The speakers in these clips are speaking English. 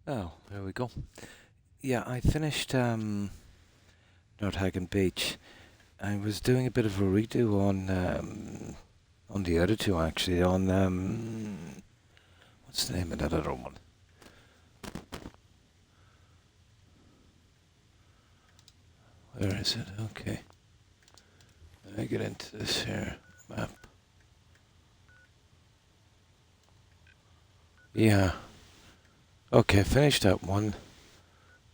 Oh, there we go. Yeah, I finished Nordhagen Beach. I was doing a bit of a redo on the other two actually. On what's the name of that other one? Where is it? Okay, let me get into this here map. Yeah. Okay, finished that one.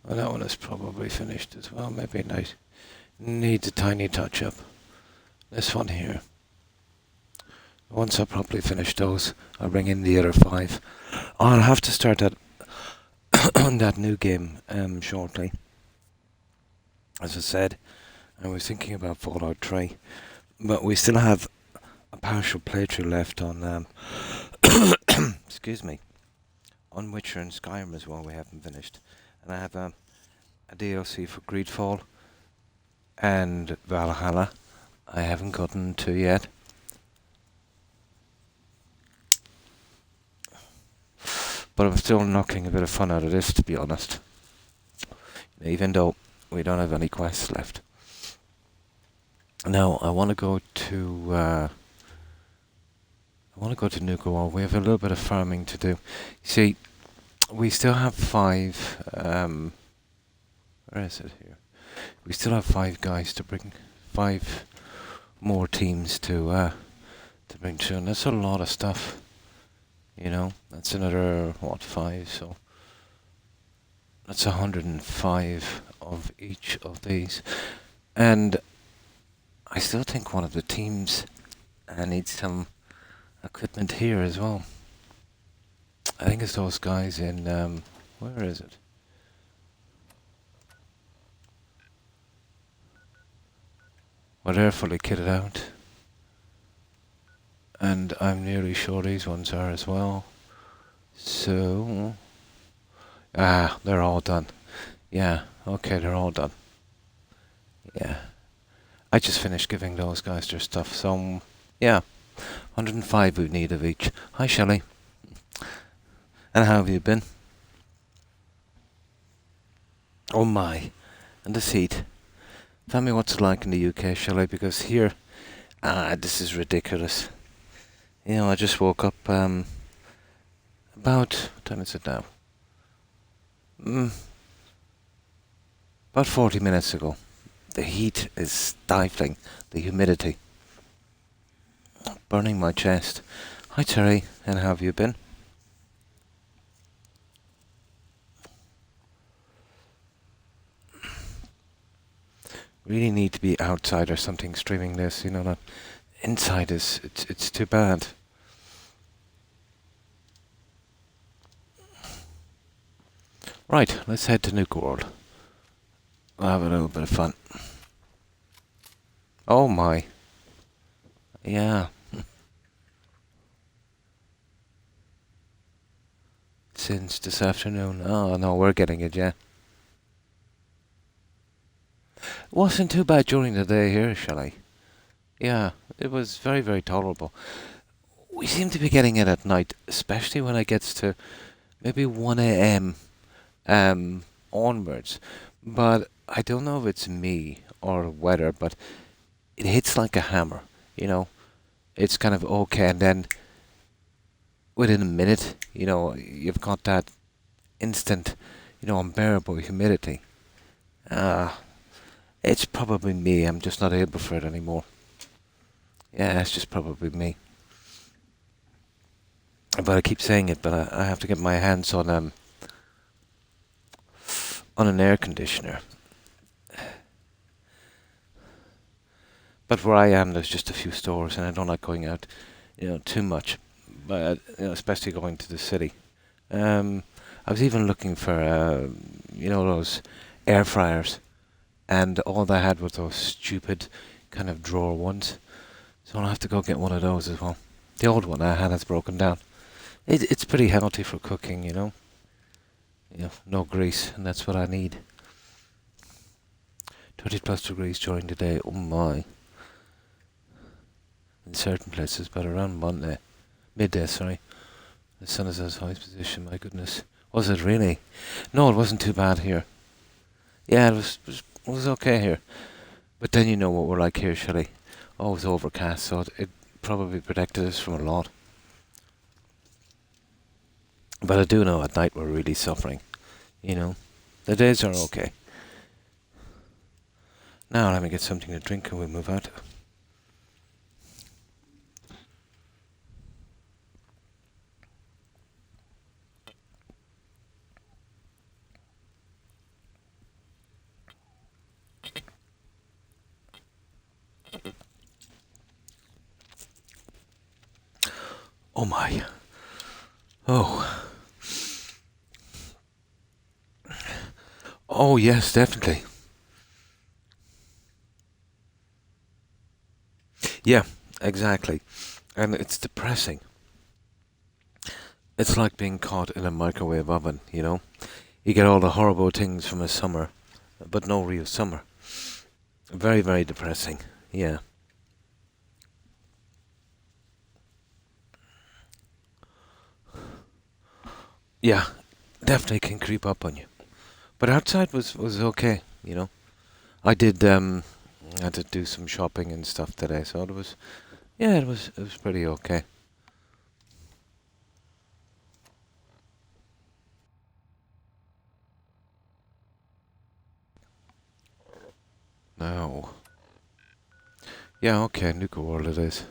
Well, that one is probably finished as well. Maybe nice. Needs a tiny touch up. This one here. Once I properly finish those, I'll bring in the other five. I'll have to start that on that new game shortly. As I said, I was thinking about Fallout 3, but we still have a partial playthrough left on excuse me, on Witcher and Skyrim as well. We haven't finished, and I have a DLC for Greedfall and Valhalla. I haven't gotten to yet. But I'm still knocking a bit of fun out of this, to be honest. Even though we don't have any quests left. Now I want to go to Nuka. We have a little bit of farming to do. See, we still have five. Where is it here? We still have five guys to bring. Five more teams to bring through, and that's a lot of stuff. You know, that's another what, five? So that's 105 of each of these, and I still think one of the teams needs some equipment here as well. I think it's those guys in where is it? Well, they're fully kitted out, and I'm nearly sure these ones are as well. So, they're all done. Yeah, okay, they're all done. Yeah, I just finished giving those guys their stuff. So, yeah, 105 we need of each. Hi, Shelley. And how have you been? Oh my, and this heat. Tell me what's it like in the UK, Shelley, because here, this is ridiculous. You know, I just woke up, about, what time is it now? About 40 minutes ago. The heat is stifling, the humidity. Burning my chest. Hi Terry, and how have you been? Really need to be outside or something streaming this, you know, that inside it's too bad. Right, let's head to Nuka World. We'll have a little bit of fun. Oh my. Yeah. Since this afternoon. Oh no, we're getting it, yeah. Wasn't too bad during the day here, Shelley. Yeah, it was very, very tolerable. We seem to be getting it at night, especially when it gets to maybe 1 a.m. Onwards. But I don't know if it's me or weather, but it hits like a hammer, you know. It's kind of okay, and then within a minute, you know, you've got that instant, you know, unbearable humidity. Ah, it's probably me. I'm just not able for it anymore. Yeah, it's just probably me. But I keep saying it, but I have to get my hands on an air conditioner. But where I am, there's just a few stores, and I don't like going out, you know, too much. But you know, especially going to the city. Um, I was even looking for, you know, those air fryers, and all they had was those stupid kind of drawer ones. So I'll have to go get one of those as well. The old one I had has broken down. It's pretty healthy for cooking, you know. You know, no grease, and that's what I need. 30 plus degrees during the day. Oh my! In certain places, but around midday, sorry. The sun is at its highest position. My goodness, Was it really? No, it wasn't too bad here. Yeah, it was okay here. But then you know what we're like here, Shelley. Always overcast, so it probably protected us from a lot. But I do know at night we're really suffering. You know, the days are okay. Now let me get something to drink and we'll move out. Oh my. Oh. Oh yes, definitely. Yeah, exactly. And it's depressing. It's like being caught in a microwave oven, you know? You get all the horrible things from a summer, but no real summer. Very, very depressing. Yeah. Yeah, definitely can creep up on you. But outside was okay, you know. I did had to do some shopping and stuff today, so it was yeah, it was pretty okay. Now, yeah, okay, Nuka World it is.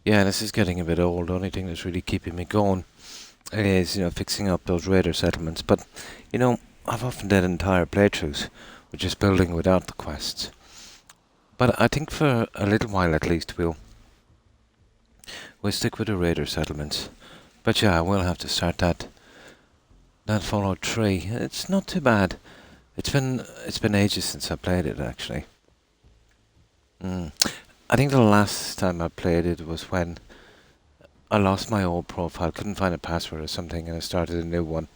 Yeah, this is getting a bit old. The only thing that's really keeping me going is, fixing up those raider settlements. But, I've often done entire playthroughs with just building without the quests. But I think for a little while at least we'll stick with the raider settlements. But yeah, I will have to start that Fallout 3. It's not too bad. It's been ages since I played it actually. Mm. I think the last time I played it was when I lost my old profile, couldn't find a password or something, and I started a new one,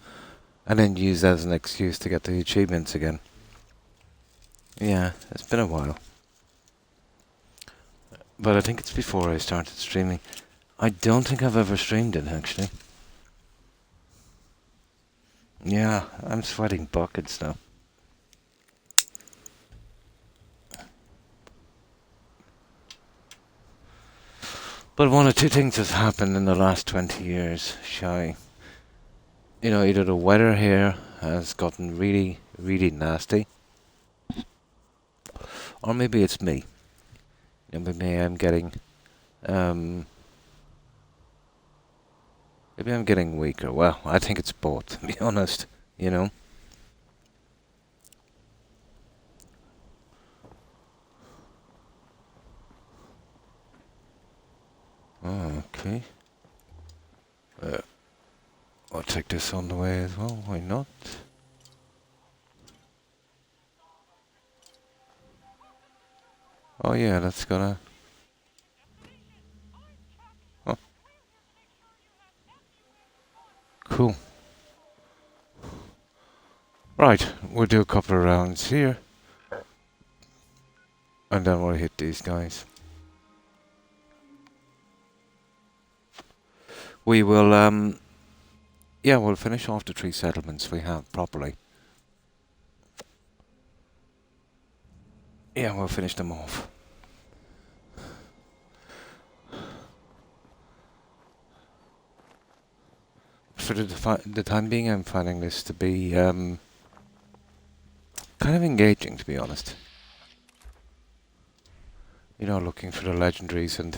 and then used that as an excuse to get the achievements again. Yeah, it's been a while. But I think it's before I started streaming. I don't think I've ever streamed it, actually. Yeah, I'm sweating buckets now. But one or two things has happened in the last 20 years, Shy. Either the weather here has gotten really, really nasty, or maybe it's me. Maybe I'm getting, um, maybe I'm getting weaker. Well, I think it's both, to be honest. You know. Oh, okay. Uh, I'll take this on the way as well. Why not? Oh yeah, that's gonna. Oh, cool. Right, we'll do a couple of rounds here, and then we'll hit these guys. We will, yeah, we'll finish off the three settlements we have properly. Yeah, we'll finish them off. For the time being, I'm finding this to be kind of engaging, to be honest. Looking for the legendaries and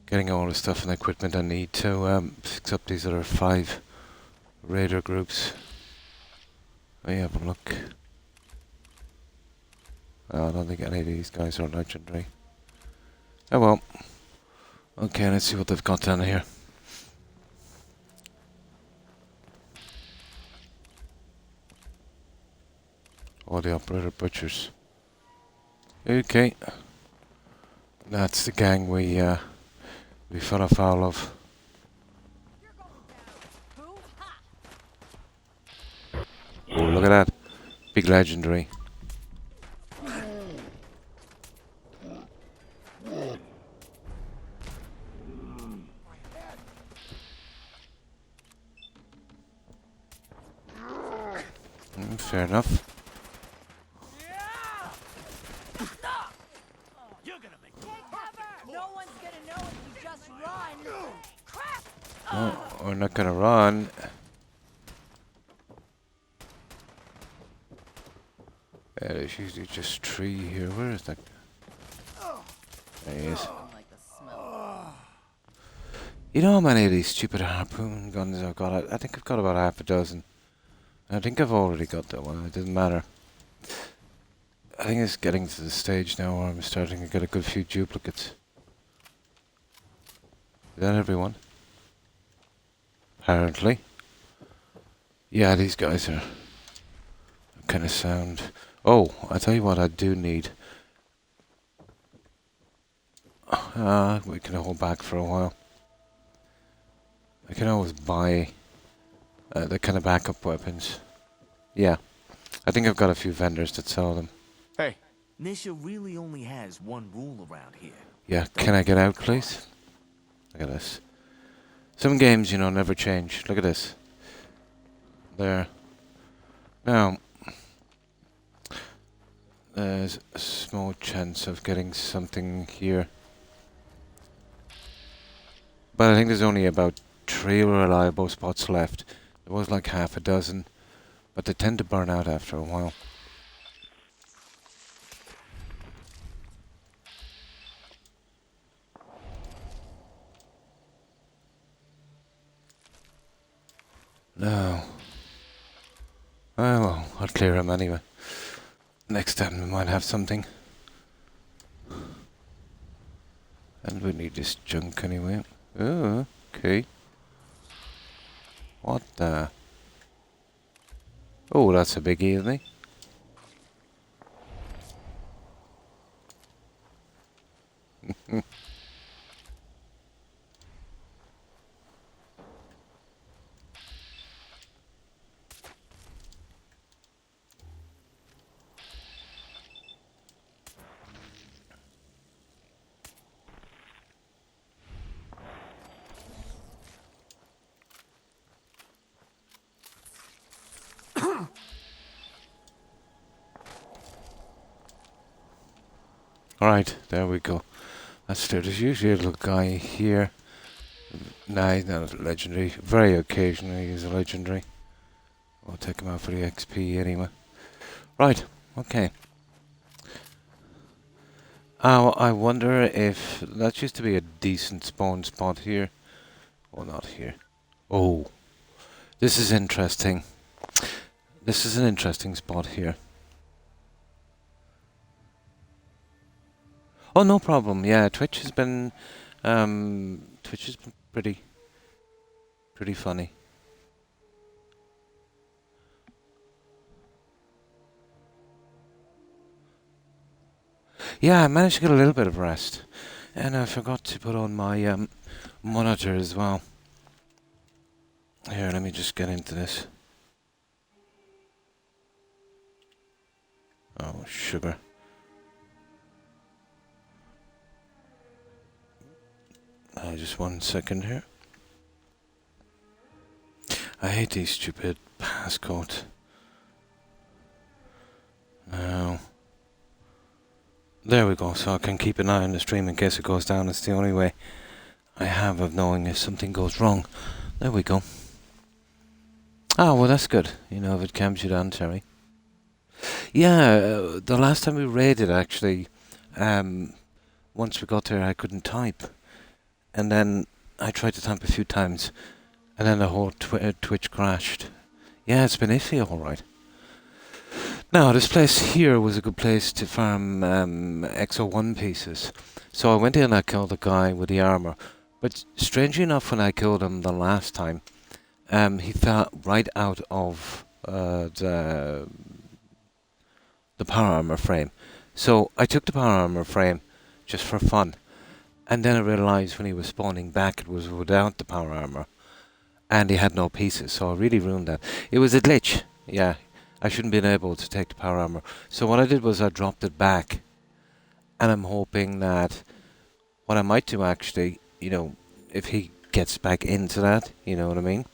getting all the stuff and equipment I need to fix up these other 5 raider groups. Oh yeah, but look. I don't think any of these guys are legendary. Oh well. Okay, let's see what they've got down here. Oh, the operator butchers. Okay. That's the gang we fell afoul of. Oh, look at that. Big legendary. Fair enough. No one's gonna know if you just run. Crap! No, we're not gonna run. There's usually just tree here. Where is that? There he is. Like the smell. You know how many of these stupid harpoon guns I've got? I think I've got about half a dozen. I think I've already got that one. It doesn't matter. I think it's getting to the stage now where I'm starting to get a good few duplicates. Is that everyone? Apparently. Yeah, these guys are kind of sound. Oh, I tell you what I do need. We can hold back for a while. I can always buy the kind of backup weapons. Yeah, I think I've got a few vendors that sell them. Hey. Nisha really only has one rule around here. Yeah, can I get out, please? Look at this. Some games, you know, never change. Look at this. There. Now, there's a small chance of getting something here. But I think there's only about 3 reliable spots left. There was like half a dozen, but they tend to burn out after a while. No. Oh well, I'll clear them anyway. Next time we might have something. And we need this junk anyway. Oh, okay. What the? Oh, that's a biggie, isn't he? Alright, there we go. That's there. There's usually a little guy here. Nah, he's not a legendary. Very occasionally he's a legendary. We'll take him out for the XP anyway. Right, okay. I wonder if that used to be a decent spawn spot here. Well, not here. Oh, this is interesting. This is an interesting spot here. Oh, no problem. Yeah, Twitch has been pretty funny. Yeah, I managed to get a little bit of rest, and I forgot to put on my monitor as well. Here, let me just get into this. Oh, sugar. Just 1 second here. I hate these stupid passcodes. Now, there we go. So I can keep an eye on the stream in case it goes down. It's the only way I have of knowing if something goes wrong. There we go. Ah, well, that's good. You know, if it calms you down, Terry. Yeah, the last time we raided, actually, once we got there, I couldn't type. And then I tried to type a few times, and then the whole Twitch crashed. Yeah, it's been iffy, all right. Now, this place here was a good place to farm XO1 pieces. So I went in and I killed the guy with the armor. But strangely enough, when I killed him the last time, he fell right out of the power armor frame. So I took the power armor frame just for fun. And then I realized when he was spawning back, it was without the power armor. And he had no pieces, so I really ruined that. It was a glitch, yeah. I shouldn't have been able to take the power armor. So what I did was I dropped it back. And I'm hoping that what I might do actually, you know, if he gets back into that, you know what I mean?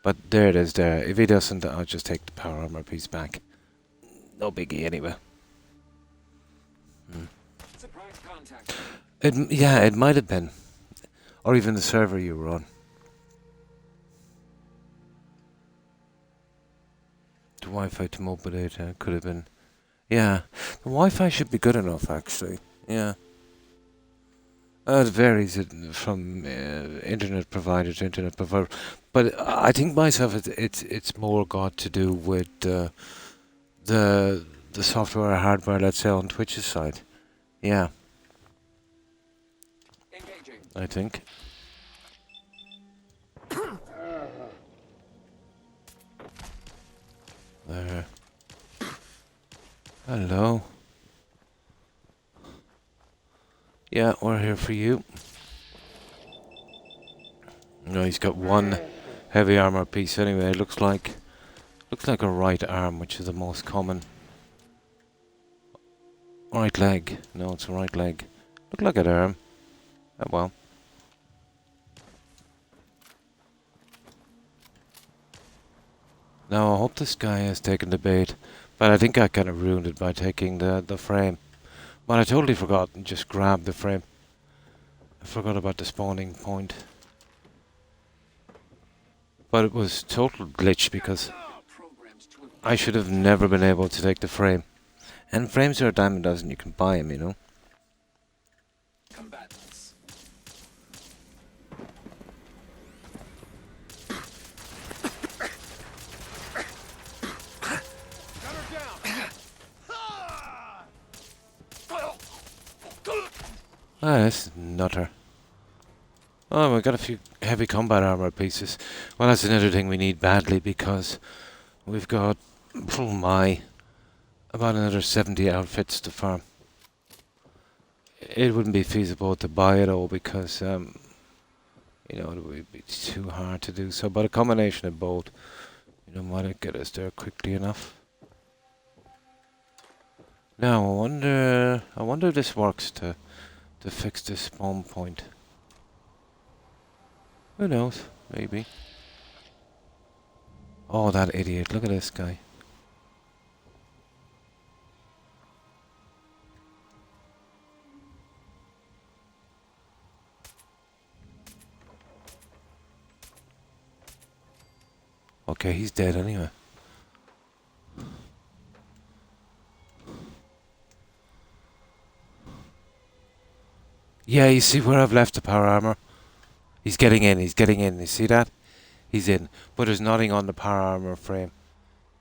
But there it is there. If he doesn't, I'll just take the power armor piece back. No biggie anyway. Surprise contact. Yeah, it might have been. Or even the server you were on. The Wi-Fi to mobile data could have been. Yeah, the Wi-Fi should be good enough actually. Yeah. It varies from internet provider to internet provider, but I think myself it's more got to do with the software or hardware, let's say, on Twitch's side. Yeah, Engaging. I think. There. Hello. Yeah, we're here for you. No, he's got one heavy armor piece anyway. It looks like a right arm, which is the most common. Right leg. No, it's a right leg. Look like an arm. Oh well. Now I hope this guy has taken the bait, but I think I kind of ruined it by taking the frame. But I totally forgot and just grabbed the frame. I forgot about the spawning point. But it was total glitch because Programs to I should have never been able to take the frame. And frames are a dime a dozen, you can buy them, you know. combatants. Ah, this is nutter. Oh, we got a few heavy combat armor pieces. Well, that's another thing we need badly because we've got, oh my, about another 70 outfits to farm. It wouldn't be feasible to buy it all because, you know, it would be too hard to do so. But a combination of both, you know, might get us there quickly enough. Now, I wonder if this works to fix this spawn point. Who knows? Maybe. Oh, that idiot. Look at this guy. Okay, he's dead anyway. Yeah, you see where I've left the power armor? He's getting in, you see that? He's in, but there's nothing on the power armor frame.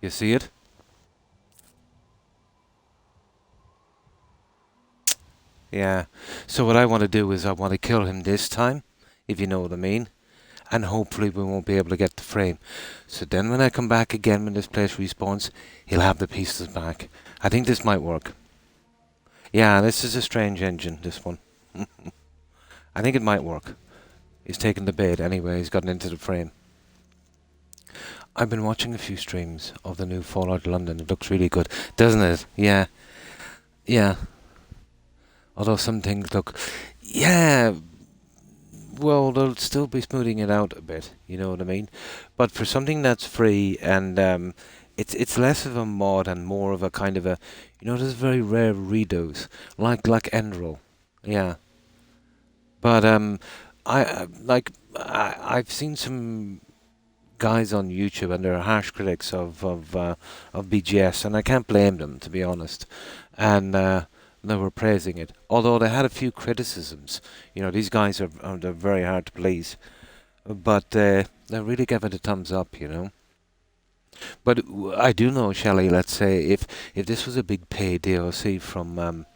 You see it? Yeah. So what I want to do is I want to kill him this time, if you know what I mean. And hopefully we won't be able to get the frame. So then when I come back again when this place respawns, he'll have the pieces back. I think this might work. Yeah, this is a strange engine, this one. I think it might work. He's taken the bait anyway, he's gotten into the frame. I've been watching a few streams of the new Fallout London. It looks really good, doesn't it? Yeah. Yeah. Although some things look... Yeah. Well, they'll still be smoothing it out a bit, you know what I mean? But for something that's free and it's less of a mod and more of a kind of a... You know, there's very rare redos, like Enderal. Yeah. But I've seen some guys on YouTube and they're harsh critics of BGS, and I can't blame them, to be honest. And they were praising it, although they had a few criticisms. You know, these guys they're very hard to please, but they really gave it a thumbs up. You know. But I do know, Shelley. Let's say if this was a big paid DLC from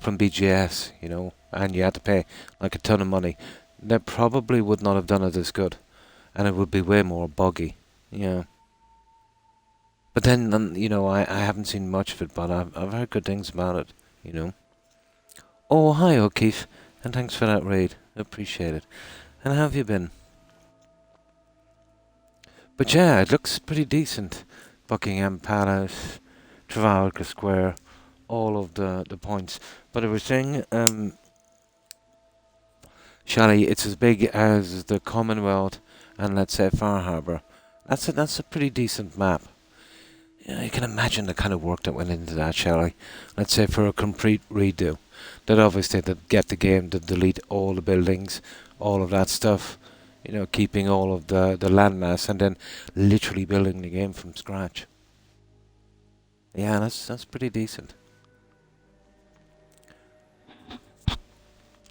BGS, you know, and you had to pay like a ton of money, they probably would not have done it as good, and it would be way more buggy. Yeah. But then, you know, I haven't seen much of it, but I've heard good things about it, you know. Oh, hi, O'Keefe, and thanks for that raid. Appreciate it. And how have you been? But yeah, it looks pretty decent. Buckingham Palace, Trafalgar Square, all of the points. But I was saying, Shelley, it's as big as the Commonwealth and let's say Far Harbour. That's a pretty decent map. Yeah, you can imagine the kind of work that went into that, shall I? Let's say for a complete redo. That obviously they'd get the game to delete all the buildings, all of that stuff, keeping all of the landmass and then literally building the game from scratch. Yeah, that's pretty decent.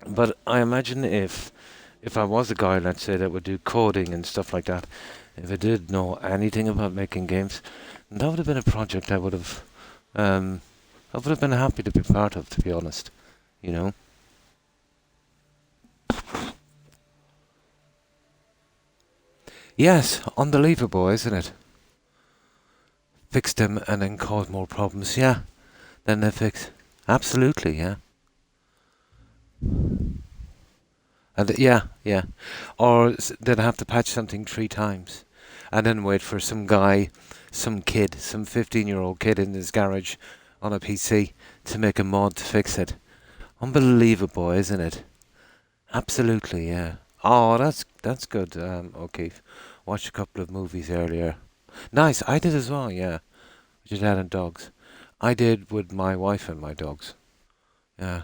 But I imagine if I was a guy, let's say, that would do coding and stuff like that, if I did know anything about making games, that would have been a project I would have been happy to be part of, to be honest. You know. Yes, unbelievable, isn't it? Fix them and then cause more problems. Yeah, then they fix. Absolutely, yeah. And yeah. Or they'd have to patch something 3 times, and then wait for some guy, some kid, some 15-year-old kid in his garage on a PC to make a mod to fix it. Unbelievable, isn't it? Absolutely, yeah. Oh, that's good. O'Keefe. Watched a couple of movies earlier. Nice. I did as well. Yeah, with your dad and dogs. I did with my wife and my dogs. Yeah.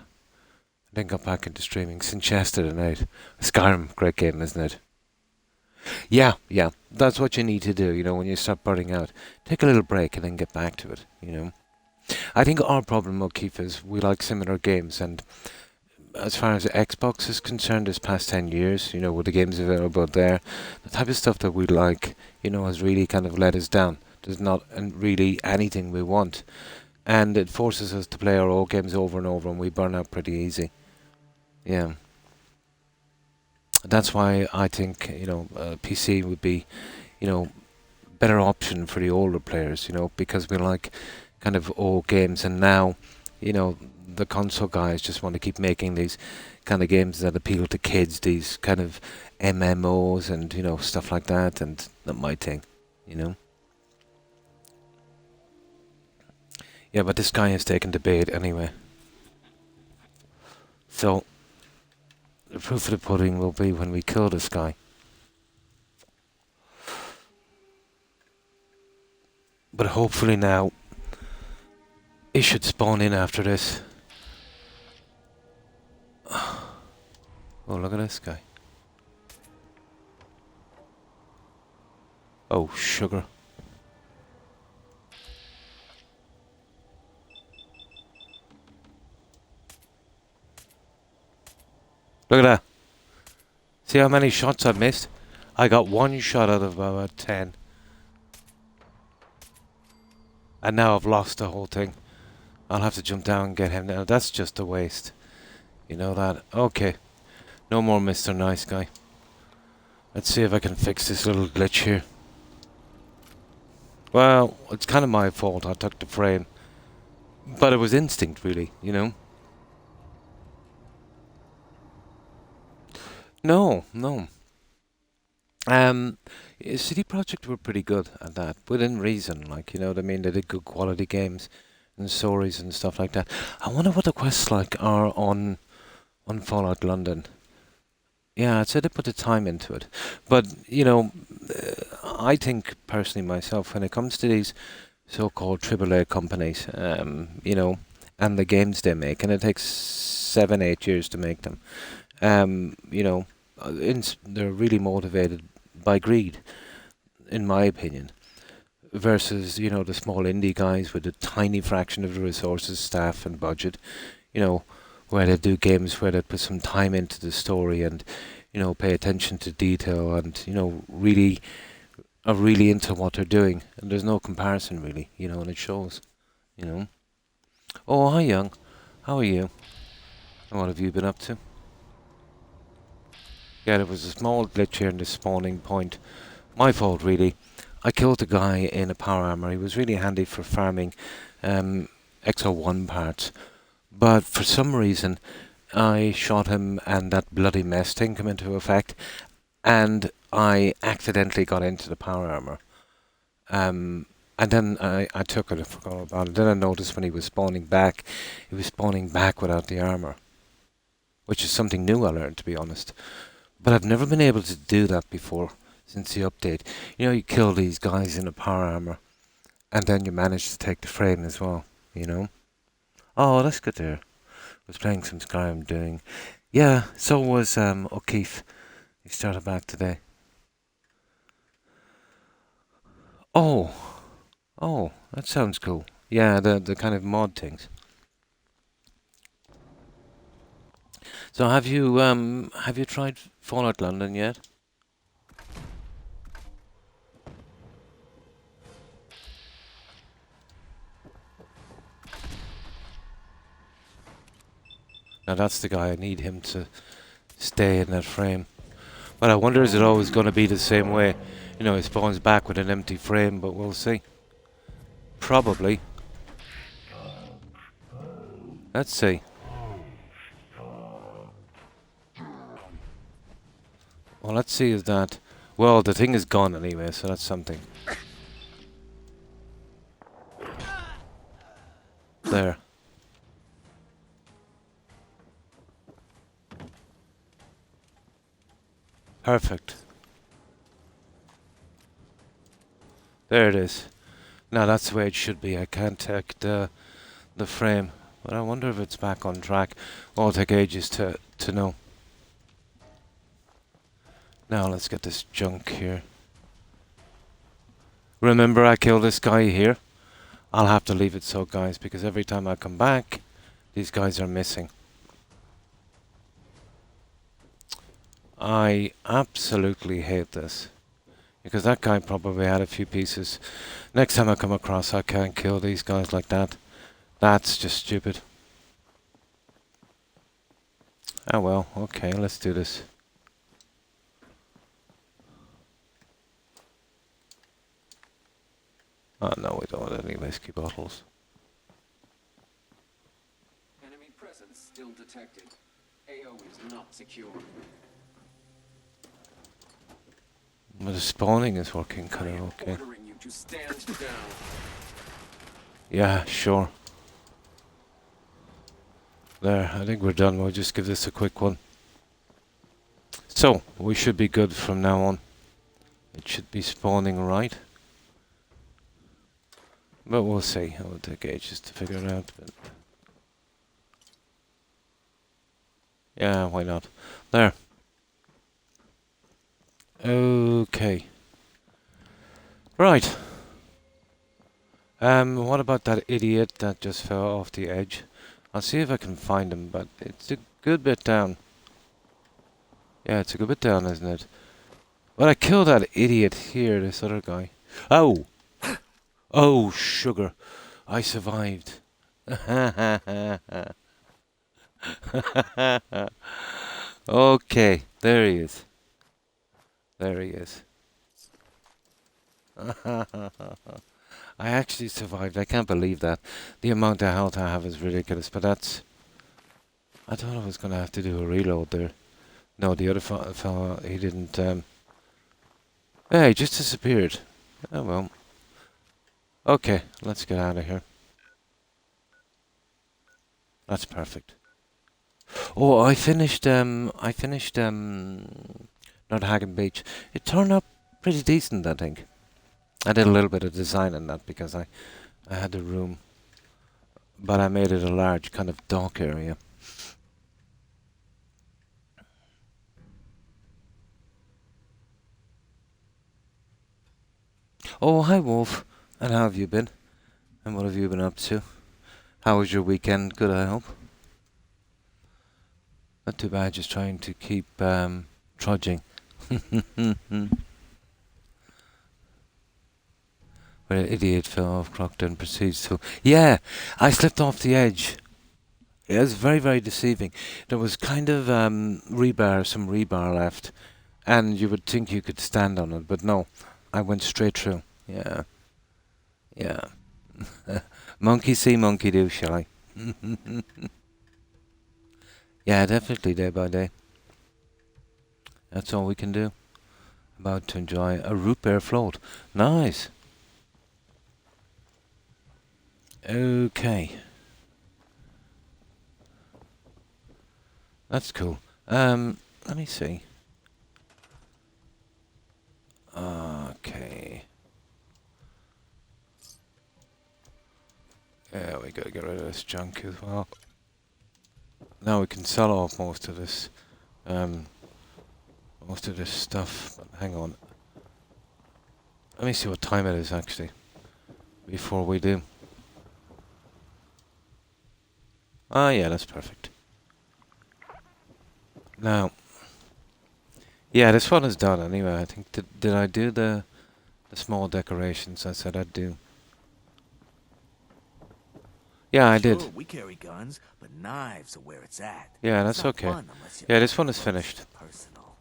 Then got back into streaming since yesterday night. Skyrim, great game, isn't it? Yeah. That's what you need to do, when you start burning out. Take a little break and then get back to it. I think our problem, O'Keefe, is we like similar games, and as far as the Xbox is concerned, this past 10 years, with the games available there, the type of stuff that we like, has really kind of let us down. There's not really anything we want. And it forces us to play our old games over and over, and we burn out pretty easy. Yeah. That's why I think, PC would be, better option for the older players, because we like kind of old games, and now, the console guys just want to keep making these kind of games that appeal to kids, these kind of MMOs and, stuff like that, and not my thing, you know. Yeah, but this guy is taking the bait anyway. So, the proof of the pudding will be when we kill this guy. But hopefully now, it should spawn in after this. Oh, look at this guy. Oh, sugar. Look at that. See how many shots I missed? I got one shot out of about 10. And now I've lost the whole thing. I'll have to jump down and get him now. That's just a waste. You know that? Okay. No more Mr. Nice Guy. Let's see if I can fix this little glitch here. Well, it's kind of my fault. I took the frame. But it was instinct, really, No. CD Projekt were pretty good at that, within reason. Like, you know what I mean? They did good quality games and stories and stuff like that. I wonder what the quests like are on Fallout London. Yeah, I'd say they put the time into it. But, I think personally myself, when it comes to these so-called AAA companies, and the games they make, and it takes 7, 8 years to make them, they're really motivated by greed, in my opinion, versus, the small indie guys with a tiny fraction of the resources, staff and budget, where they do games where they put some time into the story and, pay attention to detail and, really are really into what they're doing. And there's no comparison really, and it shows, Oh, hi Young. How are you? And what have you been up to? Yeah, there was a small glitch here in the spawning point. My fault, really. I killed a guy in a power armor. He was really handy for farming XO1 parts. But for some reason, I shot him and that bloody mess thing came into effect. And I accidentally got into the power armor. And then I took it, I forgot about it. Then I noticed when he was spawning back without the armor. Which is something new I learned, to be honest. But I've never been able to do that before. since the update. You know, you kill these guys in a power armor, and then you manage to take the frame as well. You know. Oh, that's good there. Was playing some Skyrim doing. Yeah, so was O'Keefe. He started back today. Oh, oh, that sounds cool. Yeah, the kind of mod things. So have you tried Fallout London yet? Now that's the guy. I need him to stay in that frame. But I wonder, is it always going to be the same way? You know, he spawns back with an empty frame, but we'll see. Probably. Let's see. Well, let's see is that... Well, the thing is gone anyway, so that's something. There. Perfect. There it is. Now that's the way it should be. I can't take the frame. But I wonder if it's back on track. It'll take ages to know. Now let's get this junk here. Remember, I killed this guy here. I'll have to leave it so, guys, because every time I come back, these guys are missing. I absolutely hate this. Because that guy probably had a few pieces. Next time I come across, I can't kill these guys like that. That's just stupid. Oh well, okay, let's do this. Oh no, we don't want any whiskey bottles. Enemy presence still detected. AO is not secure. But the spawning is working I kind am of okay. ordering you to stand down. Yeah, sure. There, I think we're done. We'll just give this a quick one. So, we should be good from now on. It should be spawning right. But we'll see. It will take ages to figure it out. But yeah, why not? There. Okay. Right. What about that idiot that just fell off the edge? I'll see if I can find him, but it's a good bit down. Yeah, it's a good bit down, isn't it? But I killed that idiot here, this other guy. Oh! Oh, sugar. I survived. Okay, there he is. There he is. I actually survived. I can't believe that. The amount of health I have is ridiculous, but that's... I thought I was going to have to do a reload there. No, the other fella, he didn't... Hey, he just disappeared. Oh well. Okay, let's get out of here. That's perfect. Oh, I finished not Hagen Beach. It turned out pretty decent, I think. I did a little bit of design in that because I had the room, but I made it a large kind of dock area. Oh, hi Wolf. And how have you been? And what have you been up to? How was your weekend? Good, I hope. Not too bad, just trying to keep trudging. Where an idiot fell off, Croc then proceeds to... Yeah, I slipped off the edge. It was very, very deceiving. There was kind of some rebar left, and you would think you could stand on it, but no, I went straight through. Yeah, yeah. Monkey see, monkey do, shall I? Yeah, definitely day by day. That's all we can do. About to enjoy a root beer float. Nice. Okay. That's cool. Let me see. Yeah, we gotta get rid of this junk as well. Now we can sell off um, most of this stuff. But hang on. Let me see what time it is actually before we do. Ah, yeah, that's perfect. Now, yeah, this one is done anyway. I think did I do the small decorations I said I'd do? Yeah, I did. Sure, we carry guns, but knives are where it's at. Yeah, It's that's not okay. fun unless you're Yeah, this one is close finished. and personal.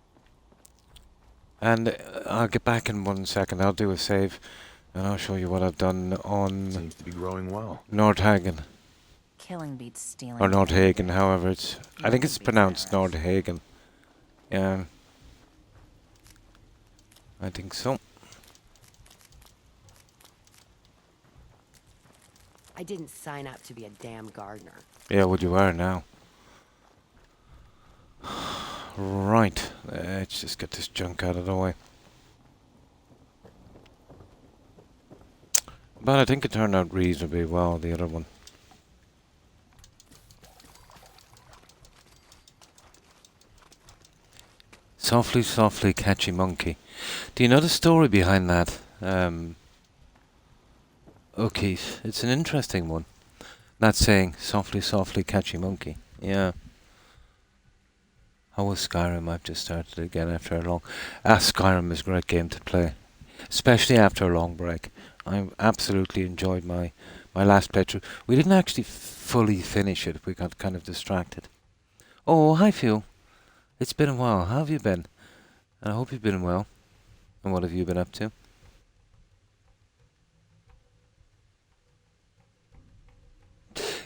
And I'll get back in 1 second. I'll do a save, and I'll show you what I've done on Seems to be growing well. Nordhagen. Killing beats stealing. Or Nordhagen, however it's... I think it's Nothing beats pronounced that. Nordhagen. Yeah. I think so. I didn't sign up to be a damn gardener. Yeah, well, you are now. Right. Let's just get this junk out of the way. But I think it turned out reasonably well, the other one. Softly, softly, catchy monkey. Do you know the story behind that? Okay, it's an interesting one. That saying, softly, softly, catchy monkey. Yeah. How was Skyrim? I've just started again after a long... Skyrim is a great game to play. Especially after a long break. I absolutely enjoyed my last playthrough. We didn't actually fully finish it. We got kind of distracted. Oh, hi, Phil. It's been a while. How have you been? And I hope you've been well. And what have you been up to?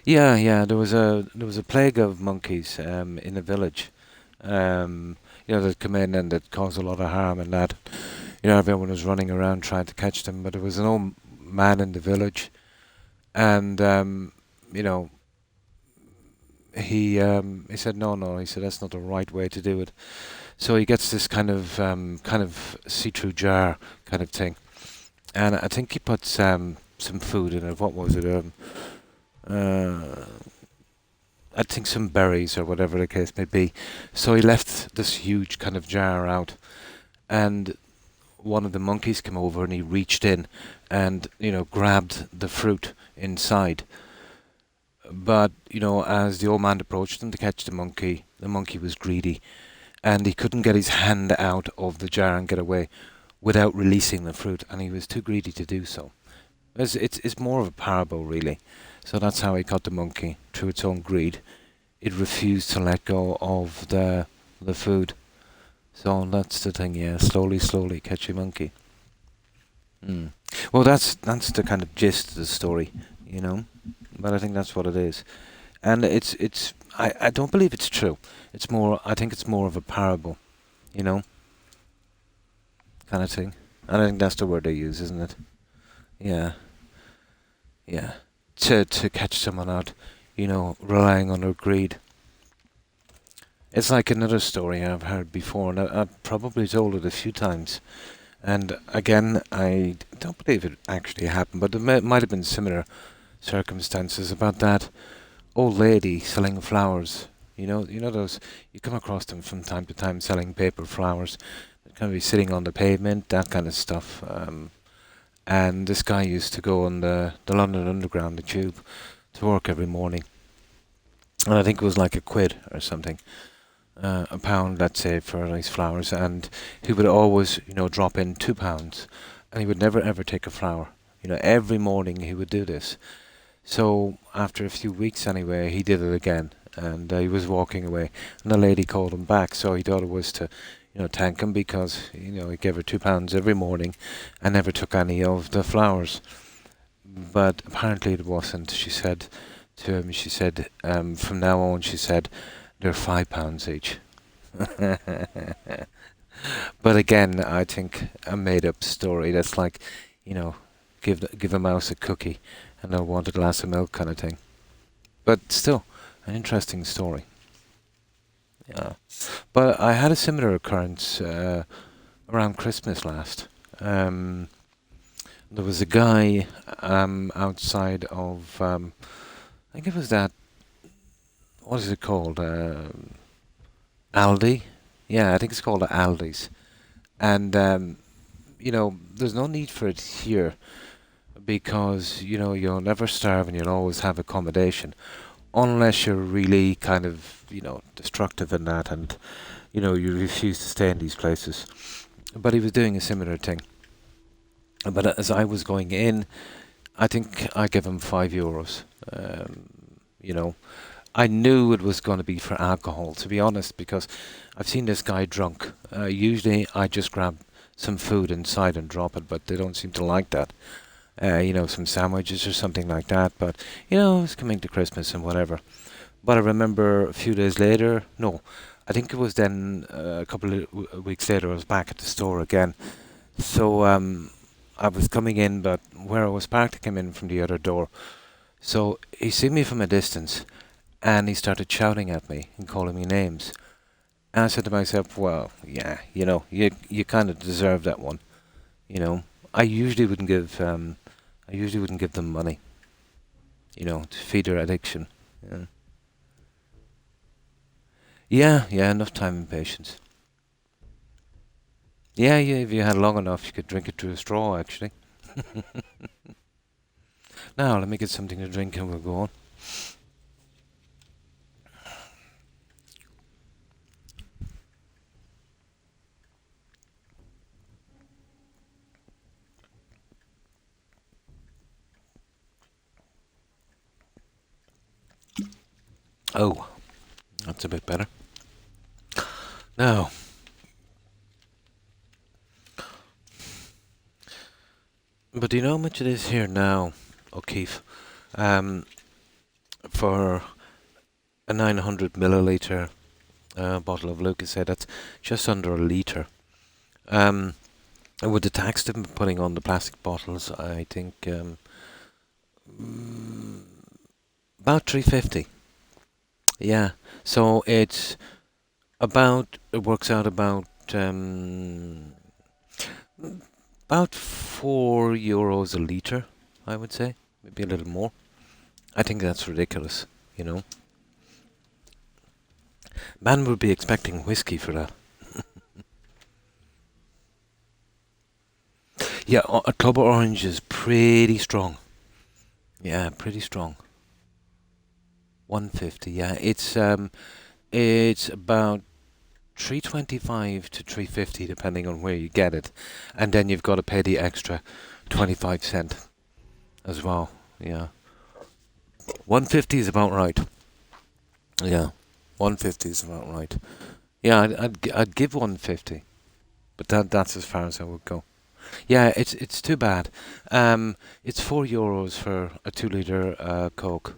Yeah. There was a plague of monkeys in the village. That come in and that cause a lot of harm and that. Everyone was running around trying to catch them, but there was an old man in the village, and he said no. He said that's not the right way to do it. So he gets this kind of see-through jar kind of thing, and I think he puts some food in it. What was it? I think some berries or whatever the case may be. So he left this huge kind of jar out, and one of the monkeys came over and he reached in and grabbed the fruit inside. But as the old man approached him to catch the monkey was greedy, and he couldn't get his hand out of the jar and get away without releasing the fruit, and he was too greedy to do so. It's more of a parable, really. So that's how he got the monkey, through its own greed. It refused to let go of the food. So that's the thing, yeah. Slowly, catchy monkey. Well, that's the kind of gist of the story, But I think that's what it is, and I don't believe it's true. I think it's more of a parable, kind of thing. And I think that's the word they use, isn't it? Yeah. To catch someone out, relying on their greed. It's like another story I've heard before, and I've probably told it a few times. And again, I don't believe it actually happened, but there might have been similar circumstances about that old lady selling flowers. Those, you come across them from time to time selling paper flowers. They kind of be sitting on the pavement, that kind of stuff. And this guy used to go on the London Underground, the tube, to work every morning. And I think it was like £1 or something. £1, let's say, for these flowers. And he would always, drop in £2. And he would never ever take a flower. Every morning he would do this. So after a few weeks anyway, he did it again. And he was walking away. And the lady called him back. So he thought it was to thank him because, he gave her £2 every morning and never took any of the flowers. But apparently it wasn't. She said to him, from now on, she said, they're £5 each. But again, I think a made-up story. That's like, give a mouse a cookie and they'll want a glass of milk kind of thing. But still, an interesting story. Yeah. But I had a similar occurrence around Christmas last. There was a guy outside of, I think it was that, what is it called? Aldi? Yeah, I think it's called Aldi's. And, there's no need for it here because, you'll never starve and you'll always have accommodation unless you're really kind of, destructive in that and, you refuse to stay in these places. But he was doing a similar thing. But as I was going in, I think I gave him €5. You know, I knew it was going to be for alcohol, to be honest, because I've seen this guy drunk. Usually I just grab some food inside and drop it, but they don't seem to like that. Some sandwiches or something like that. But, it's coming to Christmas and whatever. But I remember a few days later, no, I think it was then a couple of weeks later, I was back at the store again. So I was coming in, but where I was parked, I came in from the other door. So he seen me from a distance, and he started shouting at me and calling me names. And I said to myself, well, yeah, you kind of deserve that one. I usually wouldn't give them money, to feed their addiction. Yeah. Yeah, enough time and patience. Yeah, if you had long enough, you could drink it through a straw, actually. Now, let me get something to drink and we'll go on. Oh, that's a bit better. Now, but do you know how much it is here now, O'Keefe? For a 900 milliliter bottle of Lucozade, that's just under a litre. And with the tax they've been putting on the plastic bottles, I think about 350. Yeah, so it works out about €4 a litre, I would say, maybe a little more. I think that's ridiculous, Man would be expecting whiskey for that. Yeah, a Club Orange is pretty strong. Yeah, pretty strong. 150. Yeah, it's about 325 to 350 depending on where you get it, and then you've got to pay the extra 25 cent as well. Yeah, 150 is about right. Yeah, 150 is about right. Yeah, I'd give 150, but that's as far as I would go. Yeah, it's too bad. It's €4 for a 2 litre Coke.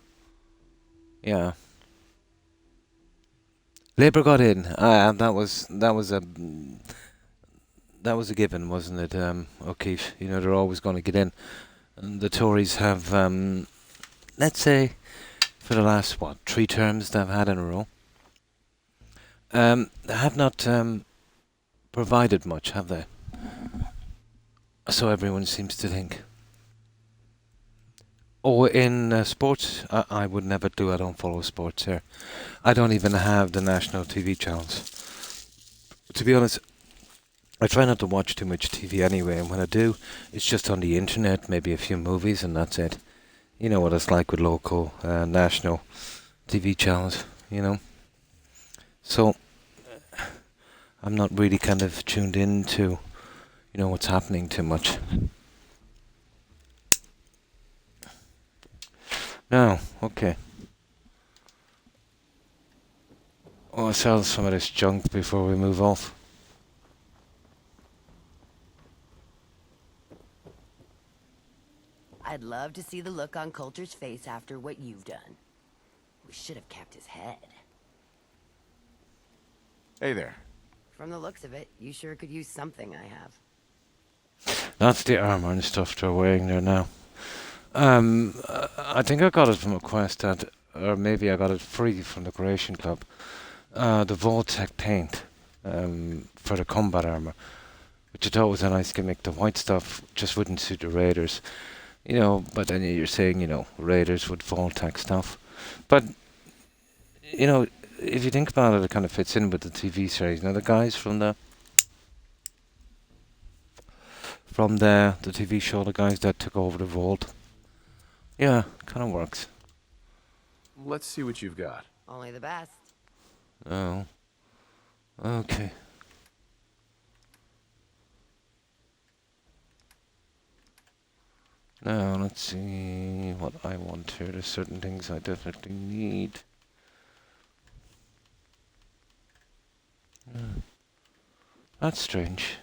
Yeah. Labour got in, and that was a given, wasn't it, O'Keefe? They're always going to get in. And the Tories have, let's say, for the last 3 terms they've had in a row, they have not provided much, have they? So everyone seems to think. Oh, in sports, I would never do. I don't follow sports here. I don't even have the national TV channels. To be honest, I try not to watch too much TV anyway, and when I do, it's just on the internet, maybe a few movies, and that's it. You know what it's like with local, national TV channels, So, I'm not really kind of tuned in to, what's happening too much. No, okay. I'll sell some of this junk before we move off. I'd love to see the look on Coulter's face after what you've done. We should have kept his head. Hey there. From the looks of it, you sure could use something I have. That's the armour and stuff they're wearing there now. I think I got it from a quest or maybe I got it free from the Creation Club. The Voltec paint for the combat armour. which I thought was a nice gimmick. The white stuff just wouldn't suit the Raiders, you know. But then you're saying, you know, Raiders would Vault-Tec stuff, but you know, if you think about it, it kind of fits in with the TV series. Now the guys from the TV show, the guys that took over the Vault, yeah, kind of works. Let's see what you've got. Only the best. Oh, okay. Now let's see what I want here. There's certain things I definitely need. That's strange.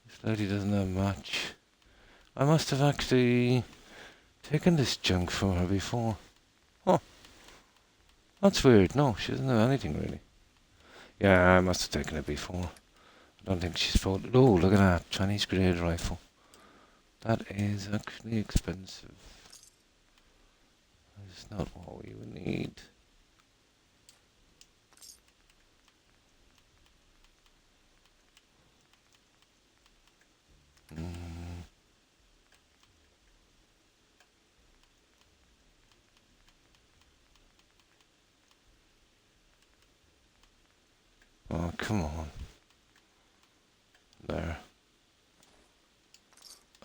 This lady doesn't have much. I must have actually taken this junk from her before. Oh, that's weird. No, she doesn't have anything really. Yeah, I must have taken it before. I don't think she's folded. Oh, look at that Chinese grenade rifle. That is actually expensive. It's not what we would need. Oh, come on. There.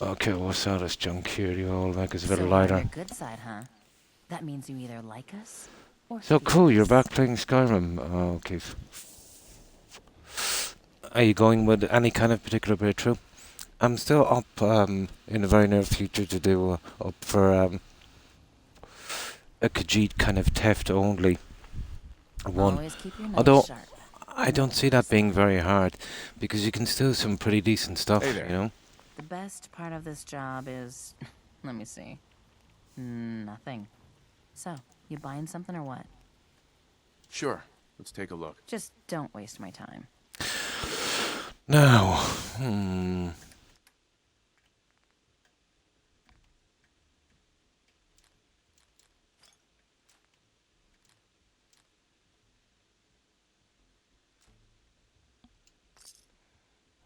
Okay, what's all this junk here? You all make us a bit So we're lighter. on your good side, huh? That means you either like us or So hate cool, you're us. back playing Skyrim. Oh, okay. Are you going with any kind of particular breakthrough? I'm still up in the very near future to do up for a Khajiit kind of theft only one. Always keep your nose Although sharp. I don't see that being very hard because you can still some pretty decent stuff, Hey there. you know. The best part of this job is, let me see, nothing. So, you buying something or what? Sure. Let's take a look. Just don't waste my time. Now,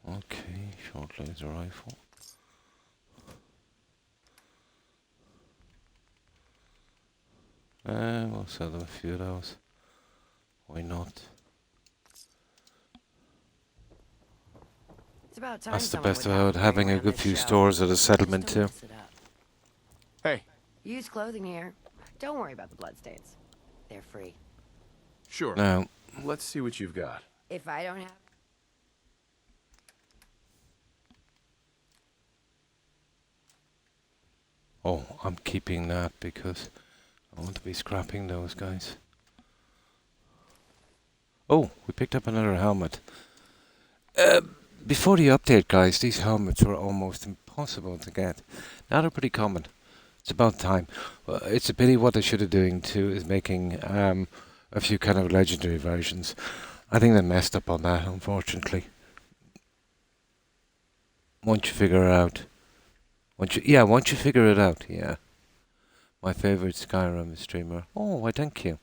okay, short laser rifle. We'll sell them a few of those. Why not? It's about time That's the someone best would have about to having bring a around good this few show. stores at a Just settlement don't too. mess it up. Hey. Used clothing here. Don't worry about the bloodstains. They're free. Sure. Now, Let's see what you've got. If I don't have... oh, I'm keeping that because I want to be scrapping those guys. Oh, we picked up another helmet. Before the update, guys, these helmets were almost impossible to get. Now they're pretty common. It's about time. Well, it's a pity. What they should have doing too is making a few kind of legendary versions. I think they messed up on that, unfortunately. Once you figure it out. Once you figure it out, yeah. My favorite Skyrim streamer. Oh, why thank you.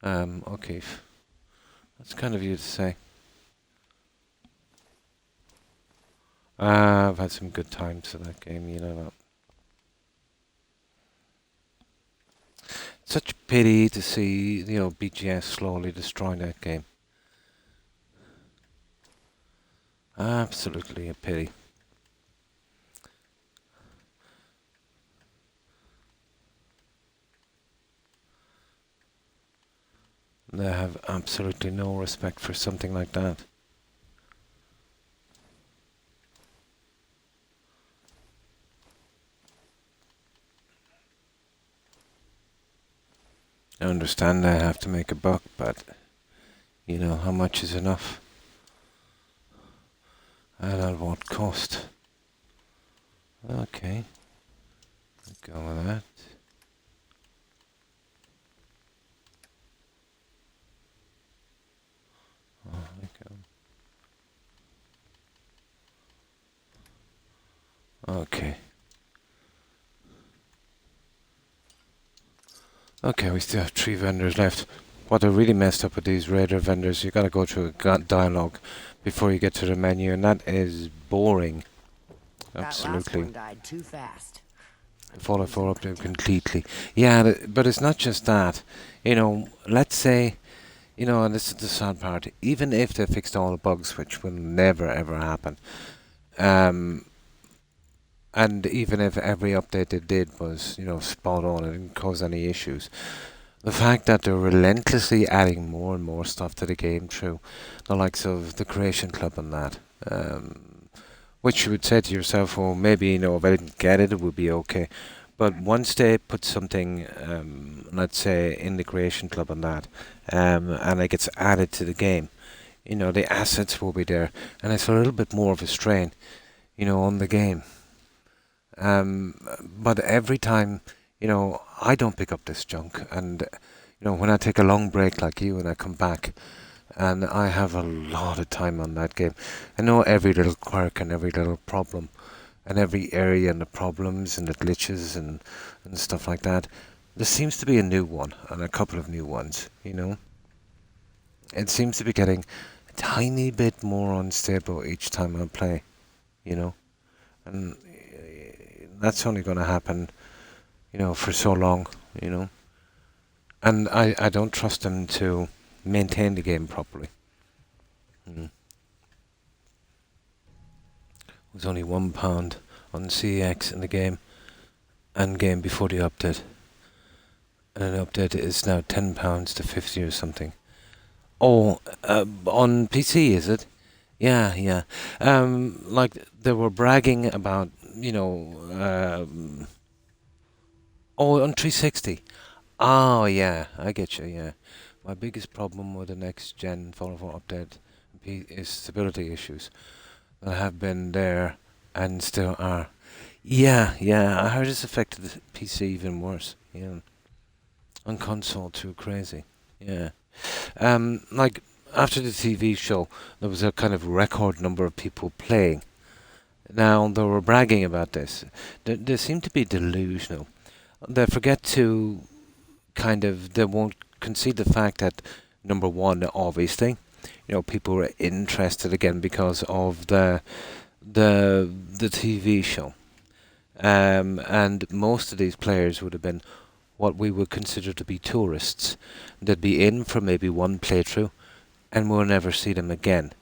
Okay. That's kind of you to say. I've had some good times in that game, you know that. Such a pity to see, you know, BGS slowly destroying that game. Absolutely a pity. They have absolutely no respect for something like that. I understand they have to make a buck, but you know, how much is enough? And at what cost? Okay. Go with that. Oh, okay. Okay, we still have 3 vendors left. what they really messed up with these radar vendors, you got to go through a dialogue before you get to the menu, and that is boring. That last Absolutely. one died too fast. The Fallout 4 update completely. Yeah, but it's not just that. You know, let's say, you know, and this is the sad part, even if they fixed all the bugs, which will never ever happen, and even if every update they did was, you know, spot on and didn't cause any issues, the fact that they're relentlessly adding more and more stuff to the game through the likes of the Creation Club and that, which you would say to yourself, well, maybe, you know, if I didn't get it, it would be okay. But once they put something, let's say, in the Creation Club and that, and it gets added to the game, you know, the assets will be there, and it's a little bit more of a strain, you know, on the game. But every time, you know, I don't pick up this junk, and, you know, when I take a long break like you and I come back, and I have a lot of time on that game, I know every little quirk and every little problem, and every area and the problems and the glitches and stuff like that. There seems to be a new one, and a couple of new ones, you know. It seems to be getting a tiny bit more unstable each time I play, you know. And that's only going to happen, you know, for so long, you know. And I don't trust them to maintain the game properly. It was only £1 on CX in the game, and game before the update. And the update is now £10 to 50 or something. Oh, on PC, is it? Yeah, yeah. Like, they were bragging about, you know, oh, on 360. Oh, yeah, I get you, yeah. My biggest problem with the next gen Fallout 4 update is stability issues that have been there and still are. Yeah, yeah, I heard it's affected the PC even worse, yeah. On console, too crazy, yeah. Like, after the TV show, there was a kind of record number of people playing. Now, they were bragging about this. They seem to be delusional. They forget to they won't concede the fact that, number one, obviously, you know, people were interested again because of the TV show. And most of these players would have been what we would consider to be tourists. They'd be in for maybe one playthrough, and we'll never see them again.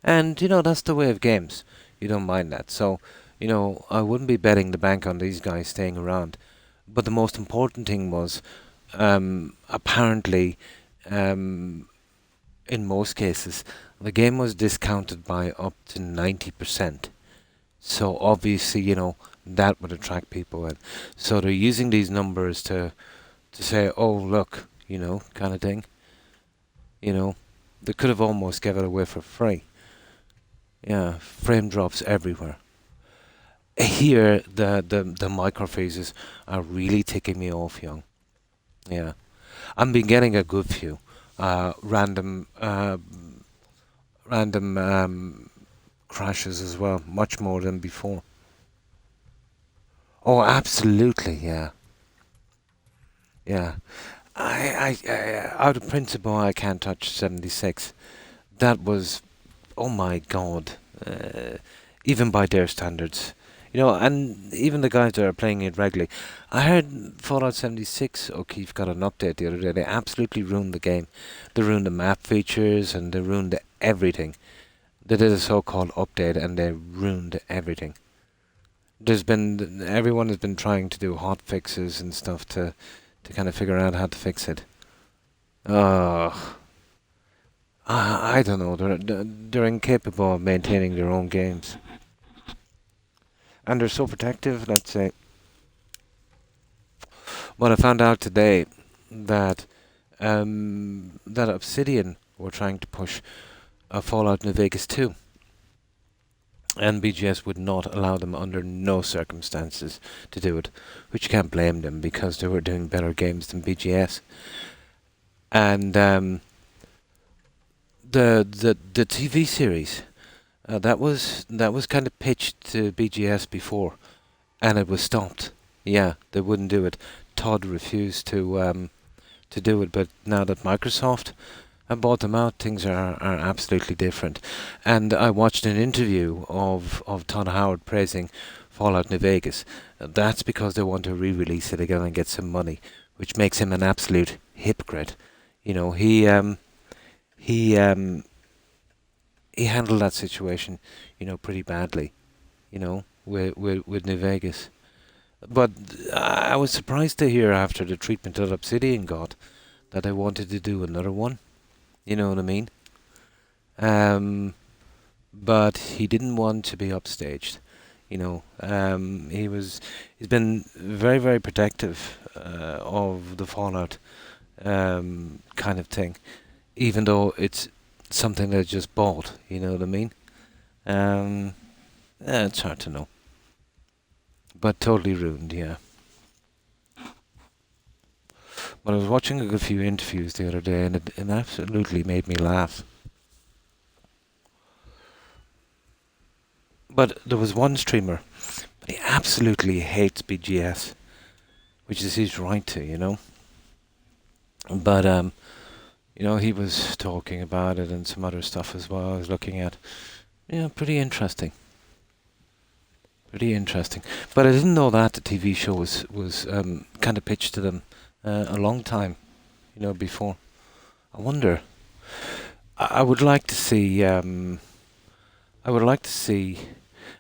And, you know, that's the way of games. You don't mind that. So, you know, I wouldn't be betting the bank on these guys staying around. But the most important thing was, apparently, in most cases, the game was discounted by up to 90%. So obviously, you know, that would attract people in. So they're using these numbers to say, oh, look, you know, kind of thing. You know, they could have almost given it away for free. Yeah, frame drops everywhere. Here, the microphases are really ticking me off, young. Yeah. I've been getting a good few random crashes as well, much more than before. Oh, absolutely, yeah. Yeah. Out of principle, I can't touch 76. That was, oh my god, even by their standards. You know, and even the guys that are playing it regularly. I heard Fallout 76, O'Keefe got an update the other day. They absolutely ruined the game. They ruined the map features and they ruined everything. They did a so-called update and they ruined everything. Everyone has been trying to do hot fixes and stuff to kind of figure out how to fix it. I don't know. They're incapable of maintaining their own games. And they're so protective, let's say. But I found out today that that Obsidian were trying to push a Fallout New Vegas 2. And BGS would not allow them under no circumstances to do it, which you can't blame them because they were doing better games than BGS. And the TV series that was kind of pitched to BGS before, and it was stopped. Yeah, they wouldn't do it. Todd refused to to do it. But now that Microsoft have bought them out, things are absolutely different. And I watched an interview of Todd Howard praising Fallout New Vegas. That's because they want to re-release it again and get some money, which makes him an absolute hypocrite. You know, he he handled that situation, you know, pretty badly, you know, with New Vegas. But I was surprised to hear after the treatment that Obsidian got that they wanted to do another one. You know what I mean? But he didn't want to be upstaged. You know, he's been very, very protective of the Fallout kind of thing, even though it's something they just bought. You know what I mean? It's hard to know, but totally ruined. Yeah. But I was watching a few interviews the other day, and it absolutely made me laugh. But there was one streamer, but he absolutely hates BGS, which is his right to, you know. But you know, he was talking about it and some other stuff as well. I was looking at, yeah, pretty interesting. Pretty interesting. But I didn't know that the TV show was kind of pitched to them a long time, you know, before. I wonder. I would like to see. I would like to see.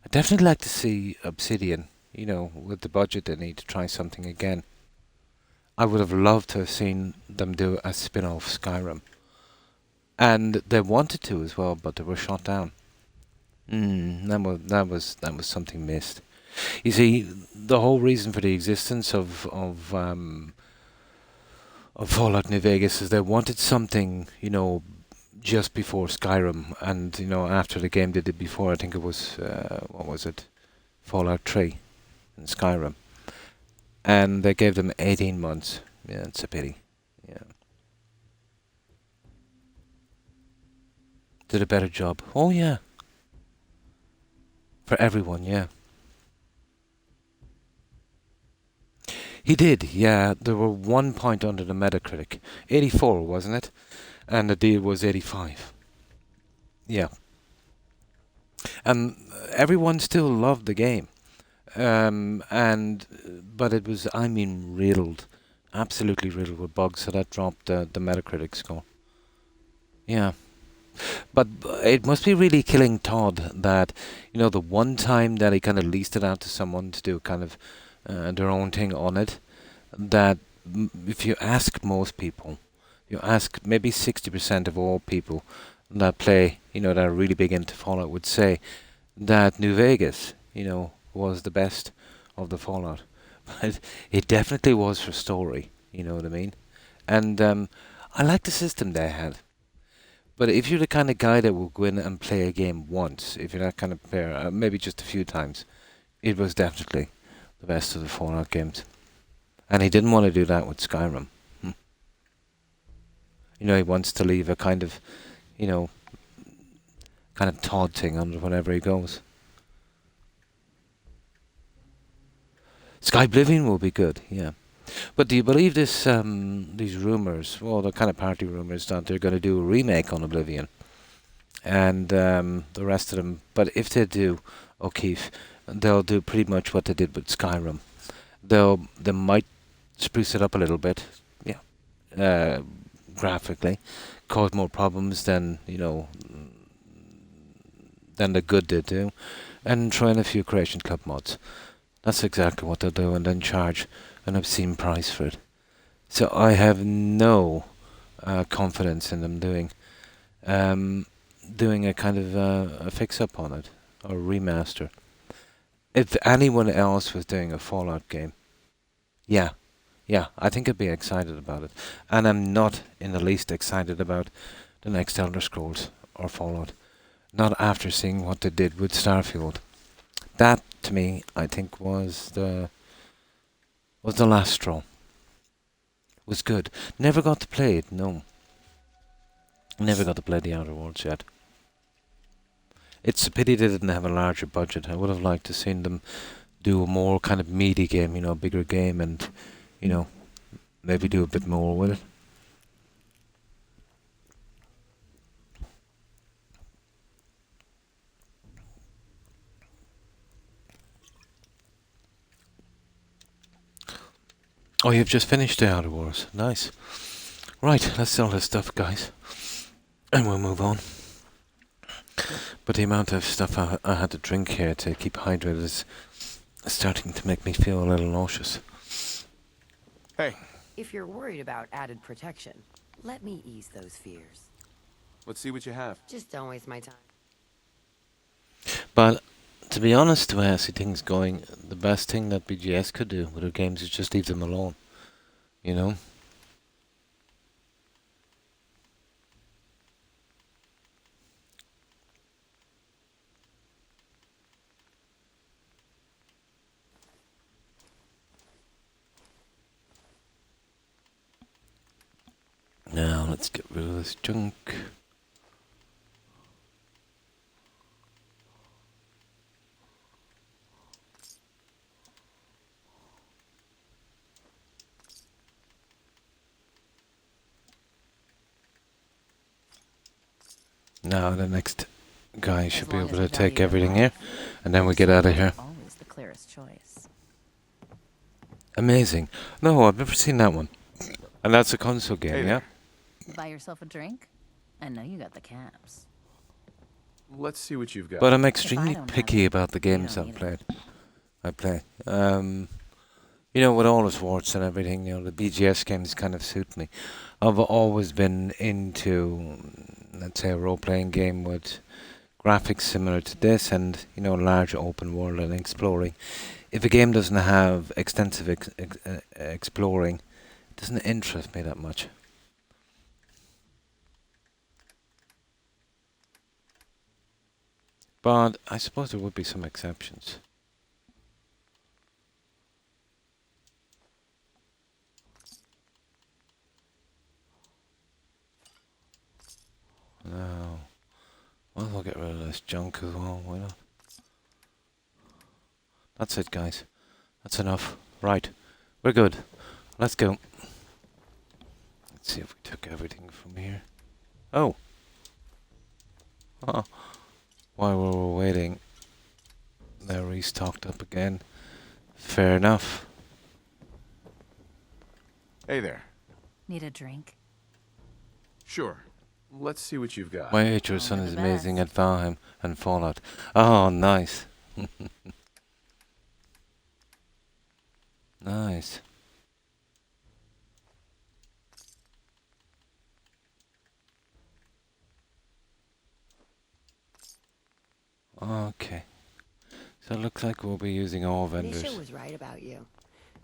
I'd definitely like to see Obsidian. You know, with the budget they need to try something again. I would have loved to have seen them do a spin-off Skyrim, and they wanted to as well, but they were shot down. That was something missed. You see, the whole reason for the existence of Fallout New Vegas is they wanted something, you know, just before Skyrim, and you know, after the game they did before, I think it was what was it, Fallout 3 and Skyrim, and they gave them 18 months. Yeah, it's a pity. Yeah, did a better job. Oh yeah, for everyone. Yeah. He did, yeah. There were 1 point under the Metacritic. 84, wasn't it? And the deal was 85. Yeah. And everyone still loved the game. But it was, I mean, riddled. Absolutely riddled with bugs, so that dropped the Metacritic score. Yeah. But it must be really killing Todd that, you know, the one time that he kind of leased it out to someone to do kind of their own thing on it, that if you ask most people, you ask maybe 60% of all people that play, you know, that are really big into Fallout would say that New Vegas, you know, was the best of the Fallout. But it definitely was for story, you know what I mean? And I like the system they had. But if you're the kind of guy that will go in and play a game once, if you're that kind of player, maybe just a few times, it was definitely the best of the Fallout games. And he didn't want to do that with Skyrim. You know, he wants to leave a kind of, you know, kind of Todd thing on whenever he goes. Skyblivion will be good, yeah. But do you believe this? These rumors, well, the kind of party rumors that they're going to do a remake on Oblivion, and the rest of them. But if they do, O'Keefe, they'll do pretty much what they did with Skyrim. They might spruce it up a little bit, yeah, graphically, cause more problems than, you know, than the good did do, and try in a few Creation Club mods. That's exactly what they'll do, and then charge an obscene price for it. So I have no confidence in them doing a kind of a fix-up on it, or remaster. If anyone else was doing a Fallout game, yeah, I think I'd be excited about it. And I'm not in the least excited about the next Elder Scrolls or Fallout. Not after seeing what they did with Starfield. That, to me, I think was the last straw. Was good. Never got to play it, no. Never got to play the Outer Worlds yet. It's a pity they didn't have a larger budget. I would have liked to seen them do a more kind of meaty game, you know, a bigger game, and, you know, maybe do a bit more with it. Oh, you've just finished the Outer Wars. Nice. Right, let's sell this stuff, guys. And we'll move on. But the amount of stuff I had to drink here to keep hydrated is starting to make me feel a little nauseous. Hey, If you're worried about added protection, let me ease those fears. let's see what you have. Just don't waste my time. But to be honest, the way I see things going, the best thing that BGS could do with their games is just leave them alone. You know? Now let's get rid of this junk. Now the next guy should be long able as to we take value everything life. here, and then we get out of here. Always the clearest choice. Amazing. No, I've never seen that one. And that's a console game, Hey yeah? there. Buy yourself a drink? I know you got the caps. Let's see what you've got. But I'm If I extremely don't have picky it, about the you games don't I've either. played. I play. You know, with all its warts and everything, you know, the BGS games kind of suit me. I've always been into, let's say, a role-playing game with graphics similar to this and, you know, large open world and exploring. If a game doesn't have extensive exploring, it doesn't interest me that much. But I suppose there would be some exceptions. No. Well, we'll get rid of this junk as well, why not? That's it, guys. That's enough. Right. We're good. Let's go. Let's see if we took everything from here. Oh! Oh. While we were waiting, they're restocked up again. Fair enough. Hey there. Need a drink? Sure. Let's see what you've got. My H.R. son Only is the amazing best. at Valheim and Fallout. Oh, nice. Nice. Okay. So it looks like we'll be using all vendors. Nisha was right about you.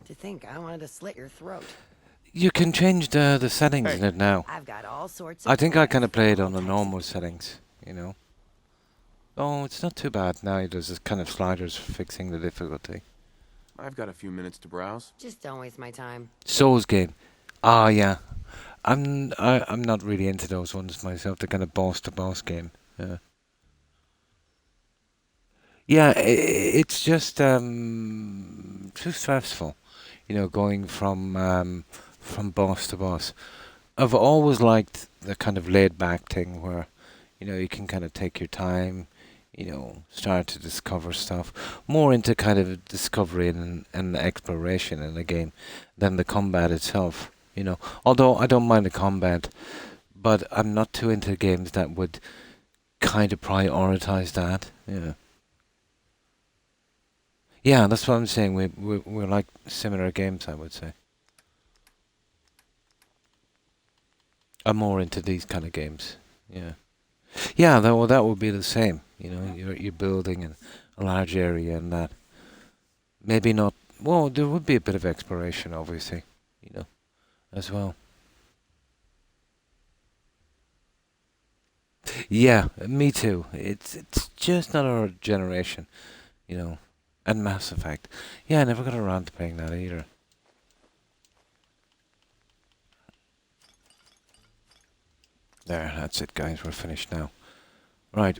To think I wanted to slit your throat. You can change the settings Hey. in it now. I've got all sorts of I think I kind of plans played for on the all types normal of- settings, you know. Oh, it's not too bad now. There's this kind of sliders for fixing the difficulty. I've got a few minutes to browse. Just don't waste my time. Souls game. Ah, yeah. I'm not really into those ones myself. The kind of boss to boss game. Yeah. Yeah, it's just too stressful, you know, going from boss to boss. I've always liked the kind of laid back thing where, you know, you can kind of take your time, you know, start to discover stuff. More into kind of discovery and exploration in the game than the combat itself, you know. Although I don't mind the combat, but I'm not too into games that would kind of prioritize that, yeah. Yeah, that's what I'm saying. We're like similar games, I would say. I'm more into these kind of games. Yeah. Yeah, that would be the same. You know, you're building in a large area and that. Maybe not. Well, there would be a bit of exploration, obviously. You know, as well. Yeah, me too. It's just not our generation. You know. And Mass Effect. Yeah, I never got around to playing that either. There, that's it, guys. We're finished now. Right.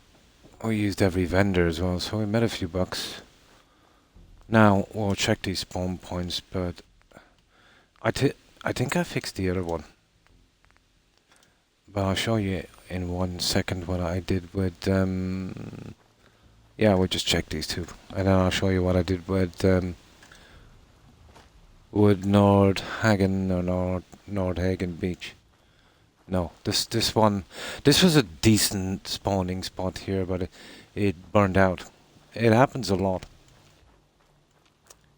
We used every vendor as well, so we made a few bucks. Now, we'll check these spawn points, but I think I fixed the other one. But I'll show you in 1 second what I did with, yeah, we'll just check these two. And then I'll show you what I did with, would Nordhagen or Nordhagen Beach. No, this one, this was a decent spawning spot here, but it burned out. It happens a lot.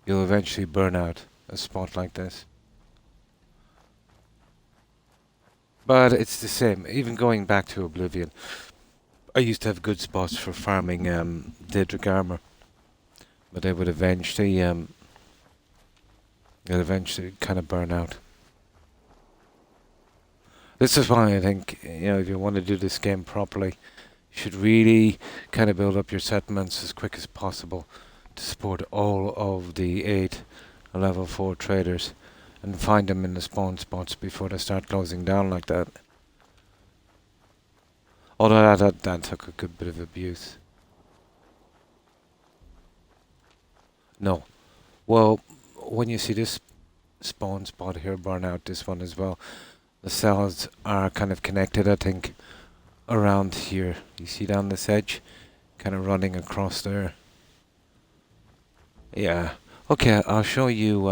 You'll eventually burn out a spot like this. But it's the same. Even going back to Oblivion, I used to have good spots for farming Daedric armor, but they would eventually kind of burn out. This is why I think, if you want to do this game properly, you should really kind of build up your settlements as quick as possible to support all of the 8 level 4 traders and find them in the spawn spots before they start closing down like that. Although that took a good bit of abuse. No. Well, when you see this spawn spot here burn out, this one as well, the cells are kind of connected, I think, around here. You see down this edge? Kind of running across there. Yeah. Okay, I'll show you,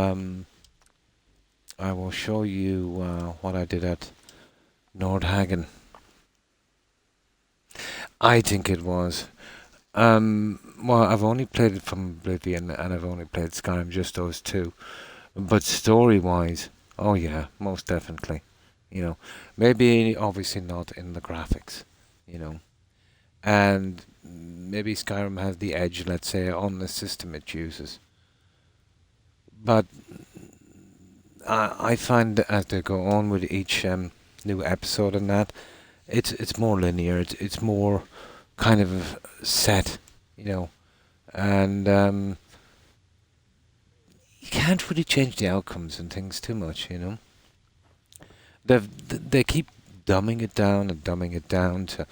I will show you what I did at Nordhagen. I think it was. Well, I've only played it from Oblivion and I've only played Skyrim, just those two. But story-wise, oh yeah, most definitely. Maybe obviously not in the graphics, and maybe Skyrim has the edge, let's say, on the system it uses. But I find that as they go on with each new episode and that, it's more linear. It's more kind of set, and you can't really change the outcomes and things too much, They keep dumbing it down and dumbing it down to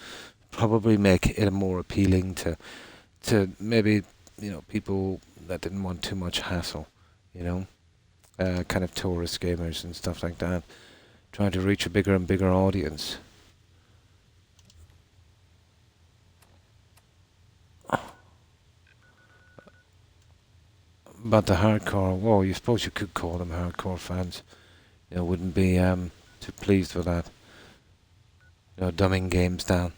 probably make it more appealing to maybe people that didn't want too much hassle, kind of tourist gamers and stuff like that, trying to reach a bigger and bigger audience. But the hardcore, well, you suppose you could call them hardcore fans, wouldn't be too pleased with that. Dumbing games down.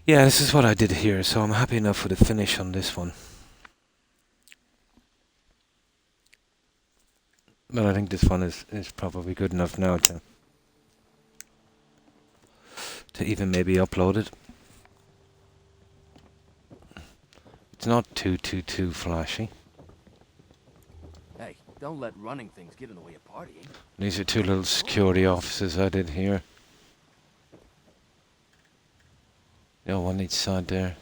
Yeah, this is what I did here, so I'm happy enough with the finish on this one. But I think this one is probably good enough now to even maybe upload it. It's not too flashy. Hey, don't let running things get in the way of partying. These are 2 little security offices I did here. One each side there.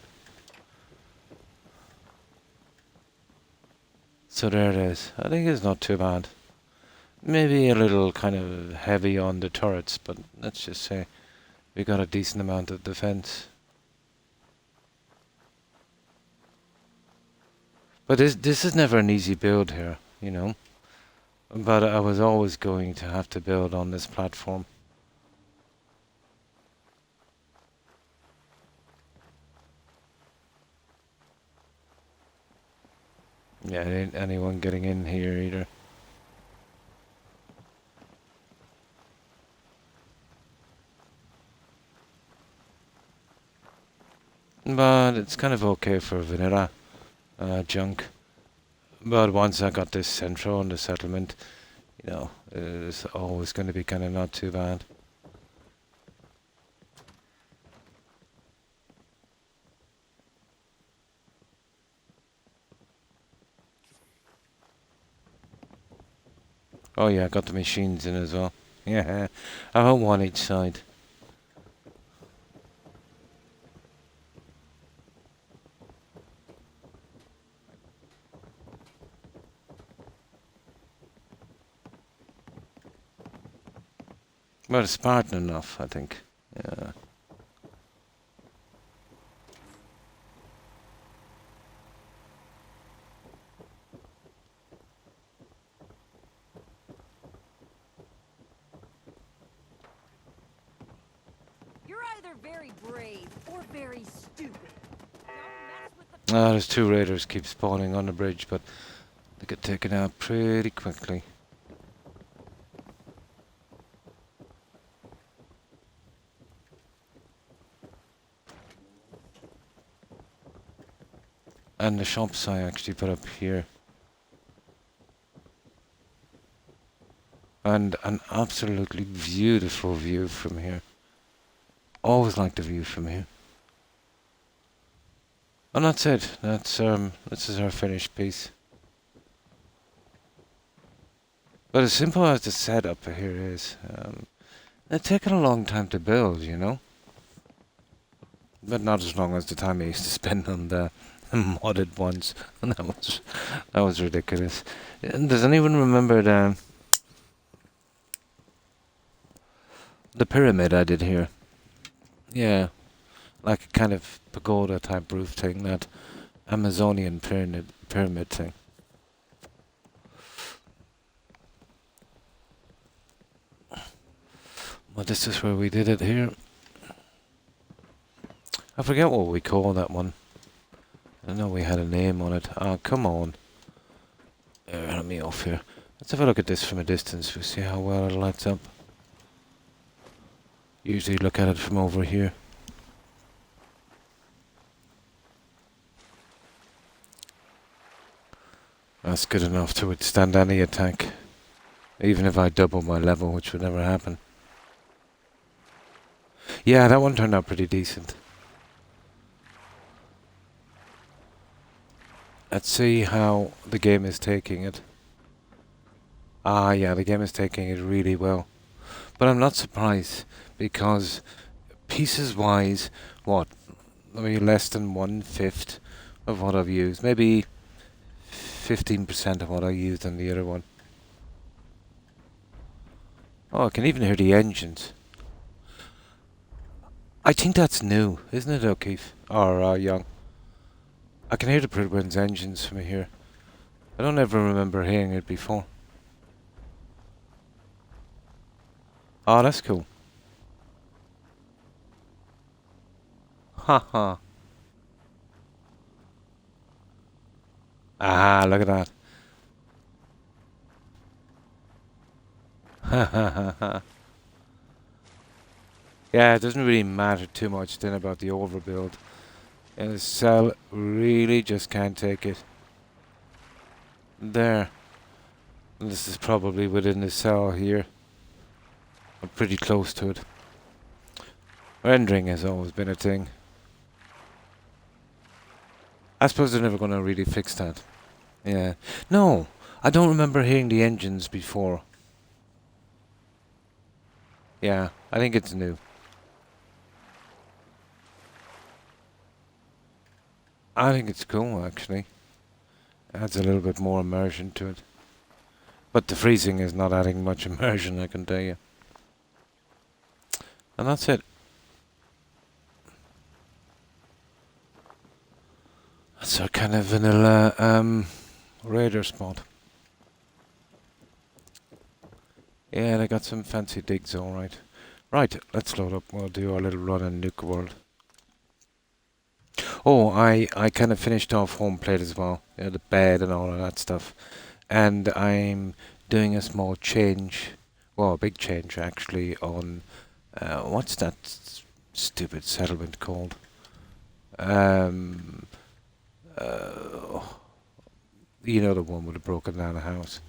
So there it is. I think it's not too bad. Maybe a little kind of heavy on the turrets, but let's just say we got a decent amount of defense. But this is never an easy build here, But I was always going to have to build on this platform. Yeah, there ain't anyone getting in here either. But it's kind of okay for vanilla junk. But once I got this central on the settlement, it's always going to be kind of not too bad. Oh yeah, I got the machines in as well. Yeah, I have 1 each side. Well, it's Spartan enough, I think. Yeah. You're either very brave or very stupid. Don't mess with the There's 2 raiders keep spawning on the bridge, but They get taken out pretty quickly. And the shops I actually put up here. And an absolutely beautiful view from here. Always like the view from here. And that's it. This is our finished piece. But as simple as the setup here is, it's taken a long time to build, you know. But not as long as the time I used to spend on the modded ones. And that was ridiculous. And does anyone remember the pyramid I did here? Yeah, like a kind of pagoda type roof thing, that Amazonian pyramid thing. Well, this is where we did it here. I forget what we call that one. I know we had a name on it. Oh, come on. Let me off here. Let's have a look at this from a distance. We'll see how well it lights up. Usually look at it from over here. That's good enough to withstand any attack. Even if I double my level, which would never happen. Yeah, that one turned out pretty decent. Let's see how the game is taking it. Ah, yeah, the game is taking it really well. But I'm not surprised, because pieces-wise, what? Maybe less than 1/5 of what I've used. Maybe 15% of what I used on the other one. Oh, I can even hear the engines. I think that's new, isn't it, O'Keefe? Or Young? I can hear the Pridwin's engines from here. I don't ever remember hearing it before. Oh, that's cool. Haha. Ah, look at that. Ha ha ha ha. Yeah, it doesn't really matter too much then about the overbuild. And the cell really just can't take it. There. And this is probably within the cell here. I'm pretty close to it. Rendering has always been a thing. I suppose they're never going to really fix that. Yeah. No, I don't remember hearing the engines before. Yeah, I think it's new. I think it's cool, actually. Adds a little bit more immersion to it. But the freezing is not adding much immersion, I can tell you. And that's it. That's our kind of vanilla raider spot. Yeah, they got some fancy digs, alright. Right, let's load up. We'll do our little run in Nuke World. Oh, I kind of finished off home plate as well. You know, the bed and all of that stuff. And I'm doing a small change. Well, a big change, actually, on... what's that stupid settlement called? You know, the one with the broken down house.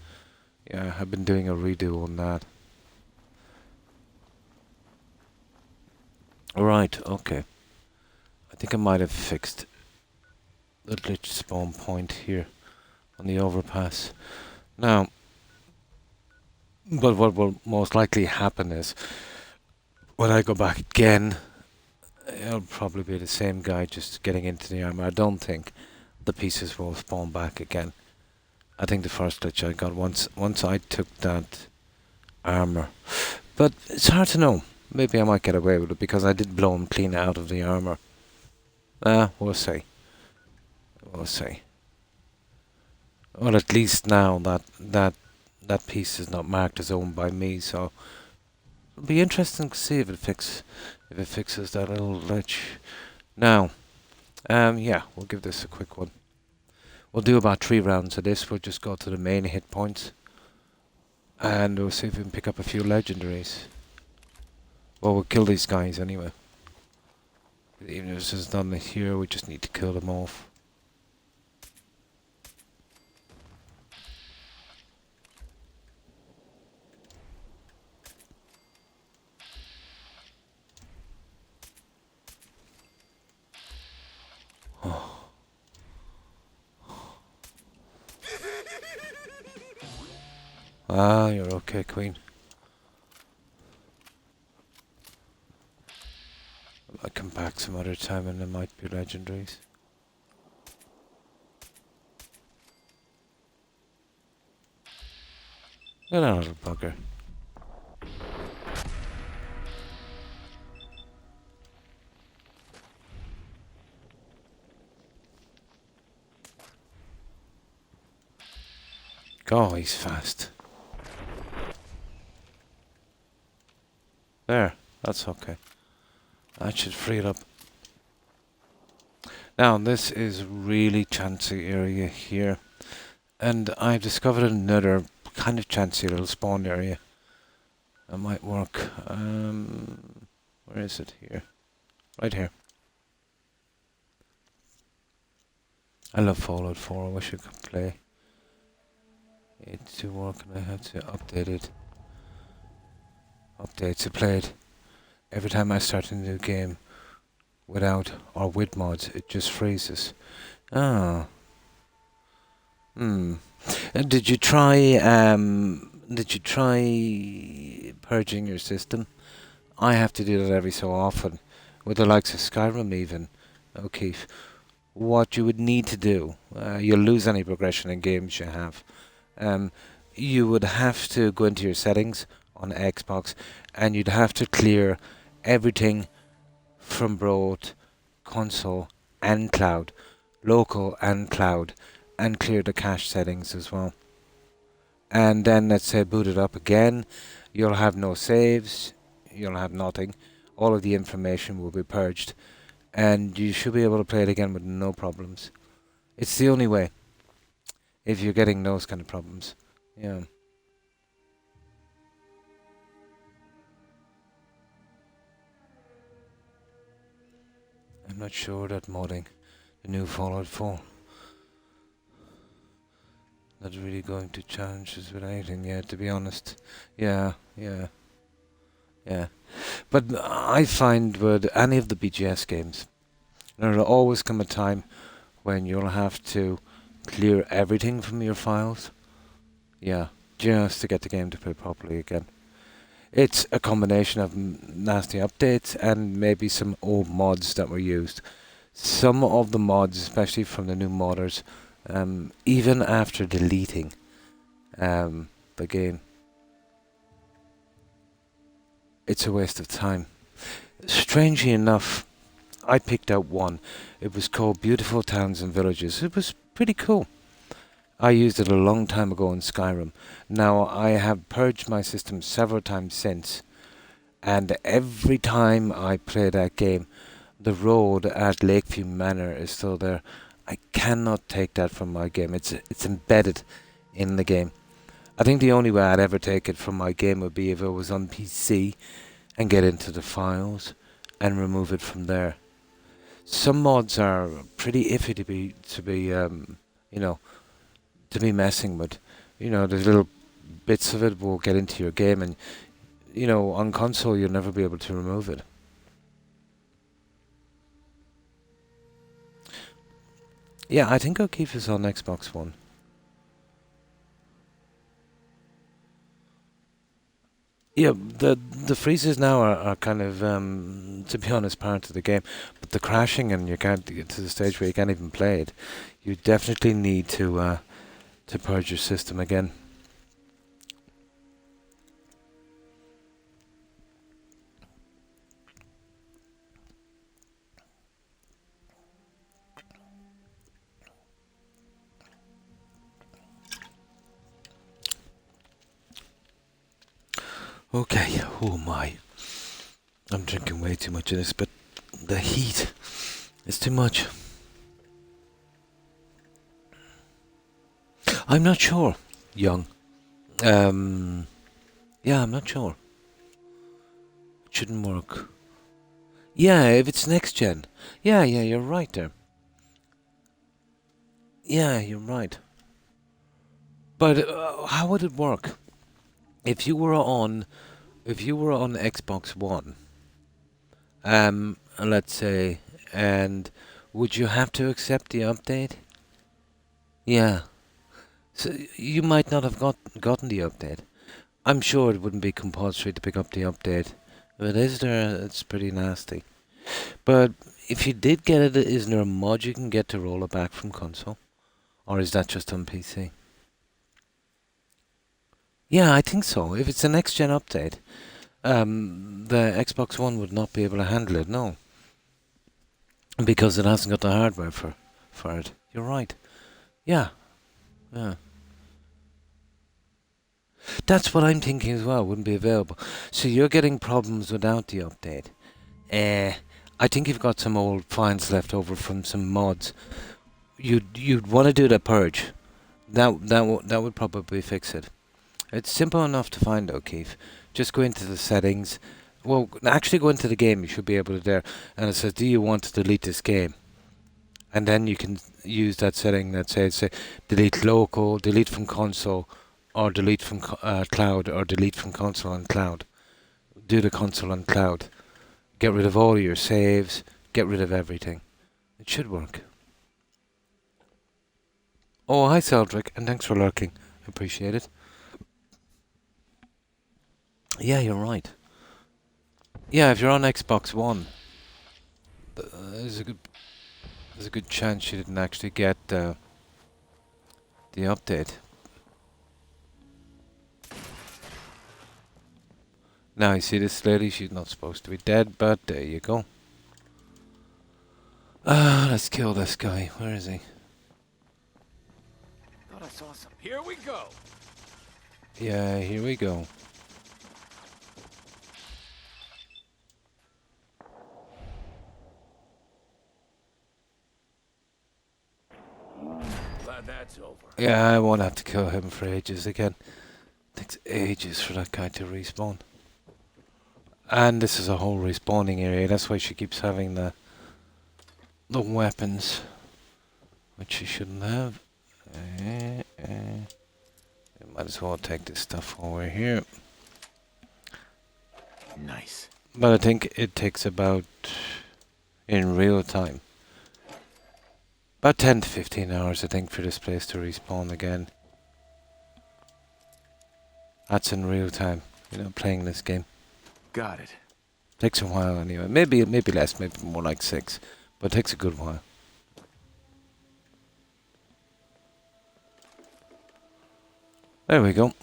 Yeah, I've been doing a redo on that. Right, okay. I think I might have fixed the glitch spawn point here on the overpass. Now, but what will most likely happen is, when I go back again, it'll probably be the same guy just getting into the armor. I don't think the pieces will spawn back again. I think the first glitch I got once I took that armor. But it's hard to know. Maybe I might get away with it because I did blow him clean out of the armor. We'll see. We'll see. Well, at least now that piece is not marked as owned by me, so it'll be interesting to see if it fixes that little glitch. Now, yeah, we'll give this a quick one. We'll do about 3 rounds of this. We'll just go to the main hit points. And we'll see if we can pick up a few legendaries. Well, we'll kill these guys anyway. Even if this is done here, we just need to kill them off. Ah, you're okay, Queen. I might come back some other time and there might be legendaries. Get out, little bugger. Go, he's fast. There, that's okay. That should free it up. Now, this is really chancy area here. And I've discovered another kind of chancy little spawn area. That might work. Where is it here? Right here. I love Fallout 4. I wish I could play it to work and I had to update it. Update to play it. Every time I start a new game without or with mods, it just freezes. Ah. And did you try purging your system? I have to do that every so often. With the likes of Skyrim even. O'Keefe. What you would need to do, you'll lose any progression in games you have. You would have to go into your settings on Xbox and you'd have to clear everything from both console and cloud, local and cloud, and clear the cache settings as well. And then let's say boot it up again, you'll have no saves, you'll have nothing, all of the information will be purged, and you should be able to play it again with no problems. It's the only way, if you're getting those kind of problems. Yeah. I'm not sure that modding the new Fallout 4 not really going to challenge us with anything yet, to be honest. Yeah. But I find with any of the BGS games, there'll always come a time when you'll have to clear everything from your files. Yeah, just to get the game to play properly again. It's a combination of nasty updates and maybe some old mods that were used. Some of the mods, especially from the new modders, even after deleting the game, it's a waste of time. Strangely enough, I picked out one. It was called Beautiful Towns and Villages. It was pretty cool. I used it a long time ago in Skyrim. Now, I have purged my system several times since, and every time I play that game, the road at Lakeview Manor is still there. I cannot take that from my game. It's embedded in the game. I think the only way I'd ever take it from my game would be if I was on PC and get into the files and remove it from there. Some mods are pretty iffy to be messing with. There's little bits of it will get into your game, and on console you'll never be able to remove it. Yeah, I think O'Keefe is on Xbox One. Yeah, the freezes now are kind of, to be honest, part of the game. But the crashing and you can't get to the stage where you can't even play it. You definitely need to purge your system again. Okay, oh my. I'm drinking way too much of this, but the heat is too much. I'm not sure, young. Yeah, I'm not sure. It shouldn't work. Yeah, if it's next gen. Yeah, you're right there. Yeah, you're right. But how would it work if you were on Xbox One? Let's say, and would you have to accept the update? Yeah. So you might not have gotten the update. I'm sure it wouldn't be compulsory to pick up the update. If it is there, it's pretty nasty. But if you did get it, isn't there a mod you can get to roll it back from console? Or is that just on PC? Yeah, I think so. If it's a next-gen update, the Xbox One would not be able to handle it, no. Because it hasn't got the hardware for it. You're right. Yeah. That's what I'm thinking as well, wouldn't be available. So you're getting problems without the update. I think you've got some old files left over from some mods. You'd want to do the purge. That would probably fix it. It's simple enough to find though, Keith. Just go into the settings. Well, actually go into the game. You should be able to there, and it says, "Do you want to delete this game?" And then you can use that setting that says, say, delete local, delete from console, or delete from cloud, or delete from console and cloud. Do the console and cloud. Get rid of all your saves. Get rid of everything. It should work. Oh, hi, Seldrick, and thanks for lurking. Appreciate it. Yeah, you're right. Yeah, if you're on Xbox One, there's a good chance you didn't actually get the update. Now you see this lady, she's not supposed to be dead, but there you go. Let's kill this guy. Where is he? Thought I saw some. Here we go. Yeah, here we go. Glad that's over. Yeah, I won't have to kill him for ages again. Takes ages for that guy to respawn. And this is a whole respawning area. That's why she keeps having the weapons, which she shouldn't have. Might as well take this stuff over here. Nice. But I think it takes about, in real time, about 10 to 15 hours, I think, for this place to respawn again. That's in real time, playing this game. Got it. Takes a while anyway. Maybe less, maybe more like 6. But it takes a good while. There we go.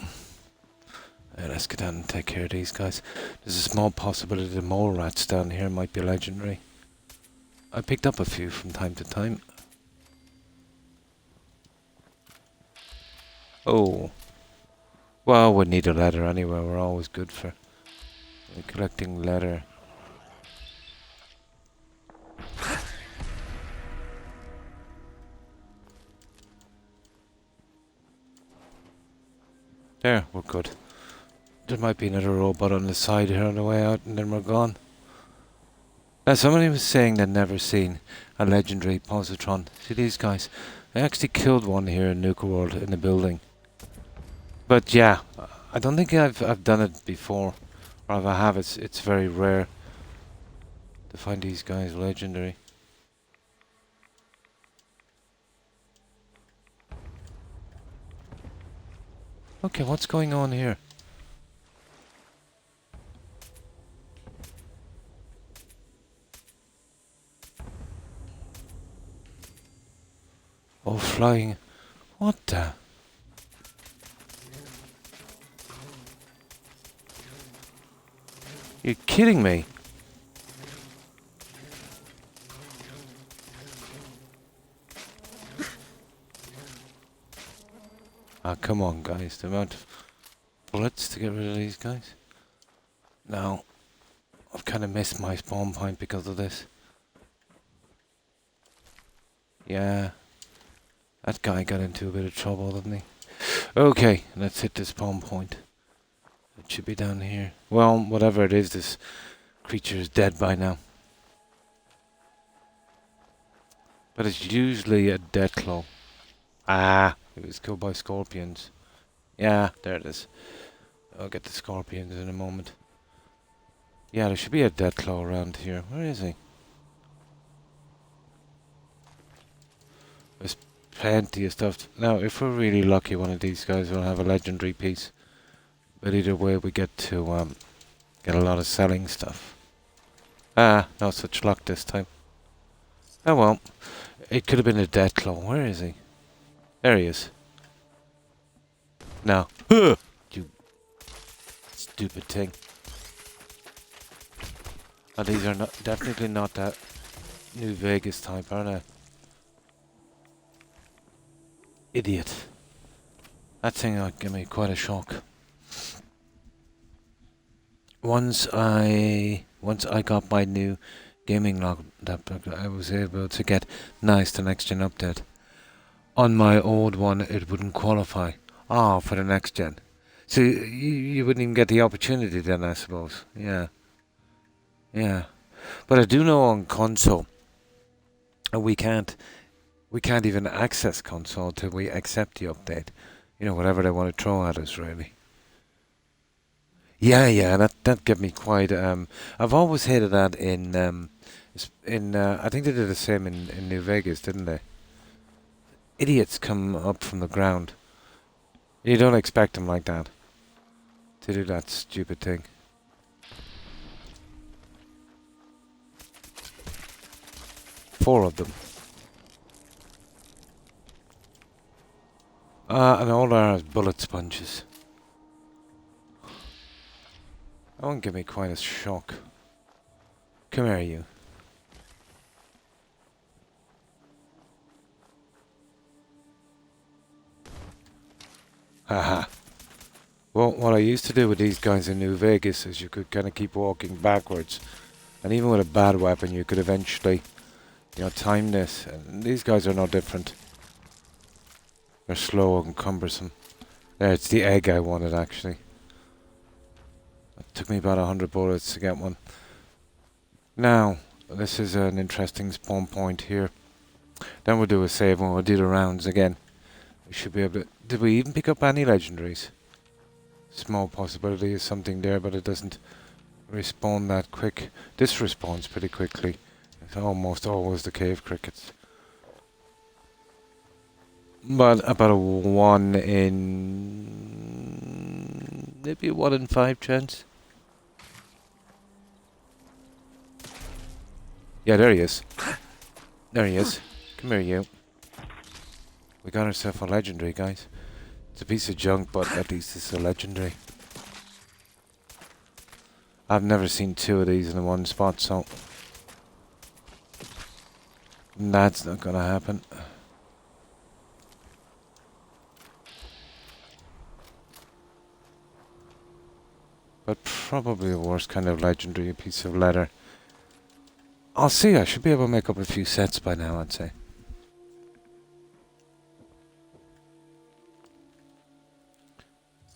Let's get down and take care of these guys. There's a small possibility the mole rats down here might be legendary. I picked up a few from time to time. Oh. Well, we need a leather anyway. We're always good for collecting leather. There, we're good. There might be another robot on the side here on the way out, and then we're gone. Now, somebody was saying they'd never seen a legendary positron. See these guys? I actually killed one here in Nuka World in the building. But yeah, I don't think I've done it before, or if I have, it's very rare to find these guys legendary. Okay, what's going on here? Oh, flying. What the? You're kidding me. Ah, come on, guys. The amount of bullets to get rid of these guys. Now, I've kind of missed my spawn point because of this. Yeah. That guy got into a bit of trouble, didn't he? Okay, let's hit the spawn point. It should be down here. Well, whatever it is, this creature is dead by now. But it's usually a death claw. Ah, it was killed by scorpions. Yeah, there it is. I'll get the scorpions in a moment. Yeah, there should be a death claw around here. Where is he? There's plenty of stuff. Now, if we're really lucky, one of these guys will have a legendary piece. But either way, we get to get a lot of selling stuff. Ah, no such luck this time. Oh well. It could have been a death claw. Where is he? There he is. No. You stupid thing. Oh, these are not definitely not that New Vegas type, are they? Idiot. That thing will give me quite a shock. Once I got my new gaming laptop, I was able to get the next gen update. On my old one, it wouldn't qualify. For the next gen. So you wouldn't even get the opportunity then, I suppose. Yeah. Yeah. But I do know on console, we can't even access console till we accept the update. You know, whatever they want to throw at us, really. Yeah, that gave me quite. I've always hated that in. I think they did the same in New Vegas, didn't they? Idiots come up from the ground. You don't expect them like that to do that stupid thing. Four of them. And all they are is bullet sponges. That won't give me quite a shock. Come here, you. Haha. Well, what I used to do with these guys in New Vegas is you could kind of keep walking backwards. And even with a bad weapon, you could eventually, time this. And these guys are no different. They're slow and cumbersome. There, it's the egg I wanted, actually. It took me about 100 bullets to get one. Now, this is an interesting spawn point here. Then we'll do a save and we'll do the rounds again. We should be able to... Did we even pick up any legendaries? Small possibility is something there, but it doesn't respawn that quick. This respawns pretty quickly. It's almost always the cave crickets. But about a 1 in... maybe a 1 in 5 chance. Yeah, there he is. There he is. Come here, you. We got ourselves a legendary, guys. It's a piece of junk, but at least it's a legendary. I've never seen 2 of these in one spot, so... that's not gonna happen. But probably the worst kind of legendary, a piece of leather. I'll see, I should be able to make up a few sets by now, I'd say.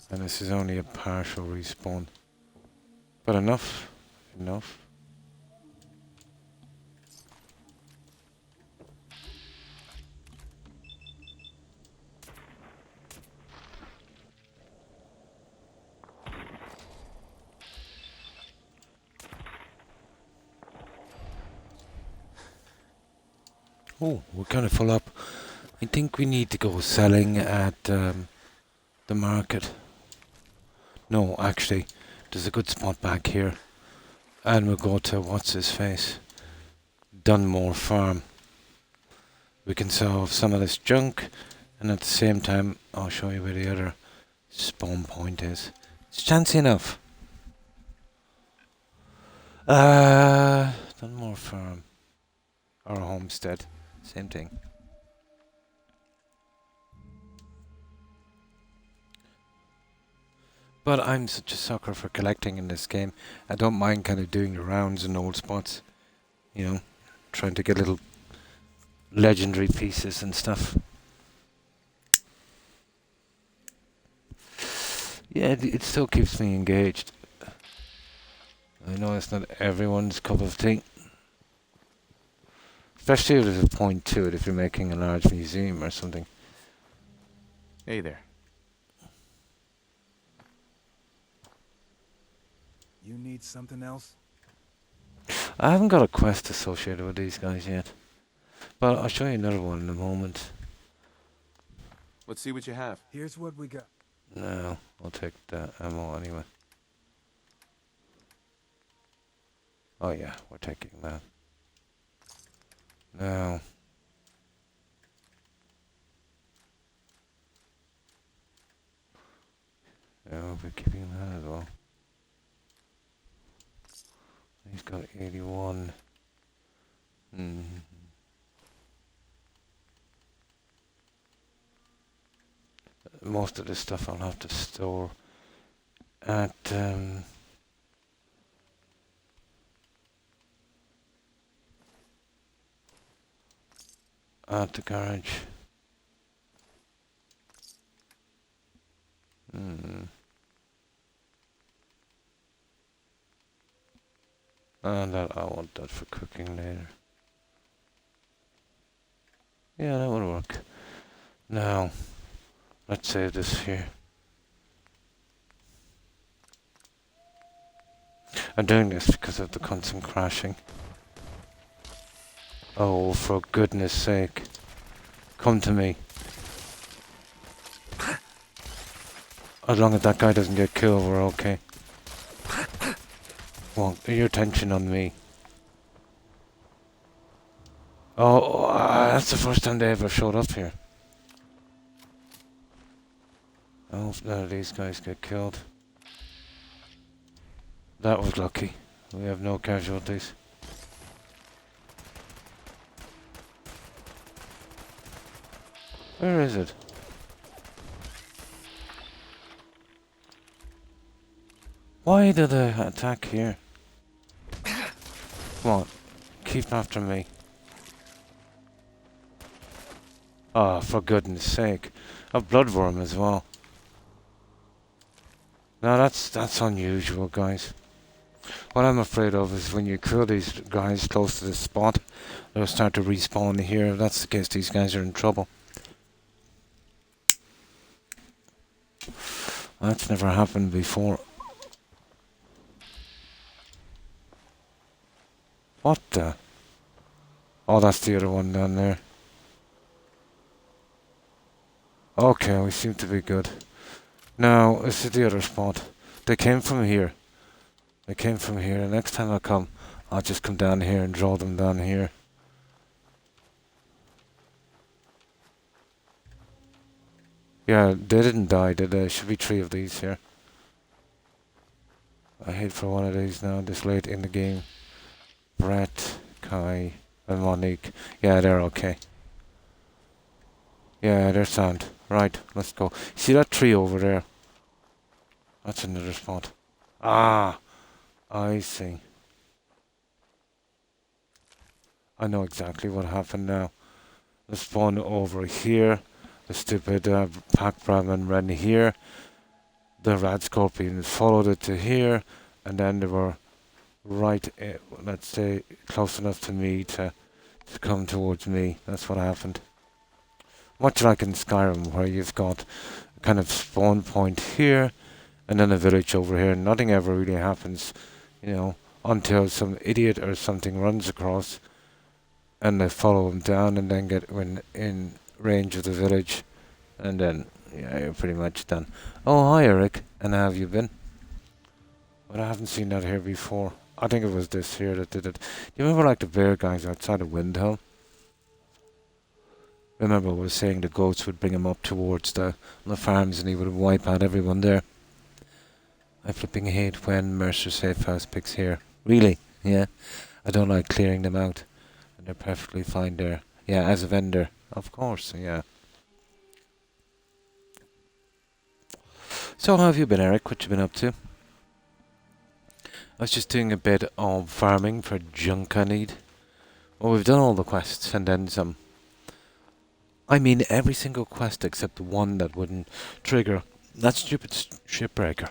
And this is only a partial respawn. But enough. Enough. Oh, we're kind of full up. I think we need to go selling at the market. No, actually, there's a good spot back here. And we'll go to, what's his face? Dunmore Farm. We can sell some of this junk, and at the same time, I'll show you where the other spawn point is. It's chancy enough. Dunmore Farm. Or Homestead. Same thing. But I'm such a sucker for collecting in this game. I don't mind kind of doing the rounds in old spots. You know, trying to get little legendary pieces and stuff. Yeah, it still keeps me engaged. I know it's not everyone's cup of tea. Especially if there's a point to it, if you're making a large museum or something. Hey there. You need something else? I haven't got a quest associated with these guys yet. But I'll show you another one in a moment. Let's see what you have. Here's what we got. No, I'll take the ammo anyway. Oh yeah, we're taking that. No. Yeah, we'll be keeping that as well. He's got 81. Hmm. Most of this stuff I'll have to store at the garage. And that I want that for cooking later. Yeah, that would work. Now, let's save this here. I'm doing this because of the constant crashing. Oh, for goodness sake. Come to me. As long as that guy doesn't get killed, we're okay. Well, your attention on me. Oh, that's the first time they ever showed up here. I hope none of these guys get killed. That was lucky. We have no casualties. Where is it? Why did they attack here? Come on, keep after me. Oh, for goodness sake. A bloodworm as well. Now that's unusual, guys. What I'm afraid of is when you kill these guys close to the spot, they'll start to respawn here. If that's the case, these guys are in trouble. That's never happened before. What the? Oh, that's the other one down there. Okay, we seem to be good. Now, this is the other spot. They came from here. They came from here. The next time I come, I'll just come down here and draw them down here. Yeah, they didn't die, did they? Should be 3 of these here. I hate for one of these now, this late in the game. Brett, Kai, and Monique. Yeah, they're okay. Yeah, they're sound. Right, let's go. See that tree over there? That's another spot. Ah, I see. I know exactly what happened now. The spawn over here. The stupid pack Brahmin ran here. The rat scorpion followed it to here. And then they were right, let's say, close enough to me to come towards me. That's what happened. Much like in Skyrim, where you've got a kind of spawn point here, and then a village over here. Nothing ever really happens, you know, until some idiot or something runs across, and they follow him down, and then get in range of the village, and then, yeah, you're pretty much done. Oh, hi Eric, and how have you been? But I haven't seen that here before. I think it was this here that did it. Do you remember like the bear guys outside of Windhelm? Remember I was saying the goats would bring him up towards the farms and he would wipe out everyone there. I flipping hate when Mercer Safe House picks here. Really? Yeah. I don't like clearing them out. And they're perfectly fine there. Yeah, as a vendor. Of course, yeah. So how have you been, Eric? What you been up to? I was just doing a bit of farming for junk I need. Well, we've done all the quests and then some. I mean every single quest except the one that wouldn't trigger That stupid shipbreaker.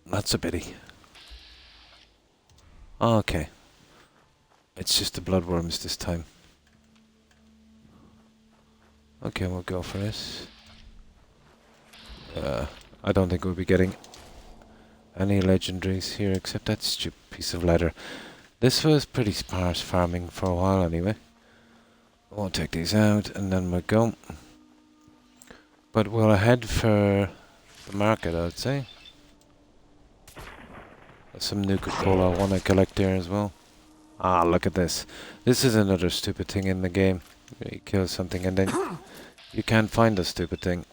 That's a pity. Okay. It's just the bloodworms this time. Okay, we'll go for this. I don't think we'll be getting any legendaries here except that stupid piece of leather. This was pretty sparse farming for a while anyway. We'll take these out and then we'll go. But we'll head for the market, I'd say. There's some Nuka-Cola I want to collect there as well. Ah, look at this. This is another stupid thing in the game. You kill something and then you can't find the stupid thing.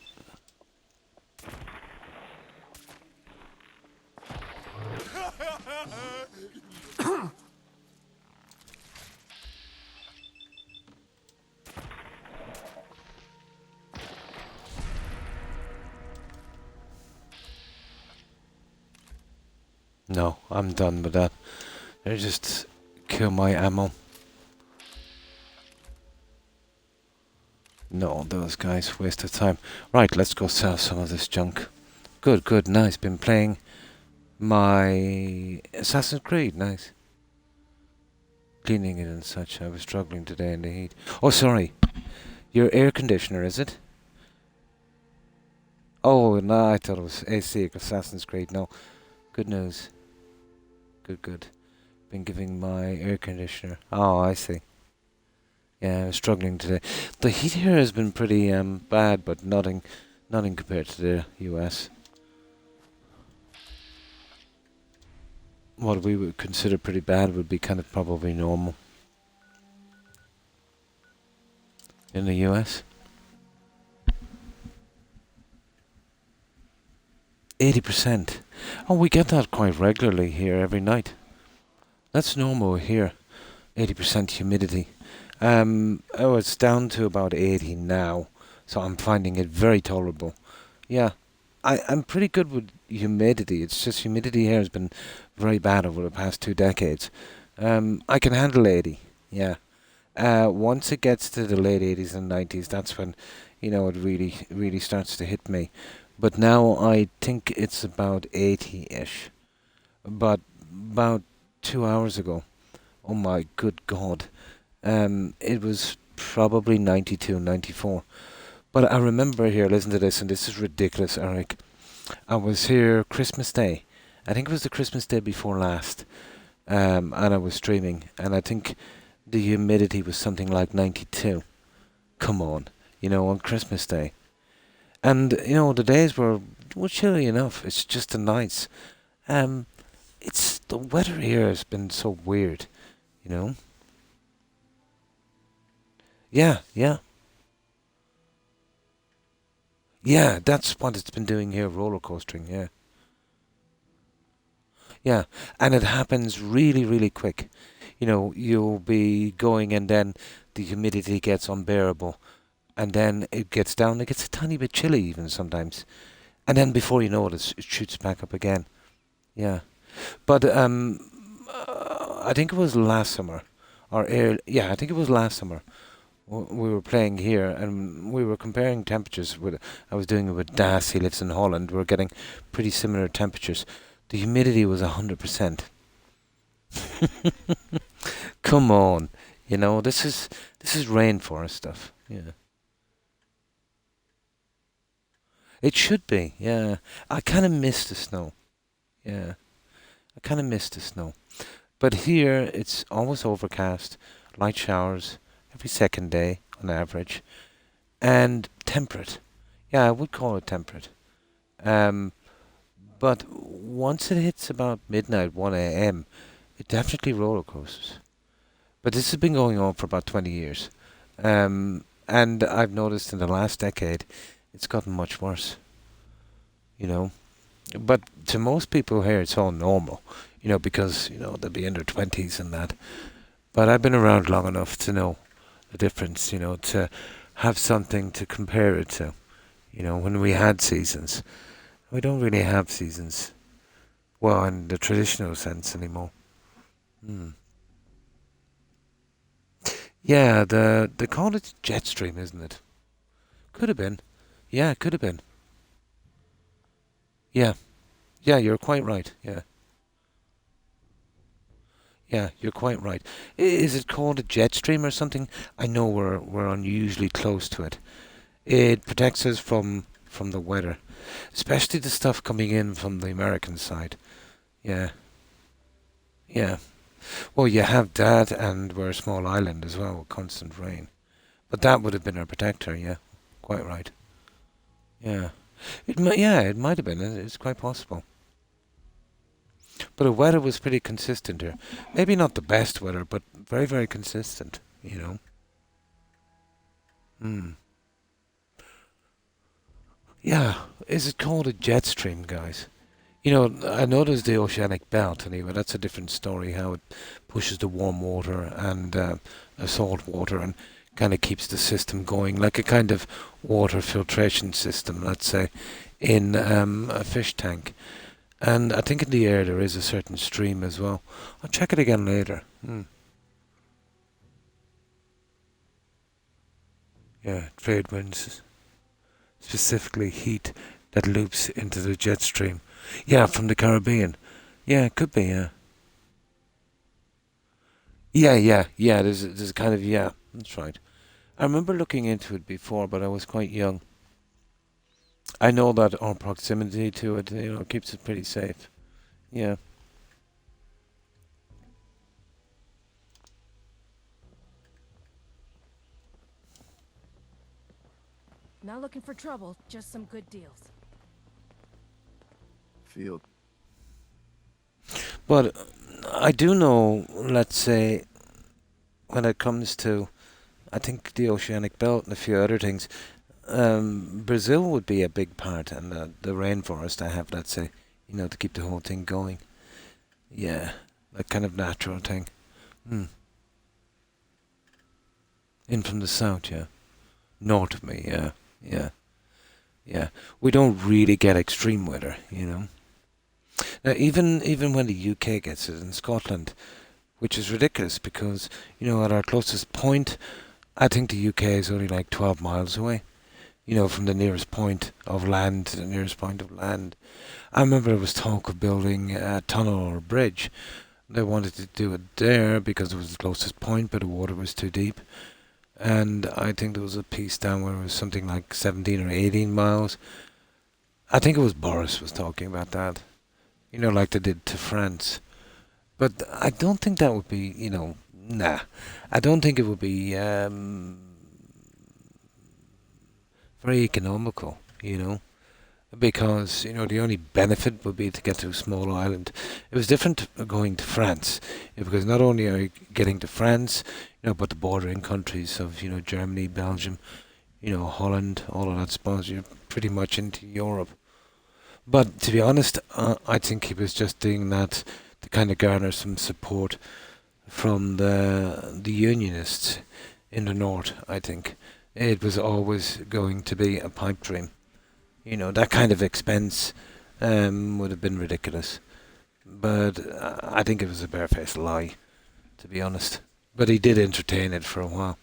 No, I'm done with that. They just kill my ammo. No, those guys waste of time. Right, let's go sell some of this junk. Good, good, nice. Been playing my Assassin's Creed, nice. Cleaning it and such. I was struggling today in the heat. Oh, sorry. Your air conditioner, is it? Oh, no, I thought it was AC, Assassin's Creed. No, good news. Good, good. Been giving my air conditioner. Oh, I see. Yeah, I was struggling today. The heat here has been pretty bad, but nothing compared to the US. What we would consider pretty bad would be kind of probably normal in the US. 80%. Oh, we get that quite regularly here every night. That's normal here. 80% humidity. Oh, it's down to about 80 now, so I'm finding it very tolerable. Yeah, I'm pretty good with humidity. It's just humidity here has been very bad over the past 2 decades. I can handle 80. Yeah. Once it gets to the late 80s and 90s, that's when, you know, it really starts to hit me. But now I think it's about 80-ish. But about 2 hours ago, oh my good God, it was probably 92, 94. But I remember here, listen to this, and this is ridiculous, Eric. I was here Christmas Day. I think it was the Christmas Day before last. And I was streaming, and I think the humidity was something like 92. Come on, you know, on Christmas Day. And, you know, the days were chilly enough. It's just the nights. It's the weather here has been so weird, you know. Yeah, yeah. Yeah, that's what it's been doing here, roller coastering, yeah. Yeah, and it happens really, really quick. You know, you'll be going and then the humidity gets unbearable. And then it gets down, it gets a tiny bit chilly even sometimes. And then before you know it, it shoots back up again. Yeah. But I think it was last summer. Yeah, I think it was last summer. We were playing here and we were comparing temperatures with, I was doing it with Das, he lives in Holland. We were getting pretty similar temperatures. The humidity was 100%. Come on. You know, this is rainforest stuff. Yeah. It should be, yeah. I kind of miss the snow. Yeah. I kind of miss the snow. But here, it's always overcast, light showers every second day on average, and temperate. Yeah, I would call it temperate. But once it hits about midnight, 1 a.m., it definitely roller coasters. But this has been going on for about 20 years. And I've noticed in the last decade, it's gotten much worse, you know. But to most people here, it's all normal, you know, because, you know, they'll be in their 20s and that. But I've been around long enough to know the difference, you know, to have something to compare it to. You know, when we had seasons, we don't really have seasons. Well, in the traditional sense anymore. Yeah, they call it jet stream, isn't it? Could have been. Yeah, it could have been. Yeah. Yeah, you're quite right. Yeah. Yeah, you're quite right. Is it called a jet stream or something? I know we're unusually close to it. It protects us from the weather, especially the stuff coming in from the American side. Yeah, yeah. Well, you have that, and we're a small island as well with constant rain. But that would have been our protector. Yeah, quite right. Yeah, yeah, it might have been. It's quite possible. But the weather was pretty consistent here. Maybe not the best weather, but very, very consistent. You know. Hmm. Yeah. Is it called a jet stream, guys? You know, I know there's the oceanic belt anyway. That's a different story. How it pushes the warm water and the salt water and kind of keeps the system going, like a kind of water filtration system, let's say, in a fish tank. And I think in the air there is a certain stream as well. I'll check it again later. Yeah, trade winds, specifically heat that loops into the jet stream. Yeah, from the Caribbean. Yeah, it could be. Yeah. Yeah. There's a kind of yeah. That's right. I remember looking into it before, but I was quite young. I know that our proximity to it, keeps it pretty safe. Yeah. Not looking for trouble, just some good deals. Field. But I do know, let's say, when it comes to, I think the oceanic belt and a few other things, Brazil would be a big part, and the rainforest I have, let's say, to keep the whole thing going. Yeah, that kind of natural thing. Hmm. In from the south, yeah. North of me, yeah. Yeah. Yeah. We don't really get extreme weather. Now, even when the UK gets it in Scotland, which is ridiculous because, at our closest point, I think the UK is only like 12 miles away, from the nearest point of land to the nearest point of land. I remember there was talk of building a tunnel or a bridge. They wanted to do it there because it was the closest point, but the water was too deep. And I think there was a piece down where it was something like 17 or 18 miles. I think it was Boris was talking about that, like they did to France. But I don't think that would be, nah. I don't think it would be very economical, because, the only benefit would be to get to a small island. It was different going to France, because not only are you getting to France, but the bordering countries of, Germany, Belgium, Holland, all of that spots, you're pretty much into Europe. But to be honest, I think he was just doing that to kind of garner some support from the unionists in the north. I think it was always going to be a pipe dream. That kind of expense would have been ridiculous. But I think it was a barefaced lie, to be honest. But he did entertain it for a while.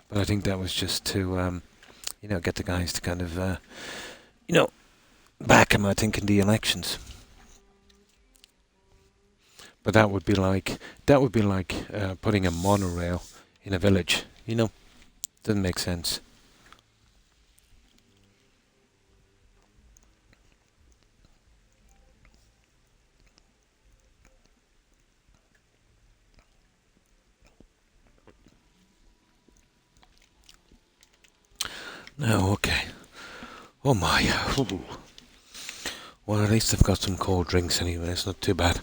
But I think that was just to, get the guys to kind of, back him, I think, in the elections. But that would be like putting a monorail in a village. Doesn't make sense. No, okay. Oh my. Ooh. Well, at least I've got some cold drinks anyway. It's not too bad.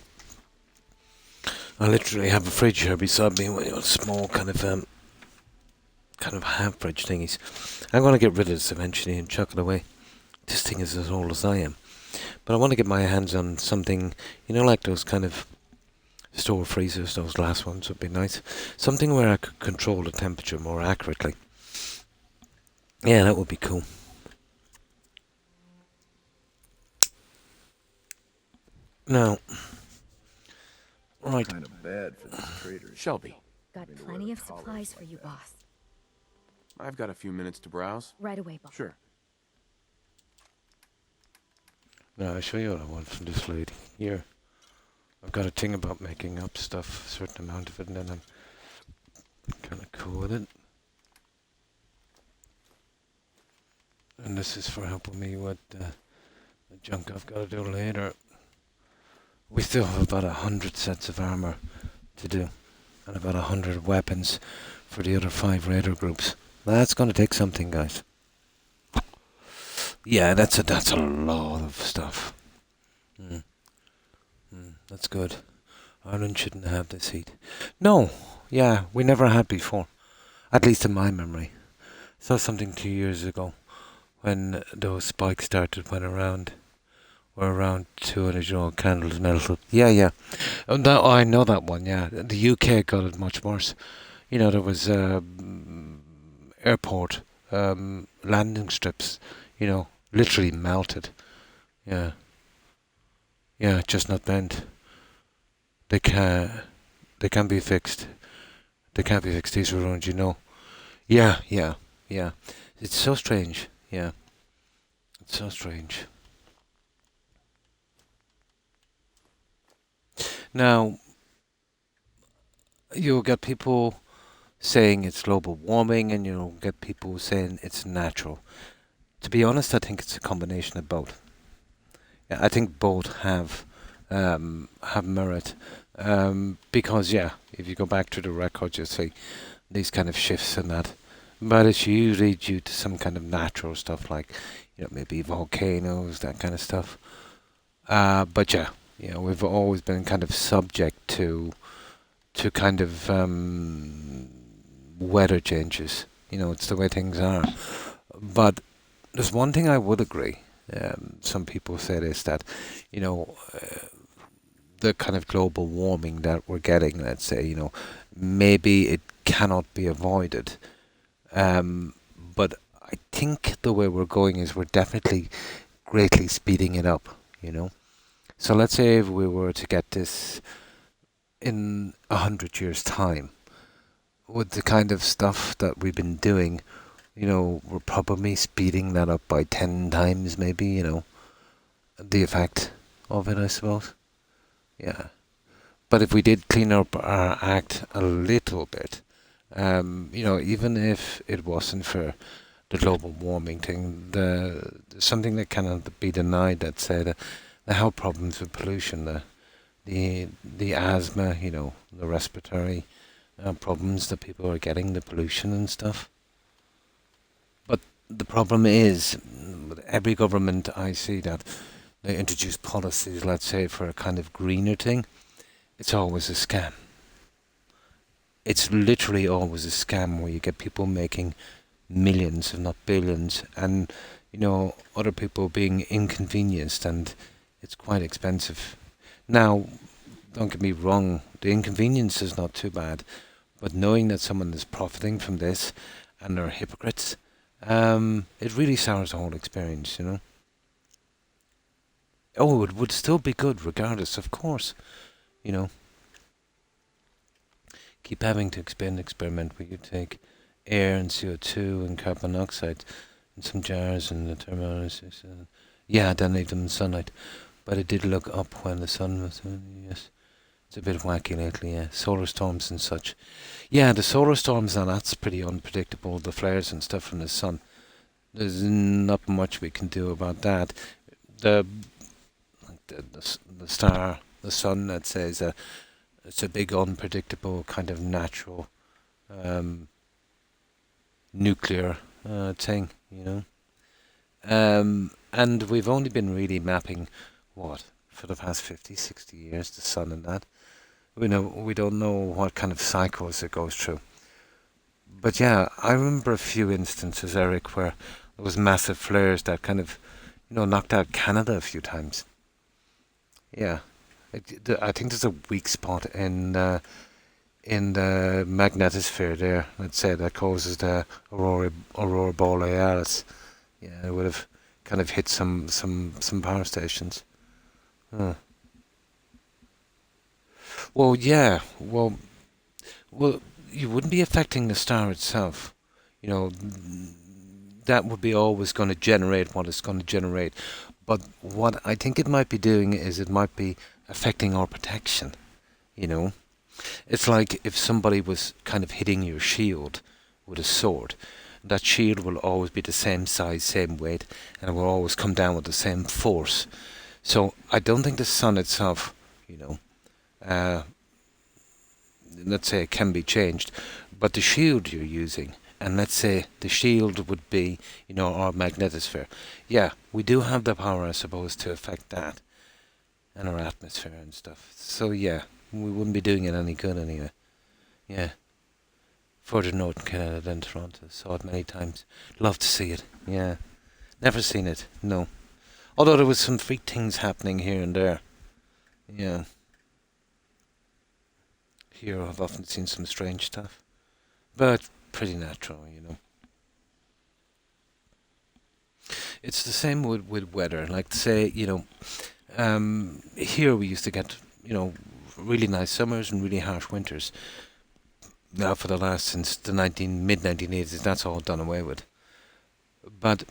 I literally have a fridge here beside me with a small kind of half fridge thingies. I'm gonna get rid of this eventually and chuck it away. This thing is as old as I am. But I want to get my hands on something, like those kind of store freezers, those glass ones would be nice. Something where I could control the temperature more accurately. Yeah, that would be cool. Now, right. Kind of bad for these traders. Shelby, Got plenty of supplies for you, boss. I've got a few minutes to browse. Right away, boss. Sure. Now I'll show you what I want from this lady. Here. I've got a thing about making up stuff, a certain amount of it, and then I'm kind of cool with it. And this is for helping me with the junk I've got to do later. We still have about 100 sets of armor to do, and about 100 weapons for the other 5 raider groups. That's going to take something, guys. Yeah, that's a lot of stuff. That's good. Ireland shouldn't have this heat. No, yeah, we never had before. At least in my memory. Saw something 2 years ago when those spikes started went around. Were around 200 candles melted. Yeah. I know that one, yeah. The UK got it much worse. You know, there was airport landing strips, you know, literally melted. Yeah. Yeah, just not bent. They can be fixed. They can't be fixed. These were ruined, you know. Yeah. It's so strange. Yeah. It's so strange. Now, you'll get people saying it's global warming, and you'll get people saying it's natural. To be honest, I think it's a combination of both. Yeah, I think both have merit. Because if you go back to the record, you'll see these kind of shifts in that. But it's usually due to some kind of natural stuff, like maybe volcanoes, that kind of stuff. But we've always been kind of subject to kind of weather changes. It's the way things are. But there's one thing I would agree. Some people say this, that the kind of global warming that we're getting, let's say, maybe it cannot be avoided. But I think the way we're going is we're definitely greatly speeding it up, So let's say if we were to get this in 100 years' time, with the kind of stuff that we've been doing, we're probably speeding that up by 10 times, maybe, the effect of it, I suppose. Yeah. But if we did clean up our act a little bit, even if it wasn't for the global warming thing, something that cannot be denied, that say the health problems with pollution, the asthma, the respiratory problems that people are getting, the pollution and stuff. But the problem is, with every government I see that they introduce policies, let's say, for a kind of greener thing, it's always a scam. It's literally always a scam where you get people making millions, if not billions, and, other people being inconvenienced, and it's quite expensive. Now, don't get me wrong, the inconvenience is not too bad, but knowing that someone is profiting from this and they're hypocrites, it really sours the whole experience, Oh, it would still be good regardless, of course, Keep having to experiment where you take air and CO2 and carbon monoxide in some jars and the thermometers. Then leave them in sunlight. But it did look up when the sun was, yes. It's a bit wacky lately, yeah. Solar storms and such. Yeah, the solar storms, now that's pretty unpredictable, the flares and stuff from the sun. There's not much we can do about that. The star, the sun, let's say, it's a big unpredictable kind of natural nuclear thing, And we've only been really mapping, for the past 50, 60 years, the sun and that. We don't know what kind of cycles it goes through. But yeah, I remember a few instances, Eric, where there was massive flares that kind of, knocked out Canada a few times. Yeah. I think there's a weak spot in the magnetosphere there, let's say, that causes the aurora borealis. Yeah, it would have kind of hit some power stations. Huh. Well, yeah. Well, you wouldn't be affecting the star itself. That would be always going to generate what it's going to generate. But what I think it might be doing is it might be affecting our protection. You know, it's like if somebody was kind of hitting your shield with a sword. That shield will always be the same size, same weight, and it will always come down with the same force. So I don't think the sun itself, you know, uh, let's say it can be changed, but the shield you're using, and let's say the shield would be, you know, our magnetosphere. Yeah, we do have the power, I suppose, to affect that and our atmosphere and stuff. So yeah, we wouldn't be doing it any good anyway. Yeah. Further north in Canada than Toronto. Saw it many times. Love to see it. Yeah. Never seen it. No. Although there was some freak things happening here and there. Yeah. Here I've often seen some strange stuff. But pretty natural, you know. It's the same with weather. Like say, you know, here we used to get, you know, really nice summers and really harsh winters. Now for the last since the mid 1980s, that's all done away with. But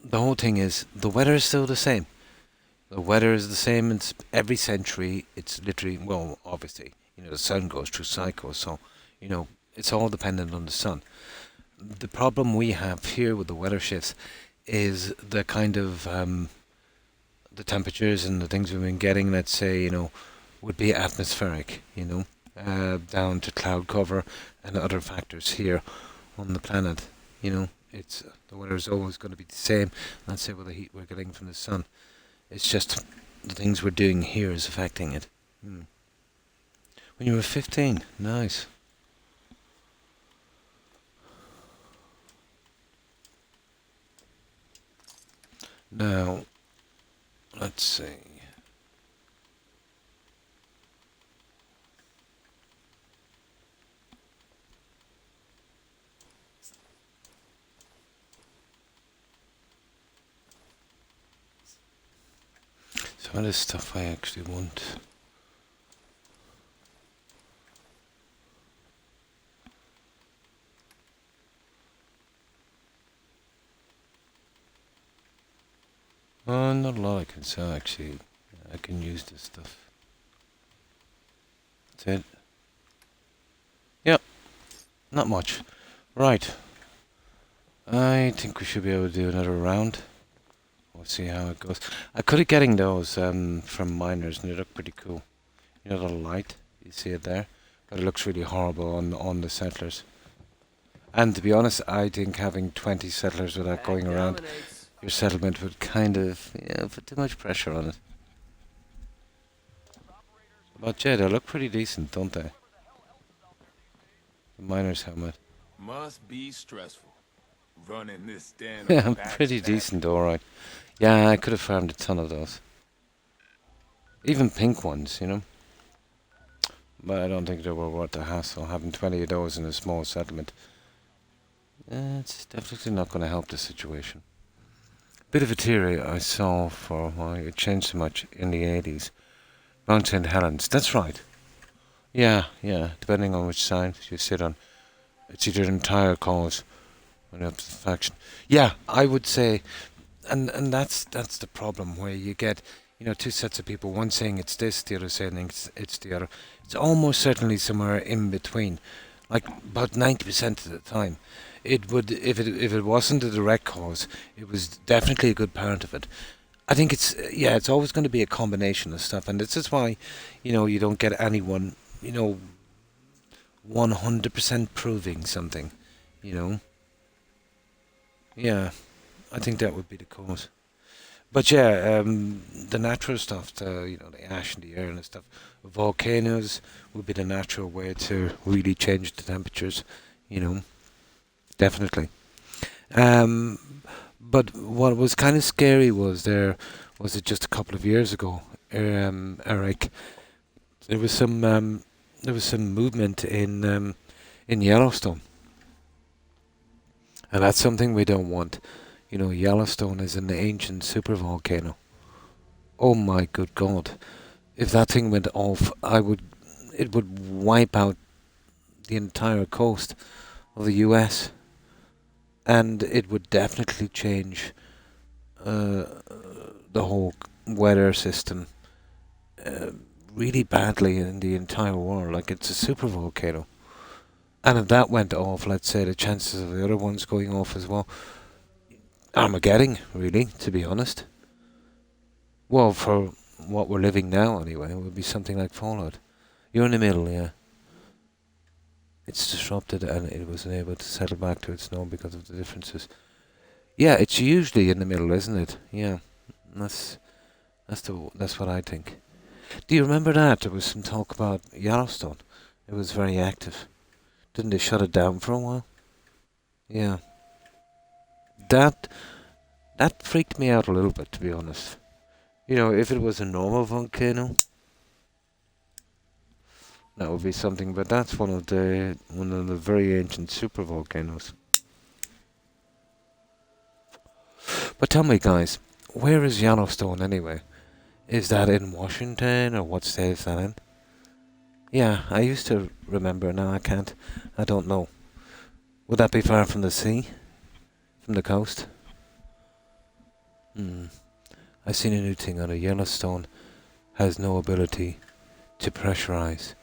the whole thing is the weather is still the same. The weather is the same in every century. It's literally, well, obviously, you know, the sun goes through cycles, so you know it's all dependent on the sun. The problem we have here with the weather shifts is the kind of the temperatures and the things we've been getting. Let's say, you know, would be atmospheric. You know, down to cloud cover and other factors here on the planet. You know, it's the weather is always going to be the same. Let's say with the heat we're getting from the sun, it's just the things we're doing here is affecting it. Hmm. When you were 15, nice. Now, let's see. Some of this stuff I actually want. Not a lot I can sell actually. I can use this stuff. That's it. Yep, not much. Right. I think we should be able to do another round. We'll see how it goes. I could have getting those from miners, and they look pretty cool. You know the light, you see it there, but it looks really horrible on the settlers. And to be honest, I think having 20 settlers without going around your settlement would kind of, put too much pressure on it. But yeah, they look pretty decent, don't they? The miner's helmet. Must be stressful. Running this den. Yeah, pretty decent, alright. Yeah, I could have farmed a ton of those. Even pink ones, you know. But I don't think they were worth the hassle, having 20 of those in a small settlement. It's definitely not going to help the situation. Bit of a theory I saw for why it changed so much in the 80s. Mount St. Helens, that's right. Yeah, depending on which side you sit on. It's either an entire cause or the faction. Yeah, I would say, and that's the problem where you get, two sets of people, one saying it's this, the other saying it's the other. It's almost certainly somewhere in between, like about 90% of the time. It would, if it wasn't a direct cause, it was definitely a good part of it. I think it's always going to be a combination of stuff, and this is why, you don't get anyone, 100% proving something, Yeah, I think that would be the cause. But yeah, the natural stuff, the ash in the air and stuff, volcanoes would be the natural way to really change the temperatures, definitely. But what was kind of scary was it just a couple of years ago, Eric, there was some movement in Yellowstone, and that's something we don't want. Yellowstone is an ancient supervolcano. Oh my good God! If that thing went off, it would wipe out the entire coast of the U.S. and it would definitely change the whole weather system uh, really badly in the entire world. Like, it's a super volcano. And if that went off, let's say the chances of the other ones going off as well, Armageddon, really, to be honest. Well, for what we're living now, anyway, it would be something like Fallout. You're in the middle, yeah. It's disrupted and it wasn't able to settle back to its norm because of the differences. Yeah, it's usually in the middle, isn't it? Yeah, that's that's what I think. Do you remember that? There was some talk about Yellowstone. It was very active. Didn't they shut it down for a while? Yeah. That that freaked me out a little bit, to be honest. You know, if it was a normal volcano, that would be something. But that's one of the very ancient super volcanoes. But tell me, guys, where is Yellowstone anyway? Is that in Washington, or what state is that in? Yeah, I used to remember. Now I can't. I don't know. Would that be far from the sea? From the coast? Hmm. I seen a new thing on it. Yellowstone has no ability to pressurize.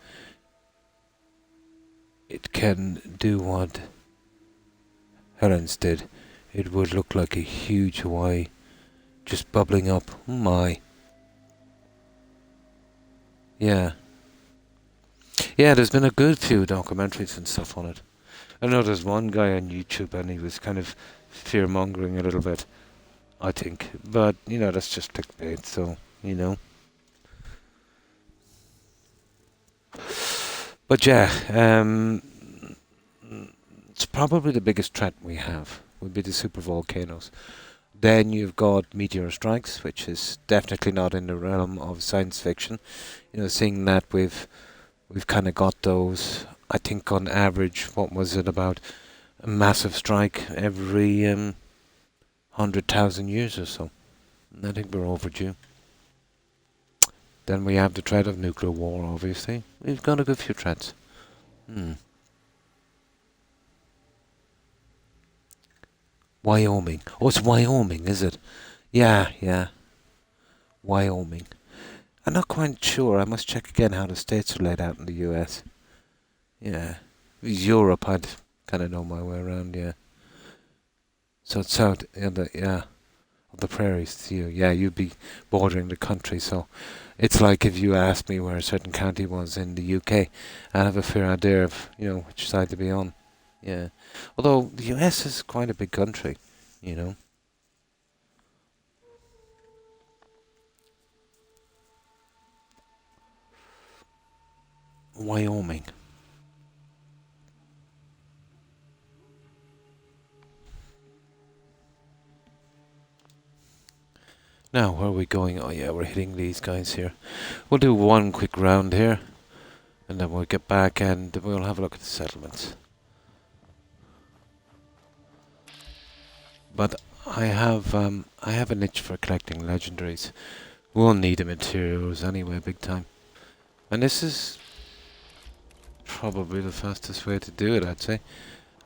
It can do what Helen's did. It would look like a huge Hawaii just bubbling up. Oh my. Yeah. Yeah, there's been a good few documentaries and stuff on it. I know there's one guy on YouTube and he was kind of fear-mongering a little bit, I think. But, you know, that's just clickbait, so, you know. But yeah, it's probably the biggest threat we have would be the supervolcanoes. Then you've got meteor strikes, which is definitely not in the realm of science fiction. You know, seeing that we've kind of got those. I think on average, what was it, about a massive strike every 100,000 years or so. I think we're overdue. Then we have the threat of nuclear war, obviously. We've got a good few threats. Wyoming. Oh, it's Wyoming, is it? Yeah, yeah. Wyoming. I'm not quite sure. I must check again how the states are laid out in the US. Yeah. Europe, I'd kind of know my way around, yeah. So it's out in the, yeah, of the prairies. Yeah, you'd be bordering the country, so it's like if you asked me where a certain county was in the UK, I'd have a fair idea of, you know, which side to be on. Yeah. Although the US is quite a big country, you know. Wyoming. Now, where are we going? Oh yeah, we're hitting these guys here. We'll do one quick round here, and then we'll get back and we'll have a look at the settlements. But I have a niche for collecting legendaries. We'll need the materials anyway, big time. And this is probably the fastest way to do it, I'd say.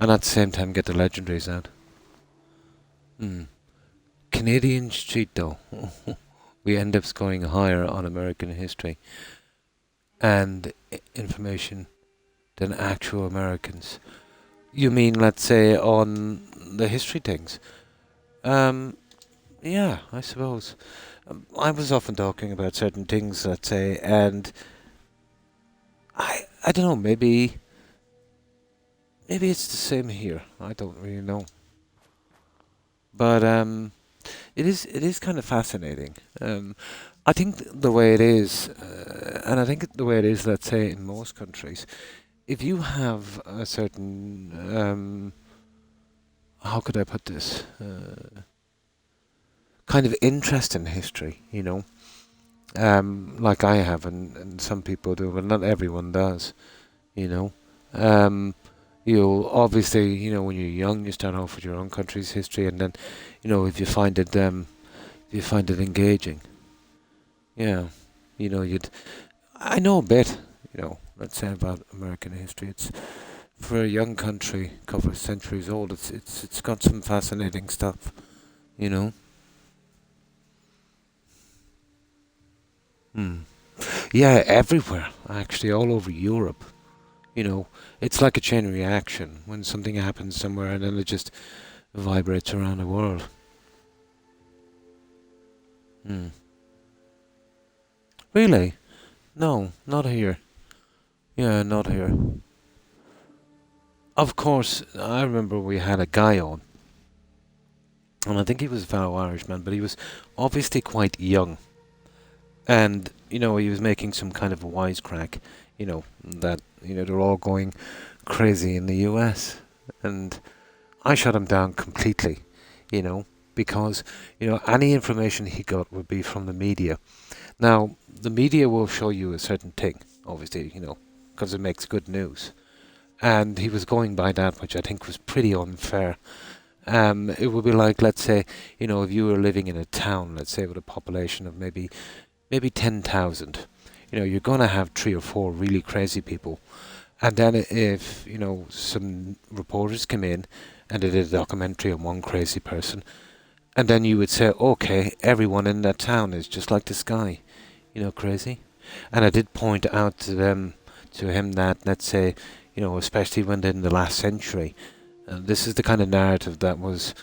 And at the same time get the legendaries out. Canadian cheat though. We end up scoring higher on American history and information than actual Americans. You mean, let's say, on the history things? Yeah, I suppose. I was often talking about certain things, let's say, and I don't know, maybe it's the same here. I don't really know. But it is kind of fascinating. I think the way it is, and I think the way it is, let's say, in most countries, if you have a certain, how could I put this, kind of interest in history, you know, like I have, and some people do, but not everyone does, you know. You'll obviously, you know, when you're young, you start off with your own country's history, and then, you know, if you find it engaging, yeah, you know, I know a bit, you know, let's say about American history. It's, for a young country, a couple of centuries old, it's got some fascinating stuff, you know. Hmm. Yeah, everywhere, actually, all over Europe. You know, it's like a chain reaction when something happens somewhere and then it just vibrates around the world. Hmm. Really? No, not here. Yeah, not here. Of course, I remember we had a guy on, and I think he was a fellow Irishman, but he was obviously quite young. And, he was making some kind of a wisecrack, that, they're all going crazy in the US. And I shut him down completely, you know, because, any information he got would be from the media. Now, the media will show you a certain thing, obviously, because it makes good news. And he was going by that, which I think was pretty unfair. It would be like, let's say, if you were living in a town, let's say with a population of maybe 10,000, you're going to have 3 or 4 really crazy people. And then if, some reporters come in and they did a documentary on one crazy person, and then you would say, okay, everyone in that town is just like this guy, crazy. And I did point out to him that, let's say, especially when in the last century, this is the kind of narrative that was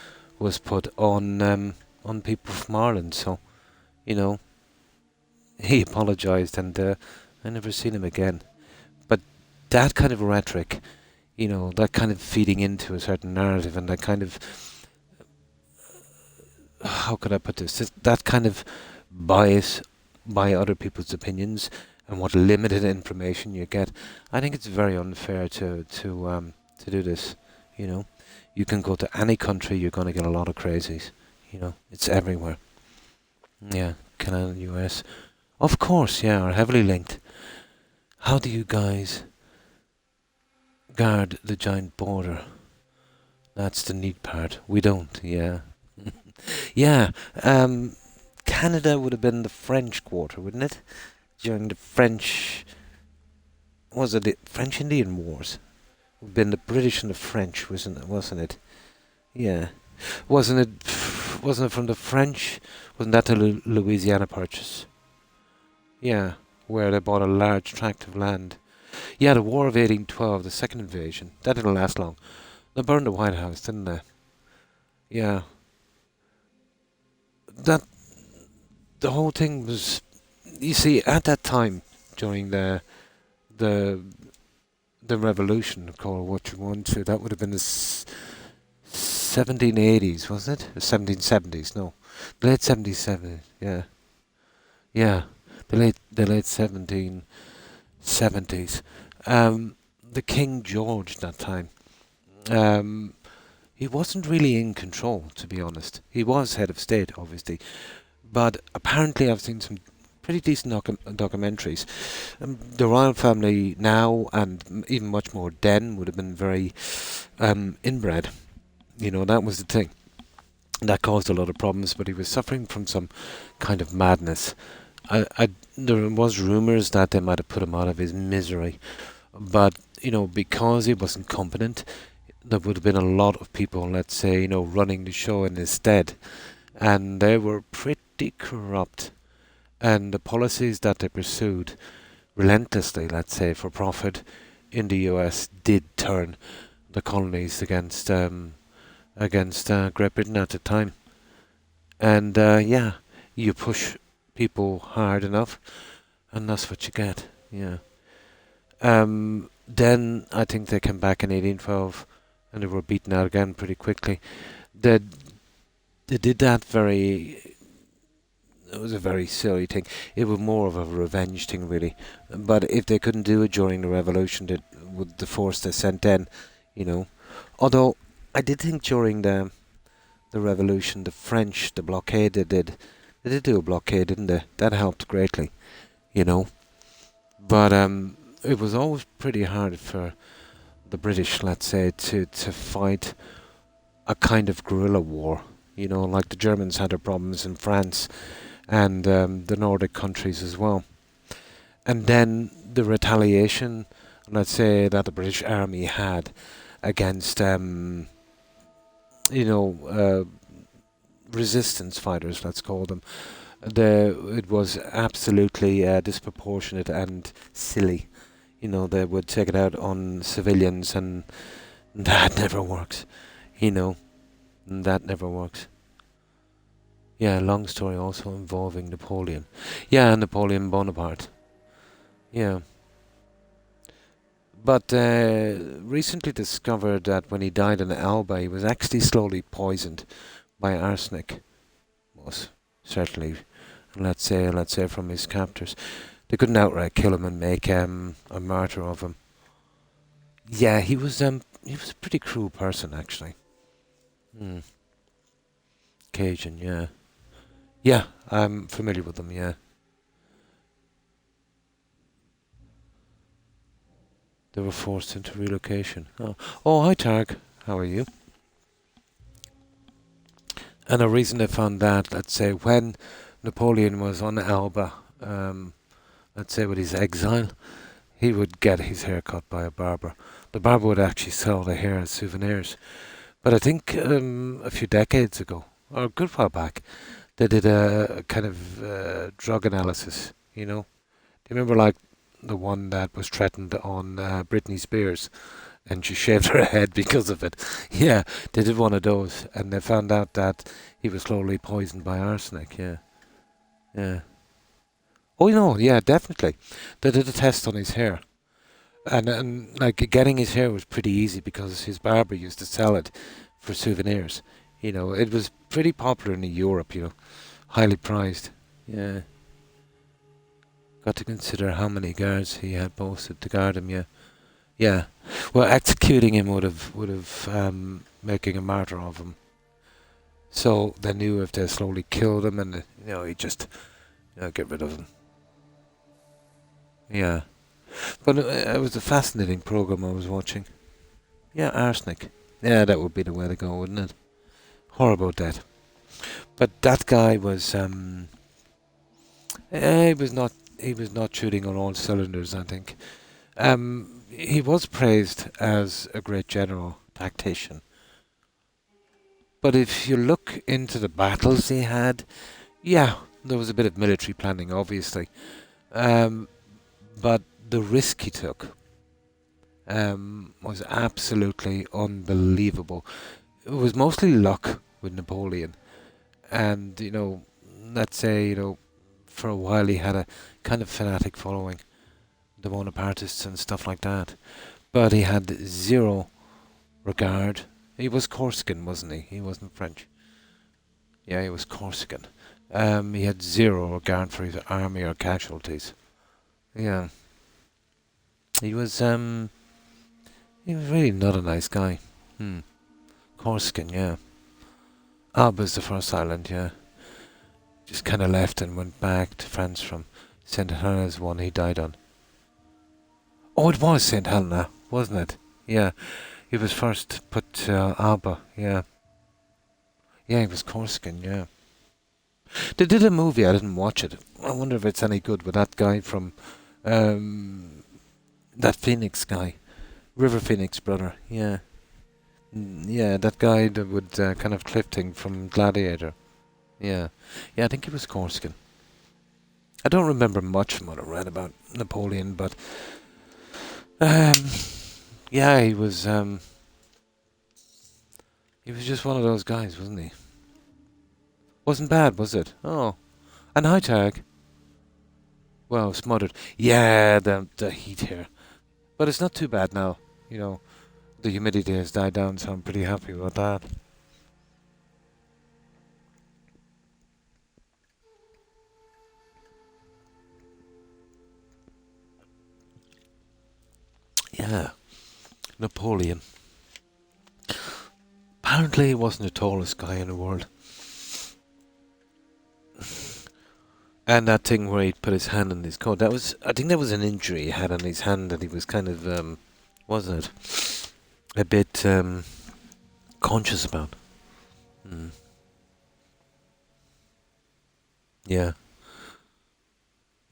put on people from Ireland. So, you know, he apologised, and I never seen him again. But that kind of rhetoric, that kind of feeding into a certain narrative, and that kind of, how could I put this? That kind of bias by other people's opinions and what limited information you get. I think it's very unfair to do this. You can go to any country, you're going to get a lot of crazies. It's everywhere. Yeah, Canada and US. Of course, yeah, are heavily linked. How do you guys guard the giant border? That's the neat part. We don't, yeah. Yeah, Canada would have been the French quarter, wouldn't it? During the French, was it the French Indian Wars? It would have been the British and the French, wasn't it? Yeah. Wasn't it from the French? Wasn't that the Louisiana Purchase? Yeah, where they bought a large tract of land. Yeah, the War of 1812, the second invasion. That didn't last long. They burned the White House, didn't they? Yeah. That the whole thing was. You see, at that time during the the revolution, call it what you want to, that would have been the 1780s, wasn't it? The 1770s? No, the late 1770s. Yeah, yeah, the late 1770s. The King George that time. He wasn't really in control, to be honest. He was head of state, obviously, but apparently I've seen some pretty decent documentaries. The royal family now, and even much more then, would have been very inbred. That was the thing. That caused a lot of problems, but he was suffering from some kind of madness. There was rumours that they might have put him out of his misery, but because he wasn't competent, there would have been a lot of people, let's say, running the show in his stead, and they were pretty corrupt. And the policies that they pursued relentlessly, let's say, for profit in the US did turn the colonies against Great Britain at the time. And yeah, you push people hard enough, and that's what you get. Yeah. Then I think they came back in 1812, and they were beaten out again pretty quickly. They did that very. It was a very silly thing. It was more of a revenge thing, really. But if they couldn't do it during the revolution, with the force they sent in, Although I did think during the revolution, the French, the blockade they did do a blockade, didn't they? That helped greatly, But it was always pretty hard for the British, let's say, to fight a kind of guerrilla war. Like the Germans had their problems in France, and the Nordic countries as well. And then the retaliation, let's say, that the British Army had against, resistance fighters, let's call them, It was absolutely disproportionate and silly. They would take it out on civilians, and that never works. You know, that never works. Yeah, long story also involving Napoleon. Yeah, Napoleon Bonaparte. Yeah. But recently discovered that when he died in Elba, he was actually slowly poisoned by arsenic. Was certainly, let's say from his captors. They couldn't outright kill him and make a martyr of him. Yeah, he was a pretty cruel person actually. Hmm. Cajun, yeah. Yeah, I'm familiar with them, yeah. They were forced into relocation. Oh, hi Targ. How are you? And the reason they found that, let's say, when Napoleon was on Elba, let's say with his exile, he would get his hair cut by a barber. The barber would actually sell the hair as souvenirs. But I think a few decades ago, or a good while back, they did a kind of drug analysis, Do you remember, like, the one that was threatened on Britney Spears, and she shaved her head because of it? Yeah, they did one of those, and they found out that he was slowly poisoned by arsenic, yeah. Yeah. Oh, yeah, definitely. They did a test on his hair. And like, getting his hair was pretty easy because his barber used to sell it for souvenirs. It was pretty popular in Europe, highly prized. Yeah. Got to consider how many guards he had posted to guard him, yeah. Yeah. Well, executing him would have making a martyr of him. So they knew if they slowly killed him and, he'd just, get rid of him. Yeah. But it was a fascinating program I was watching. Yeah, arsenic. Yeah, that would be the way to go, wouldn't it? Horrible death. But that guy was, he was not shooting on all cylinders, I think. He was praised as a great general, tactician. But if you look into the battles he had, yeah, there was a bit of military planning, obviously. But the risk he took was absolutely unbelievable. It was mostly luck with Napoleon. And, let's say, for a while he had a kind of fanatic following, the Bonapartists and stuff like that. But he had zero regard. He was Corsican, wasn't he? He wasn't French. Yeah, he was Corsican. He had zero regard for his army or casualties. Yeah. He was really not a nice guy. Corsican, yeah. Alba's the first island, yeah. Just kind of left and went back to France from St. Helena's, one he died on. Oh, it was St. Helena, wasn't it? Yeah. He was first put to Alba, yeah. Yeah, he was Corsican, yeah. They did a movie, I didn't watch it. I wonder if it's any good with that guy from, that Phoenix guy. River Phoenix brother, yeah. Yeah, that guy that would kind of cliff thing from Gladiator. Yeah. Yeah, I think he was Corsican. I don't remember much from what I read about Napoleon, but yeah, he was just one of those guys, wasn't he? Wasn't bad, was it? Oh. And high tag. Well, smothered. Yeah, the heat here. But it's not too bad now, The humidity has died down, so I'm pretty happy about that. Yeah. Napoleon. Apparently he wasn't the tallest guy in the world. And that thing where he put his hand in his coat, I think that was an injury he had on his hand that he was kind of, wasn't it? A bit conscious about. Yeah.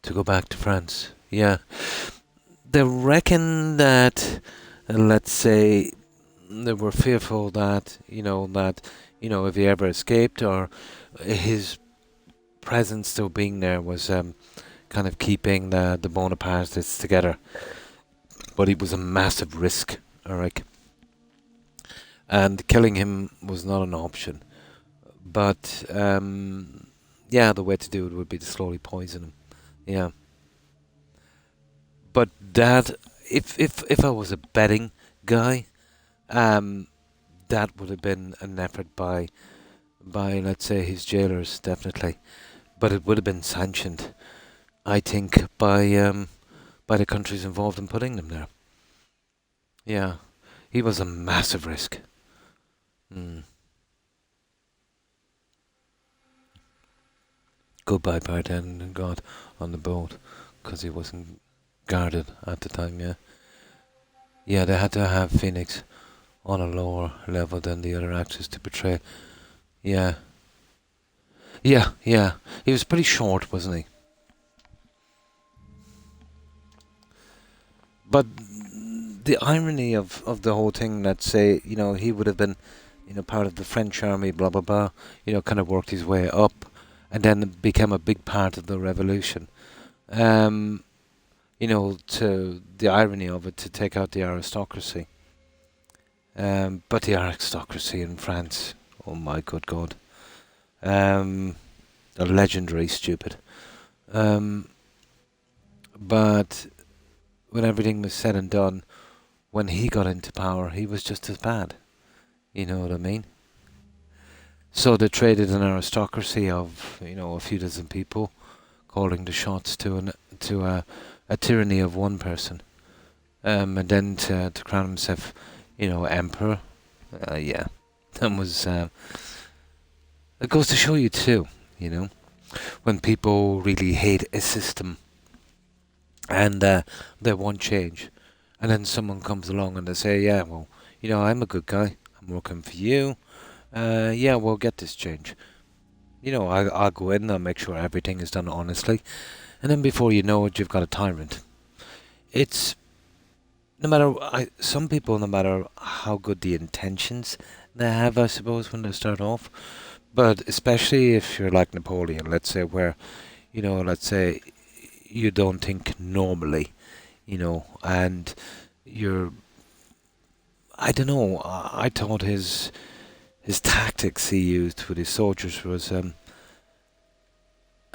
To go back to France. Yeah. They reckon that, let's say, they were fearful that, if he ever escaped, or his presence still being there was kind of keeping the Bonapartists together. But it was a massive risk, Eric. And killing him was not an option. But, yeah, the way to do it would be to slowly poison him. Yeah. But that, if I was a betting guy, that would have been an effort by let's say his jailers, definitely. But it would have been sanctioned, I think, by the countries involved in putting them there. Yeah, he was a massive risk. Goodbye, Barden and God on the boat, because he wasn't guarded at the time. Yeah, yeah, they had to have Phoenix on a lower level than the other actors to portray. Yeah. Yeah, yeah. He was pretty short, wasn't he? But the irony of the whole thing, let's say, he would have been, part of the French army, blah, blah, blah, kind of worked his way up and then became a big part of the revolution. To the irony of it, to take out the aristocracy. But the aristocracy in France, oh my good God. They're legendary stupid. But when everything was said and done, when he got into power, he was just as bad. You know what I mean? So they traded an aristocracy of, a few dozen people, calling the shots to a tyranny of one person, and then to crown himself, emperor. Yeah, that was. It goes to show you too, when people really hate a system and they want change, and then someone comes along and they say, yeah, well, I'm a good guy, I'm working for you, yeah, we'll get this change. I'll go in, I'll make sure everything is done honestly, and then before you know it, you've got a tyrant. It's, some people, no matter how good the intentions they have, I suppose, when they start off, but especially if you're like Napoleon, let's say, where, let's say you don't think normally, and you're, I don't know, I thought his tactics he used with his soldiers was a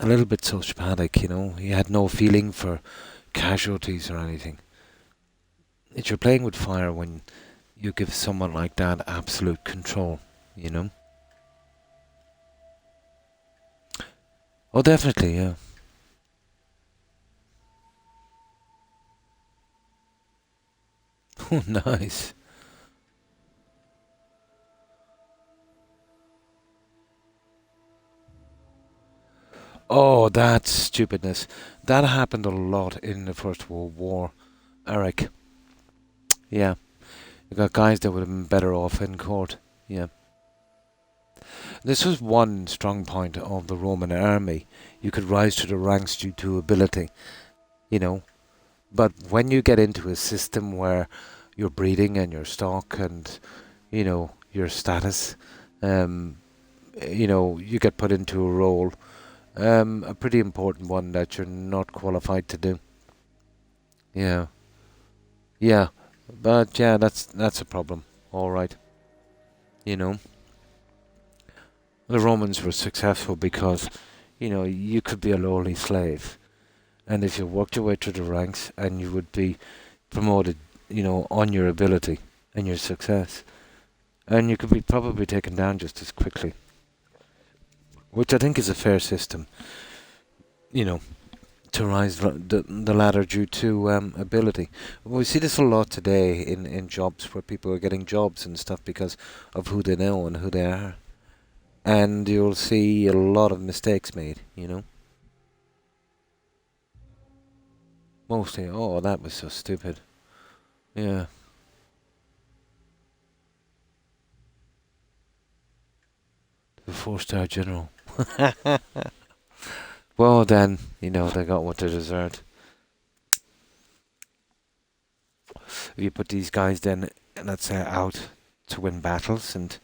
little bit sociopathic, he had no feeling for casualties or anything. You're playing with fire when you give someone like that absolute control, Oh, definitely, yeah. Oh, nice. Oh, that's stupidness. That happened a lot in the First World War, Eric. Yeah. You got guys that would have been better off in court. Yeah. This was one strong point of the Roman army. You could rise to the ranks due to ability, But when you get into a system where your breeding and your stock and, your status, you get put into a role, a pretty important one that you're not qualified to do. Yeah. Yeah. But yeah, that's a problem. All right. The Romans were successful because, you could be a lowly slave. And if you worked your way through the ranks and you would be promoted, on your ability and your success. And you could be probably taken down just as quickly. Which I think is a fair system, to rise the ladder due to ability. We see this a lot today in jobs where people are getting jobs and stuff because of who they know and who they are. And you'll see a lot of mistakes made, Mostly, oh, that was so stupid. Yeah. The 4-star general. Well then, they got what they deserved. If you put these guys then, let's say, out to win battles and,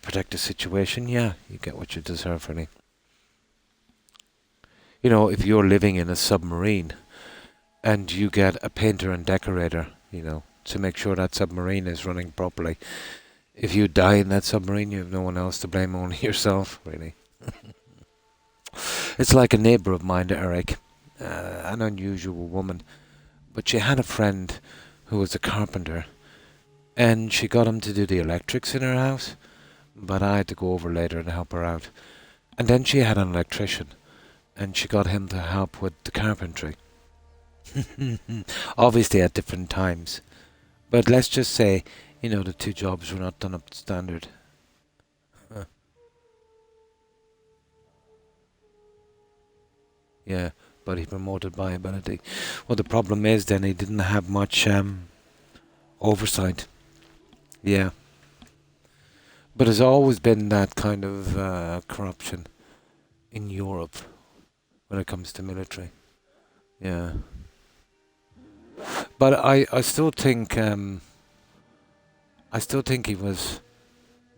protect the situation, yeah, you get what you deserve, really. You know, if you're living in a submarine and you get a painter and decorator, you know, to make sure that submarine is running properly. If you die in that submarine, you have no one else to blame, only yourself, really. It's like a neighbour of mine, Eric, an unusual woman, but she had a friend who was a carpenter, and she got him to do the electrics in her house, but I had to go over later and help her out. And then she had an electrician, and she got him to help with the carpentry. Obviously at different times. But let's just say, you know, the two jobs were not done up to standard. Yeah, but he promoted by ability. Well, the problem is then he didn't have much oversight. Yeah. But there's always been that kind of corruption in Europe when it comes to military. Yeah. But I still think he was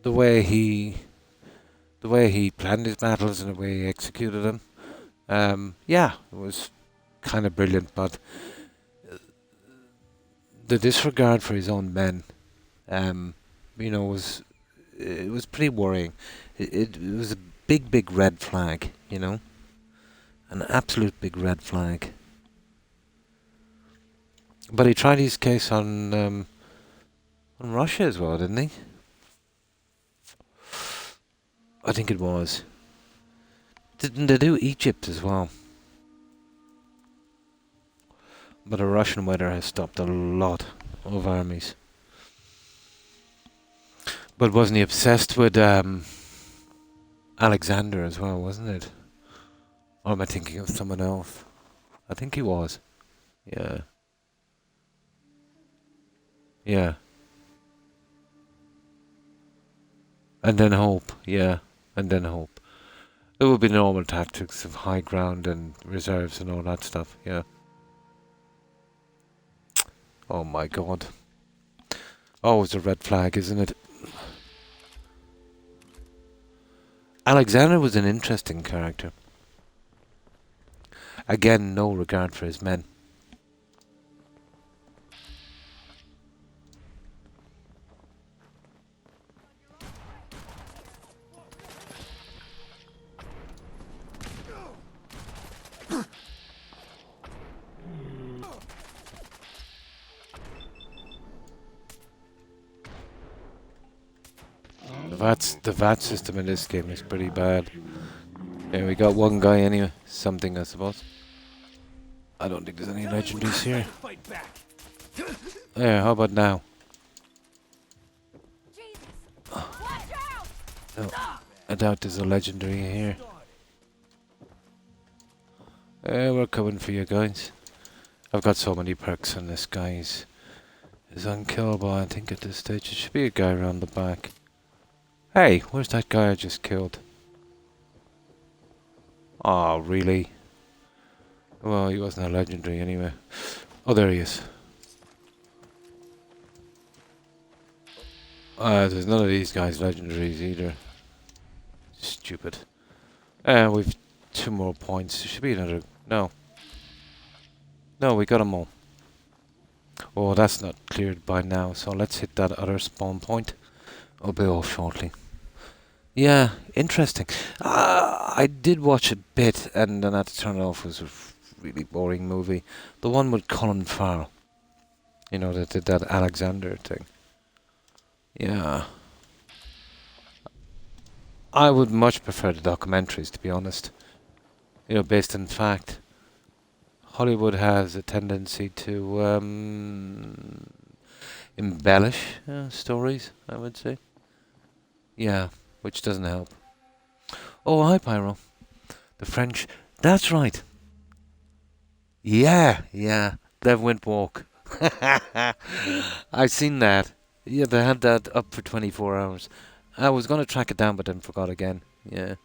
the way he planned his battles and the way he executed them. Yeah, it was kind of brilliant, but the disregard for his own men, you know, it was pretty worrying. It was a big red flag, you know, an absolute big red flag. But he tried his case on Russia as well, didn't he? I think it was. Didn't they do Egypt as well? But the Russian weather has stopped a lot of armies. But wasn't he obsessed with Alexander as well, wasn't it? Or am I thinking of someone else? I think he was. Yeah. Yeah. And then hope. Yeah. And then hope. It would be normal tactics of high ground and reserves and all that stuff. Yeah. Oh my god. Always a red flag, isn't it? Alexander was an interesting character. Again, no regard for his men. The VAT system in this game is pretty bad. Yeah, we got one guy anyway. Something, I suppose. I don't think there's any legendaries here. There, how about now? No, I doubt there's a legendary here. We're coming for you guys. I've got so many perks and this guy is unkillable, I think, at this stage. There should be a guy around the back. Hey, where's that guy I just killed? Oh, really? Well, he wasn't a legendary anyway. Oh, there he is. There's none of these guys legendaries either. Stupid. We've 2 more points. There should be another... No. No, we got them all. Oh, that's not cleared by now, so let's hit that other spawn point. I'll be off shortly. Yeah, interesting. I did watch a bit and then I had to turn it off. It was a really boring movie. The one with Colin Farrell. You know, that did that Alexander thing. Yeah. I would much prefer the documentaries, to be honest. You know, based in fact. Hollywood has a tendency to embellish stories, I would say. Yeah, which doesn't help. Oh, hi, Pyro. The French... That's right. Yeah, Lev went walk. I've seen that. Yeah, they had that up for 24 hours. I was going to track it down, but then forgot again. Yeah.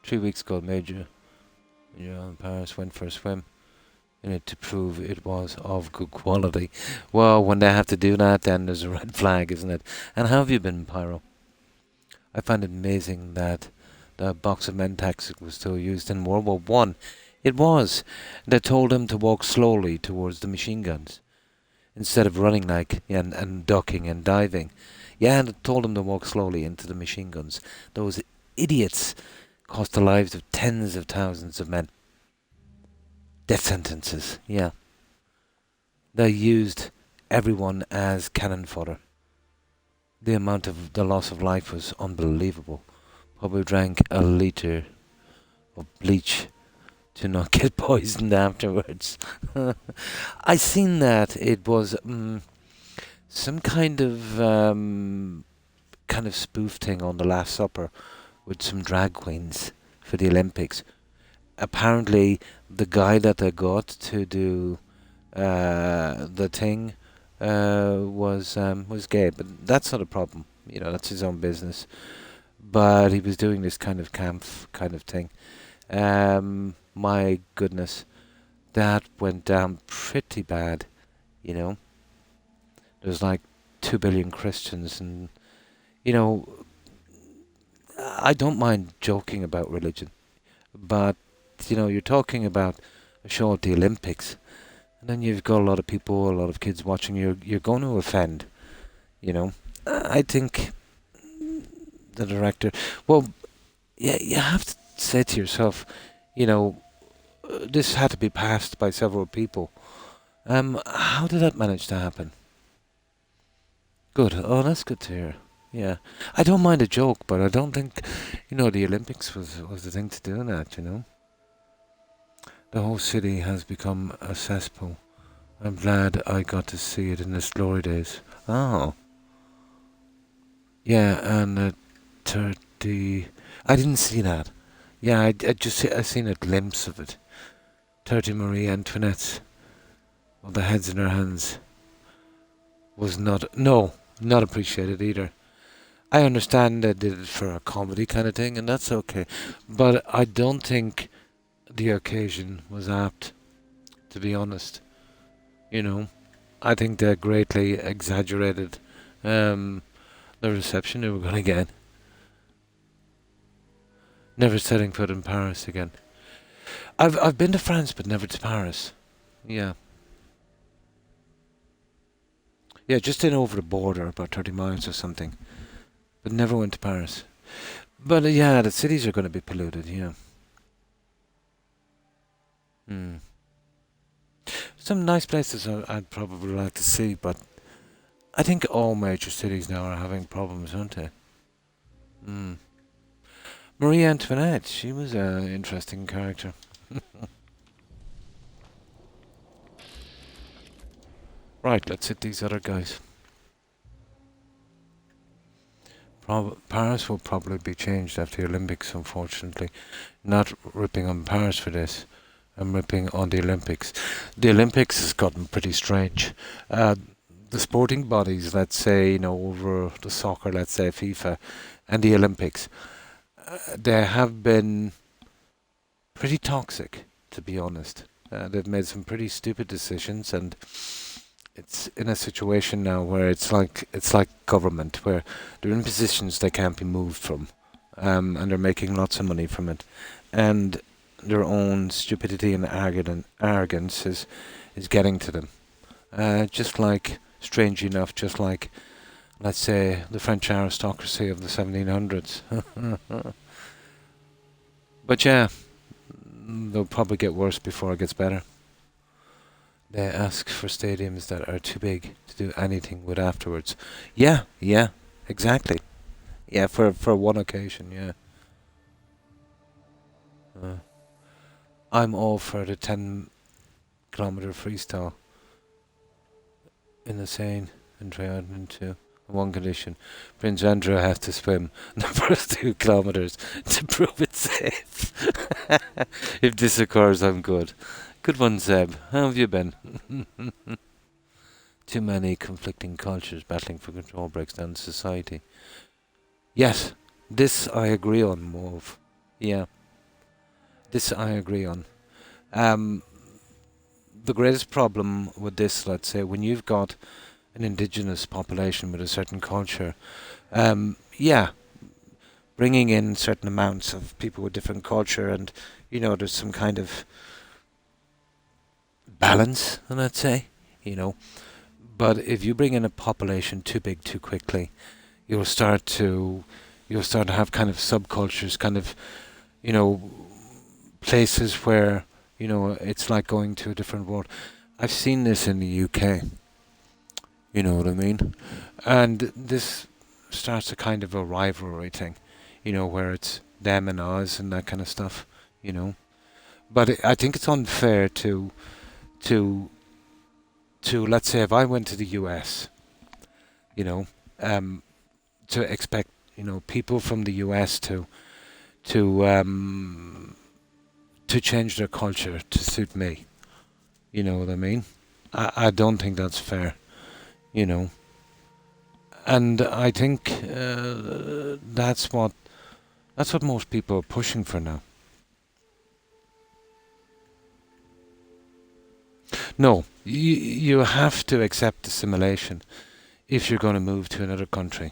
3 weeks ago, Major. Yeah, Paris went for a swim in it to prove it was of good quality. Well, when they have to do that, then there's a red flag, isn't it? And how have you been, Pyro? I find it amazing that the box of Mentex was still used in World War One. It was. They told him to walk slowly towards the machine guns instead of running and ducking and diving. Yeah, and they told him to walk slowly into the machine guns. Those idiots cost the lives of tens of thousands of men. Death sentences, yeah. They used everyone as cannon fodder. The amount of the loss of life was unbelievable. Probably drank a litre of bleach to not get poisoned afterwards. I seen that it was some kind of spoof thing on the Last Supper with some drag queens for the Olympics. Apparently, the guy that they got to do the thing was gay, but that's not a problem. You know, that's his own business. But he was doing this kind of camp kind of thing. My goodness, that went down pretty bad. You know, there's like 2 billion Christians, and you know, I don't mind joking about religion, but you know, you're talking about a show at the Olympics, and then you've got a lot of people, a lot of kids watching. You're going to offend. You know, I think the director. Well, yeah, you have to say to yourself, you know, this had to be passed by several people. How did that manage to happen? Good. Oh, that's good to hear. Yeah, I don't mind a joke, but I don't think, you know, the Olympics was the thing to do that. You know, the whole city has become a cesspool. I'm glad I got to see it in its glory days. Oh, yeah, and 30. I didn't see that. Yeah, I seen a glimpse of it. 30 Marie Antoinette, with the heads in her hands, was not appreciated either. I understand they did it for a comedy kind of thing, and that's okay. But I don't think the occasion was apt, to be honest. You know, I think they greatly exaggerated the reception they were going to get. Never setting foot in Paris again. I've been to France, but never to Paris. Yeah. Yeah, just in over the border, about 30 miles or something. But never went to Paris. But yeah, the cities are going to be polluted, yeah. Some nice places I'd probably like to see, but I think all major cities now are having problems, aren't they? Marie Antoinette, she was an interesting character. Right, let's hit these other guys. Paris will probably be changed after the Olympics, unfortunately. Not ripping on Paris for this. I'm ripping on the Olympics. The Olympics has gotten pretty strange. The sporting bodies, let's say, you know, over the soccer, let's say FIFA, and the Olympics, they have been pretty toxic, to be honest. They've made some pretty stupid decisions, and it's in a situation now where it's like government, where they're in positions they can't be moved from, and they're making lots of money from it, and their own stupidity and arrogance is getting to them. Just like, strangely enough, just like, let's say, the French aristocracy of the 1700s. But yeah, they'll probably get worse before it gets better. They ask for stadiums that are too big to do anything with afterwards. Yeah, exactly. Yeah, for one occasion, yeah. I'm all for the 10-kilometer freestyle in the Seine and try out into one condition. Prince Andrew has to swim the first 2 kilometers to prove it's safe. If this occurs, I'm good. Good one, Zeb. How have you been? Too many conflicting cultures battling for control breaks down society. Yes, this I agree on, Mauve. Yeah. This I agree on. The greatest problem with this, let's say, when you've got an indigenous population with a certain culture, yeah, bringing in certain amounts of people with different culture, and there's some kind of balance, and I'd say, you know. But if you bring in a population too big too quickly, you'll start to have kind of subcultures, kind of, places where, it's like going to a different world. I've seen this in the UK, you know what I mean? And this starts a kind of a rivalry thing, where it's them and us and that kind of stuff, you know. But I think it's unfair to let's say if I went to the US, you know, to expect people from the US to change their culture to suit me. You know what I mean? I don't think that's fair. You know, and I think that's what most people are pushing for now. No, you have to accept assimilation if you're going to move to another country.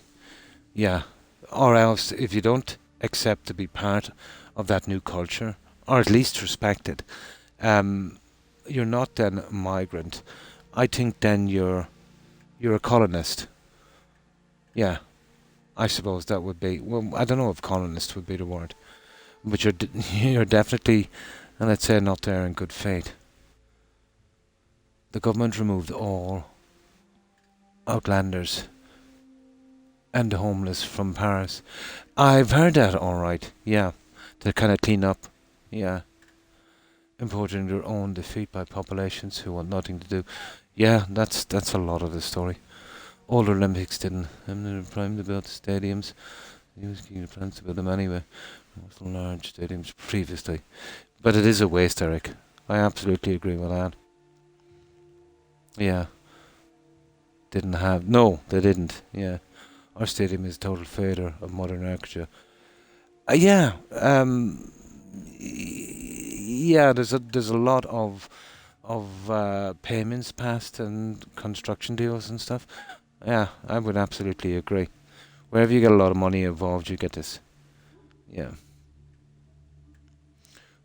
Yeah. Or else, if you don't accept to be part of that new culture, or at least respect it, you're not then a migrant. I think then you're a colonist. Yeah. I suppose that would be, well, I don't know if colonist would be the word, but you're definitely, and let's say, not there in good faith. The government removed all outlanders and the homeless from Paris. I've heard that, all right. Yeah, to kind of clean up. Yeah, importing their own defeat by populations who want nothing to do. Yeah, that's a lot of the story. All the Olympics didn't. I'm prime to build stadiums. He was keen plans to build them anyway. Most large stadiums previously, but it is a waste, Eric. I absolutely agree with that. Yeah. Didn't have. No, they didn't. Yeah. Our stadium is a total failure of modern architecture. Yeah. Yeah. There's a lot of payments passed and construction deals and stuff. Yeah, I would absolutely agree. Wherever you get a lot of money involved, you get this. Yeah.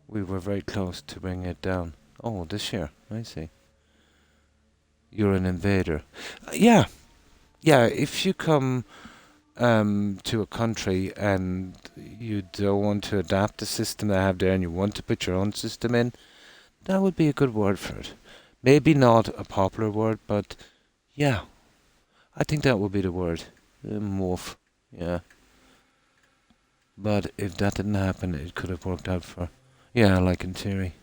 We were very close to bringing it down. Oh, this year. I see. You're an invader. Yeah, yeah. If you come to a country and you don't want to adapt the system they have there, and you want to put your own system in, that would be a good word for it. Maybe not a popular word, but yeah, I think that would be the word. Morph. Yeah. But if that didn't happen, it could have worked out for. Yeah, like in theory.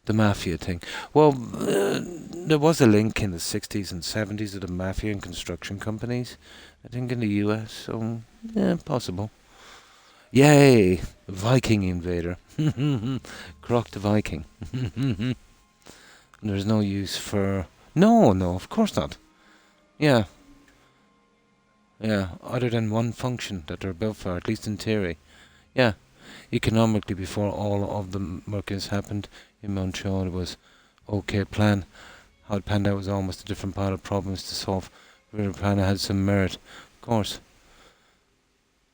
The mafia thing. Well, there was a link in the 60s and 70s of the mafia and construction companies. I think in the US, so yeah, possible. Yay! Viking invader. Croc the Viking. There's no use for... No, of course not. Yeah. Yeah, other than one function that they're built for, at least in theory. Yeah. Economically, before all of the murkers happened in Montreal, it was okay plan. How it panned out was almost a different pile of problems to solve. The plan had some merit, of course.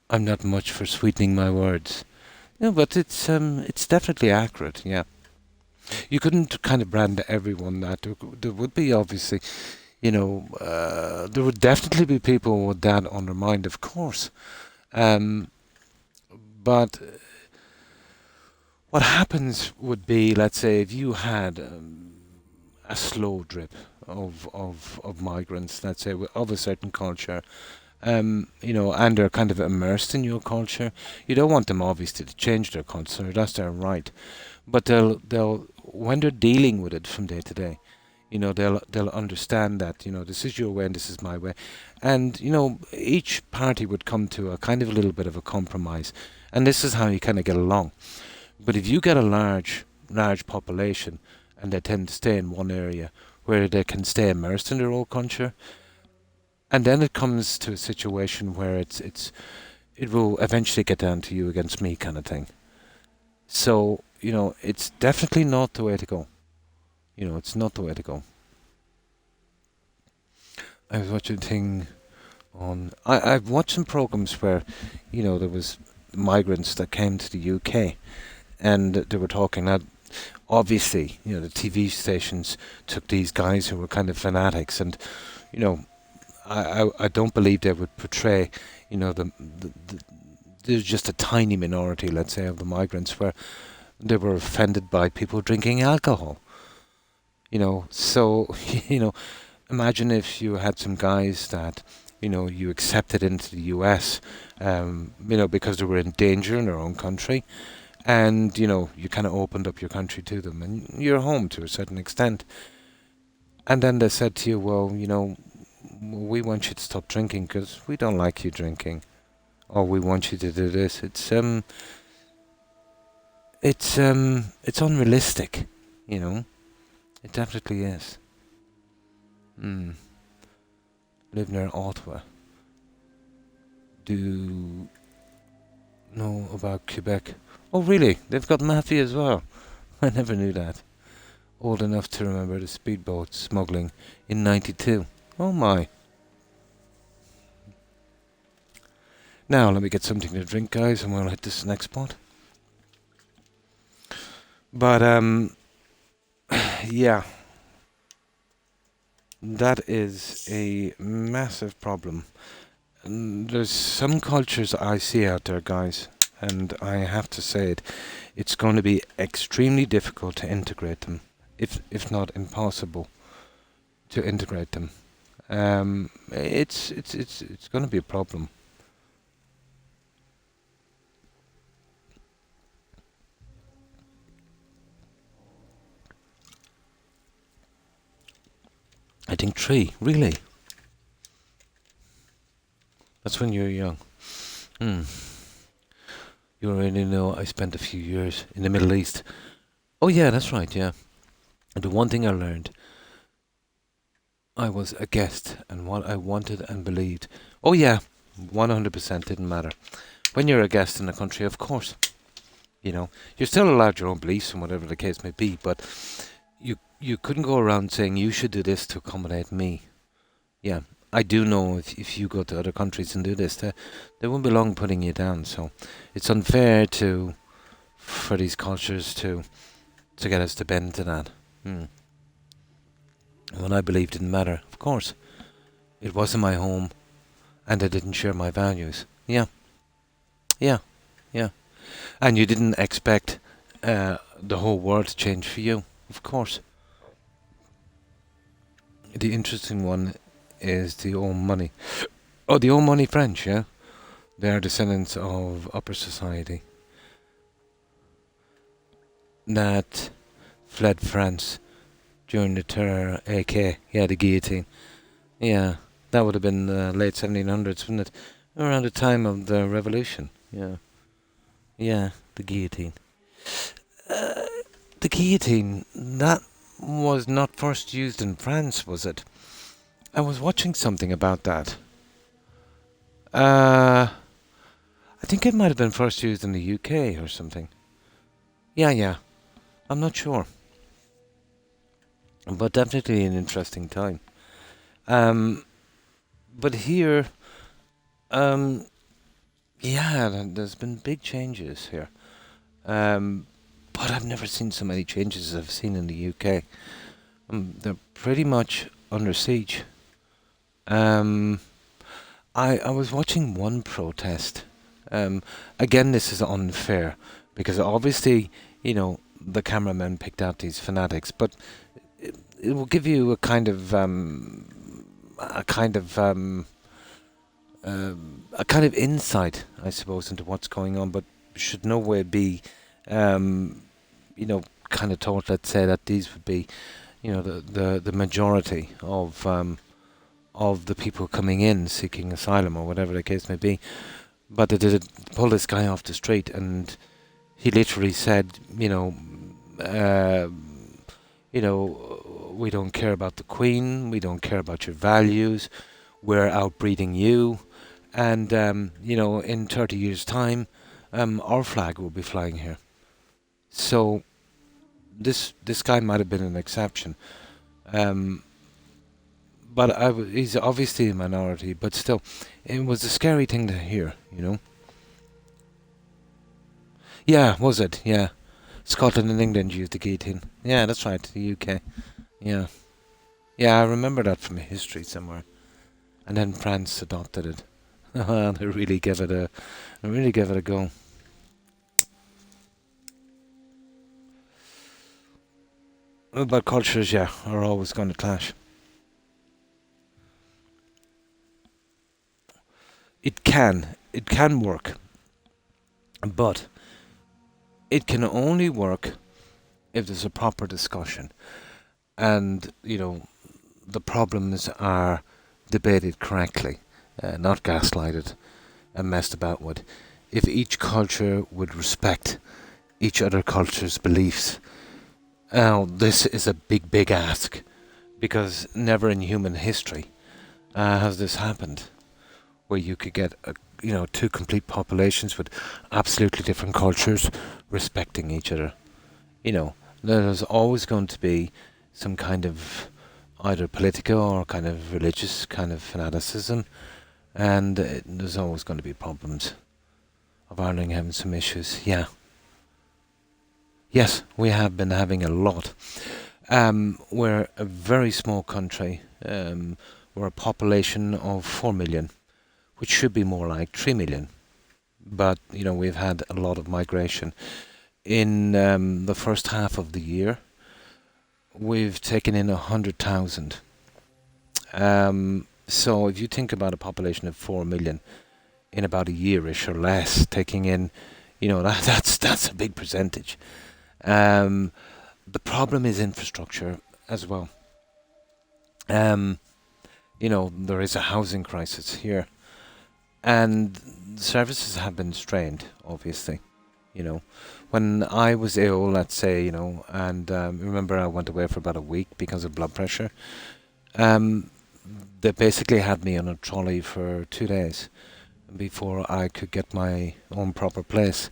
I'm not much for sweetening my words. No, but it's definitely accurate. Yeah, you couldn't kind of brand everyone that. There would be obviously, there would definitely be people with that on their mind, of course. But what happens would be, let's say, if you had a slow drip of migrants, let's say, of a certain culture, and they're kind of immersed in your culture. You don't want them obviously to change their culture. That's their right, but they'll when they're dealing with it from day to day, they'll understand that this is your way and this is my way, and each party would come to a kind of a little bit of a compromise, and this is how you kind of get along. But if you get a large population and they tend to stay in one area where they can stay immersed in their old culture, and then it comes to a situation where it will eventually get down to you against me kind of thing. So, it's definitely not the way to go. It's not the way to go. I was watching a thing on... I've watched some programs where, there was migrants that came to the UK, and they were talking that obviously, the TV stations took these guys who were kind of fanatics, and you know, I don't believe they would portray, there's just a tiny minority, let's say, of the migrants where they were offended by people drinking alcohol. So imagine if you had some guys that you accepted into the US, because they were in danger in their own country, and you kind of opened up your country to them, and you're home to a certain extent. And then they said to you, well, we want you to stop drinking because we don't like you drinking, or we want you to do this. It's unrealistic, It definitely is. Live near Ottawa. Do know about Quebec? Oh, really? They've got mafia as well. I never knew that. Old enough to remember the speedboat smuggling in '92. Oh my. Now let me get something to drink, guys, and we'll hit this next spot. But yeah, that is a massive problem. And there's some cultures I see out there, guys, and I have to say it's going to be extremely difficult to integrate them, if not impossible to integrate them. It's going to be a problem. I think 3, really. That's when you're young. You already know I spent a few years in the Middle East. Oh yeah, that's right, yeah. And the one thing I learned, I was a guest, and what I wanted and believed. Oh yeah, 100% didn't matter. When you're a guest in a country, of course, you're still allowed your own beliefs and whatever the case may be, but you couldn't go around saying you should do this to accommodate me. Yeah, I do know if you go to other countries and do this, they won't be long putting you down. So it's unfair for these cultures to get us to bend to that. What I believed didn't matter. Of course, it wasn't my home, and I didn't share my values. Yeah. And you didn't expect the whole world to change for you. Of course. The interesting one is the old money. Oh, the old money French, yeah? They are descendants of upper society that fled France during the Terror, aka, the guillotine. Yeah, that would have been the late 1700s, wouldn't it? Around the time of the Revolution, yeah. Yeah, the guillotine. The guillotine, that was not first used in France, was it? I was watching something about that. I think it might have been first used in the UK or something. Yeah. I'm not sure. But definitely an interesting time. But here, there's been big changes here. But I've never seen so many changes as I've seen in the UK. They're pretty much under siege. I was watching one protest. Again, this is unfair because obviously, the cameramen picked out these fanatics, but it will give you a kind of insight, I suppose, into what's going on, but should no way be, kind of told. Let's say that these would be, the majority of the people coming in seeking asylum or whatever the case may be. But they did pull this guy off the street, and he literally said, we don't care about the Queen, we don't care about your values, we're outbreeding you, and in 30 years' time, our flag will be flying here. So this guy might have been an exception. But he's obviously a minority, but still, it was a scary thing to hear, Yeah, was it? Yeah. Scotland and England used the guillotine. Yeah, that's right. The UK. Yeah. Yeah, I remember that from history somewhere. And then France adopted it. They really gave it a, they really gave it a go. But cultures, yeah, are always going to clash. It can work, but it can only work if there's a proper discussion, and the problems are debated correctly, not gaslighted and messed about with. If each culture would respect each other culture's beliefs, this is a big, big ask, because never in human history has this happened, where you could get two complete populations with absolutely different cultures respecting each other. There's always going to be some kind of either political or kind of religious kind of fanaticism, and there's always going to be problems of Ireland having some issues. Yeah. Yes, we have been having a lot. We're a very small country. We're a population of 4 million, which should be more like 3 million. But, we've had a lot of migration. In the first half of the year, we've taken in 100,000. So if you think about a population of 4 million in about a yearish or less, taking in, that's a big percentage. The problem is infrastructure as well. There is a housing crisis here, and services have been strained, obviously. When I was ill, let's say, and remember I went away for about a week because of blood pressure. They basically had me on a trolley for 2 days before I could get my own proper place.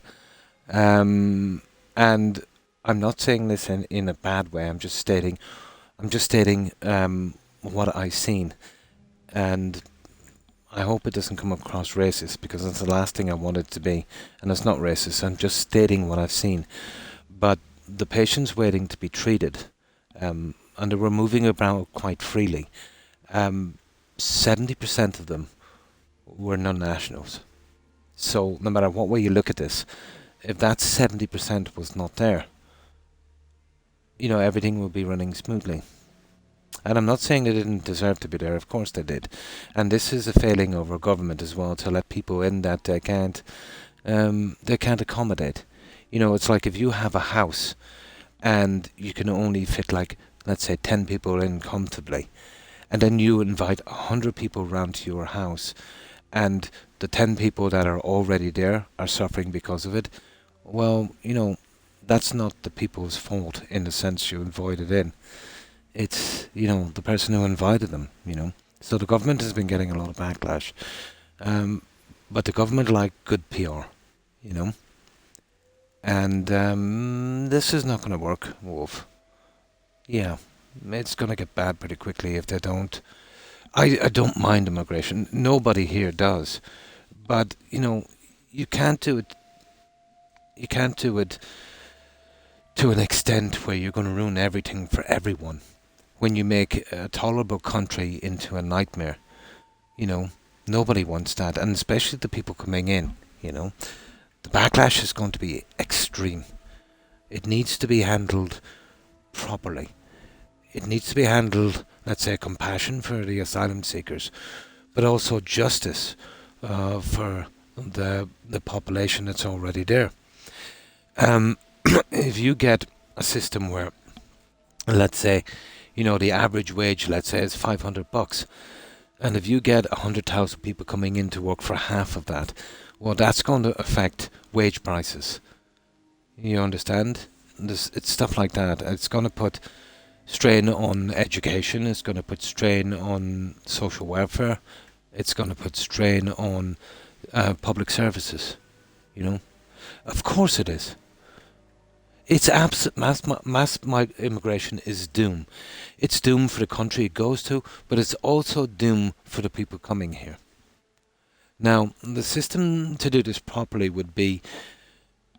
And I'm not saying this in a bad way. I'm just stating what I've seen, and I hope it doesn't come across racist, because that's the last thing I want it to be, and it's not racist. I'm just stating what I've seen. But the patients waiting to be treated, and they were moving about quite freely. 70% of them were non-nationals. So no matter what way you look at this, if that 70% was not there, everything will be running smoothly. And I'm not saying they didn't deserve to be there. Of course they did. And this is a failing of our government as well, to let people in that they can't accommodate. It's like if you have a house and you can only fit, like, let's say 10 people in comfortably, and then you invite 100 people round to your house, and the 10 people that are already there are suffering because of it. Well, that's not the people's fault in the sense you invited in. It's, the person who invited them, So the government has been getting a lot of backlash. But the government like good PR, And this is not going to work, Wolf. Yeah, it's going to get bad pretty quickly if they don't. I don't mind immigration. Nobody here does. But, you can't do it. You can't do it to an extent where you're going to ruin everything for everyone. When you make a tolerable country into a nightmare, nobody wants that, and especially the people coming in, The backlash is going to be extreme. It needs to be handled properly. It needs to be handled, let's say, compassion for the asylum seekers, but also justice for the population that's already there. If you get a system where, let's say, the average wage, let's say, is $500, and if you get 100,000 people coming in to work for half of that, well, that's going to affect wage prices. You understand? It's stuff like that. It's going to put strain on education. It's going to put strain on social welfare. It's going to put strain on public services. Of course it is. It's mass immigration is doom. It's doom for the country it goes to, but it's also doom for the people coming here. Now, the system to do this properly would be,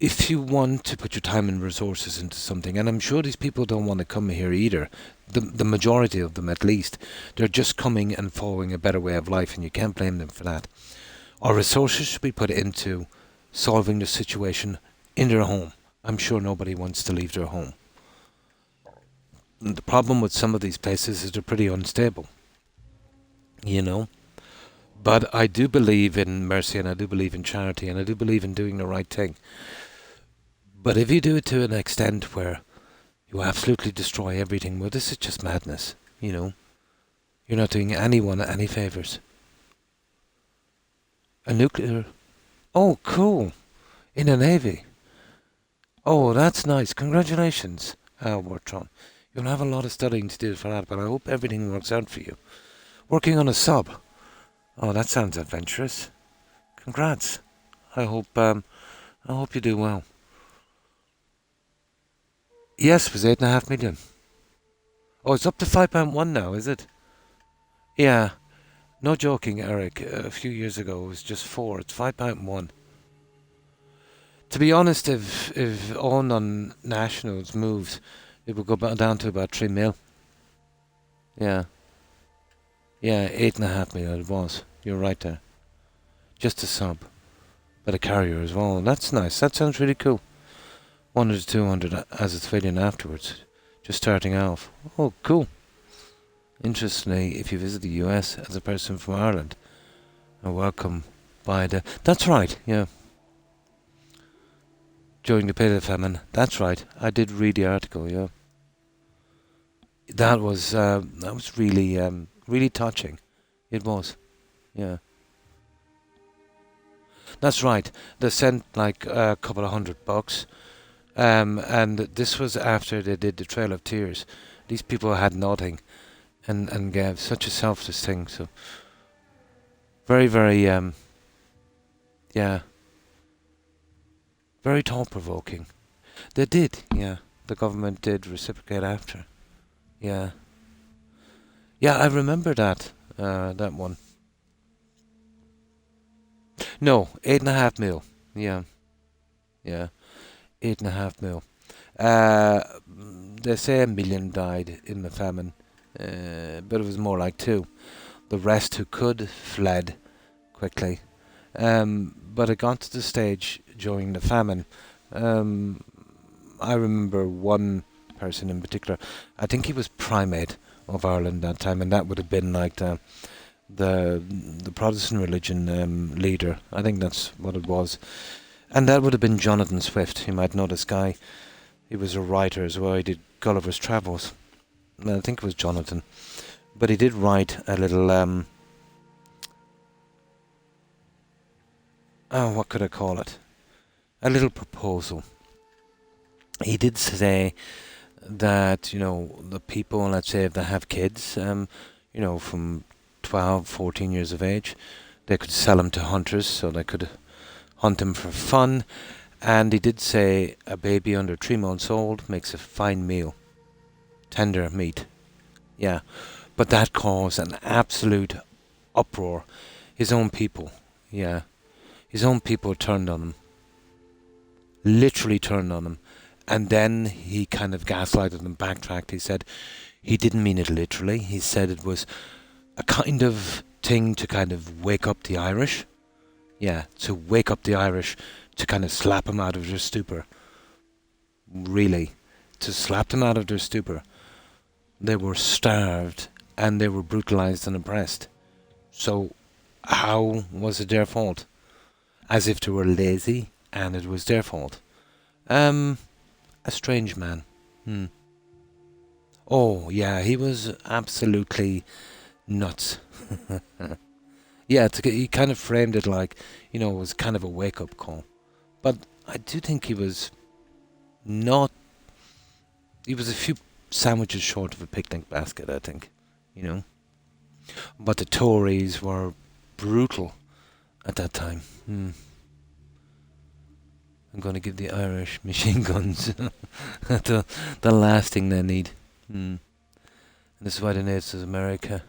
if you want to put your time and resources into something, and I'm sure these people don't want to come here either, the majority of them at least, they're just coming and following a better way of life, and you can't blame them for that. Our resources should be put into solving the situation in their home. I'm sure nobody wants to leave their home. And the problem with some of these places is they're pretty unstable, you know. But I do believe in mercy, and I do believe in charity, and I do believe in doing the right thing. But if you do it to an extent where you absolutely destroy everything, well, this is just madness, you know. You're not doing anyone any favours. A nuclear... Oh, cool. In the Navy. Oh, that's nice. Congratulations, Wartron. You'll have a lot of studying to do for that, but I hope everything works out for you. Working on a sub. Oh, that sounds adventurous. Congrats. I hope you do well. Yes, it was 8.5 million. Oh, it's up to £5.1 now, is it? Yeah. No joking, Eric. A few years ago it was just 4. It's £5.1. To be honest, if all non-nationals moved, it would go down to about 3 mil. Yeah. Yeah, 8.5 million it was. You're right there. Just a sub. But a carrier as well. That's nice. That sounds really cool. 100 to 200 as a civilian afterwards. Just starting off. Oh, cool. Interestingly, if you visit the US as a person from Ireland, are welcome by the... That's right, yeah. During the period of famine. That's right. I did read the article, yeah. That was really, really touching. It was, yeah. That's right. They sent like a couple of $100, and this was after they did the Trail of Tears. These people had nothing, and gave such a selfless thing. So very, very, yeah, very thought-provoking. They did, yeah. The government did reciprocate after. Yeah. Yeah, I remember that, that one. No, 8.5 mil. Yeah. Yeah. 8.5 mil. They say 1 million died in the famine, but it was more like 2. The rest who could fled quickly. But it got to the stage during the famine. I remember one person in particular. I think he was Primate of Ireland that time, and that would have been like the Protestant religion leader. I think that's what it was. And that would have been Jonathan Swift. You might know this guy. He was a writer as well. He did Gulliver's Travels. I think it was Jonathan. But he did write a little... what could I call it? A little proposal. He did say that, you know, the people, let's say, if they have kids, you know, from 12, 14 years of age, they could sell them to hunters, so they could hunt them for fun. And he did say a baby under 3 months old makes a fine meal. Tender meat. Yeah. But that caused an absolute uproar. His own people. Yeah. His own people turned on him. Literally turned on him. And then he kind of gaslighted and backtracked. He said he didn't mean it literally. He said it was a kind of thing to kind of wake up the Irish. Yeah, to wake up the Irish, to kind of slap them out of their stupor. Really. To slap them out of their stupor. They were starved and they were brutalized and oppressed. So how was it their fault? As if they were lazy and it was their fault. A strange man. Oh, yeah, he was absolutely nuts. Yeah, he kind of framed it like, you know, it was kind of a wake-up call. But I do think he was not... He was a few sandwiches short of a picnic basket, I think, you know. But the Tories were brutal at that time. I'm going to give the Irish machine guns the last thing they need. And this is why the natives of America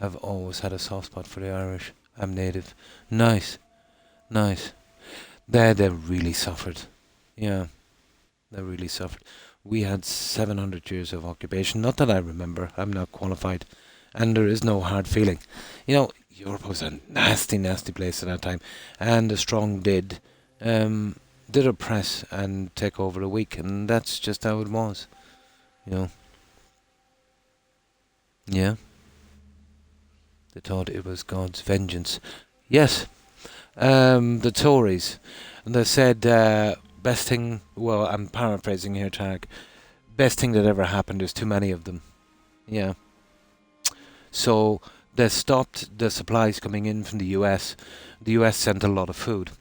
have always had a soft spot for the Irish. I'm native. Nice. Nice. They really suffered. Yeah, they really suffered. We had 700 years of occupation. Not that I remember. I'm not qualified. And there is no hard feeling. You know, Europe was a nasty, nasty place at that time. And the strong did oppress and take over the weak. And that's just how it was. You know. Yeah. They thought it was God's vengeance. Yes. The Tories. And they said, best thing, well, I'm paraphrasing here, Tarek. Best thing that ever happened, there's too many of them. Yeah. So they stopped the supplies coming in from the US. The US sent a lot of food.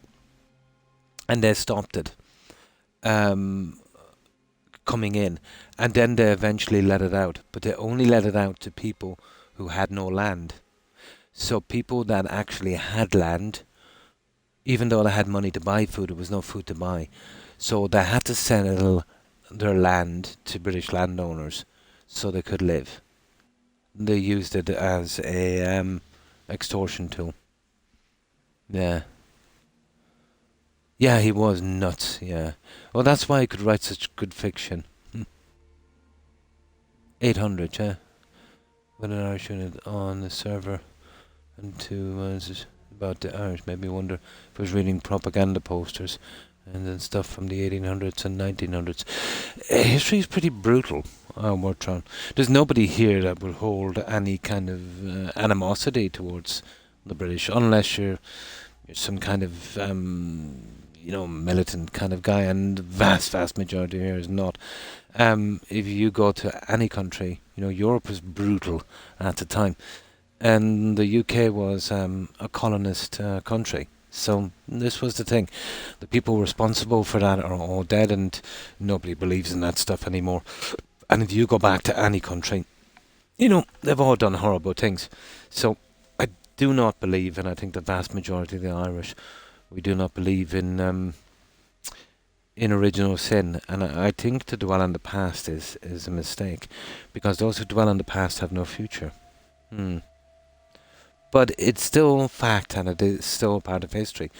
And they stopped it coming in. And then they eventually let it out. But they only let it out to people who had no land. So people that actually had land, even though they had money to buy food, there was no food to buy. So they had to sell their land to British landowners so they could live. They used it as a extortion tool. Yeah. Yeah, he was nuts, yeah. Well, that's why he could write such good fiction. 800, yeah. With an Irish unit on the server. And two about the Irish made me wonder if I was reading propaganda posters and then stuff from the 1800s and 1900s. History is pretty brutal, Wartron. There's nobody here that would hold any kind of animosity towards the British, unless you're some kind of, militant kind of guy, and the vast majority here is not. If you go to any country, Europe was brutal at the time. And the UK was a colonist country. So this was the thing. The people responsible for that are all dead, and nobody believes in that stuff anymore. And if you go back to any country, they've all done horrible things. So I do not believe, and I think the vast majority of the Irish, we do not believe in original sin. And I think to dwell on the past is a mistake, because those who dwell on the past have no future. But it's still fact, and it is still part of history,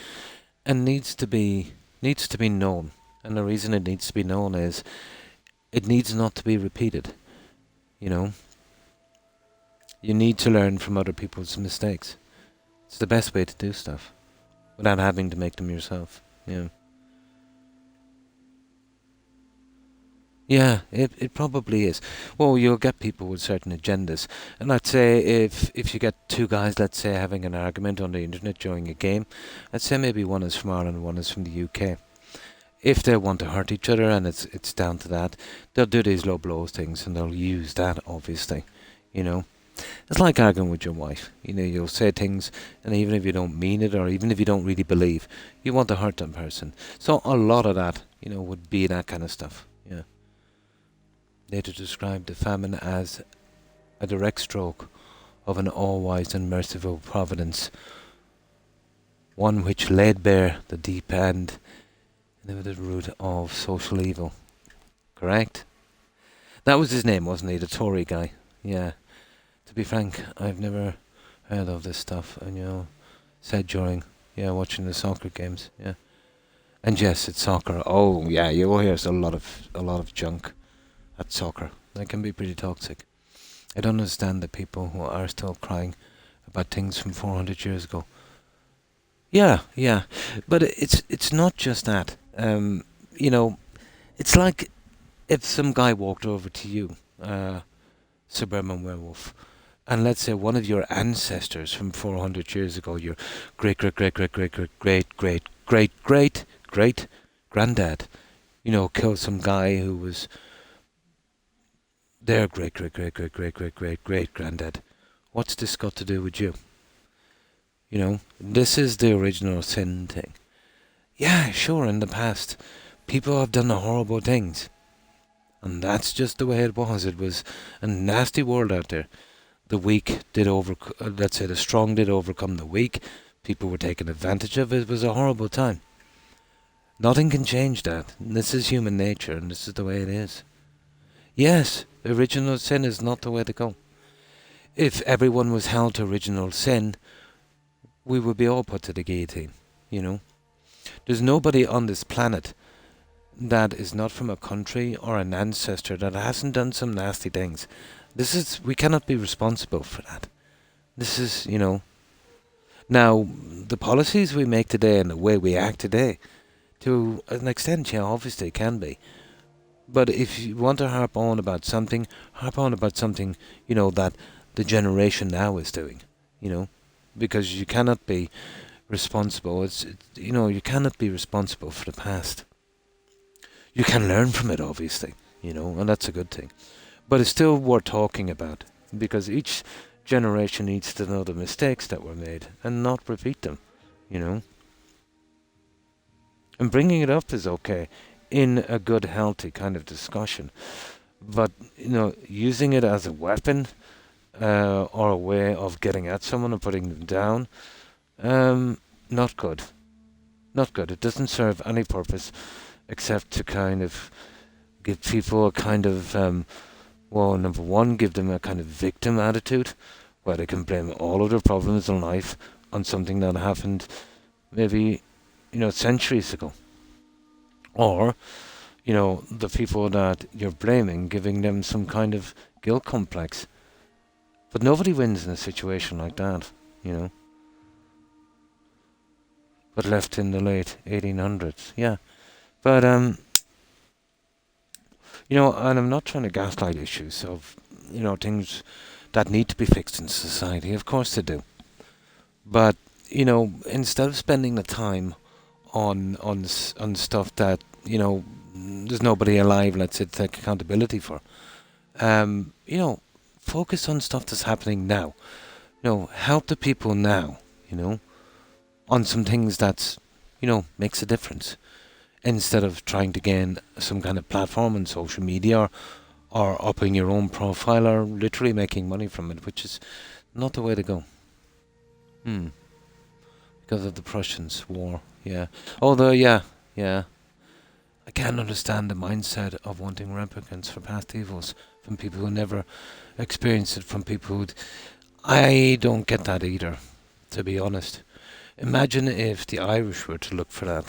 and needs to be known. And the reason it needs to be known is it needs not to be repeated. You need to learn from other people's mistakes. It's the best way to do stuff, without having to make them yourself. Yeah, it probably is. Well, you'll get people with certain agendas. And I'd say if you get two guys, let's say, having an argument on the internet during a game, I'd say maybe one is from Ireland and one is from the UK. If they want to hurt each other and it's down to that, they'll do these low blows things and they'll use that, obviously. It's like arguing with your wife. You'll say things, and even if you don't mean it, or even if you don't really believe, you want to hurt that person. So a lot of that, would be that kind of stuff. Yeah. Later described the famine as a direct stroke of an all-wise and merciful providence, one which laid bare the deep and inevitable root of social evil. Correct? That was his name, wasn't he? The Tory guy. Yeah. To be frank, I've never heard of this stuff, and said during watching the soccer games. Yeah. And yes, it's soccer. Oh yeah, you will hear a lot of junk at soccer. That can be pretty toxic. I don't understand the people who are still crying about things from 400 years ago. Yeah, but it's not just that. It's like if some guy walked over to you, suburban werewolf, and let's say one of your ancestors from 400 years ago, your great granddad, killed some guy who was their great granddad. What's this got to do with you? This is the original sin thing. Yeah, sure, in the past, people have done the horrible things. And that's just the way it was. It was a nasty world out there. The weak let's say the strong did overcome the weak. People were taken advantage of. It was a horrible time. Nothing can change that. This is human nature, and this is the way it is. Yes, original sin is not the way to go. If everyone was held to original sin, we would be all put to the guillotine, There's nobody on this planet, that is not from a country or an ancestor that hasn't done some nasty things. We cannot be responsible for that. This is, now, the policies we make today and the way we act today, to an extent, yeah, obviously it can be. But if you want to harp on about something, that the generation now is doing, because you cannot be responsible. You cannot be responsible for the past. You can learn from it, obviously, and that's a good thing. But it's still worth talking about, because each generation needs to know the mistakes that were made and not repeat them, And bringing it up is okay in a good, healthy kind of discussion. But, using it as a weapon or a way of getting at someone and putting them down, not good. Not good. It doesn't serve any purpose except to kind of give people a kind of, number one, give them a kind of victim attitude where they can blame all of their problems in life on something that happened maybe, centuries ago. Or, the people that you're blaming, giving them some kind of guilt complex. But nobody wins in a situation like that, But left in the late 1800s, yeah. But, and I'm not trying to gaslight issues of, things that need to be fixed in society. Of course they do. But, instead of spending the time on stuff that, there's nobody alive, let's say, to take accountability for, focus on stuff that's happening now. Help the people now, on some things that's, makes a difference. Instead of trying to gain some kind of platform on social media or upping your own profile or literally making money from it, which is not the way to go. Because of the Prussians war, yeah. Although, yeah. I can't understand the mindset of wanting replicants for past evils from people who never experienced it, from people who... I don't get that either, to be honest. Imagine if the Irish were to look for that.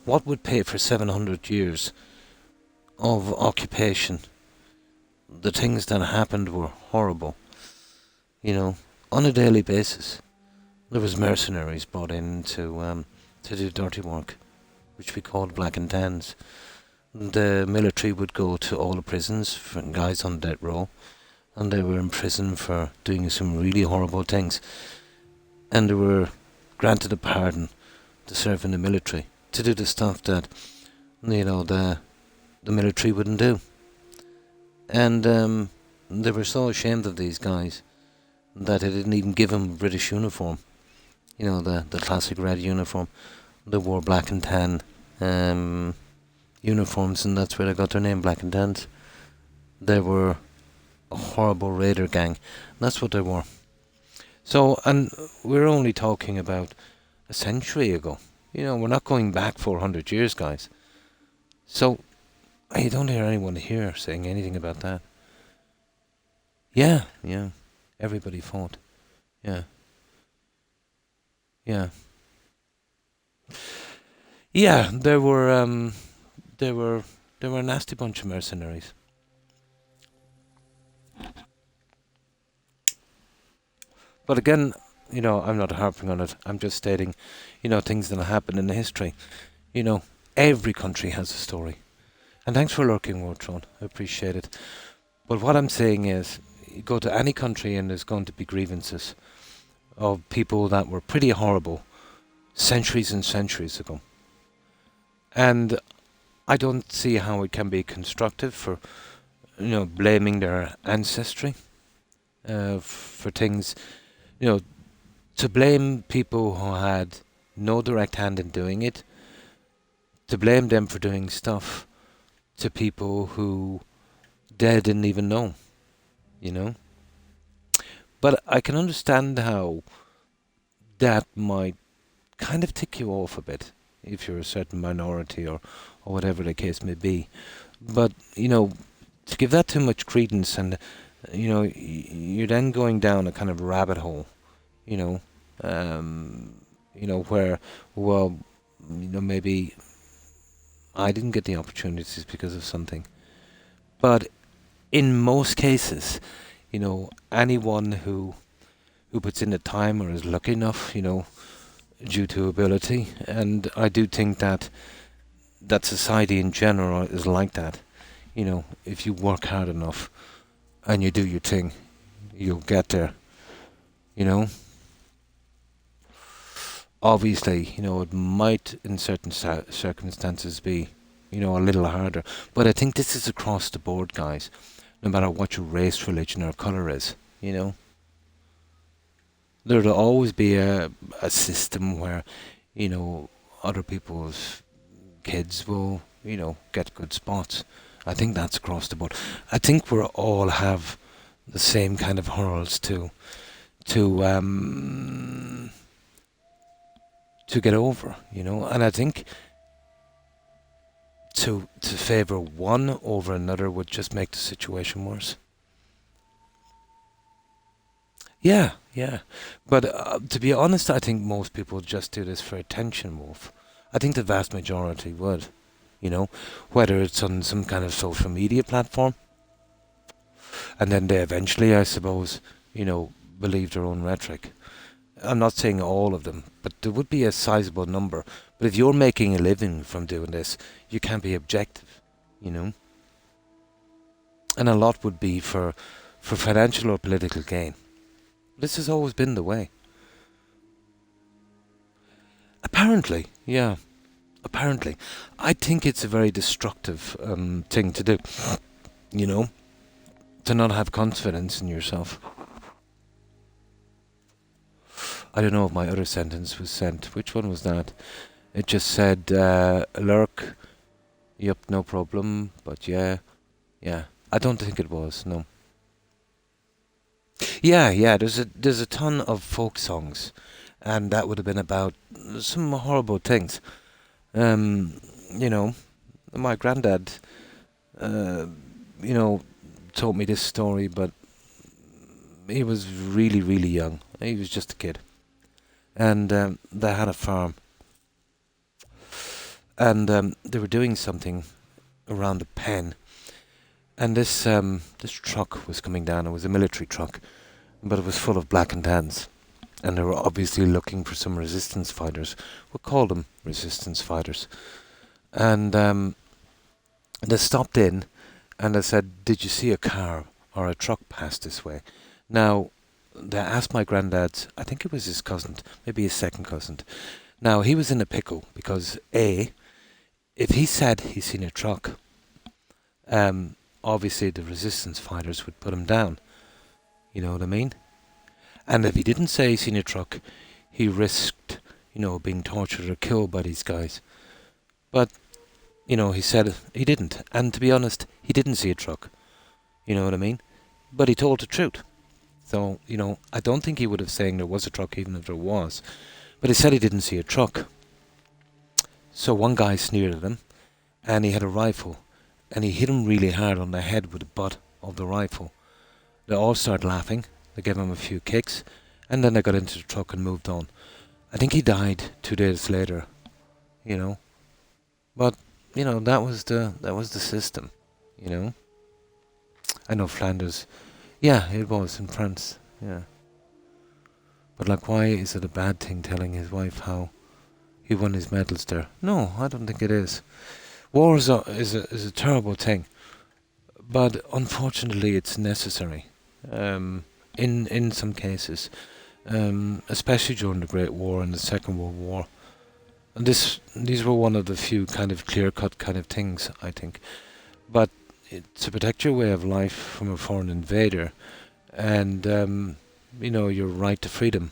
What would pay for 700 years of occupation? The things that happened were horrible. On a daily basis. There was mercenaries brought in to do dirty work, which we called black and tans. The military would go to all the prisons for guys on death row, and they were in prison for doing some really horrible things. And they were granted a pardon to serve in the military, to do the stuff that, the military wouldn't do. And they were so ashamed of these guys that they didn't even give them a British uniform. The classic red uniform. They wore black and tan uniforms, and that's where they got their name, Black and Tans. They were a horrible raider gang. That's what they were. So, and we're only talking about a century ago. We're not going back 400 years, guys. So, I don't hear anyone here saying anything about that. Yeah. Everybody fought. Yeah. Yeah, there were a nasty bunch of mercenaries. But again, I'm not harping on it. I'm just stating, things that happen in the history. Every country has a story. And thanks for lurking, Wartron. I appreciate it. But what I'm saying is, you go to any country and there's going to be grievances of people that were pretty horrible centuries and centuries ago. And I don't see how it can be constructive for, blaming their ancestry for things, to blame people who had no direct hand in doing it, to blame them for doing stuff to people who they didn't even know, But I can understand how that might kind of tick you off a bit if you're a certain minority or whatever the case may be. But, to give that too much credence and, you're then going down a kind of rabbit hole, where, maybe I didn't get the opportunities because of something. But in most cases, anyone who puts in the time or is lucky enough, due to ability, and I do think that society in general is like that. If you work hard enough and you do your thing, you'll get there. You know, obviously, it might in certain circumstances be, a little harder. But I think this is across the board, guys. No matter what your race, religion, or color is, there'll always be a system where, other people's kids will, get good spots. I think that's across the board. I think we all have the same kind of hurdles to to get over, and I think to favour one over another would just make the situation worse. Yeah, yeah. But to be honest, I think most people just do this for attention, Wolf. I think the vast majority would, whether it's on some kind of social media platform, and then they eventually, I suppose, believe their own rhetoric. I'm not saying all of them, but there would be a sizable number. But if you're making a living from doing this, you can't be objective, And a lot would be for financial or political gain. This has always been the way. Apparently, yeah. Apparently. I think it's a very destructive thing to do, to not have confidence in yourself. I don't know if my other sentence was sent. Which one was that? It just said, lurk. Yep, no problem. But yeah. I don't think it was, no. Yeah, there's a ton of folk songs. And that would have been about some horrible things. My granddad, told me this story, but he was really, really young. He was just a kid. And they had a farm. And they were doing something around a pen. And this truck was coming down. It was a military truck, but it was full of black and tans. And they were obviously looking for some resistance fighters. We'll call them resistance fighters. And they stopped in and they said, "Did you see a car or a truck pass this way?" Now, they asked my granddad, I think it was his cousin, maybe his second cousin. Now, he was in a pickle because, A, if he said he seen a truck, obviously the resistance fighters would put him down. You know what I mean? And if he didn't say he seen a truck, he risked, being tortured or killed by these guys. But, he said he didn't. And to be honest, he didn't see a truck. You know what I mean? But he told the truth. So, I don't think he would have saying there was a truck even if there was. But he said he didn't see a truck. So one guy sneered at him, and he had a rifle, and he hit him really hard on the head with the butt of the rifle. They all started laughing. They gave him a few kicks, and then they got into the truck and moved on. I think he died 2 days later, But, that was the system, I know Flanders. Yeah, it was in France, yeah. But why is it a bad thing telling his wife how he won his medals there? No, I don't think it is. War is a terrible thing, but unfortunately it's necessary. In some cases, especially during the Great War and the Second World War. And these were one of the few kind of clear-cut kind of things, I think. But to protect your way of life from a foreign invader, and your right to freedom,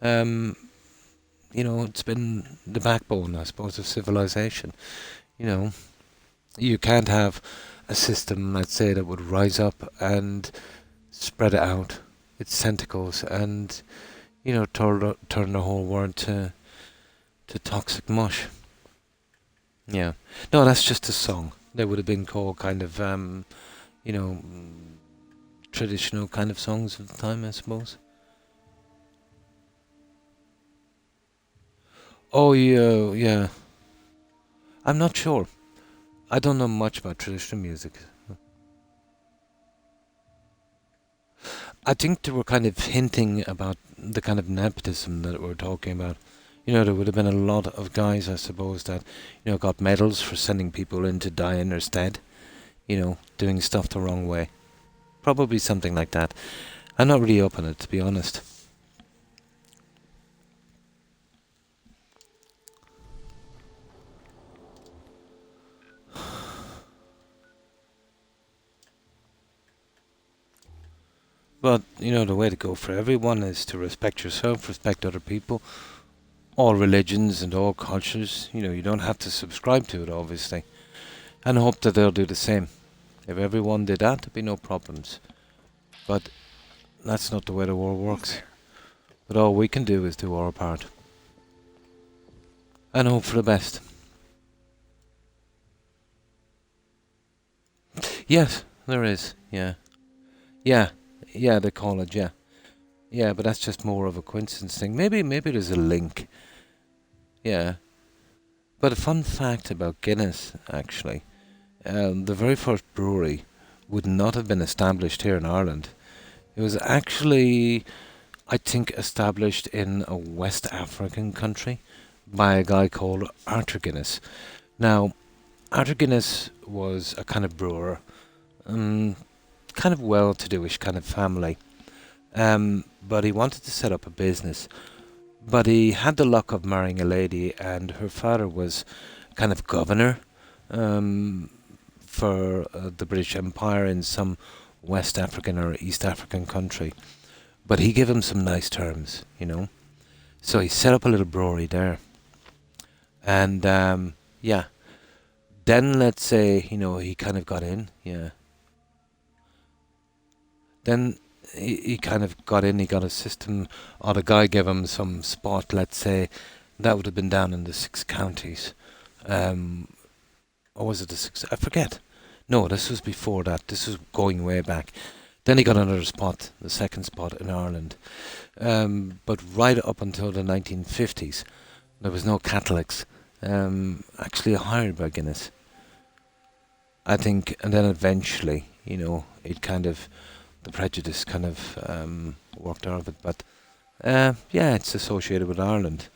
it's been the backbone, I suppose, of civilization. You can't have a system, let's say, that would rise up and spread it out its tentacles and turn the whole world to toxic mush. Yeah, no, that's just a song. They would have been called kind of traditional kind of songs of the time, I suppose. Oh yeah. I'm not sure. I don't know much about traditional music. I think they were kind of hinting about the kind of nepotism that we're talking about. You know, there would have been a lot of guys, I suppose, that, you know, got medals for sending people in to die in their stead. You know, doing stuff the wrong way. Probably something like that. I'm not really up on it, to be honest. But, you know, the way to go for everyone is to respect yourself, respect other people, all religions and all cultures. You know, you don't have to subscribe to it, obviously. And hope that they'll do the same. If everyone did that, there'd be no problems. But that's not the way the world works. But all we can do is do our part. And hope for the best. Yes, there is, yeah. Yeah, they call it, yeah. Yeah, but that's just more of a coincidence thing. Maybe there's a link. Yeah. But a fun fact about Guinness, actually. The very first brewery would not have been established here in Ireland. It was actually, I think, established in a West African country by a guy called Arthur Guinness. Now, Arthur Guinness was a kind of brewer, kind of well-to-do-ish kind of family. But he wanted to set up a business. But he had the luck of marrying a lady, and her father was kind of governor for the British Empire in some West African or East African country. But he gave him some nice terms, you know. So he set up a little brewery there. And, yeah. Then, let's say, you know, he kind of got in, yeah. Then he kind of got in, he got a system, or the guy gave him some spot, let's say, that would have been down in the 6 counties. Or was it the 6? I forget. No, this was before that. This was going way back. Then he got another spot, the second spot in Ireland. But right up until the 1950s, there was no Catholics actually hired by Guinness. I think, and then eventually, you know, it kind of, the prejudice kind of worked out of it. But yeah, it's associated with Ireland.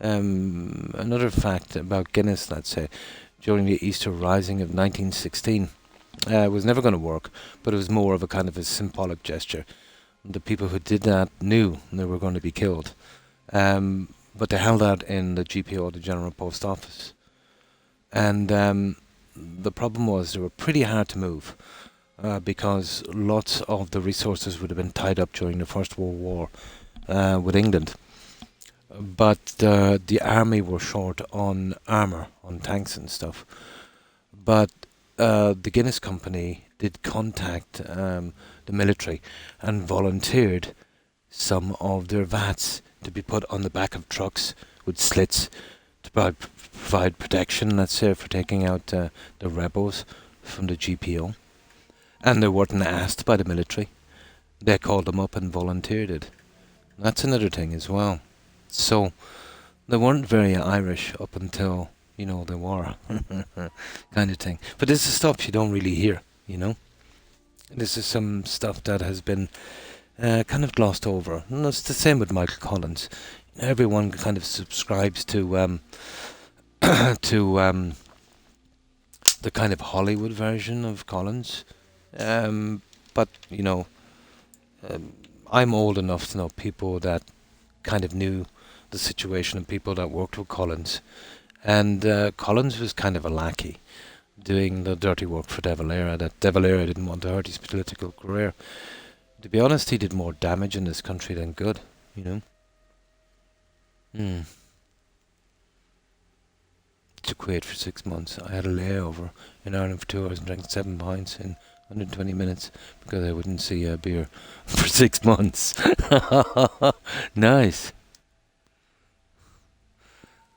Another fact about Guinness, let's say, during the Easter Rising of 1916, it was never going to work, but it was more of a kind of a symbolic gesture. The people who did that knew they were going to be killed. But they held out in the GPO, the General Post Office. And the problem was they were pretty hard to move. Because lots of the resources would have been tied up during the First World War with England. But the army were short on armour, on tanks and stuff. But the Guinness Company did contact the military and volunteered some of their vats to be put on the back of trucks with slits to provide protection, let's say, for taking out the rebels from the GPO. And they weren't asked by the military. They called them up and volunteered it. That's another thing as well. So, they weren't very Irish up until, you know, they were. Kind of thing. But this is stuff you don't really hear, you know. This is some stuff that has been kind of glossed over. And it's the same with Michael Collins. Everyone kind of subscribes to to the kind of Hollywood version of Collins. But, you know, I'm old enough to know people that kind of knew the situation and people that worked with Collins. And Collins was kind of a lackey, doing the dirty work for De Valera, that De Valera didn't want to hurt his political career. To be honest, he did more damage in this country than good, you know. To Kuwait for 6 months. I had a layover in Ireland for 2 hours and drank 7 pints in 120 minutes because I wouldn't see a beer for 6 months. Nice.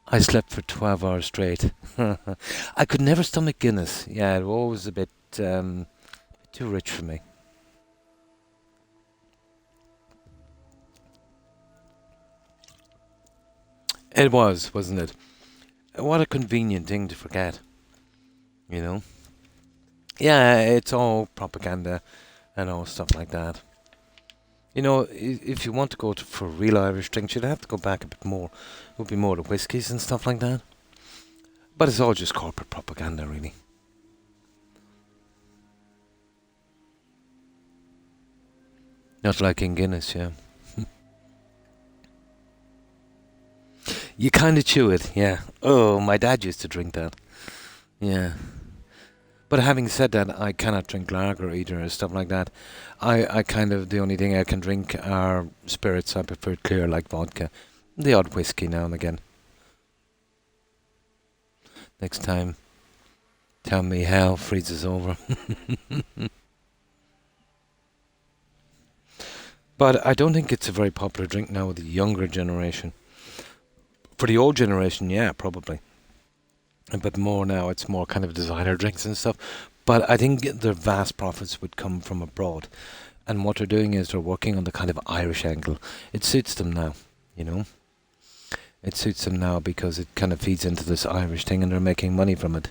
I slept for 12 hours straight. I could never stomach Guinness. Yeah, it was always a bit too rich for me. It was, wasn't it? What a convenient thing to forget. You know? Yeah, it's all propaganda and all stuff like that. You know, if you want to go for real Irish drinks, you'd have to go back a bit more. It would be more the whiskies and stuff like that. But it's all just corporate propaganda, really. Not like in Guinness, yeah. You kind of chew it, yeah. Oh, my dad used to drink that. Yeah. But having said that, I cannot drink lager either or stuff like that. I kind of, the only thing I can drink are spirits. I prefer clear like vodka. The odd whiskey now and again. Next time, tell me hell freezes over. But I don't think it's a very popular drink now with the younger generation. For the old generation, yeah, probably. But more now, it's more kind of designer drinks and stuff. But I think their vast profits would come from abroad. And what they're doing is they're working on the kind of Irish angle. It suits them now, you know. It suits them now because it kind of feeds into this Irish thing and they're making money from it.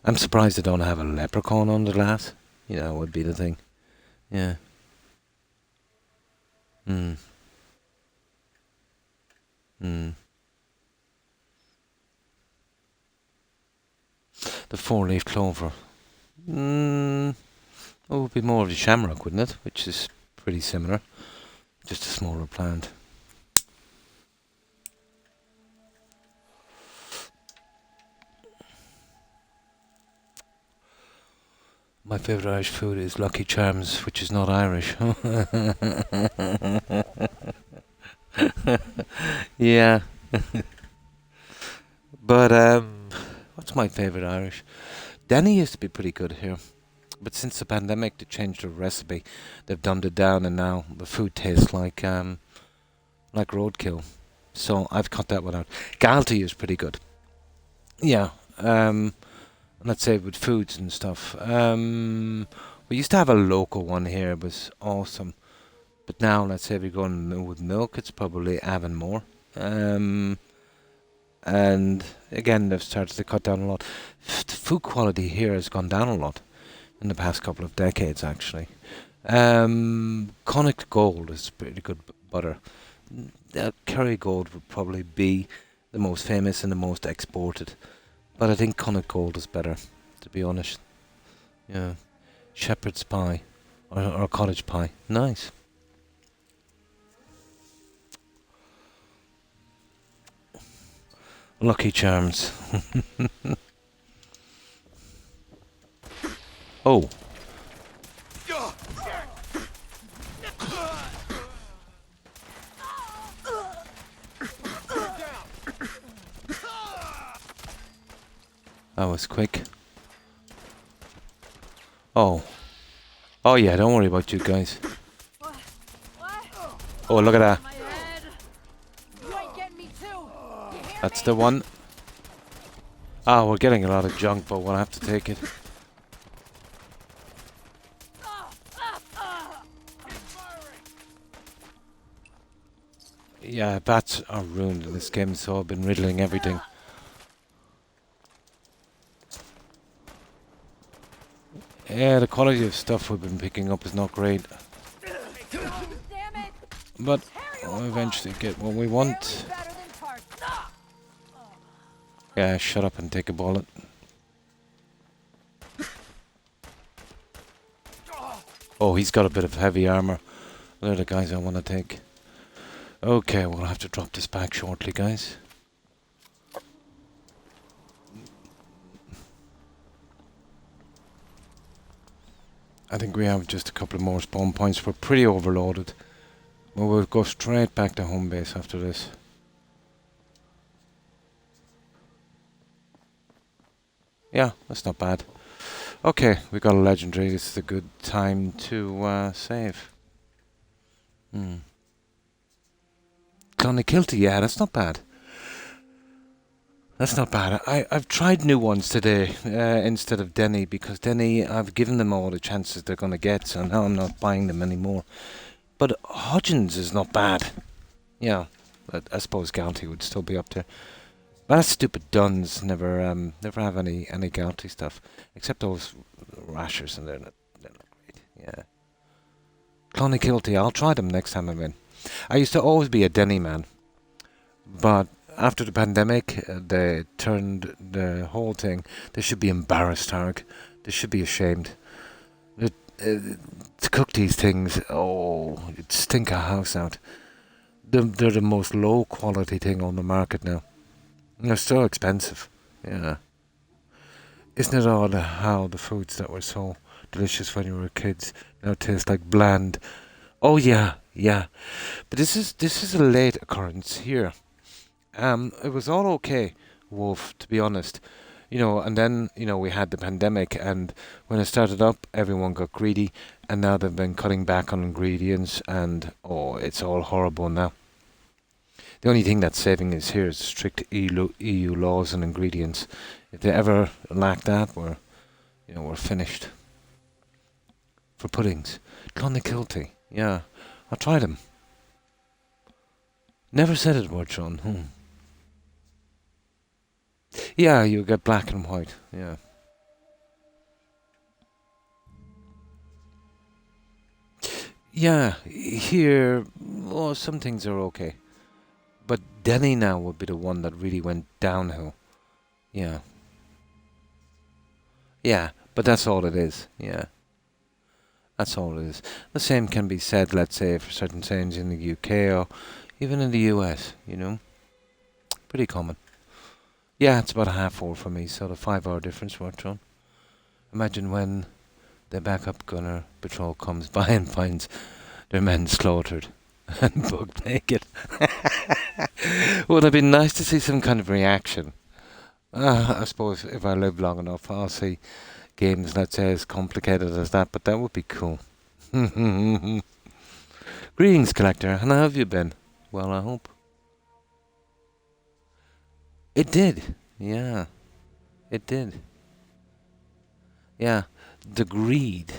I'm surprised they don't have a leprechaun on the glass. You know, would be the thing. Yeah. Mm. Mm. The four-leaf clover. It would be more of the shamrock, wouldn't it? Which is pretty similar. Just a smaller plant. My favourite Irish food is Lucky Charms, which is not Irish. Yeah. But, what's my favourite Irish? Denny used to be pretty good here. But since the pandemic, they changed the recipe. They've dumbed it down, and now the food tastes like roadkill. So I've cut that one out. Galty is pretty good. Yeah. Let's say with foods and stuff. We used to have a local one here. It was awesome. But now, let's say we go with milk, it's probably Avonmore. And again, they've started to cut down a lot. The food quality here has gone down a lot in the past couple of decades, actually. Connacht Gold is pretty good butter. Kerry Gold would probably be the most famous and the most exported. But I think Connacht Gold is better, to be honest. Yeah. Shepherd's pie. Or cottage pie. Nice. Lucky Charms. Oh. That was quick. Oh. Oh yeah, don't worry about you guys. Oh, look at that. That's the one. Ah, we're getting a lot of junk, but we'll have to take it. Yeah, bats are ruined in this game, so I've been riddling everything. Yeah, the quality of stuff we've been picking up is not great. But we'll eventually get what we want. Yeah, shut up and take a bullet. Oh, he's got a bit of heavy armor. They're the guys I want to take. Okay, we'll have to drop this back shortly, guys. I think we have just a couple of more spawn points. We're pretty overloaded. But we'll go straight back to home base after this. Yeah, that's not bad. Okay, we got a legendary. This is a good time to save. Clonakilty, yeah, that's not bad. That's not bad. I've tried new ones today instead of Denny, because Denny, I've given them all the chances they're going to get, so now I'm not buying them anymore. But Hodgins is not bad. Yeah, but I suppose Galty would still be up there. But that stupid Duns never have any galaxy stuff, except those rashers, and they're not great. Yeah. Clonakilty, I'll try them next time I'm in. I used to always be a Denny man, but after the pandemic, they turned the whole thing. They should be embarrassed, Tarek. They should be ashamed. To cook these things, oh, it'd stink a house out. They're the most low quality thing on the market now. They're so expensive. Yeah. Isn't it odd how the foods that were so delicious when you were kids now taste like bland? Oh yeah, yeah. But this is a late occurrence here. It was all okay, Wolf, to be honest. And then, we had the pandemic, and when it started up, everyone got greedy, and now they've been cutting back on ingredients, and, oh, it's all horrible now. The only thing that's saving us here is strict EU laws and ingredients. If they ever lack that, we're finished. For puddings. Clonakilty, yeah. I'll try them. Never said it word, Sean. Yeah, you get black and white, yeah. Yeah, here, some things are okay. But Denny now would be the one that really went downhill. Yeah. Yeah, but that's all it is, yeah. That's all it is. The same can be said, let's say, for certain things in the UK or even in the US, Pretty common. Yeah, it's about a half hour for me, so the 5 hour difference worked on. Imagine when the backup gunner patrol comes by and finds their men slaughtered and bugged naked. Would have been nice to see some kind of reaction. I suppose if I live long enough, I'll see games, let's say, as complicated as that, but that would be cool. Greetings, Collector, and how have you been? Well, I hope. It did, yeah. It did. Yeah, the greed.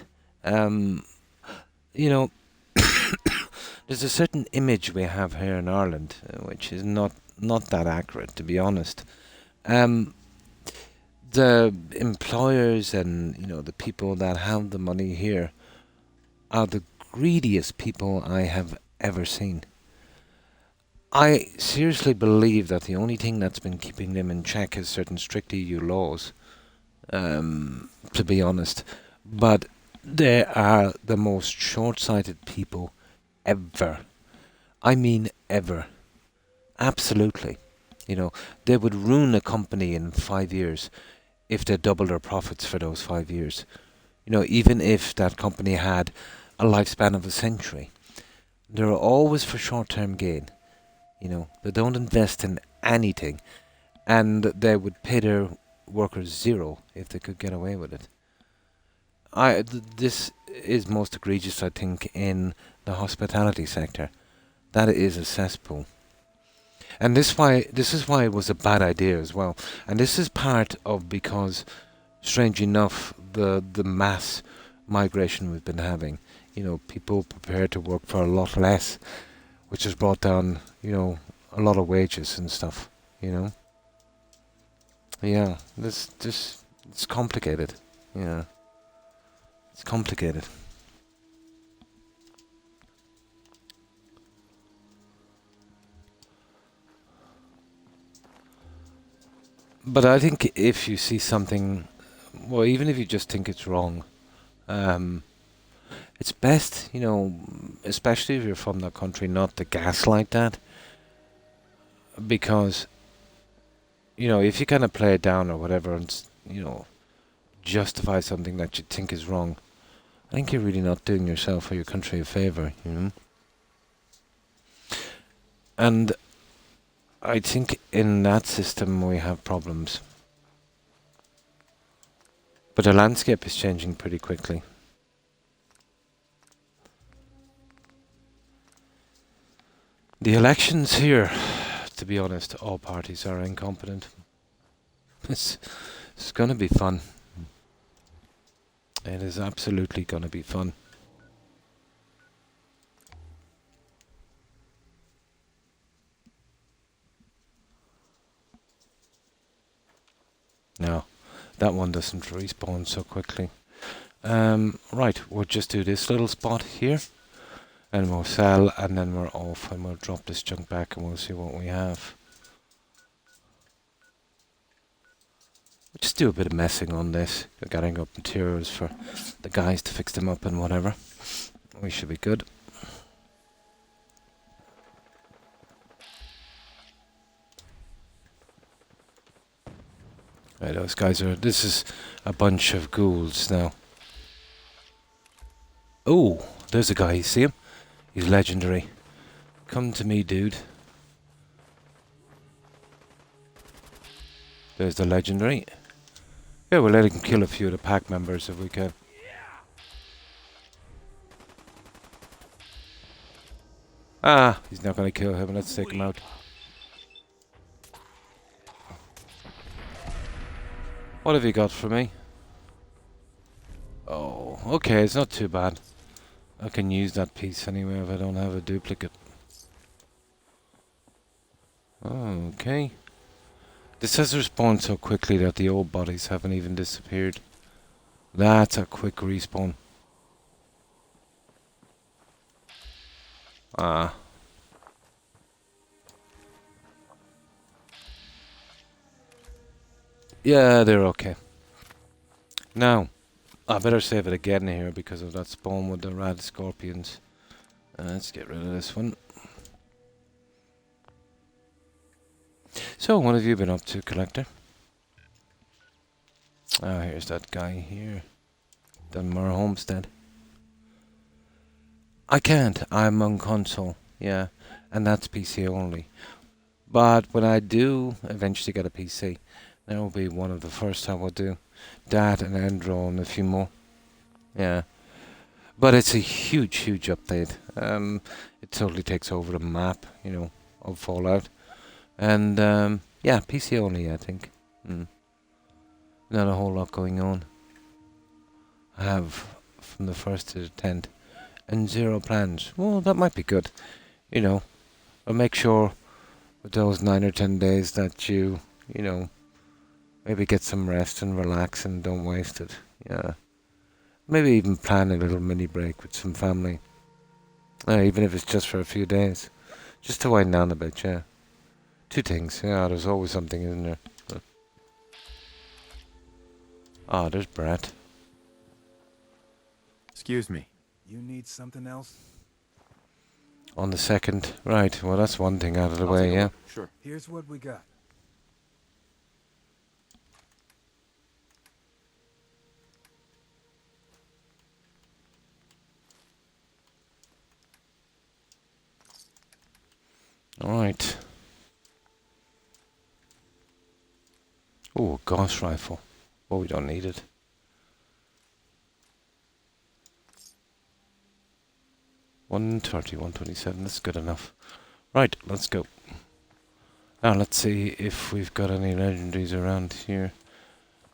You know, there's a certain image we have here in Ireland, which is not that accurate, to be honest. The employers and the people that have the money here are the greediest people I have ever seen. I seriously believe that the only thing that's been keeping them in check is certain strict EU laws, to be honest. But they are the most short-sighted people ever. I mean ever. Absolutely. They would ruin a company in 5 years if they doubled their profits for those 5 years. Even if that company had a lifespan of a century. They're always for short-term gain. They don't invest in anything, and they would pay their workers zero if they could get away with it. This is most egregious, I think, in the hospitality sector. That is a cesspool. And this is why it was a bad idea as well. And this is part of because, strange enough, the mass migration we've been having. People prepared to work for a lot less, which has brought down, a lot of wages and stuff, Yeah, this it's complicated. Yeah. It's complicated. But I think if you see something, well, even if you just think it's wrong, it's best, especially if you're from that country, not to gaslight that. Because, if you kind of play it down or whatever and, justify something that you think is wrong, I think you're really not doing yourself or your country a favour, And I think in that system we have problems. But the landscape is changing pretty quickly. The elections here, to be honest, all parties are incompetent. It's going to be fun. It is absolutely going to be fun. that one doesn't respawn so quickly. Right, we'll just do this little spot here, and we'll sell, and then we're off, and we'll drop this junk back, and we'll see what we have. We'll just do a bit of messing on this, getting up materials for the guys to fix them up and whatever. We should be good. Right, those guys are... This is a bunch of ghouls now. Oh, there's a guy, you see him? He's legendary. Come to me, dude. There's the legendary. Yeah, we'll let him kill a few of the pack members if we can. Ah, he's not going to kill him. Let's take him out. What have you got for me? Oh, okay, it's not too bad. I can use that piece anyway if I don't have a duplicate. Okay. This has respawned so quickly that the old bodies haven't even disappeared. That's a quick respawn. Ah. Yeah, they're okay. Now, I better save it again here because of that spawn with the rad scorpions. Let's get rid of this one. So, what have you been up to, Collector? Ah, here's that guy here. Dunmore Homestead. I can't. I'm on console. Yeah. And that's PC only. But when I do eventually get a PC, that will be one of the first I will do. That and Endro and a few more. Yeah. But it's a huge, huge update. It totally takes over the map, you know, of Fallout. And, yeah, PC only, I think. Not a whole lot going on. I have from the 1st to the 10th. And 0 plans. Well, that might be good. You know, I'll make sure with those 9 or 10 days that you know, maybe get some rest and relax and don't waste it. Yeah. Maybe even plan a little mini break with some family. Even if it's just for a few days. Just to wind down a bit, yeah. 2 things. Yeah, there's always something, isn't there? Ah, there's Brett. Excuse me. You need something else? On the 2nd. Right, well that's one thing out of the I'll way, take a yeah. look. Sure. Here's what we got. Alright. Oh, a Gauss rifle. Oh, we don't need it. $130, $127, that's good enough. Right, let's go. Now let's see if we've got any legendaries around here.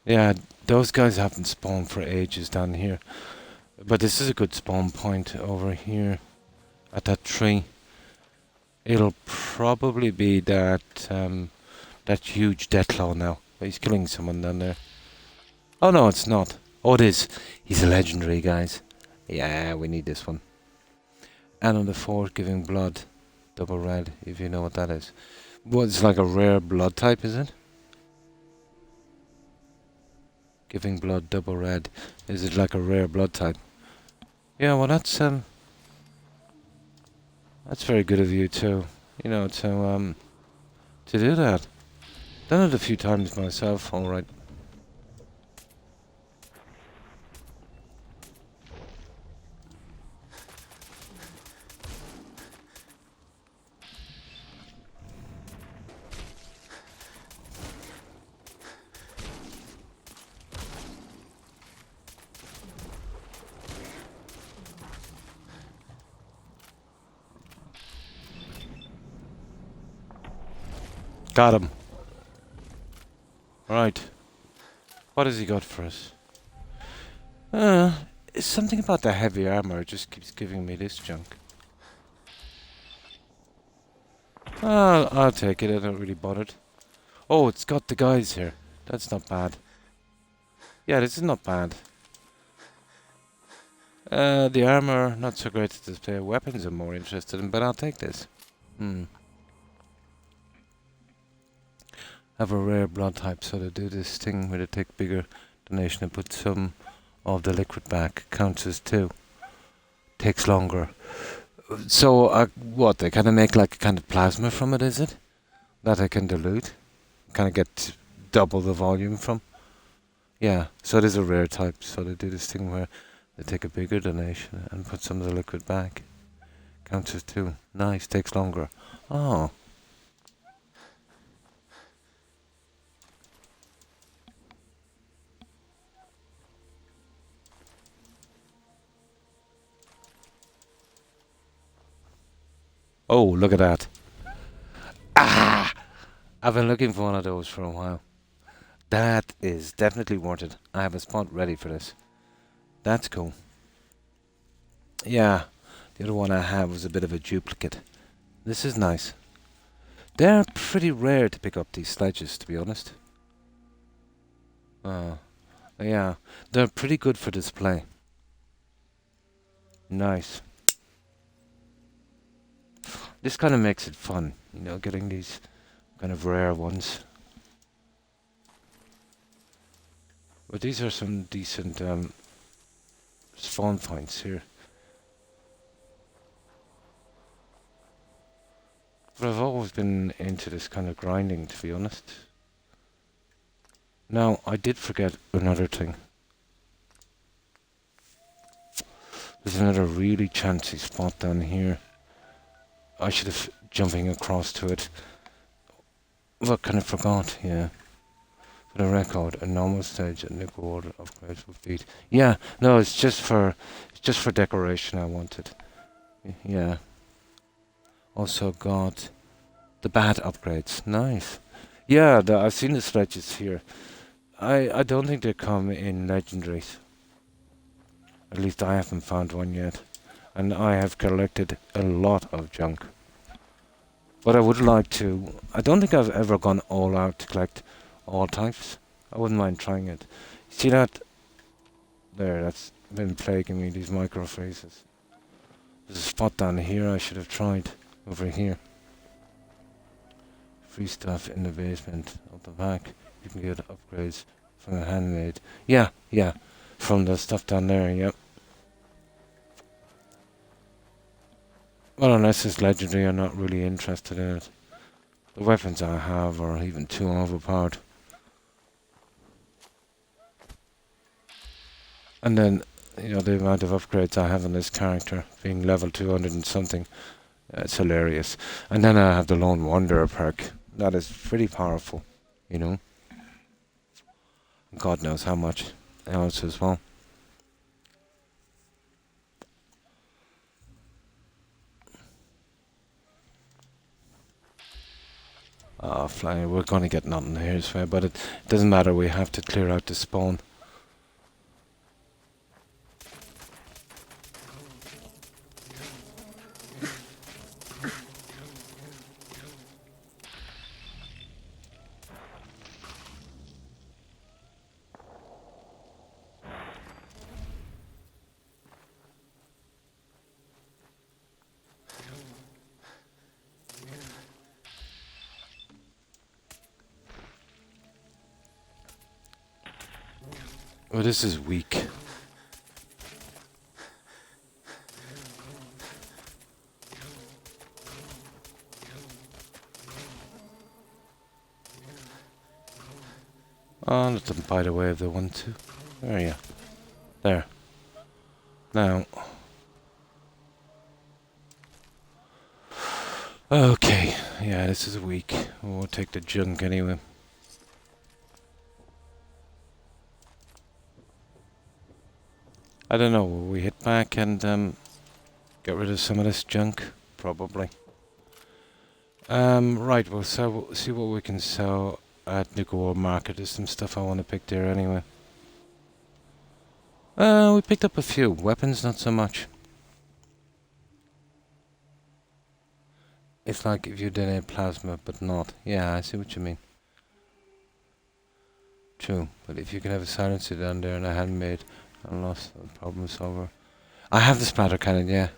Yeah, those guys haven't spawned for ages down here. But this is a good spawn point over here at that tree. It'll probably be that that huge Deathclaw now. He's killing someone down there. Oh no, it's not. Oh, it is. He's a legendary, guys. Yeah, we need this one. And on the 4th, giving blood. Double red, if you know what that is. Well, it's like a rare blood type, is it? Giving blood, double red. Is it like a rare blood type? Yeah, well that's very good of you too. You know, to do that. Done it a few times myself, alright. Got him. Right. What has he got for us? It's something about the heavy armor. It just keeps giving me this junk. I'll take it. I don't really bother. Oh, it's got the guys here. That's not bad. Yeah, this is not bad. The armor, not so great to display. Weapons I'm more interested in, but I'll take this. Have a rare blood type, so to do this thing where they take bigger donation and put some of the liquid back. Counts as 2. Takes longer. So, what, they kind of make like a kind of plasma from it, is it? That I can dilute? Kind of get double the volume from? Yeah, so it is a rare type, so they do this thing where they take a bigger donation and put some of the liquid back. Counts as 2. Nice, takes longer. Oh. Oh, look at that. Ah! I've been looking for one of those for a while. That is definitely worth it. I have a spot ready for this. That's cool. Yeah, the other one I have was a bit of a duplicate. This is nice. They're pretty rare to pick up, these sledges, to be honest. Yeah, they're pretty good for display. Nice. This kind of makes it fun, you know, getting these kind of rare ones. But these are some decent spawn points here. But I've always been into this kind of grinding, to be honest. Now, I did forget another thing. There's another really chancy spot down here. I should have jumping across to it. But kind of forgot, yeah. For the record, a normal stage at nickel order upgrades will beat. Yeah, no, it's just for decoration I wanted. Yeah. Also got the bat upgrades. Nice. Yeah, I've seen the sledges here. I don't think they come in legendaries. At least I haven't found one yet. And I have collected a lot of junk. But I would like to. I don't think I've ever gone all out to collect all types. I wouldn't mind trying it. See that? There, that's been plaguing me, these micro freezes. There's a spot down here I should have tried. Over here. Free stuff in the basement. Up the back. You can get upgrades from the handmade. Yeah. From the stuff down there, yep. Well, unless it's legendary, I'm not really interested in it. The weapons I have are even too overpowered. And then, you know, the amount of upgrades I have on this character, being level 200 and something, it's hilarious. And then I have the Lone Wanderer perk. That is pretty powerful, you know. God knows how much else as well. Flying, we're gonna get nothing here, so, but it doesn't matter, we have to clear out the spawn. Oh, this is weak. Oh, let them bite away if they want to. There you. There. Now. Okay. Yeah, this is weak. We'll take the junk anyway. I don't know, will we hit back and get rid of some of this junk? Probably. Right, we'll see what we can sell at Nickel Ore Market. There's some stuff I want to pick there anyway. We picked up a few. Weapons, not so much. It's like if you did a plasma, but not. Yeah, I see what you mean. True, but if you can have a silencer down there and a handmade, I'm lost. Problem solver. I have the splatter cannon, yeah.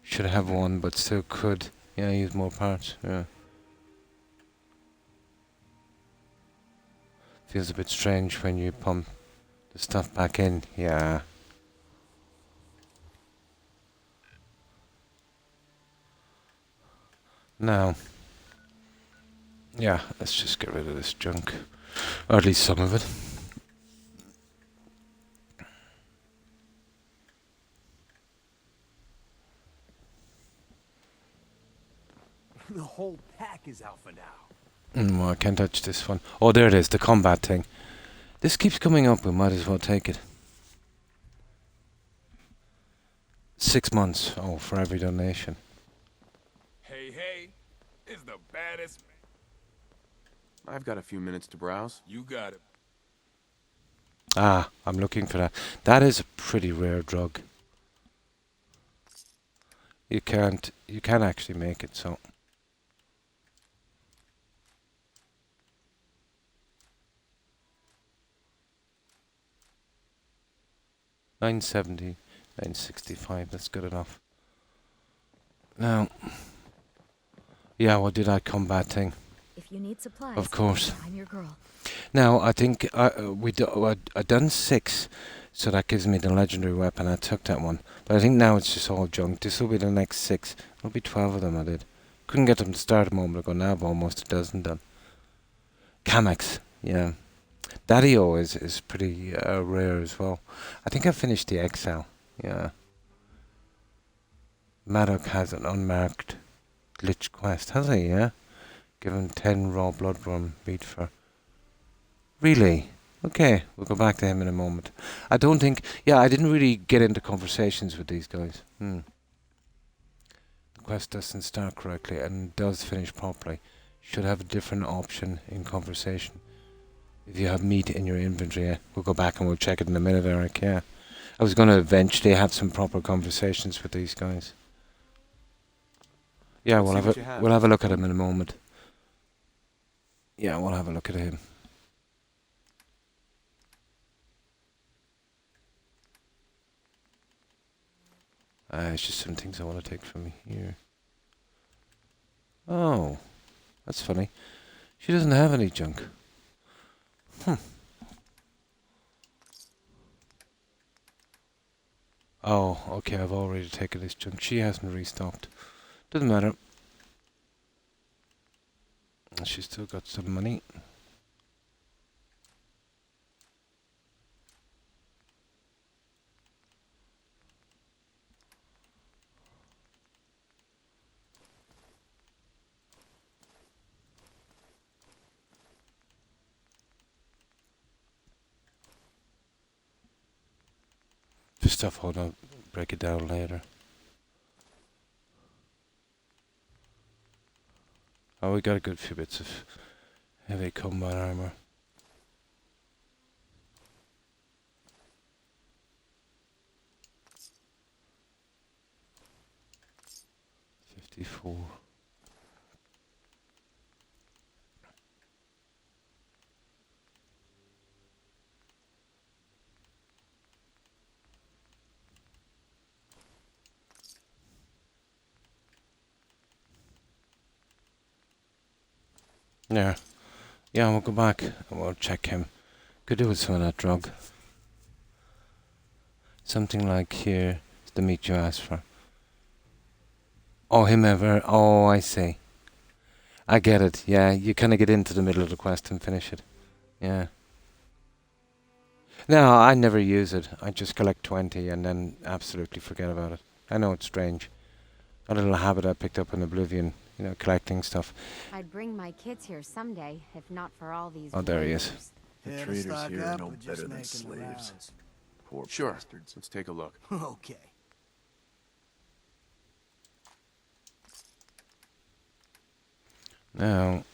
Should have one, but still could. Yeah, use more parts. Yeah. Feels a bit strange when you pump the stuff back in. Yeah. Now. Yeah, let's just get rid of this junk. Or at least some of it. The whole pack is alpha now. Well, I can't touch this one. Oh, there it is, the combat thing. This keeps coming up, we might as well take it. 6 months, oh, for every donation. Hey, is the baddest. I've got a few minutes to browse. You got it. Ah, I'm looking for that. That is a pretty rare drug. You can actually make it, so. $9.70, $9.65, that's good enough. Now, yeah, what did I combat thing? If you need supplies, Of course. I'm your girl. Now, I think I done 6, so that gives me the legendary weapon. I took that one. But I think now it's just all junk. This will be the next 6. There'll be 12 of them I did. Couldn't get them to start a moment ago. Now I've almost a dozen done. Camex, yeah. Daddy-O is pretty rare as well. I think I finished the Exile, yeah. Maddock has an unmarked glitch quest, has he, yeah? Given 10 raw bloodworm meat for... Really? Okay, we'll go back to him in a moment. I don't think... Yeah, I didn't really get into conversations with these guys. The quest doesn't start correctly and does finish properly. Should have a different option in conversation. If you have meat in your inventory, yeah. We'll go back and we'll check it in a minute, Eric, yeah. I was going to eventually have some proper conversations with these guys. Yeah, we'll have a look at him in a moment. Yeah, we'll have a look at him. It's just some things I want to take from here. Oh, that's funny. She doesn't have any junk. Oh, okay, I've already taken this junk. She hasn't restocked. Doesn't matter. She's still got some money. For stuff, hold on, break it down later. Oh, we got a good few bits of heavy combat armor. $54. Yeah. Yeah, we'll go back and we'll check him. Could do with some of that drug. Something like here is the meat you asked for. Oh, him ever. Oh, I see. I get it. Yeah, you kind of get into the middle of the quest and finish it. Yeah. No, I never use it. I just collect 20 and then absolutely forget about it. I know it's strange. A little habit I picked up in Oblivion, you know, collecting stuff. I'd bring my kids here someday, if not for all these. Oh, there he is. raiders. The Here to traders stock here are up no or just better than making the slaves. rounds? Poor Sure. bastards. Let's take a look. Okay. Now,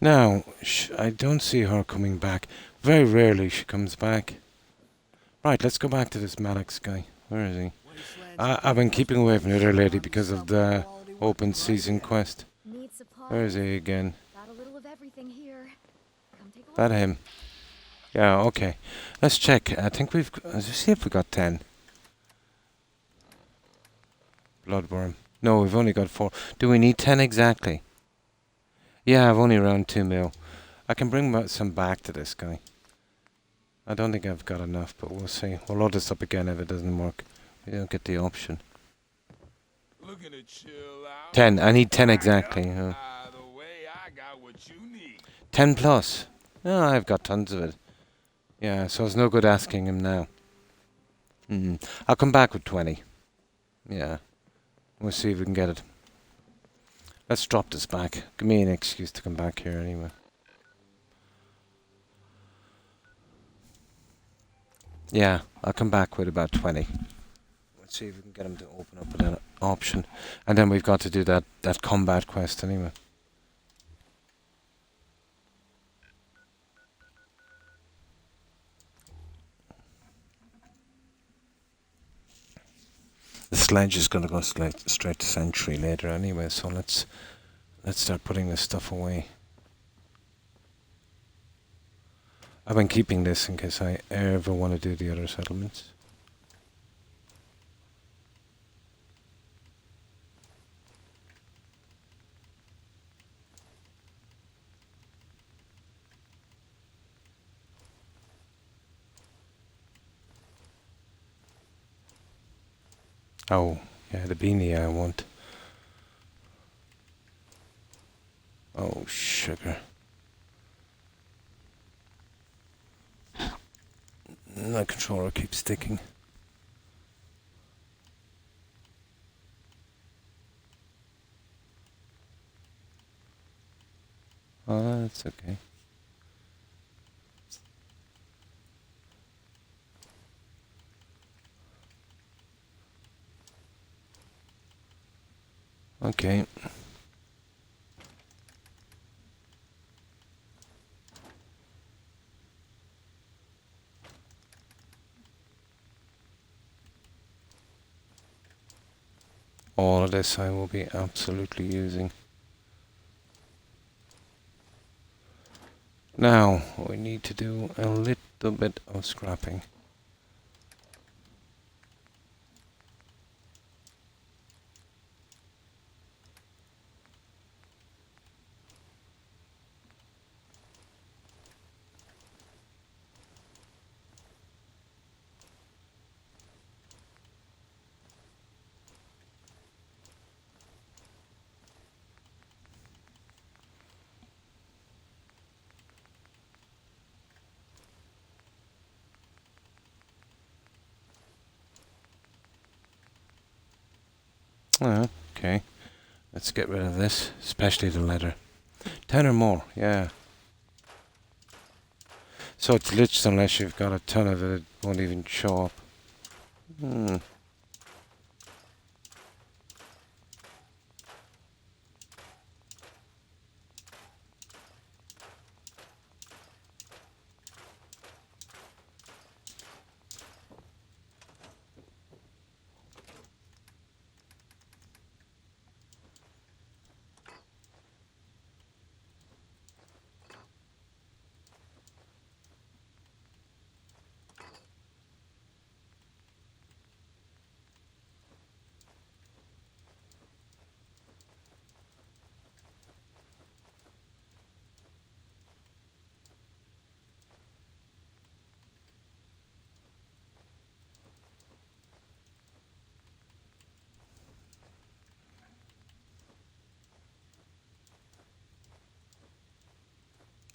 Now, I don't see her coming back. Very rarely she comes back. Right, let's go back to this Malix guy. Where is he? I've been keeping away from the other lady because of the open season quest. Need supplies. Where is he again? Got a little of everything here. Come take a look. That him. Yeah, okay. Let's check. I think let's see if we got 10. Bloodworm. No, we've only got 4. Do we need 10 exactly? Yeah, I've only around 2 mil. I can bring some back to this guy. I don't think I've got enough, but we'll see. We'll load this up again if it doesn't work. We don't get the option. 10. I need 10 exactly. 10 plus. No, I've got tons of it. Yeah, so it's no good asking him now. I'll come back with 20. Yeah. We'll see if we can get it. Let's drop this back. Give me an excuse to come back here anyway. Yeah, I'll come back with about 20. Let's see if we can get him to open up that option. And then we've got to do that combat quest anyway. The sledge is going to go straight to Sentry later anyway, so let's start putting this stuff away. I've been keeping this in case I ever want to do the other settlements. Oh, yeah, the beanie I want. Oh, sugar. My controller keeps sticking. Oh, that's okay. Okay. All of this I will be absolutely using. Now, we need to do a little bit of scrapping. Oh, okay. Let's get rid of this, especially the leather. 10 or more, yeah. So it's glitched unless you've got a ton of it, it won't even show up.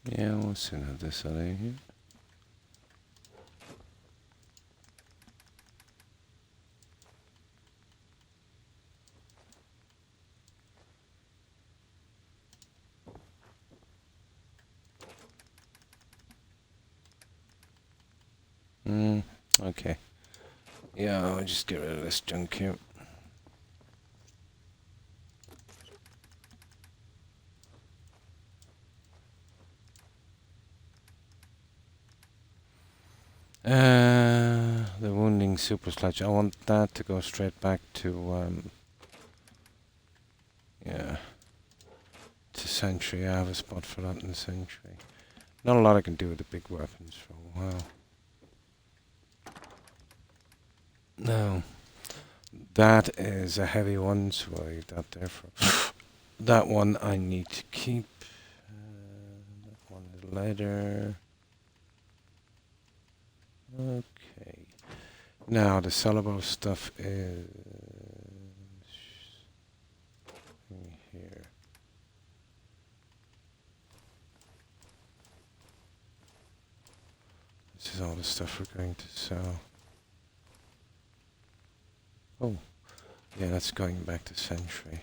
Yeah, we'll soon have this out of here. Okay. Yeah, I'll just get rid of this junk here. using super sludge. I want that to go straight back to yeah, to Sentry. I have a spot for that in Sentry. Not a lot I can do with the big weapons for a while. No, that is a heavy one, so I'll leave that there for. That one I need to keep. That one is leather. Okay. Now the sellable stuff is here. This is all the stuff we're going to sell. Oh, yeah, that's going back to Sentry.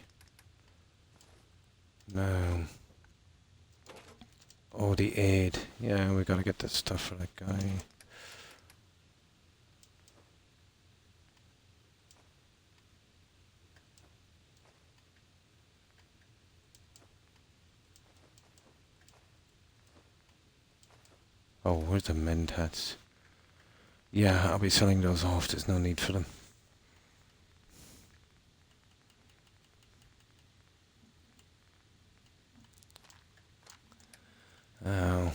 Now, oh, the aid. Yeah, we gotta get that stuff for that guy. Oh, where's the mend hats? Yeah, I'll be selling those off. There's no need for them. Oh.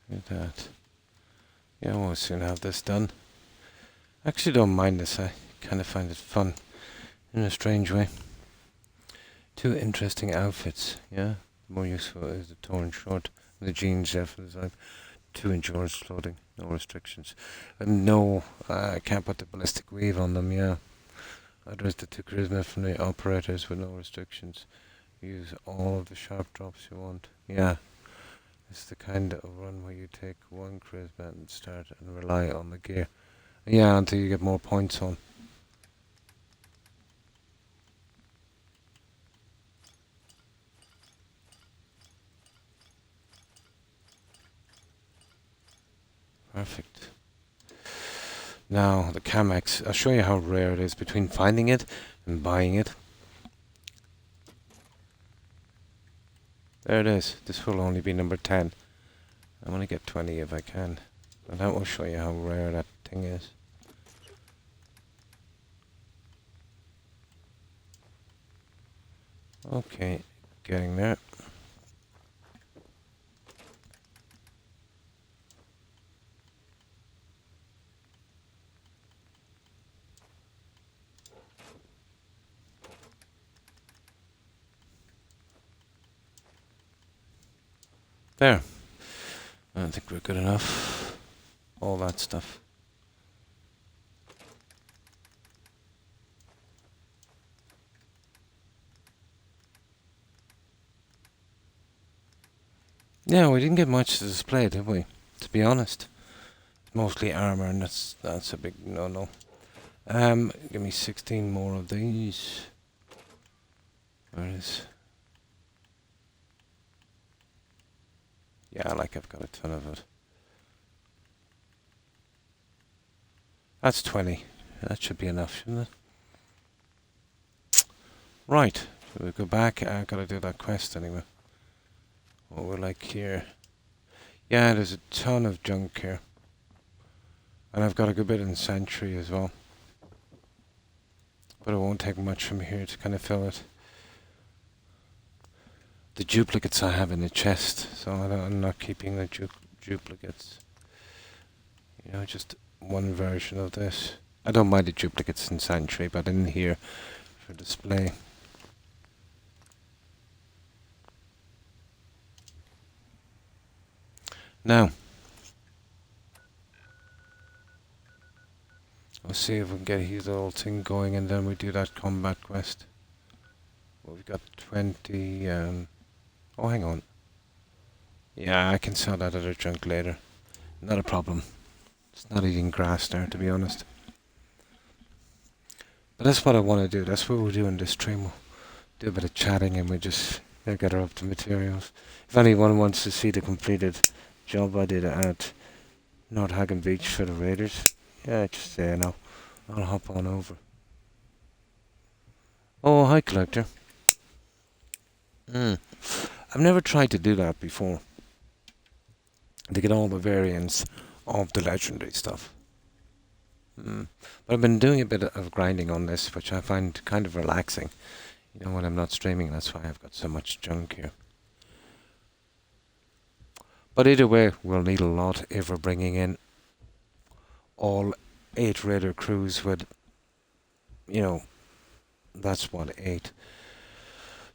Look at that. Yeah, we'll soon have this done. I actually don't mind this. I kind of find it fun in a strange way. Two interesting outfits, yeah. More useful is the torn short, the jeans there for the design. 2 endurance clothing, no restrictions. And no, I can't put the ballistic weave on them, yeah. Address the 2 charisma from the operators with no restrictions. Use all of the sharp drops you want, yeah. It's the kind of run where you take 1 charisma and start and rely on the gear. Yeah, until you get more points on. Perfect. Now, the Camex, I'll show you how rare it is between finding it and buying it. There it is. This will only be number 10. I'm going to get 20 if I can. And that will show you how rare that thing is. Okay, getting there. There. I think we're good enough. All that stuff. Yeah, we didn't get much to display, did we? To be honest. Mostly armor, and that's a big no-no. Give me 16 more of these. Where is... Yeah, like I've got a ton of it. That's 20. That should be enough, shouldn't it? Right. So we'll go back. I've got to do that quest anyway. What we're like here. Yeah, there's a ton of junk here. And I've got a good bit in Sentry as well. But it won't take much from here to kind of fill it. The duplicates I have in the chest, so I'm not keeping the duplicates. You know, just one version of this. I don't mind the duplicates in Sentry, but in here for display. Now, let's see if we can get his little thing going, and then we do that combat quest. Well, we've got 20. Oh, hang on. Yeah, I can sell that other junk later. Not a problem. It's not eating grass there, to be honest. But that's what I want to do. That's what we'll do in this stream. We'll do a bit of chatting, and we just get her up to materials. If anyone wants to see the completed job I did at North Hagen Beach for the Raiders. Yeah, just say no. I'll hop on over. Oh, hi, Collector. I've never tried to do that before. To get all the variants of the legendary stuff. But I've been doing a bit of grinding on this, which I find kind of relaxing. You know, when I'm not streaming, that's why I've got so much junk here. But either way, we'll need a lot if we're bringing in all 8 Raider crews with, you know, that's what, 8.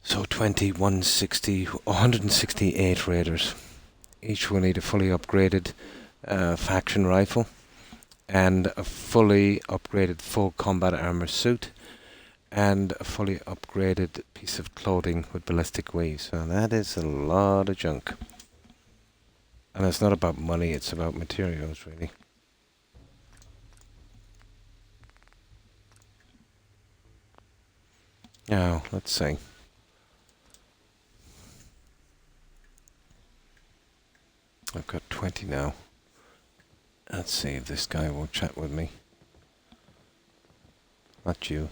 So 20, 160, 168 Raiders. Each will need a fully upgraded faction rifle and a fully upgraded full combat armor suit and a fully upgraded piece of clothing with ballistic weave. So that is a lot of junk. And it's not about money, it's about materials, really. Now, let's see. I've got 20 now. Let's see if this guy will chat with me. Not you.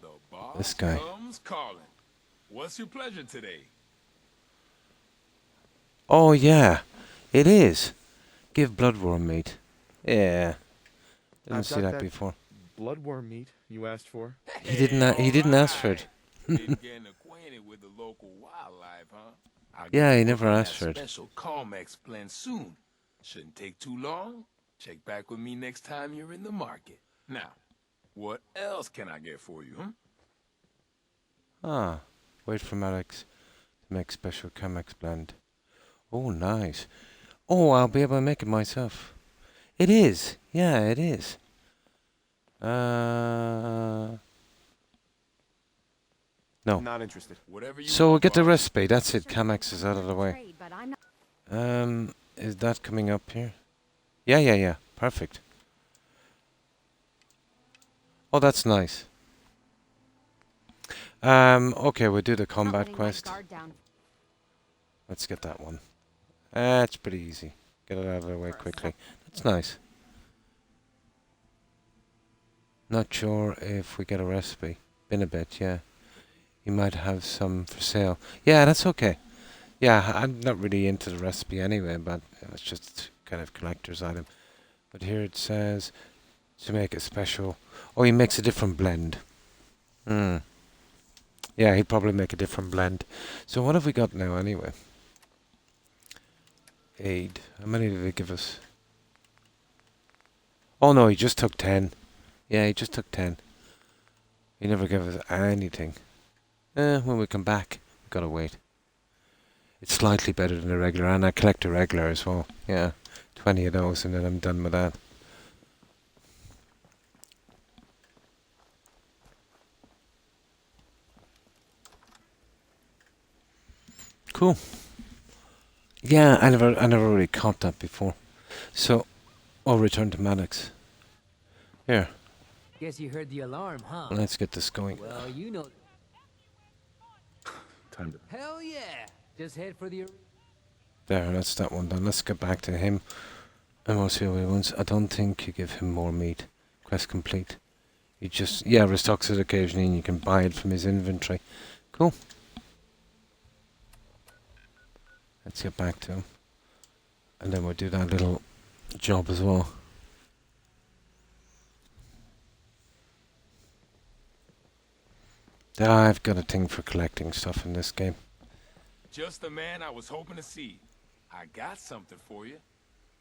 The boss This guy. comes calling. What's your pleasure today? Oh yeah, it is. Give bloodworm meat. Yeah, didn't I've see got that that before. Bloodworm meat you asked for? He didn't. He didn't ask for it. Getting acquainted with the local wildlife, huh? I'll Yeah, get he you never on that asked for it. Special Calmex blend soon. Shouldn't take too long. Check back with me next time you're in the market. Now, what else can I get for you, huh? Ah, wait for Alex to make special Chemex blend. Oh, nice. Oh, I'll be able to make it myself. It is. Yeah, it is. No. Not interested. Whatever you So we'll want, get the boss. recipe. That's it. Chemex is out of the way. Trade, but I'm not Is that coming up here? Yeah. Perfect. Oh, that's nice. Okay, we'll do the not combat letting my quest. guard down. Let's get that one. It's pretty easy. Get it out of the way quickly. That's nice. Not sure if we get a recipe. Been a bit, yeah. You might have some for sale. Yeah, that's okay. Yeah, I'm not really into the recipe anyway, but it's just kind of collector's item. But here it says to make a special. Oh, he makes a different blend. Yeah, he'd probably make a different blend. So what have we got now anyway? Aid. How many did he give us? Oh no, he just took 10. Yeah, he just took 10. He never gave us anything. When we come back, we've got to wait. It's slightly better than a regular, and I collect a regular as well. Yeah, 20 of those, and then I'm done with that. Cool. Yeah, I never really caught that before. So, I'll return to Maddox. Here, Guess you heard the alarm, huh? let's get this going. Well, you know. Time to... Hell yeah! Just head for the. There, that's that one done. Let's get back to him. And we'll see what he wants. I don't think you give him more meat. Quest complete. He just, yeah, restocks it occasionally and you can buy it from his inventory. Cool. Let's get back to him. And then we'll do that little job as well. I've got a thing for collecting stuff in this game. Just the man I was hoping to see. I got something for you.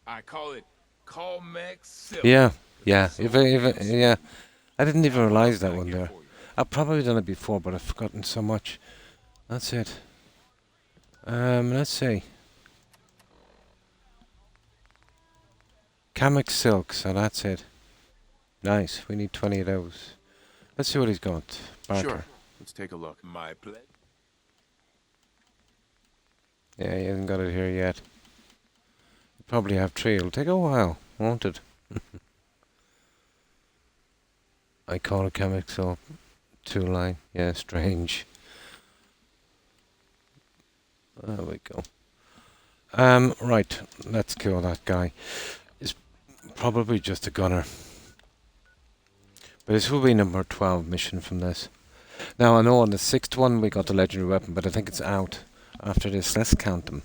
I call it Calmex Silk. Yeah. Yeah. I didn't even realize that one there. I've probably done it before, but I've forgotten so much. That's it. Let's see. Chemex Silk, so that's it. Nice. We need 20 of those. Let's see what he's got. Barter. Sure. Let's take a look. My pleasure. Yeah, he hasn't got it here yet. Probably have 3. It'll take a while, won't it? I call it Chemex Silk. 2-line. Yeah, strange. There we go. Right, let's kill that guy. Probably just a gunner. But this will be number 12 mission from this. Now, I know on the 6th one we got the legendary weapon, but I think it's out after this. Let's count them.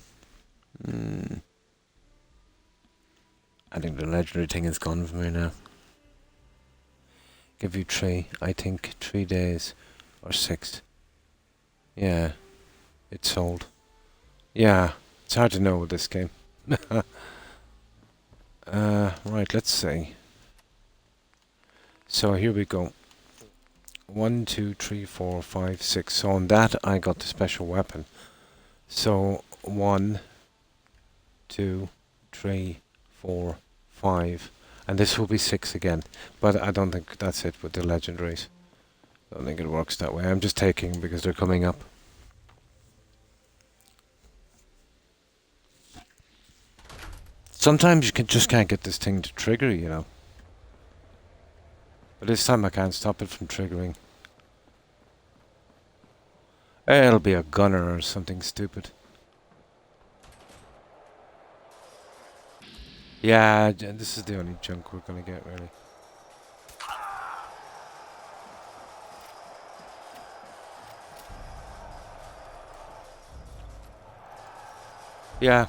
I think the legendary thing is gone from here now. Give you 3. I think 3 days. Or 6. Yeah. It's sold. Yeah. It's hard to know with this game. Right, let's see. So here we go. 1, 2, 3, 4, 5, 6. So on that I got the special weapon. So 1, 2, 3, 4, 5. And this will be 6 again. But I don't think that's it with the legendaries. I don't think it works that way. I'm just taking because they're coming up. Sometimes you just can't get this thing to trigger, you know. But this time I can't stop it from triggering. It'll be a gunner or something stupid. Yeah, this is the only junk we're gonna get, really. Yeah.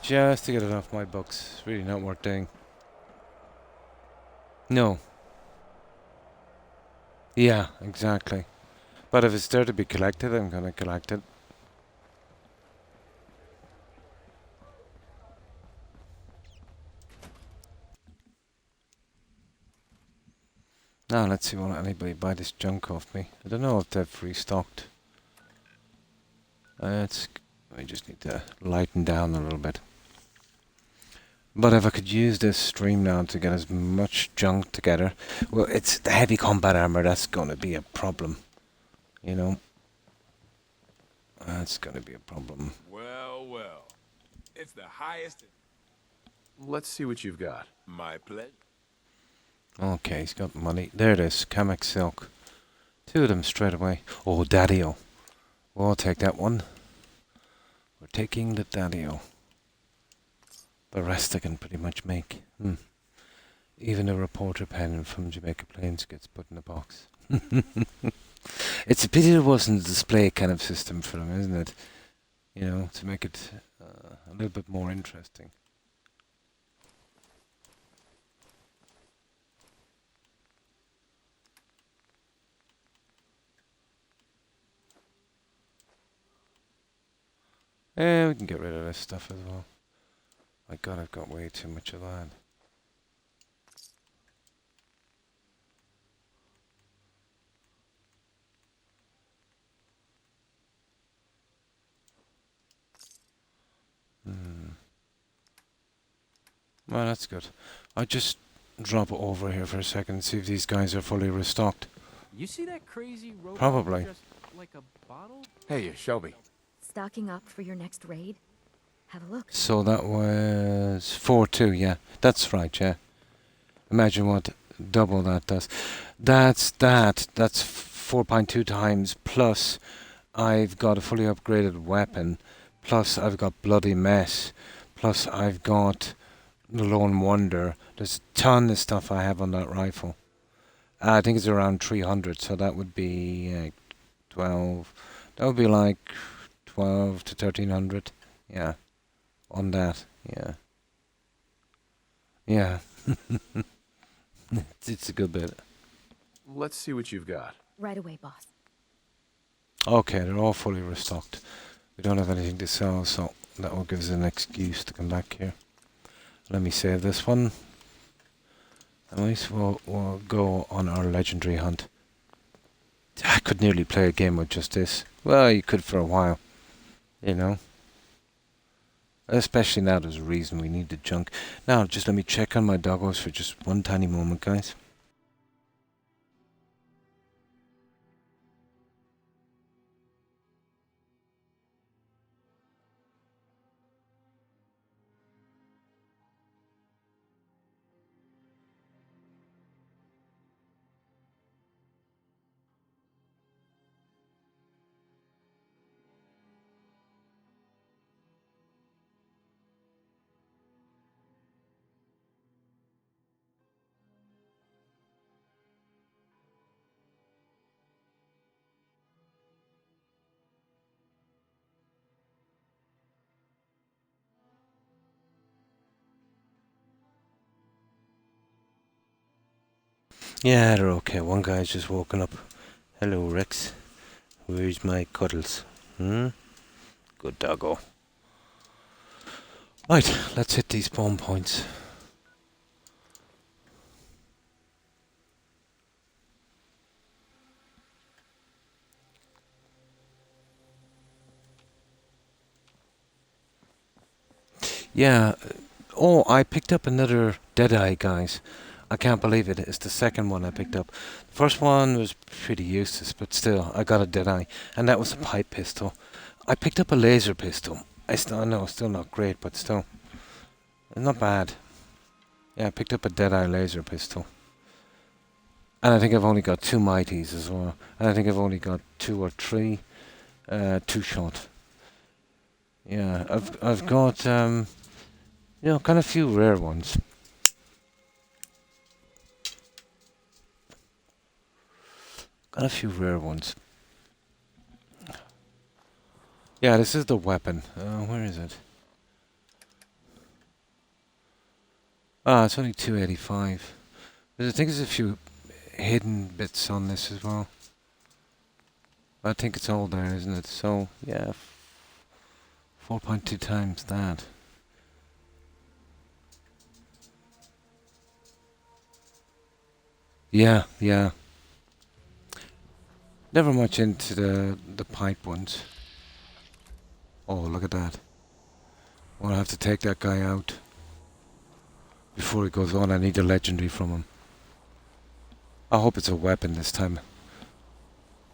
Just to get it off my books. It's really not worth doing. No. Yeah, exactly. But if it's there to be collected, I'm gonna collect it. Now let's see, will anybody buy this junk off me? I don't know if they've restocked. I just need to lighten down a little bit. But if I could use this stream now to get as much junk together, well, it's the heavy combat armor that's going to be a problem. You know? That's going to be a problem. Well, well. It's the highest. Let's see what you've got. My pleasure. Okay, he's got money. There it is, Kamek Silk. 2 of them straight away. Oh, Daddy-O. We'll take that one. We're taking the Daddy-O. The rest I can pretty much make. Even a reporter pen from Jamaica Plains gets put in a box. It's a pity there wasn't a display kind of system for them, isn't it? You know, to make it a little bit more interesting. We can get rid of this stuff as well. My god, I've got way too much of that. Well, that's good. I'll just drop over here for a second and see if these guys are fully restocked. You see that crazy robot Probably. dressed like a bottle? Hey, Shelby. Stocking up for your next raid? Have a look. So that was 4-2, yeah. That's right, yeah. Imagine what double that does. That's 4.2 times, plus I've got a fully upgraded weapon, plus I've got Bloody Mess, plus I've got the Lone Wonder. There's a ton of stuff I have on that rifle. I think it's around 300, so that would be 12. That would be like 12 to 1300, yeah. On that, yeah. Yeah. It's a good bit. Let's see what you've got. Right away, boss. Okay, they're all fully restocked. We don't have anything to sell, so that will give us an excuse to come back here. Let me save this one. At least we'll go on our legendary hunt. I could nearly play a game with just this. Well, you could for a while. You know. Especially now there's a reason we need the junk. Now, just let me check on my doggos for just one tiny moment, guys. Yeah, they're okay. One guy's just woken up. Hello, Rex. Where's my cuddles? Hmm? Good doggo. Right, let's hit these spawn points. Yeah. Oh, I picked up another Deadeye, guys. I can't believe it. It's the second one I picked up. The first one was pretty useless, but still, I got a Deadeye. And that was a pipe pistol. I picked up a laser pistol. I know, still not great, but still. Not bad. Yeah, I picked up a Deadeye laser pistol. And I think I've only got 2 mighties as well. And I think I've only got 2 or 3 two-shot. Yeah, I've got you know, kind of few rare ones. Got a few rare ones. Yeah, this is the weapon. Where is it? Ah, it's only 285. I think there's a few hidden bits on this as well. I think it's all there, isn't it? So, yeah, 4.2 times that. Yeah, yeah. Never much into the pipe ones. Oh, look at that. I'll have to take that guy out. Before he goes on, I need a legendary from him. I hope it's a weapon this time.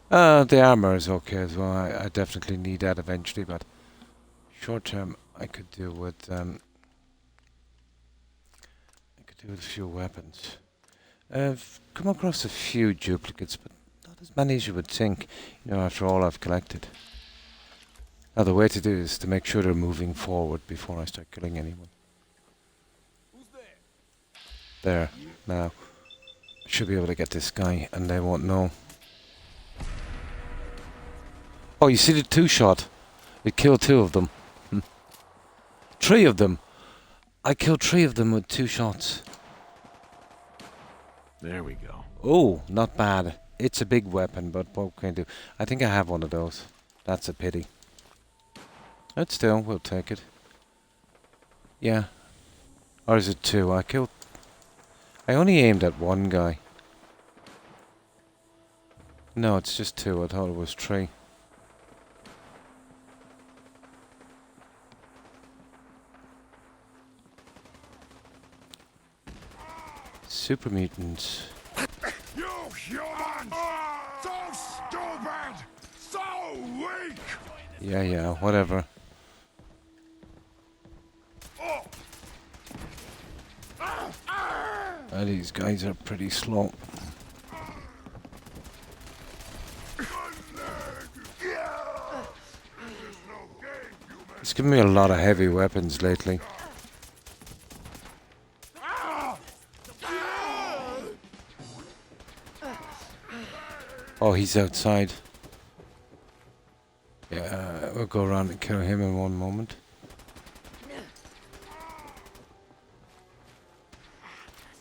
The armor is okay as well. I definitely need that eventually, but short term I could do with a few weapons. I've come across a few duplicates, but not as many as you would think, you know, after all I've collected. Now the way to do is to make sure they're moving forward before I start killing anyone. There, now. I should be able to get this guy and they won't know. Oh, you see the 2-shot? It killed 2 of them. 3 of them! I killed 3 of them with 2 shots. There we go. Oh, not bad. It's a big weapon, but what can I do? I think I have one of those. That's a pity. But still, we'll take it. Yeah. Or is it 2? I only aimed at 1 guy. No, it's just 2. I thought it was 3. Super mutants. You humans! So stupid! So weak! Yeah, whatever. These guys are pretty slow. It's given me a lot of heavy weapons lately. Oh, he's outside. Yeah, we'll go around and kill him in one moment.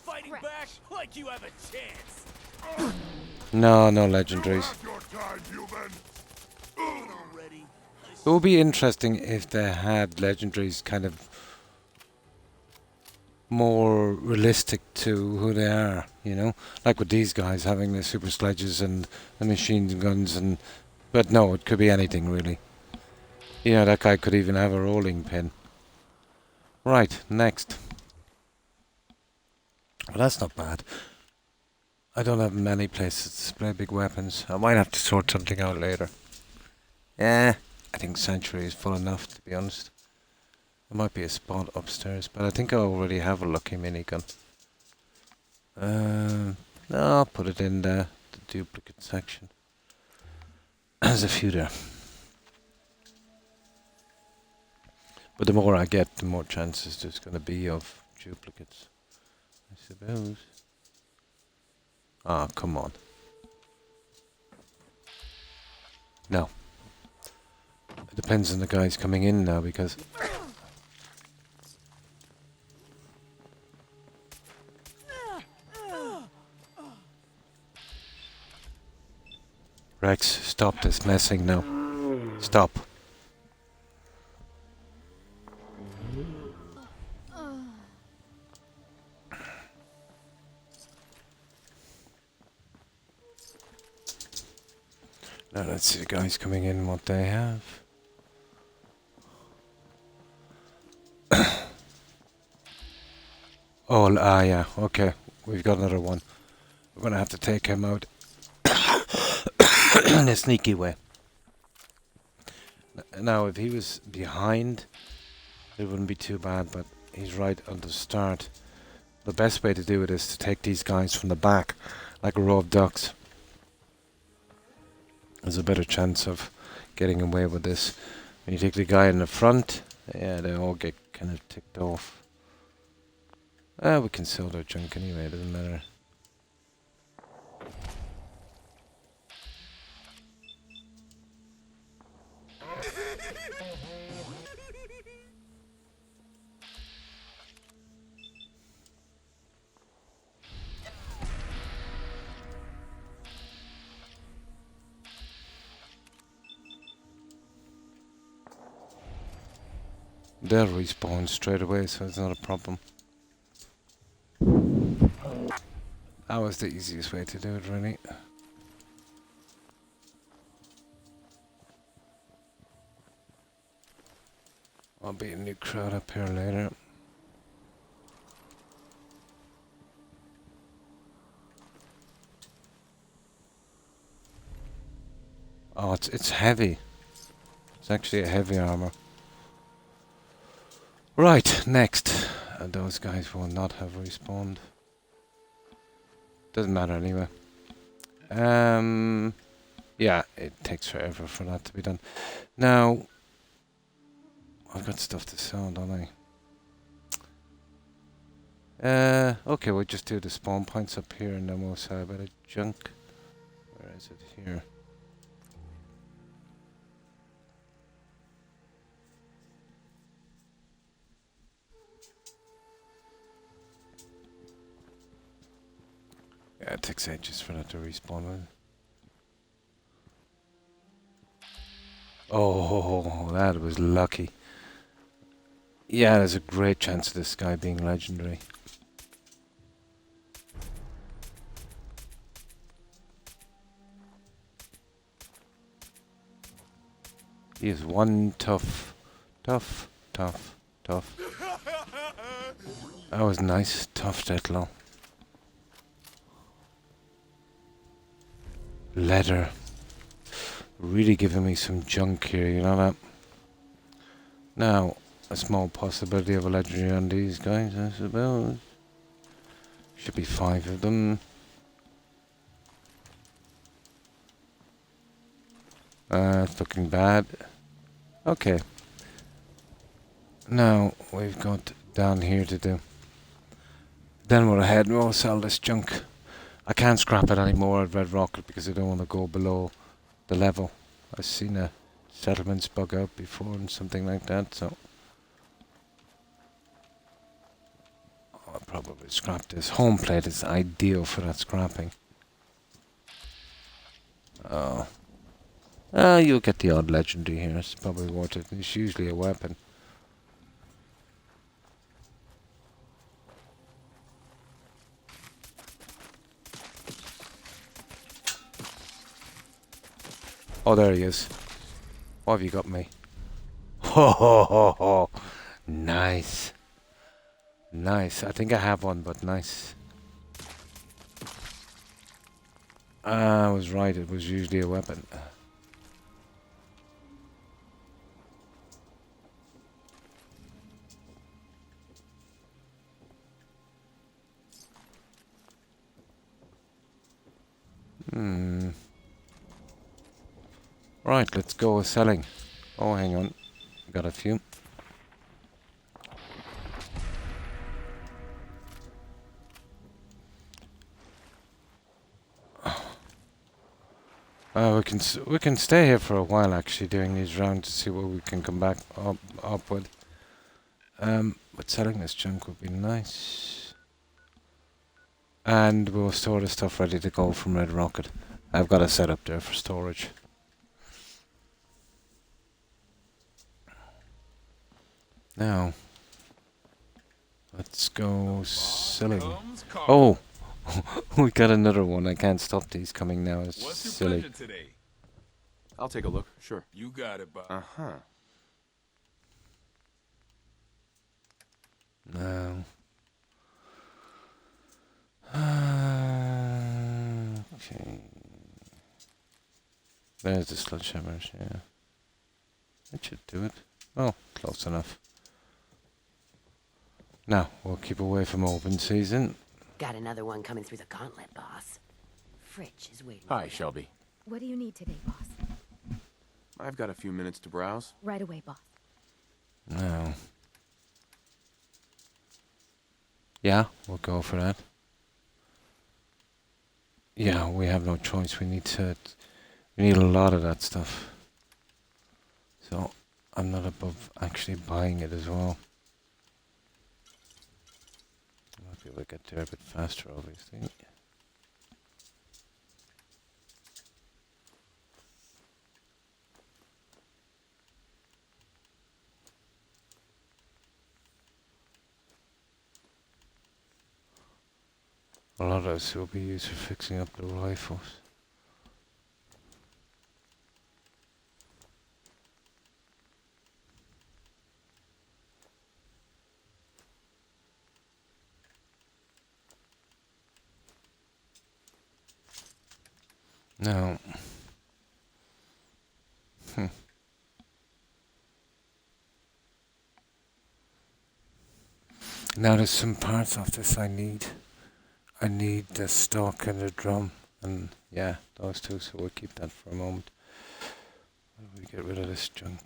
Fighting back like you have a chance. No legendaries. It would be interesting if they had legendaries kind of more realistic to who they are, you know? Like with these guys having the super sledges and the machine guns and... But no, it could be anything really. You know, that guy could even have a rolling pin. Right, next. Well, that's not bad. I don't have many places to display big weapons. I might have to sort something out later. Yeah, I think Sanctuary is full enough, to be honest. There might be a spot upstairs, but I think I already have a lucky minigun. No, I'll put it in the duplicate section. There's a few there. But the more I get, the more chances there's going to be of duplicates, I suppose. Ah, come on. No. It depends on the guys coming in now, because... Rex, stop this messing now. Stop. Now let's see the guys coming in, what they have. Oh, yeah, okay. We've got another one. We're gonna have to take him out in a sneaky way. Now, if he was behind, it wouldn't be too bad, but he's right on the start. The best way to do it is to take these guys from the back, like a row of ducks. There's a better chance of getting away with this. When you take the guy in the front, yeah, they all get kind of ticked off. We can sell their junk anyway, it doesn't matter. They'll respawn straight away, so it's not a problem. That was the easiest way to do it, really. I'll be a new crowd up here later. Oh, it's heavy. It's actually a heavy armor. Right, next. Those guys will not have respawned. Doesn't matter anyway. Yeah, it takes forever for that to be done. Now, I've got stuff to sell, don't I? Okay, we'll just do the spawn points up here and then we'll sell a bit of junk. Where is it? Here. Yeah, it takes ages for that to respawn. Oh, that was lucky. Yeah, there's a great chance of this guy being legendary. He is one tough. That was nice, tough Detlo. Leather. Really giving me some junk here, you know that? Now, a small possibility of a legendary on these guys, I suppose. Should be 5 of them. It's looking bad. Okay. Now, we've got down here to do. Then we're ahead and we'll sell this junk. I can't scrap it anymore at Red Rocket because I don't want to go below the level. I've seen a settlements bug out before and something like that, so I'll probably scrap this. Home plate is ideal for that scrapping. Oh. You'll get the odd legendary here. It's probably worth it. It's usually a weapon. Oh, there he is. What have you got me? Ho ho ho ho! Nice. Nice. I think I have one, but nice. I was right. It was usually a weapon. Right, let's go with selling. Oh, hang on. Got a few. We can stay here for a while actually doing these rounds to see what we can come back up with. But selling this junk would be nice. And we'll store the stuff ready to go from Red Rocket. I've got a setup there for storage. Now, let's go silly. Comes Carl. Oh, we got another one. I can't stop these coming now. It's What's your silly. pleasure today? I'll take a look, sure. You got it, Bob. Uh-huh. No. Okay. There's the sledgehammers, yeah. That should do it. Oh, close enough. Now, we'll keep away from open season. Got another one coming through the gauntlet, boss. Fritch is waiting. Hi, Shelby. What do you need today, boss? I've got a few minutes to browse. Right away, boss. No. Yeah, we'll go for that. Yeah, we have no choice. We need a lot of that stuff. So, I'm not above actually buying it as well. I might be able to get there a bit faster, obviously. A lot of this will be used for fixing up the rifles. Now, now there's some parts of this I need. I need the stock and the drum, and yeah, those two, so we'll keep that for a moment. Why don't we get rid of this junk?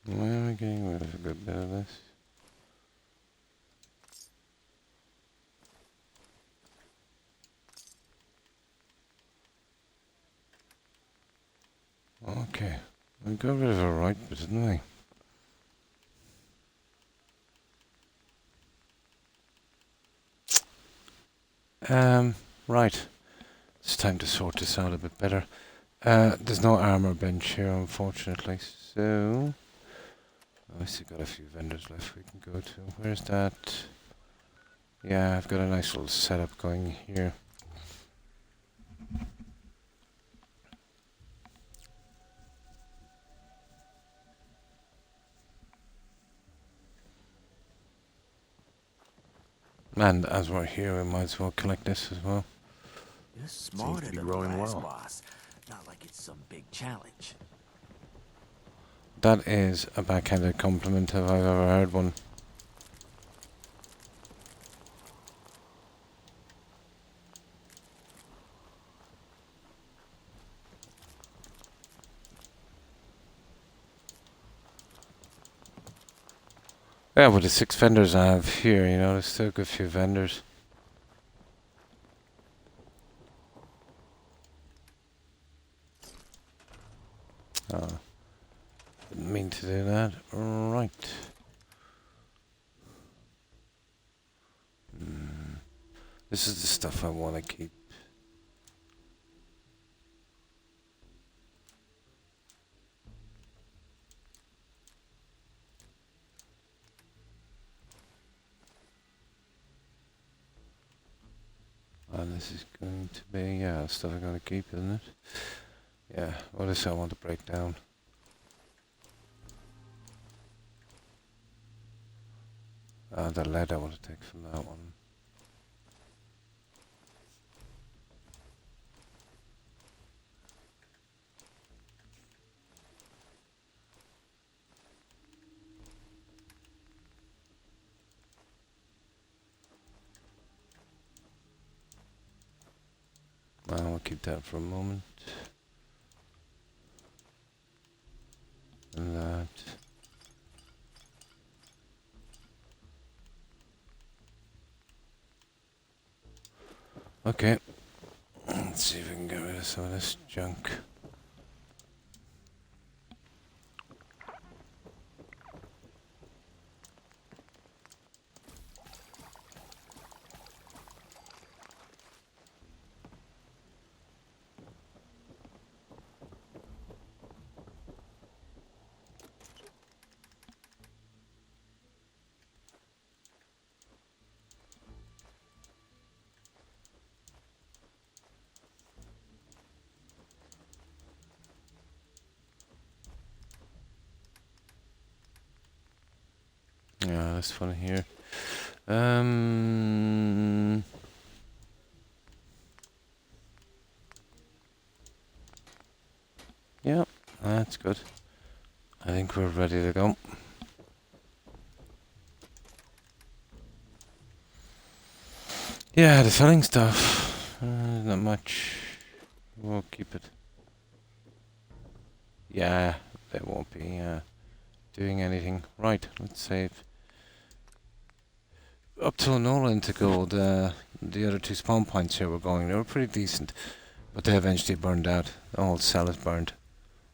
Why am I getting rid of a good bit of this? Okay, we got rid of a right bit, didn't we? Right. It's time to sort this out a bit better. There's no armor bench here, unfortunately, so... I still got a few vendors left we can go to. Where's that? Yeah, I've got a nice little setup going here. And as we're here, we might as well collect this as well. You're smarter to be than growing the last well. boss. Not like it's some big challenge. That is a backhanded compliment if I've ever heard one. Yeah, with the 6 vendors I have here, you know, there's still a good few vendors. Oh, didn't mean to do that. Right. This is the stuff I want to keep. And this is going to be, yeah, stuff I'm going to keep, isn't it? Yeah, what is I want to break down? The lead I want to take from that one. We'll keep that for a moment. And that. Okay. Let's see if we can get rid of some of this junk. Yeah, that's fun here. Yeah, that's good. I think we're ready to go. Yeah, the selling stuff. Not much. We'll keep it. Yeah, they won't be doing anything. Right, let's save. Up till Nolan to go, the other two spawn points here were going. They were pretty decent, but they eventually burned out. The whole cell is burned.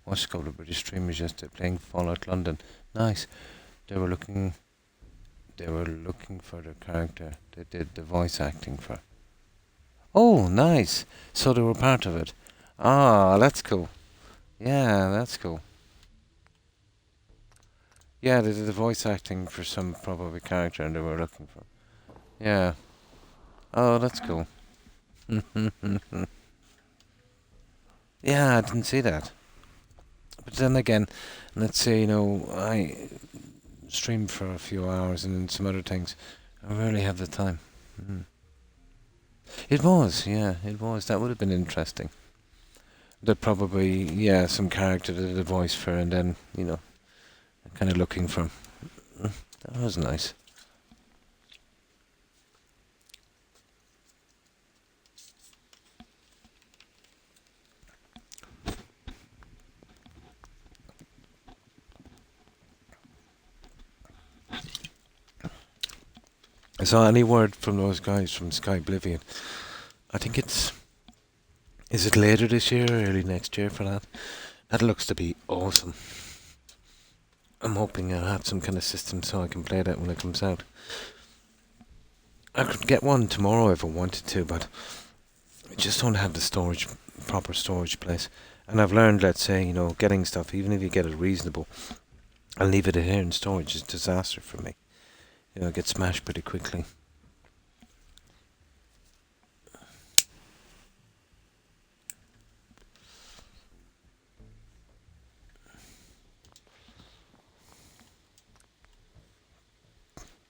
Watched a couple of British streamers yesterday playing Fallout London. Nice. They were looking for the character they did the voice acting for. Oh, nice. So they were part of it. Ah, that's cool. Yeah, that's cool. Yeah, they did the voice acting for some probably character and they were looking for. Yeah. Oh, that's cool. Yeah, I didn't see that. But then again, let's say, I stream for a few hours and then some other things. I rarely have the time. It was, yeah, it was. That would have been interesting. That probably, yeah, some character did a voice for and then, kind of looking for. That was nice. I saw any word from those guys from Sky Oblivion. I think is it later this year or early next year for that? That looks to be awesome. I'm hoping I'll have some kind of system so I can play that when it comes out. I could get one tomorrow if I wanted to, but I just don't have the proper storage place. And I've learned, let's say, getting stuff, even if you get it reasonable, I'll leave it here in storage is a disaster for me. It gets smashed pretty quickly.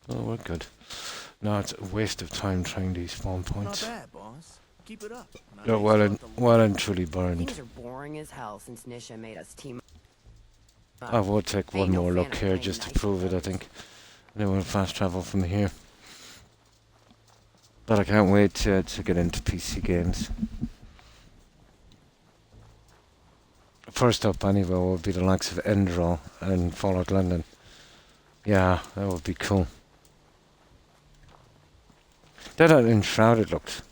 Oh, we're good. No, it's a waste of time trying these spawn points. Not bad, boss. Keep it up. They're well and truly burned. Things are boring as hell since Nisha made us team up. I will take one more look here just to prove it, I think. And then we'll fast travel from here. But I can't wait to get into PC games. First up, anyway, will be the likes of Enderall and Fallout London. Yeah, that would be cool. That Enshrouded looked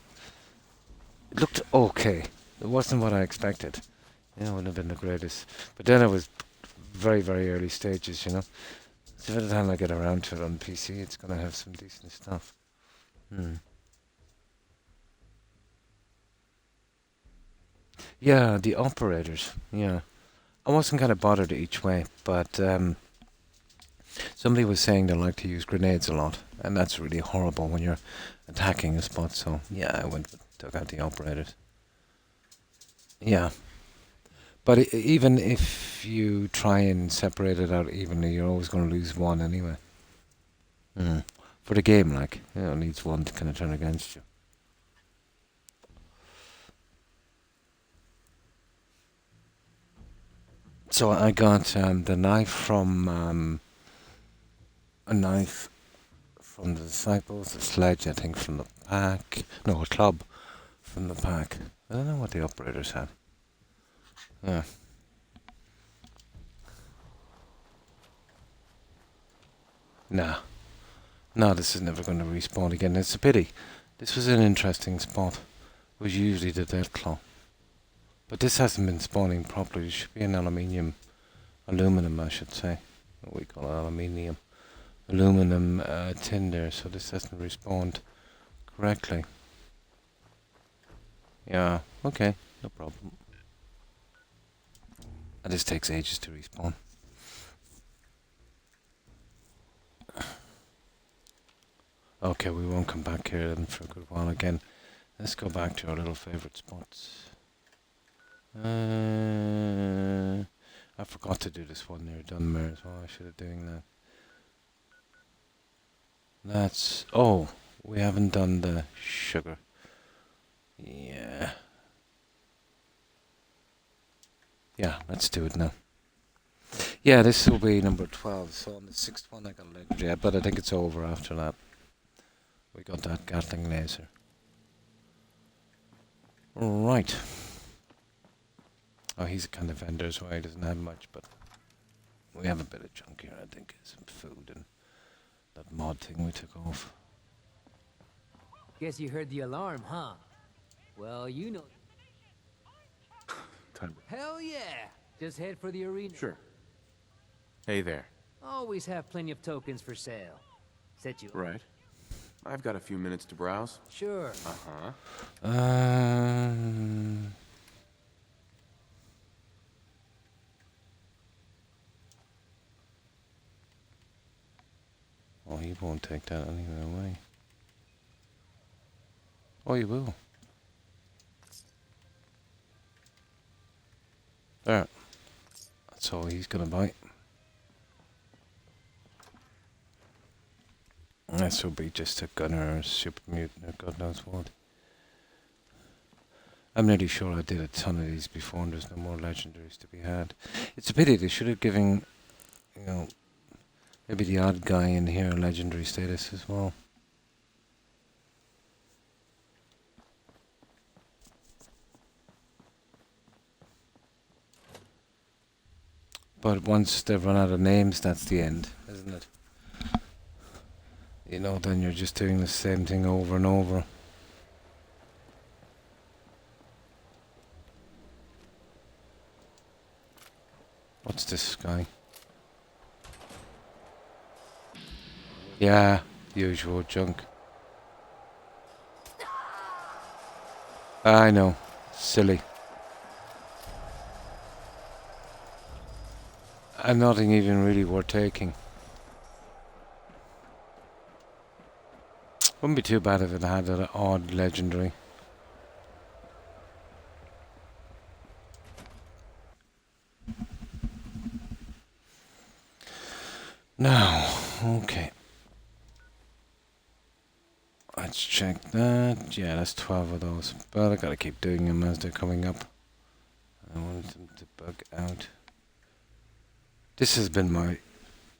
okay. It wasn't what I expected. It wouldn't have been the greatest. But then it was very, very early stages, So by the time I get around to it on PC, it's going to have some decent stuff. Yeah, the operators. Yeah. I wasn't kind of bothered each way, but somebody was saying they like to use grenades a lot, and that's really horrible when you're attacking a spot, so yeah, I took out the operators. Yeah. But even if you try and separate it out evenly, you're always going to lose one anyway. For the game, like, it needs one to kind of turn against you. So I got the knife from a knife from the disciples, a sledge, I think, from the pack. No, a club from the pack. I don't know what the operators had. Yeah. Nah. No, this is never going to respawn again. It's a pity. This was an interesting spot. It was usually the dead claw. But this hasn't been spawning properly. It should be an aluminum, I should say. What we call aluminium. Aluminum tin there, so this hasn't respawned correctly. Yeah, okay, no problem. And this takes ages to respawn. Okay, we won't come back here then for a good while again. Let's go back to our little favourite spots. I forgot to do this one near Dunmere as well. I should have doing that. That's... Oh, we haven't done the sugar. Yeah. Yeah, let's do it now. Yeah, this will be number 12. So on the 6th one I got a legendary, but I think it's over after that. We got that Gatling laser. Right. Oh, he's a kind of vendor as well. He doesn't have much, but we have a bit of junk here, I think. Some food and that mod thing we took off. Guess you heard the alarm, huh? Well, you know. Time. Hell yeah! Just head for the arena. Sure. Hey there. Always have plenty of tokens for sale. Set you up. Right. I've got a few minutes to browse. Sure. Oh, he won't take that anyway away. Oh, he will. There. That's all he's gonna buy. This will be just a gunner or super mutant or God knows what. I'm nearly sure I did a ton of these before and there's no more legendaries to be had. It's a pity, they should have given, you know, maybe the odd guy in here a legendary status as well. But once they've run out of names, that's the end, isn't it? You know, then you're just doing the same thing over and over. What's this guy? Yeah, usual junk. I know. Silly. And nothing even really worth taking. Wouldn't be too bad if it had an odd legendary. Now, okay. Let's check that. Yeah, that's 12 of those. But I gotta keep doing them as they're coming up. I want them to bug out. This has been my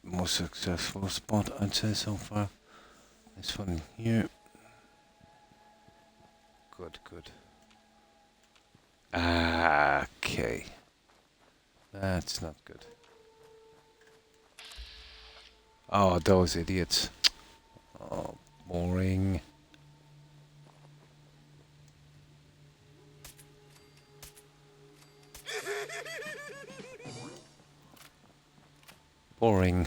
most successful spot, I'd say, so far. This one here. Good, good. Okay. That's not good. Oh, those idiots. Oh, boring. Boring.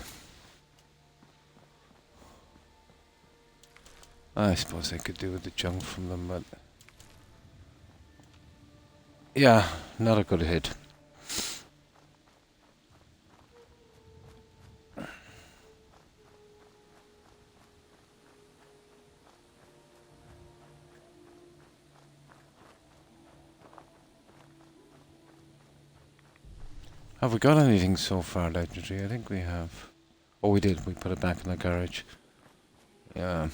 I suppose I could do with the junk from them, but... Yeah, not a good hit. Have we got anything so far legendary? I think we have. Oh, we did. We put it back in the garage. Yeah.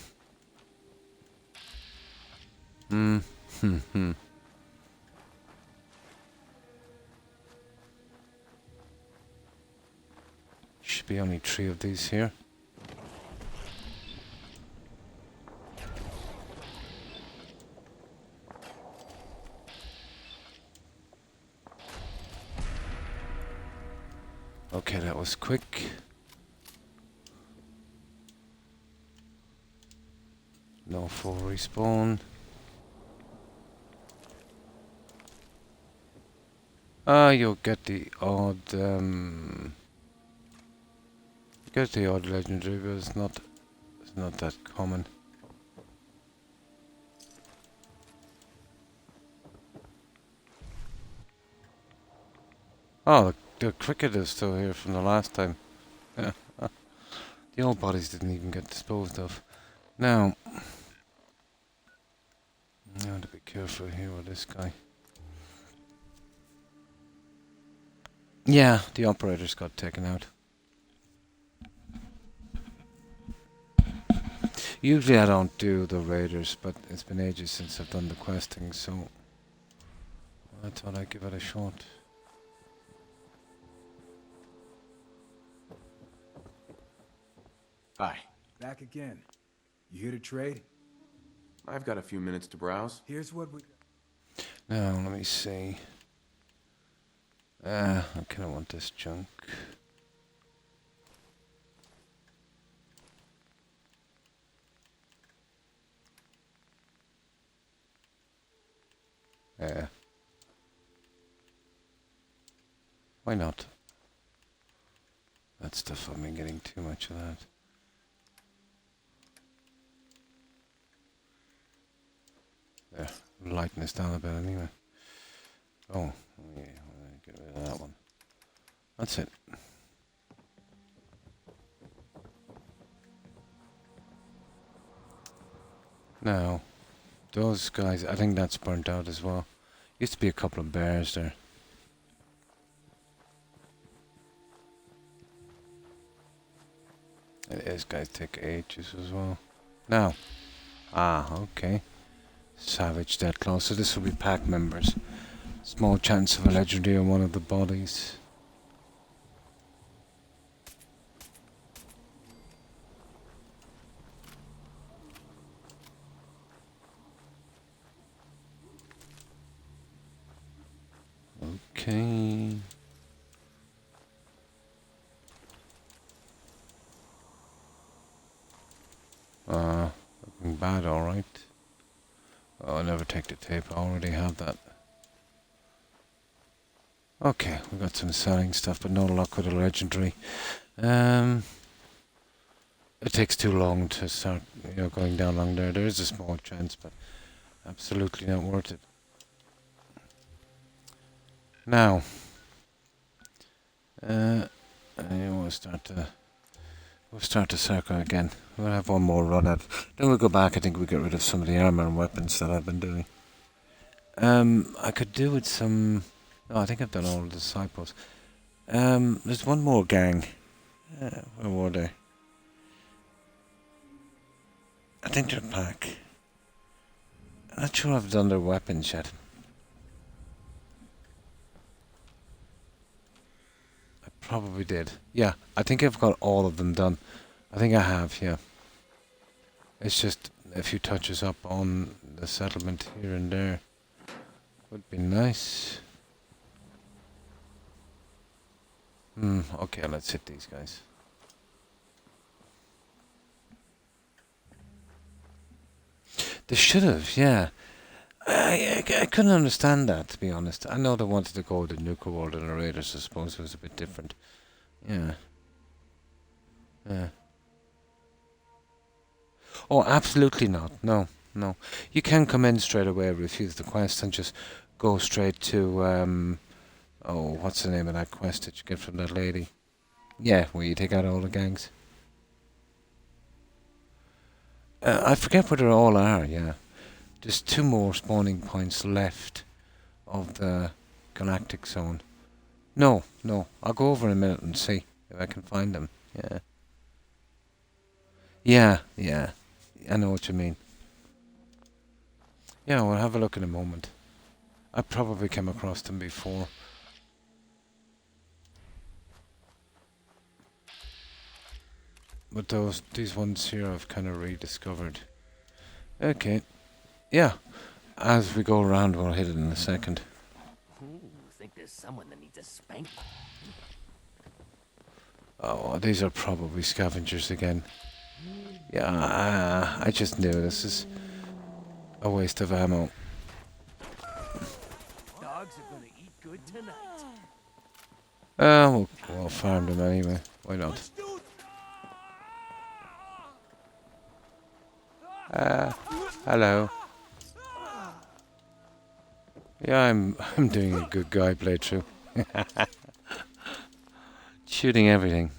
Hmm. Should be only 3 of these here. Okay, that was quick. No full respawn. You'll get the odd legendary, but it's not that common. Oh, the cricket is still here from the last time. Yeah. The old bodies didn't even get disposed of. Now, I have to be careful here with this guy. Yeah, the operators got taken out. Usually I don't do the raiders, but it's been ages since I've done the questing, so I thought I'd give it a shot. Hi. Back again. You here to trade? I've got a few minutes to browse. Here's what we... Now, let me see. I kind of want this junk. Yeah. Why not? That stuff, I've been getting too much of that. There, lighten this down a bit anyway. Oh, yeah, get rid of that one. That's it. Now, those guys, I think that's burnt out as well. Used to be a couple of bears there. These guys take ages as well. Now, okay. Savage Deathclaw, so this will be pack members. Small chance of a legendary on one of the bodies. Okay. Looking bad, alright. Oh, I'll never take the tape, I already have that. Okay, we got some selling stuff, but no luck with a legendary. It takes too long to start, going down along there. There is a small chance, but absolutely not worth it. Now, we'll start the circle again. We'll have one more run at. Then we'll go back. I think we'll get rid of some of the armor and weapons that I've been doing. I could do with some. No, I think I've done all the disciples. There's one more gang. Where were they? I think they're pack. I'm not sure I've done their weapons yet. I probably did. Yeah, I think I've got all of them done. I think I have, yeah. It's just a few touches up on the settlement here and there. Would be nice. Okay, let's hit these guys. They should have, yeah. I couldn't understand that, to be honest. I know they wanted to go with the Nuka World and the Raiders, I suppose it was a bit different. Yeah. Yeah. Oh, absolutely not. No, no. You can come in straight away, refuse the quest, and just go straight to, oh, what's the name of that quest that you get from that lady? Yeah, where you take out all the gangs. I forget where they all are, yeah. There's 2 more spawning points left of the galactic zone. No, no. I'll go over in a minute and see if I can find them. Yeah. Yeah, yeah. I know what you mean. Yeah, we'll have a look in a moment. I probably came across them before. But these ones here I've kind of rediscovered. Okay. Yeah. As we go around, we'll hit it in a second. Ooh, think there's someone that needs a spank? Oh, these are probably scavengers again. Yeah, I just knew this is a waste of ammo. Dogs are gonna eat good tonight. We'll farm them anyway. Why not? Hello. Yeah, I'm doing a good guy playthrough. Shooting everything.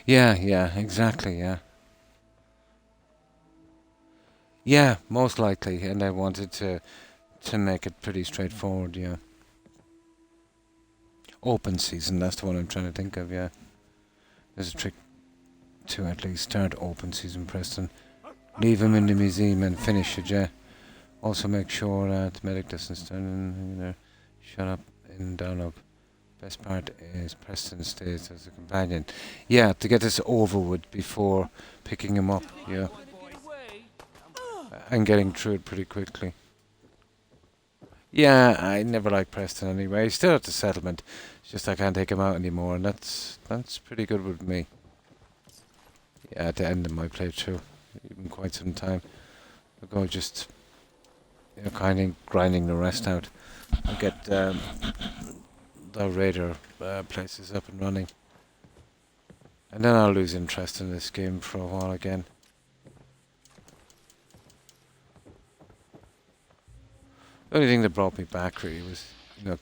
Yeah, exactly, yeah. Yeah, most likely, and I wanted to make it pretty straightforward, yeah. Open season, that's the one I'm trying to think of, yeah. There's a trick to at least start open season, Preston. Leave him in the museum and finish it, yeah. Also make sure that medic doesn't stand in there. Shut up and down up. Best part is Preston stays as a companion. Yeah, to get this over with before picking him up, yeah. And getting through it pretty quickly. Yeah, I never liked Preston anyway. He's still at the settlement. It's just I can't take him out anymore, and that's pretty good with me. Yeah, at the end of my playthrough, even quite some time ago, just kind of grinding the rest out. I'll get the raider places up and running, and then I'll lose interest in this game for a while again. The only thing that brought me back really was,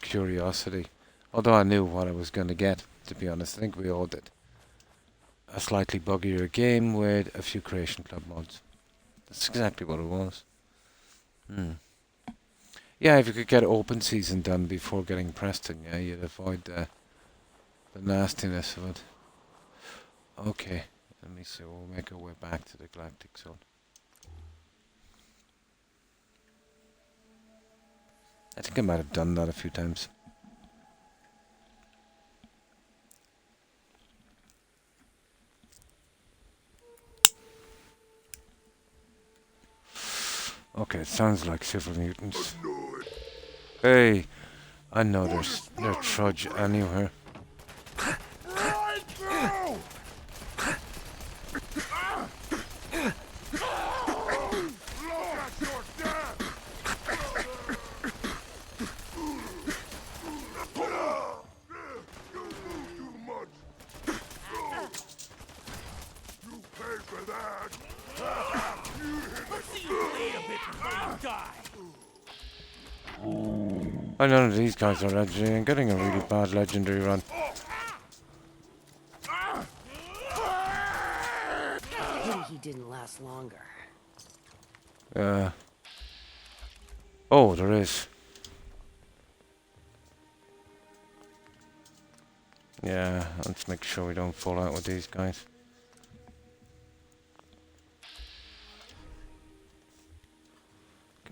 curiosity. Although I knew what I was going to get, to be honest. I think we all did. A slightly buggier game with a few Creation Club mods. That's exactly what it was. Yeah, if you could get open season done before getting Preston, yeah, you'd avoid the nastiness of it. Okay, let me see. We'll make our way back to the Galactic Zone. I think I might have done that a few times. Okay, it sounds like civil mutants. Hey, I know there's trudge anywhere. I know these guys are legendary and getting a really bad legendary run. Pity he didn't last longer. Oh, there is. Yeah, let's make sure we don't fall out with these guys.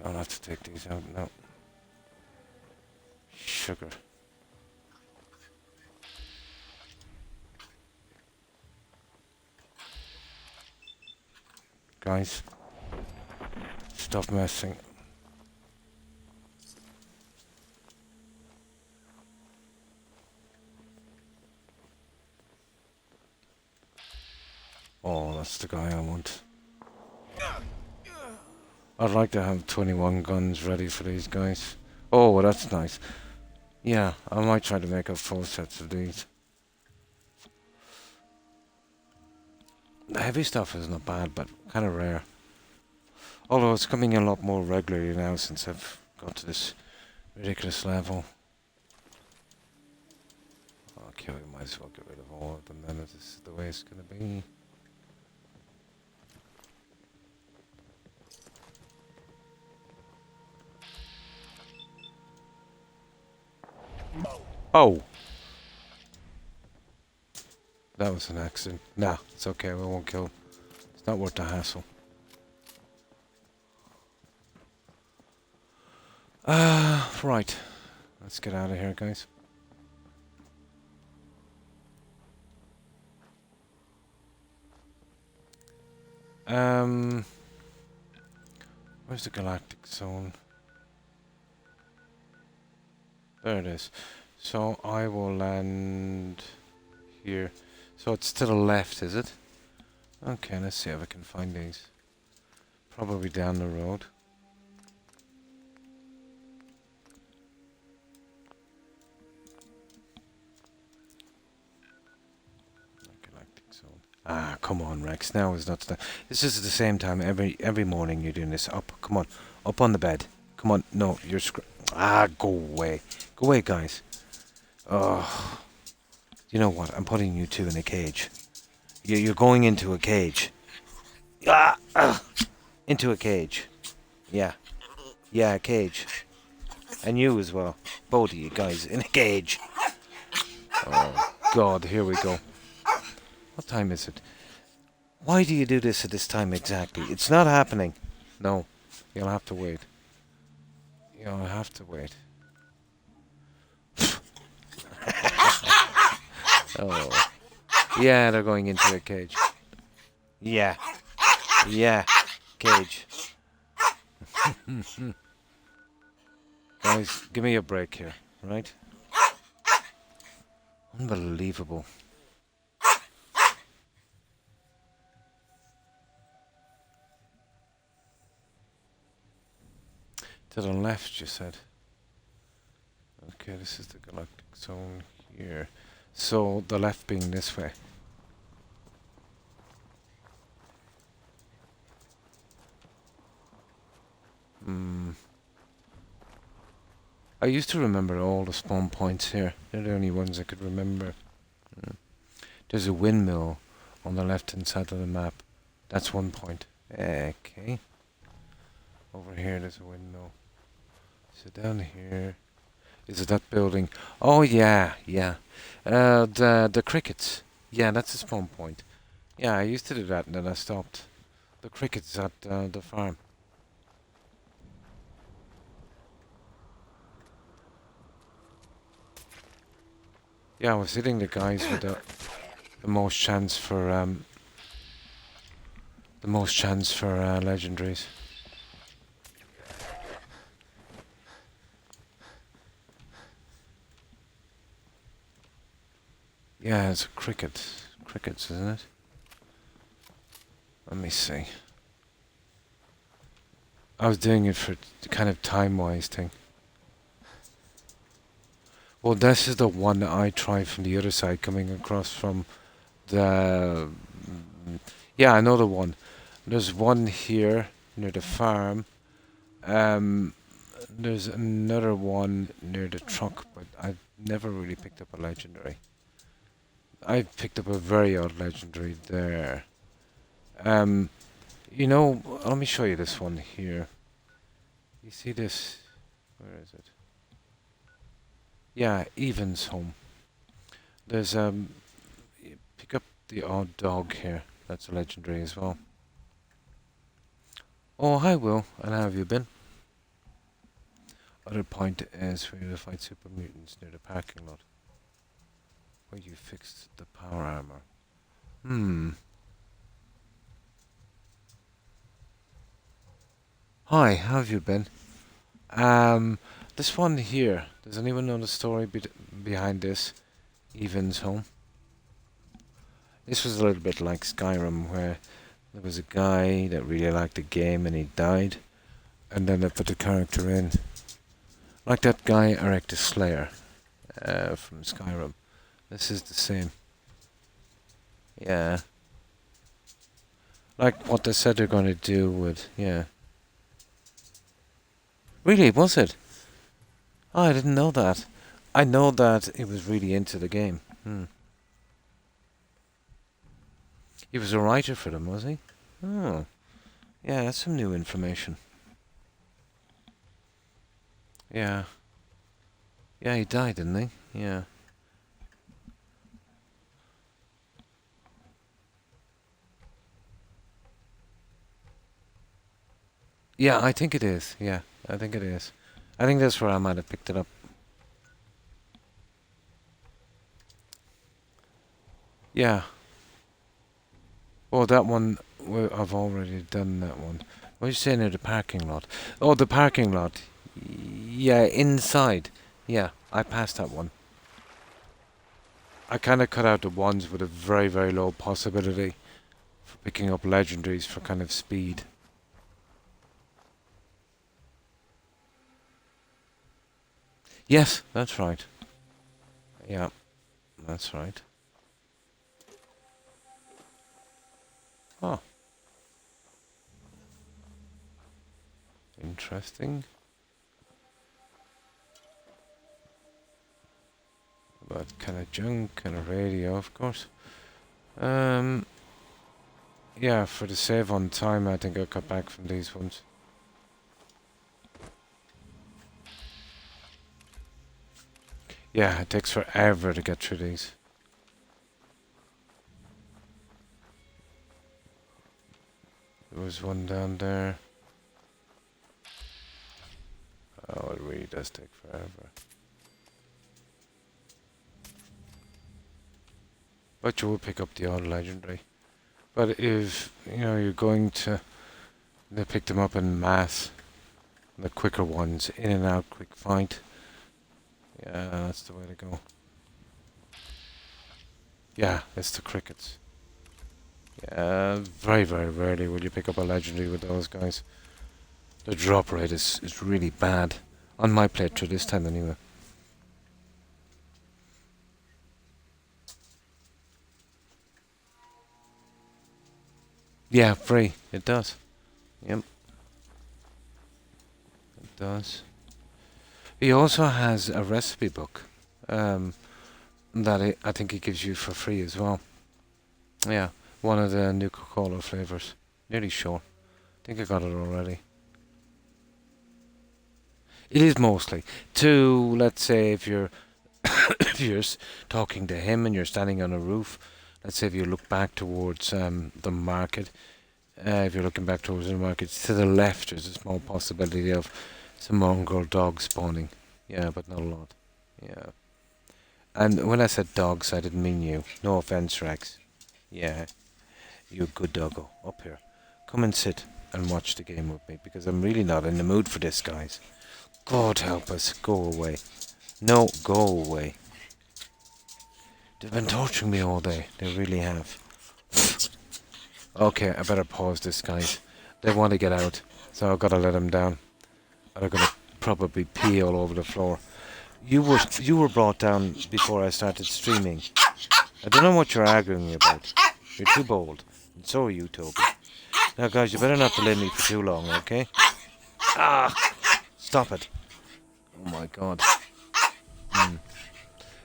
I'll have to take these out now. Sugar. Guys, stop messing. Oh, that's the guy I want. I'd like to have 21 guns ready for these guys. Oh, well, that's nice. Yeah, I might try to make up 4 sets of these. The heavy stuff is not bad, but kind of rare. Although it's coming in a lot more regularly now since I've got to this ridiculous level. Okay, we might as well get rid of all of them then if this is the way it's going to be. Oh! That was an accident. Nah, it's okay, we won't kill him. It's not worth the hassle. Right. Let's get out of here, guys. Where's the galactic zone? There it is. So I will land here. So it's to the left, is it? Okay, let's see if I can find these. Probably down the road. Galactic zone. Ah, come on, Rex. Now is not the. This is at the same time every morning you're doing this. Up, come on, up on the bed. Come on, no, you're go away, go away, guys. Oh, you know what? I'm putting you two in a cage. You're going into a cage. Into a cage. Yeah, a cage. And you as well. Both of you guys in a cage. Oh God, here we go. What time is it? Why do you do this at this time exactly? It's not happening. No, you'll have to wait. You'll have to wait. Oh. Yeah, they're going into a cage. Yeah. Cage. Guys, give me a break here, right? Unbelievable. To the left, you said. Okay, this is the galactic zone here. So, the left being this way. I used to remember all the spawn points here. They're the only ones I could remember. There's a windmill on the left-hand side of the map. That's one point. Okay. Over here, there's a windmill. So down here, is it that building? Oh yeah. The crickets. Yeah, that's a spawn point. Yeah, I used to do that and then I stopped. The crickets at the farm. Yeah, I was hitting the guys with the most chance for legendaries. Yeah, it's a crickets, isn't it? Let me see. I was doing it for the kind of time-wise thing. Well, this is the one that I tried from the other side, coming across from the... Yeah, I know the one. There's one here near the farm. There's another one near the truck, but I've never really picked up a legendary. I've picked up a very odd legendary there. You know, let me show you this one here. You see this? Where is it? Yeah, Evans home. There's pick up the odd dog here. That's a legendary as well. Oh, hi Will, and how have you been? Other point is for you to fight super mutants near the parking lot, where you fixed the power armor. Hi, how have you been? This one here. Does anyone know the story behind this? Evans home. This was a little bit like Skyrim, where there was a guy that really liked the game and he died, and then they put the character in. Like that guy, Eric the Slayer, from Skyrim. This is the same. Yeah. Like what they said they're going to do with, yeah. Really, was it? Oh, I didn't know that. I know that he was really into the game. He was a writer for them, was he? Oh. Yeah, that's some new information. Yeah. Yeah, he died, didn't he? Yeah. Yeah, I think it is. Yeah, I think it is. I think that's where I might have picked it up. Yeah. Oh, that one, I've already done that one. What are you saying near the parking lot? Oh, the parking lot. Yeah, inside. Yeah, I passed that one. I kind of cut out the ones with a very, very low possibility for picking up legendaries for kind of speed. Yes, that's right. Yeah, that's right. Oh. Interesting. About kind of junk and a radio, of course. Yeah, for the save on time, I think I got back from these ones. Yeah, it takes forever to get through these. There was one down there. Oh, it really does take forever. But you will pick up the odd legendary. But if, you know, you're going to pick them up in mass, the quicker ones, in and out, quick fight. Yeah, that's the way to go. Yeah, it's the crickets. Yeah, very, very rarely will you pick up a legendary with those guys. The drop rate is really bad. On my playthrough this time anyway. Yeah, free. It does. Yep. It does. He also has a recipe book that I think he gives you for free as well. Yeah, one of the new Coca-Cola flavors. Nearly sure. I think I got it already. It is mostly to, let's say, if you're if you're talking to him and you're standing on a roof. Let's say if you look back towards the market. If you're looking back towards the market, to the left, there's a small possibility of some mongrel dogs spawning. Yeah, but not a lot. Yeah. And when I said dogs, I didn't mean you. No offense, Rex. Yeah. You a good doggo. Up here. Come and sit and watch the game with me, because I'm really not in the mood for this, guys. God help us. Go away. No, go away. They've been torturing me all day. They really have. Okay, I better pause this, guys. They want to get out, so I've got to let them down. Or they're going to probably pee all over the floor. You were brought down before I started streaming. I don't know what you're arguing about. You're too bold. And so are you, Toby. Now, guys, you better not delay me for too long, okay? Ah! Stop it. Oh, my God.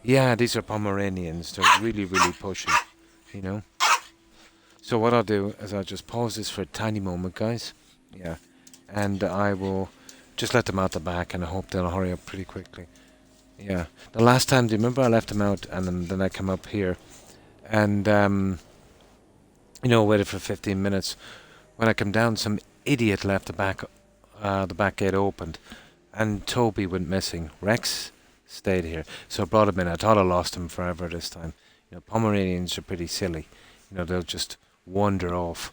Yeah, these are Pomeranians. They're really, really pushy, you know? So what I'll do is I'll just pause this for a tiny moment, guys. Yeah. And I will just let them out the back, and I hope they'll hurry up pretty quickly. Yeah. The last time, do you remember I left them out, and then I come up here, and, you know, waited for 15 minutes. When I come down, some idiot left the back gate opened, and Toby went missing. Rex stayed here, so I brought him in. I thought I lost him forever this time. You know, Pomeranians are pretty silly. You know, they'll just wander off.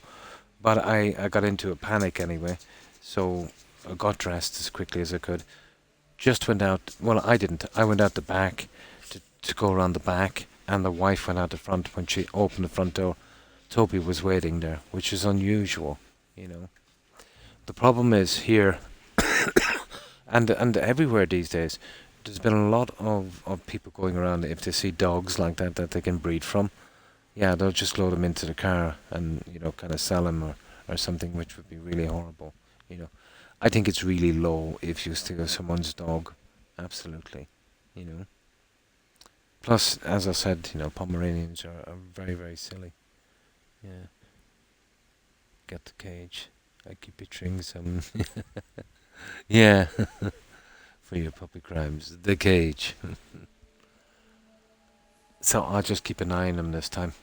But I got into a panic anyway, so I got dressed as quickly as I could. Just went out. Well, I didn't. I went out the back to go around the back, and the wife went out the front. When she opened the front door, Toby was waiting there, which is unusual, you know. The problem is here, and everywhere these days, there's been a lot of people going around. If they see dogs like that they can breed from, yeah, they'll just load them into the car and, you know, kind of sell them or something, which would be really horrible, you know. I think it's really low if you steal someone's dog, absolutely, you know. Plus, as I said, you know, Pomeranians are very, very silly. Yeah. Get the cage. I keep picturing some. Yeah. for your puppy crimes. The cage. So I'll just keep an eye on him this time.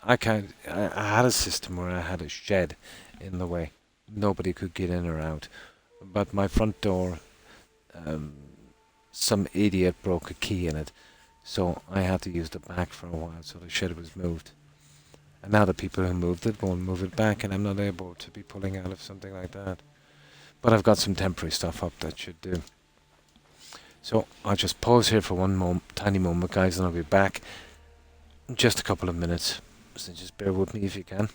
I had a system where I had a shed in the way. Nobody could get in or out. But my front door, some idiot broke a key in it. So I had to use the back for a while, so the shed was moved. And now the people who moved it won't move it back, and I'm not able to be pulling out of something like that. But I've got some temporary stuff up that should do. So I'll just pause here for one tiny moment, guys, and I'll be back in just a couple of minutes. So just bear with me if you can.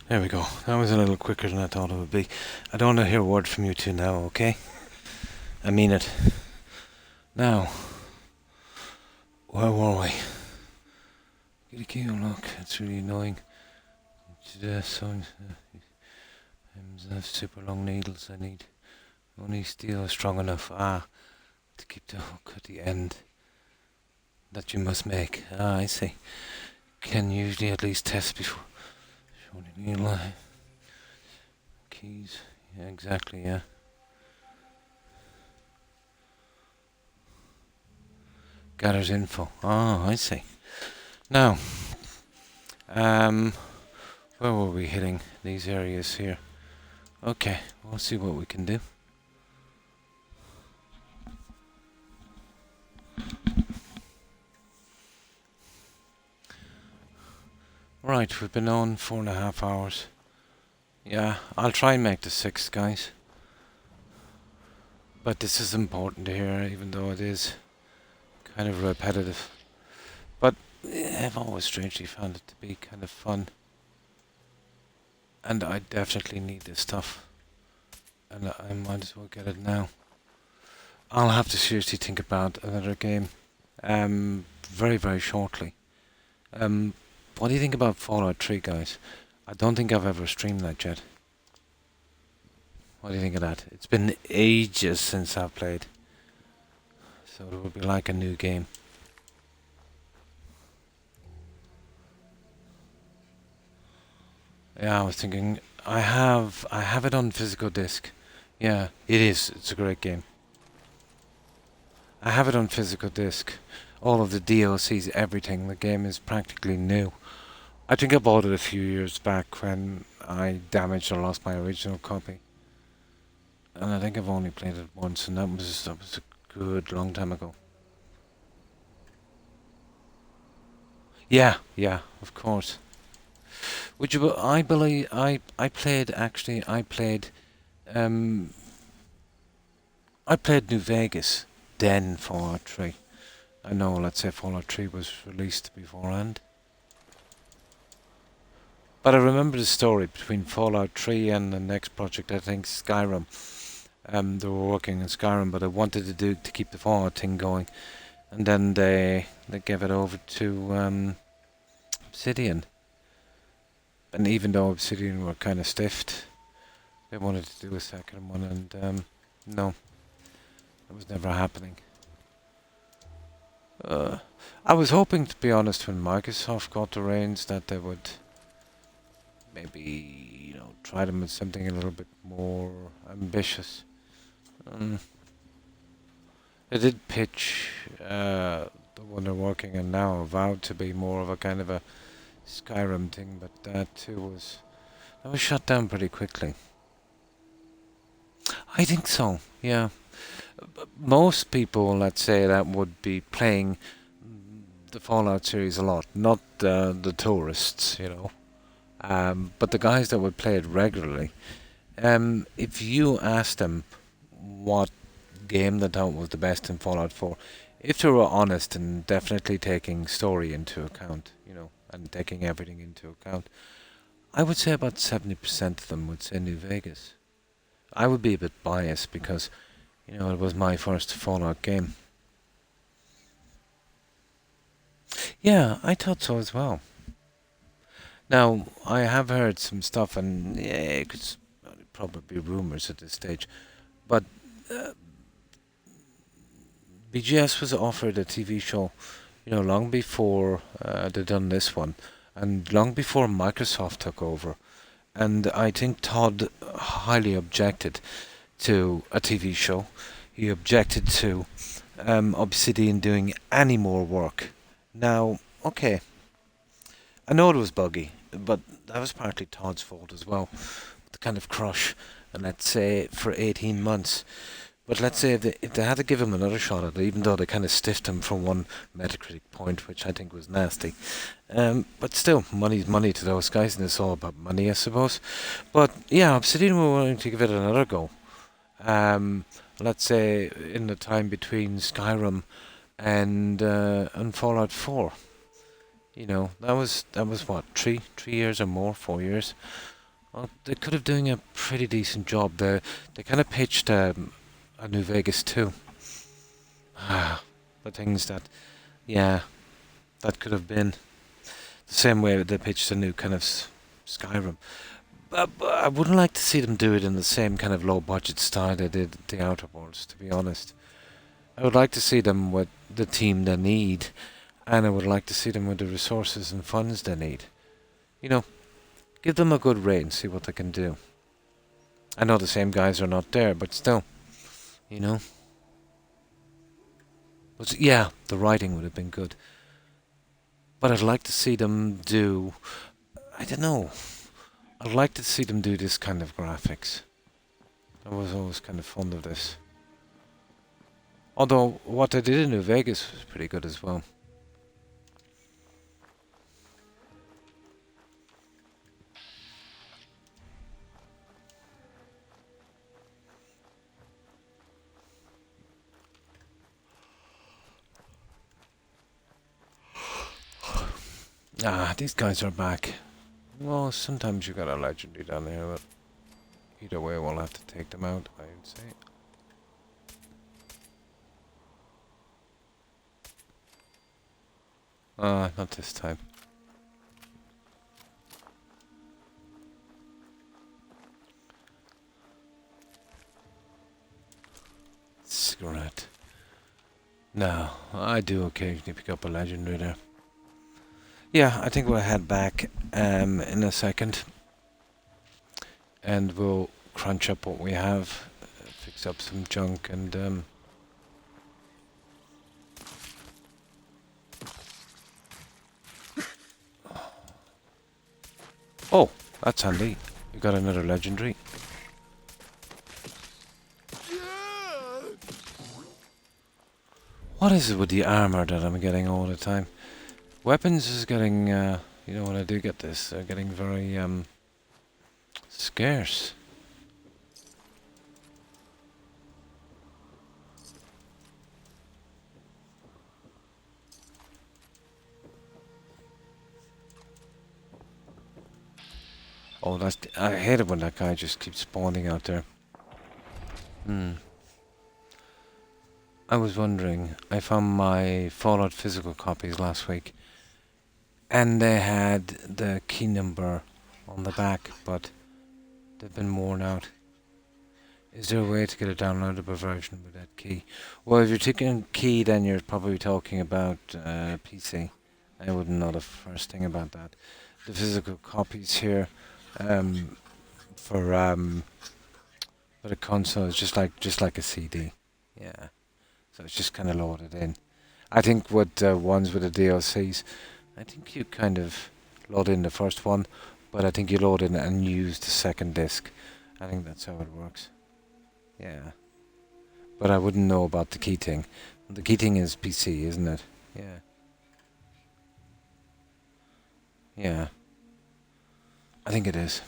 There we go. That was a little quicker than I thought it would be. I don't want to hear a word from you two now, okay? I mean it. Now, where were we? Get a key, look. It's really annoying. Super long needles I need. Only steel is strong enough. To keep the hook at the end. That you must make. I see. Can usually at least test before. Needle. Keys. Yeah, exactly, yeah. Gathers info. I see. Now, where were we hitting? These areas here. Okay, we'll see what we can do. Right, we've been on 4.5 hours. Yeah, I'll try and make the 6th, guys. But this is important here, even though it is kind of repetitive. But I've always strangely found it to be kind of fun. And I definitely need this stuff. And I might as well get it now. I'll have to seriously think about another game very, very shortly. What do you think about Fallout 3, guys? I don't think I've ever streamed that yet. What do you think of that? It's been ages since I've played. So it will be like a new game. Yeah, I was thinking I have it on physical disc. Yeah, it is. It's a great game. I have it on physical disc. All of the DLCs, everything. The game is practically new. I think I bought it a few years back when I damaged or lost my original copy. And I think I've only played it once, and that was a good long time ago. Yeah, of course. I believe I played New Vegas, then Fallout 3. I know, let's say Fallout 3 was released beforehand. But I remember the story between Fallout 3 and the next project, I think Skyrim. They were working on Skyrim, but they wanted to keep the Fallout thing going. And then they gave it over to Obsidian. And even though Obsidian were kind of stiffed, they wanted to do a second one, and no, it was never happening. I was hoping, to be honest, when Microsoft got the reins, that they would maybe, try them with something a little bit more ambitious. They did pitch the one they're working on now, Avowed, to be more of a kind of a Skyrim thing, but that too was shut down pretty quickly. I think so, yeah. Most people, let's say, that would be playing the Fallout series a lot, not the tourists, but the guys that would play it regularly. If you asked them what game they thought was the best in Fallout 4, if they were honest and definitely taking story into account, and taking everything into account, I would say about 70% of them would say New Vegas. I would be a bit biased because, it was my first Fallout game. Yeah, I thought so as well. Now, I have heard some stuff, and yeah, it could probably be rumors at this stage, but BGS was offered a TV show, long before they done this one, and long before Microsoft took over. And I think Todd highly objected to a TV show. He objected to Obsidian doing any more work. Now, okay, I know it was buggy, but that was partly Todd's fault as well. The kind of crush, and let's say for 18 months. But let's say if they had to give him another shot at it, even though they kind of stiffed him from one Metacritic point, which I think was nasty. But still, money's money to those guys, and it's all about money, I suppose. But yeah, Obsidian were willing to give it another go. Let's say in the time between Skyrim and Fallout 4. That was what, 3 years or more, 4 years. Well, they could have done a pretty decent job. They kind of pitched a New Vegas too. The things that, that could have been the same way they pitched a new kind of Skyrim. But I wouldn't like to see them do it in the same kind of low budget style they did The Outer Worlds, to be honest. I would like to see them with the team they need, and I would like to see them with the resources and funds they need. Give them a good reign, see what they can do. I know the same guys are not there, but still. But yeah, the writing would have been good. But I'd like to see them do, I don't know, I'd like to see them do this kind of graphics. I was always kind of fond of this. Although, what they did in New Vegas was pretty good as well. Ah, these guys are back. Well, sometimes you got a legendary down there, but either way, we'll have to take them out, I would say. Not this time. Cigarette. No, I do occasionally pick up a legendary there. Yeah, I think we'll head back in a second. And we'll crunch up what we have, fix up some junk and oh, that's handy. We got another legendary. What is it with the armor that I'm getting all the time? Weapons is getting, you know, when I do get this, they're getting very, scarce. Oh, that's... I hate it when that guy just keeps spawning out there. I was wondering, I found my Fallout physical copies last week, and they had the key number on the back, but they've been worn out. Is there a way to get a downloadable version with that key? Well, if you're taking key, then you're probably talking about PC. I wouldn't know the first thing about that. The physical copies here for the console is just like a CD. Yeah. So it's just kind of loaded in. I think with ones with the DLCs, I think you kind of load in the first one, but I think you load in and use the second disc. I think that's how it works. Yeah. But I wouldn't know about the key thing. The key thing is PC, isn't it? Yeah. Yeah. I think it is.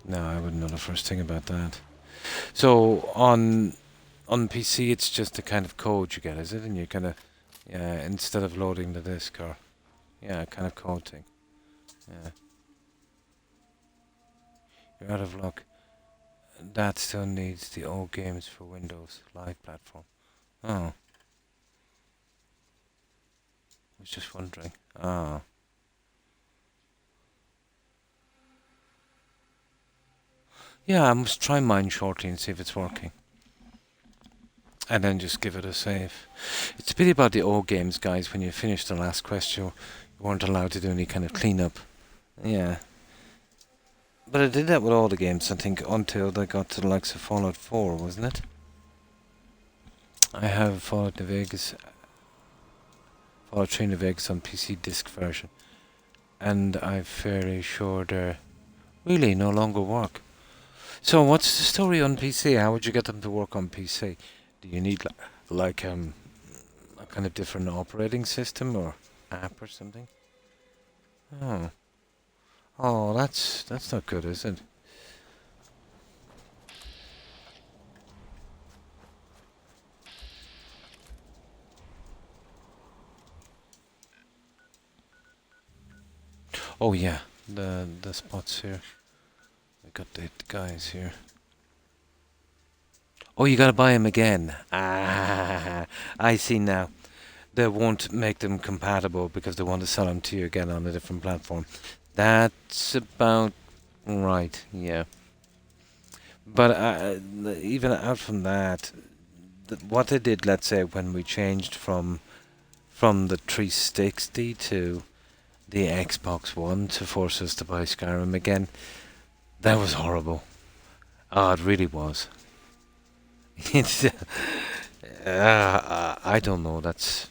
No, I wouldn't know the first thing about that. So on PC, it's just the kind of code you get, is it? And you kind of, yeah, instead of loading the disk or, yeah, kind of code thing. Yeah. You're out of luck. That still needs the old games for Windows Live platform. Oh. I was just wondering. Ah. Yeah, I must try mine shortly and see if it's working. And then just give it a save. It's a pity about the old games, guys. When you finish the last quest, you weren't allowed to do any kind of cleanup. Yeah. But I did that with all the games, I think, until they got to the likes of Fallout 4, wasn't it? I have Fallout New Vegas, Fallout 3 New Vegas on PC disc version. And I'm fairly sure they really no longer work. So what's the story on PC? How would you get them to work on PC? Do you need like a kind of different operating system or app or something? Oh. Oh, that's not good, is it? Oh yeah, the spots here. I got the guys here. Oh, you gotta buy them again. Ah, I see now. They won't make them compatible because they want to sell them to you again on a different platform. That's about right, yeah. But even out from that, what they did, let's say, when we changed from the 360 to the Xbox One to force us to buy Skyrim again, that was horrible. Oh, it really was. It's I don't know. That's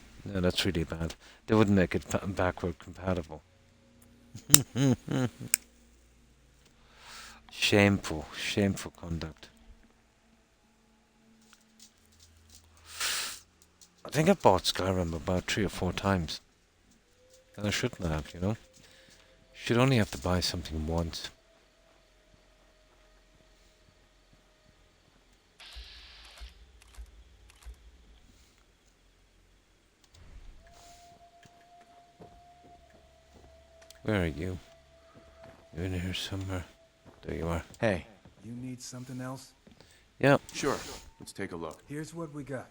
really bad. They wouldn't make it backward compatible. Shameful conduct. I think I bought Skyrim about 3 or 4 times, and I shouldn't have. You know, should only have to buy something once. Where are you? You're in here somewhere. There you are. Hey. You need something else? Yep. Sure. Let's take a look. Here's what we got.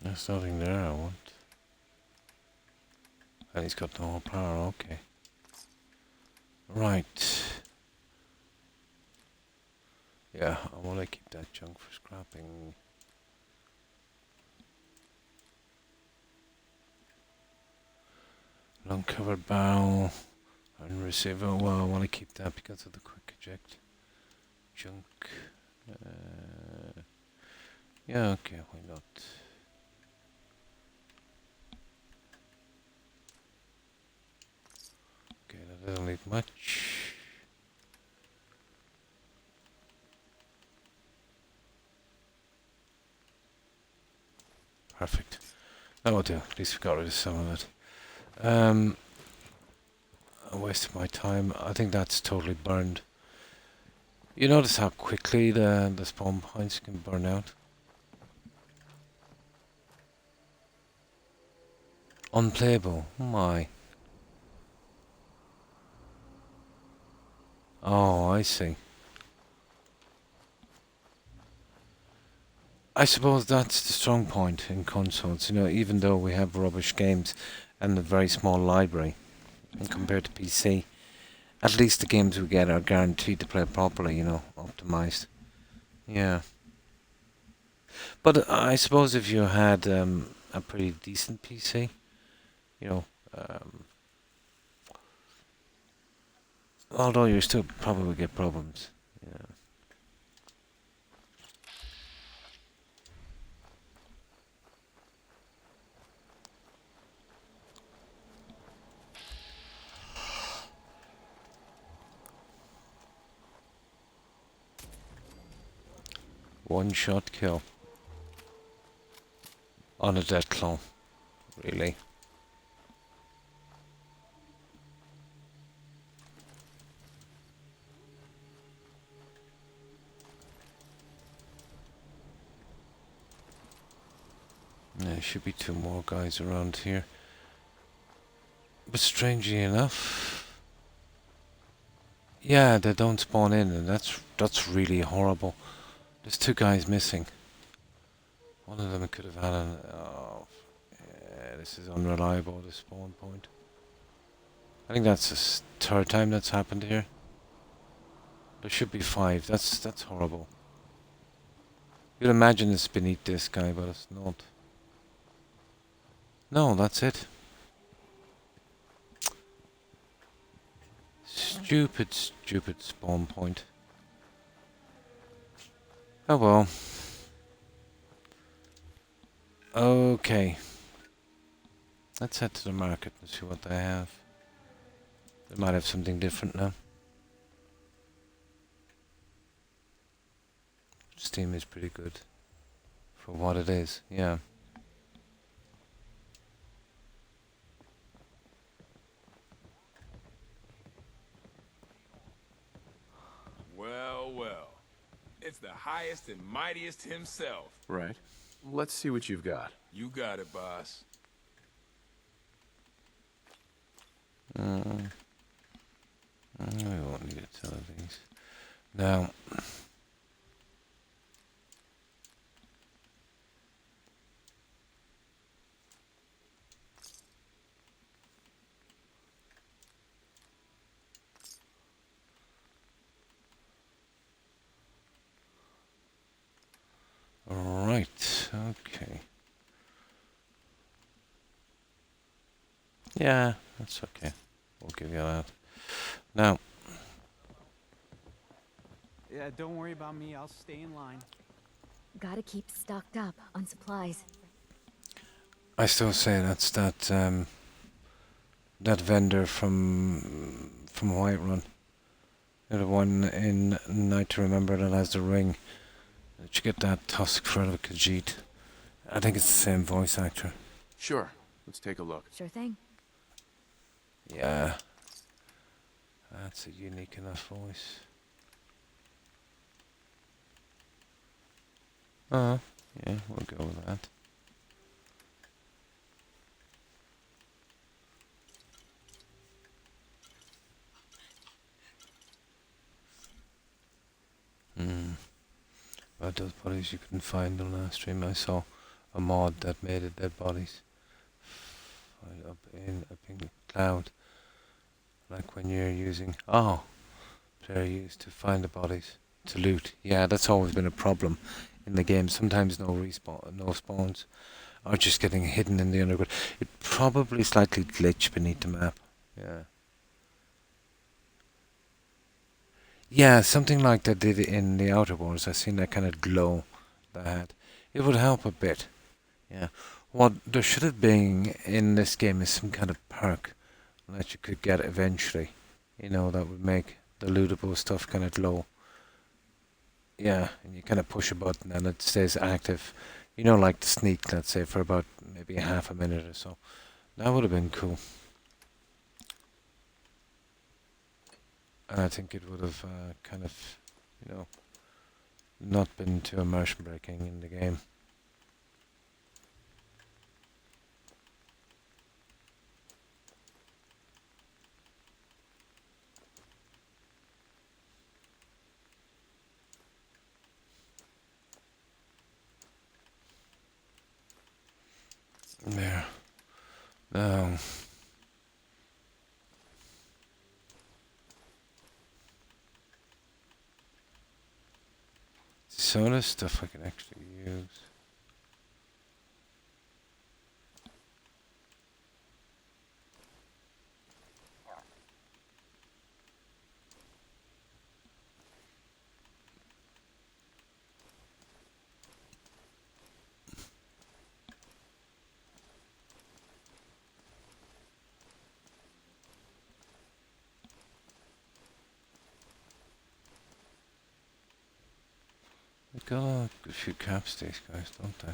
There's nothing there I want. And he's got no power, okay. Right. Yeah, I want to keep that junk for scrapping. Uncovered barrel and receiver. Well, I want to keep that because of the quick eject. Junk. Yeah, okay, why not? Okay, that doesn't leave much. Perfect. That will do. At least we got rid of some of it. A waste of my time. I think that's totally burned. You notice how quickly the spawn points can burn out? Unplayable. Oh my. Oh, I see. I suppose that's the strong point in consoles, you know, even though we have rubbish games and a very small library and compared to PC, at least the games we get are guaranteed to play properly, you know, optimized. Yeah. But I suppose if you had a pretty decent PC, you know, although you still probably would get problems. Yeah. One shot kill on a dead clone, really. There should be two more guys around here. But strangely enough, yeah, they don't spawn in, and that's really horrible. There's two guys missing. One of them could have had an... Oh, yeah, this is unreliable, the spawn point. I think that's the third time that's happened here. There should be 5. That's horrible. You'd imagine it's beneath this guy, but it's not. No, that's it. Stupid, stupid spawn point. Oh well. Okay. Let's head to the market and see what they have. They might have something different now. Steam is pretty good for what it is, yeah. Well, well. It's the highest and mightiest himself. Right. Let's see what you've got. You got it, boss. I won't need to tell these. Now, right, okay. Yeah, that's okay. We'll give you that. Now, Yeah, don't worry about me. I'll stay in line. Gotta keep stocked up on supplies. I still say that's that that vendor from Whiterun. The one in Night to Remember that has the ring. Did you get that tusk for the Khajiit? I think it's the same voice actor. Sure. Let's take a look. Sure thing. Yeah. That's a unique enough voice. Yeah, we'll go with that. But those bodies you couldn't find on last stream. I saw a mod that made it dead bodies. Right up in a pink cloud. Like when you're using player used to find the bodies to loot. Yeah, that's always been a problem in the game. Sometimes no respawn, no spawns, or just getting hidden in the underground. It probably slightly glitched beneath the map. Yeah. Yeah, something like that did in the Outer Worlds. I seen that kind of glow that had. It would help a bit. Yeah. What there should have been in this game is some kind of perk that you could get eventually. You know, that would make the lootable stuff kind of glow. Yeah, and you kind of push a button and it stays active. You know, like the sneak, let's say, for about maybe half a minute or so. That would have been cool. And I think it would have kind of, you know, not been too immersion breaking in the game. There. Now. Some of this stuff I can actually use. They've got a good few caps, these guys, don't they?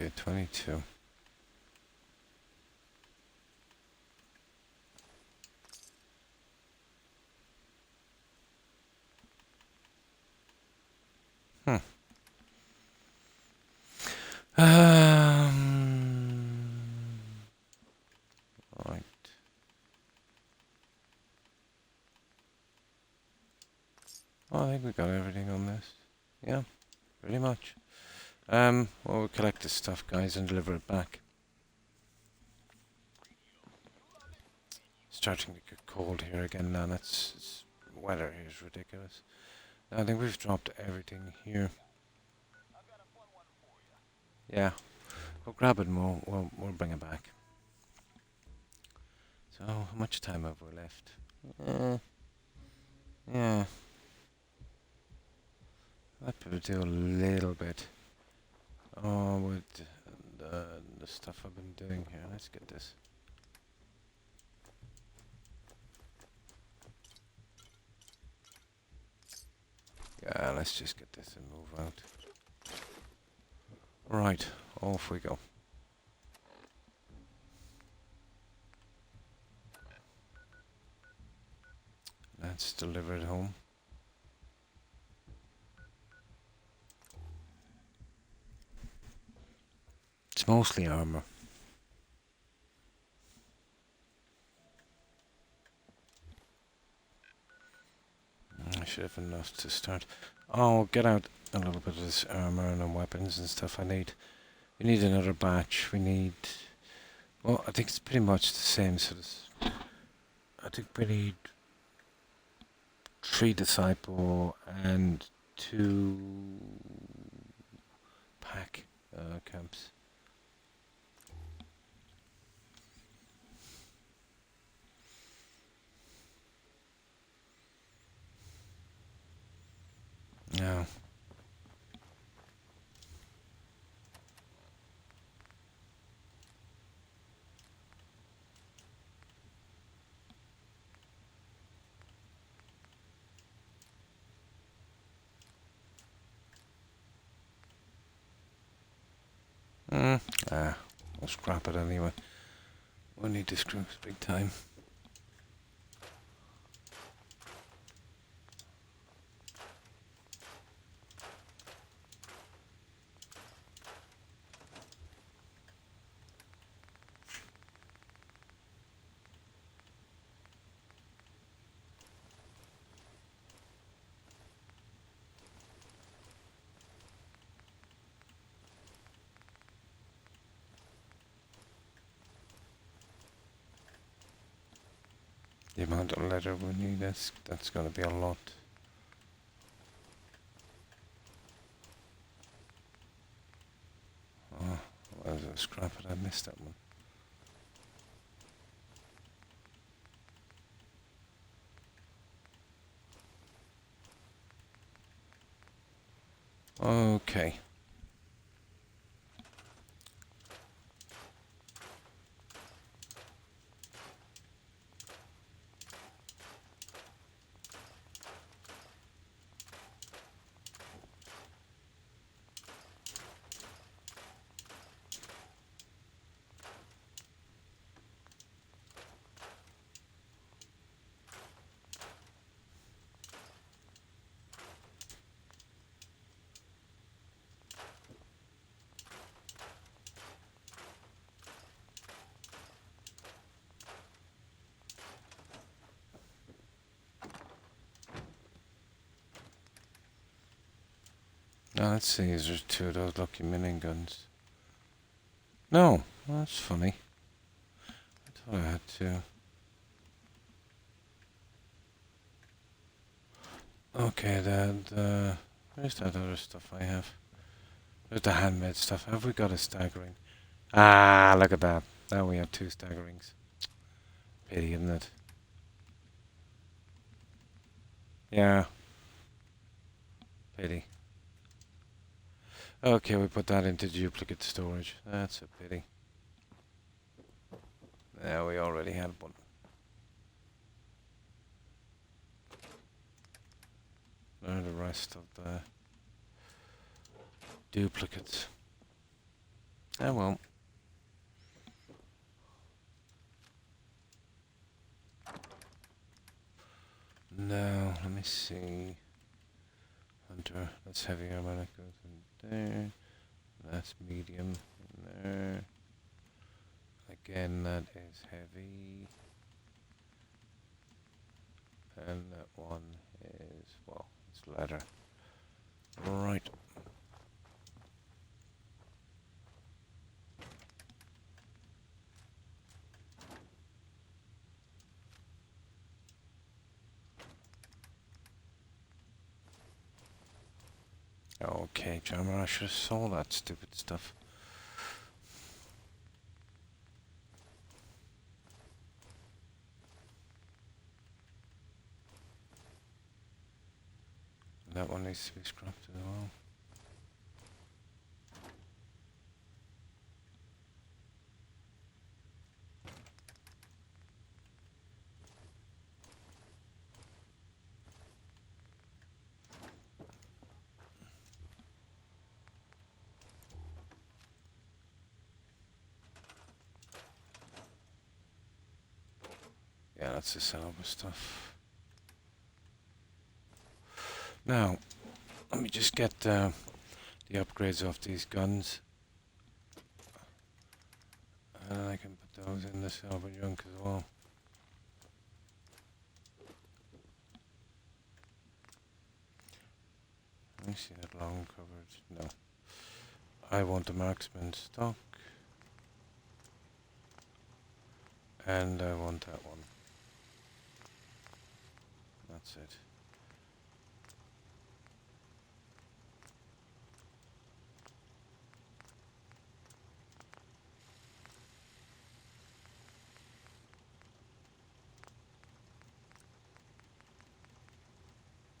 Okay, 22. Right. Well, I think we got everything on this. Yeah, pretty much. Well, we'll collect this stuff, guys, and deliver it back. Starting to get cold here again now. Weather here is ridiculous. I think we've dropped everything here. Yeah. We'll grab it and we'll bring it back. So, how much time have we left? Yeah. I'd probably do a little bit. With the stuff I've been doing here. Let's get this. Yeah, let's just get this and move out. Right, off we go. Let's deliver it home. It's mostly armor. I should have enough to start. Oh, get out a little bit of this armor and weapons and stuff I need. We need another batch. We need... Well, I think it's pretty much the same. So I think we need 3 disciple and 2 pack camps. Yeah. scrap it anyway. We need the screws big time. The amount of leather we need, that's going to be a lot. Oh, where's the scrap it? I missed that one. Okay. Now let's see, is there two of those lucky miniguns? No, that's funny. I thought I had two. Okay, where's that other stuff I have? There's the handmade stuff. Have we got a staggering? Ah, look at that. Now we have two staggerings. Pity, isn't it? Yeah. Pity. Okay, we put that into duplicate storage. That's a pity. Yeah, we already had one. Where are the rest of the duplicates? Ah, well. No, let me see. Hunter, that's heavy armor, that goes in there. That's medium in there. Again, that is heavy. And that one is, well, it's leather. Right. Okay, Jammer, I should have saw that stupid stuff. That one needs to be scrapped as well. Yeah, that's the silver stuff. Now, let me just get the upgrades off these guns. And I can put those in the silver junk as well. Let me see that long coverage. No. I want the marksman stock. And I want that one. That's it.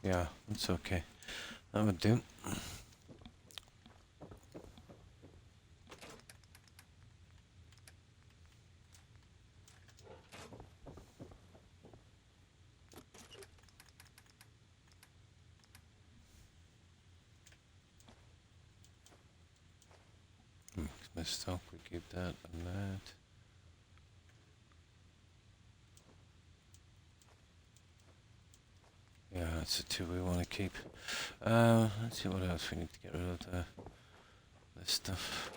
Yeah, it's okay. That would do. stock, we keep that and that. Yeah, that's the two we want to keep. Let's see what else we need to get rid of this stuff.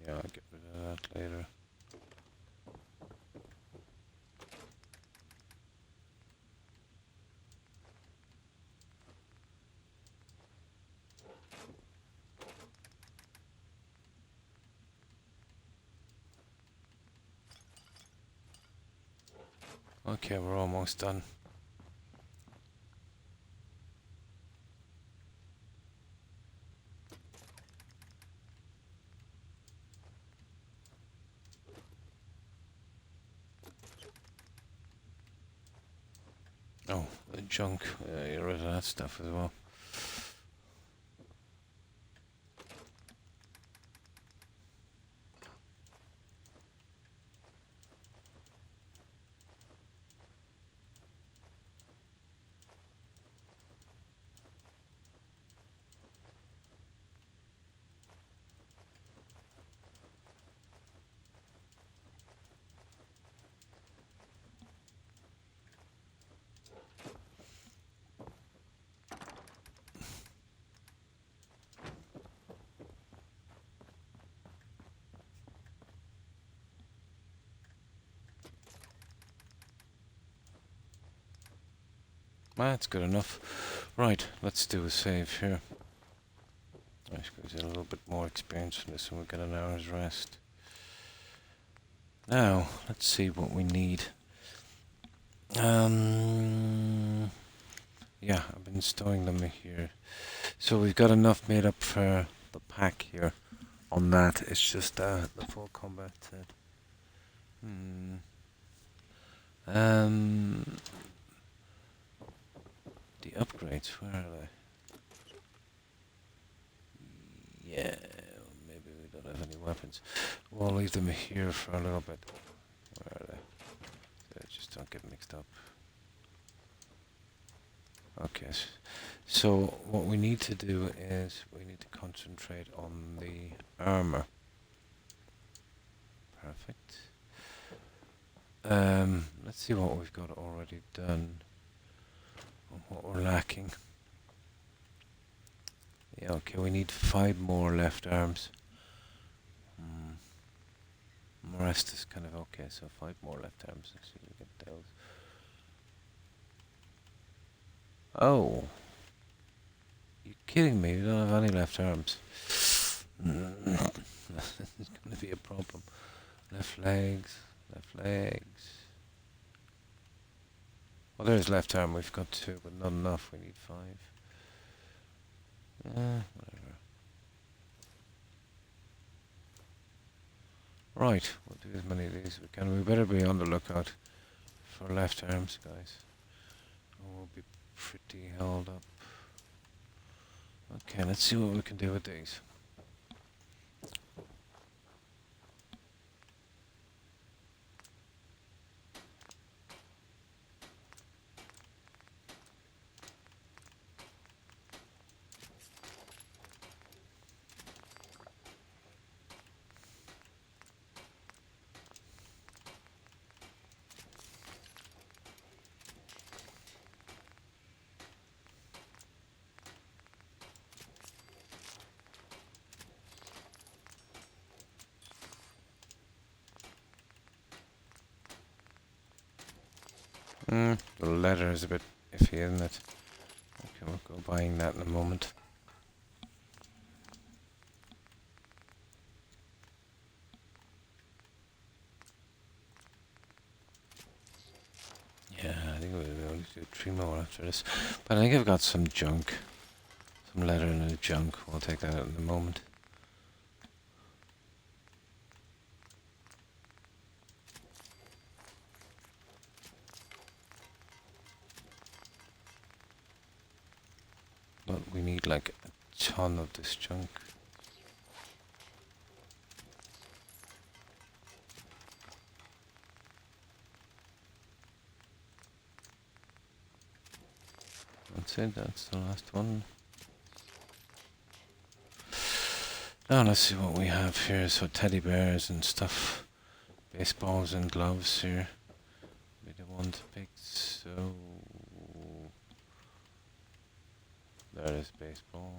Yeah, I'll get rid of that later. Okay, we're almost done. Oh, the junk. Get rid of that stuff as well. That's good enough. Right, let's do a save here. I suppose a little bit more experience from this and we'll get an hour's rest. Now, let's see what we need. Yeah, I've been stowing them here. So we've got enough made up for the pack here. On that, it's just the full combat set. The upgrades, where are they? Yeah, maybe we don't have any weapons. We'll leave them here for a little bit. Where are they? They just don't get mixed up. Okay, so what we need to do is we need to concentrate on the armor. Perfect. Let's see what we've got already done. What we're lacking. Yeah, okay, we need 5 more left arms. The rest is kind of okay, so 5 more left arms. Let's see if we get those. Oh. You're kidding me, we don't have any left arms. This is going to be a problem. Left legs, left legs. Well, there's left arm, we've got 2, but not enough, we need 5. Whatever. Right, we'll do as many of these as we can. We better be on the lookout for left arms, guys. Or we'll be pretty held up. Okay, let's see what we can do with these. The leather is a bit iffy, isn't it? Okay, we'll go buying that in a moment. Yeah, I think we'll only do 3 more after this. But I think I've got some junk. Some leather in the junk. We'll take that out in a moment. but we need like a ton of this junk. That's it, that's the last one. Now let's see what we have here. So teddy bears and stuff. Baseballs and gloves here. We don't want to pick, so... There is baseball.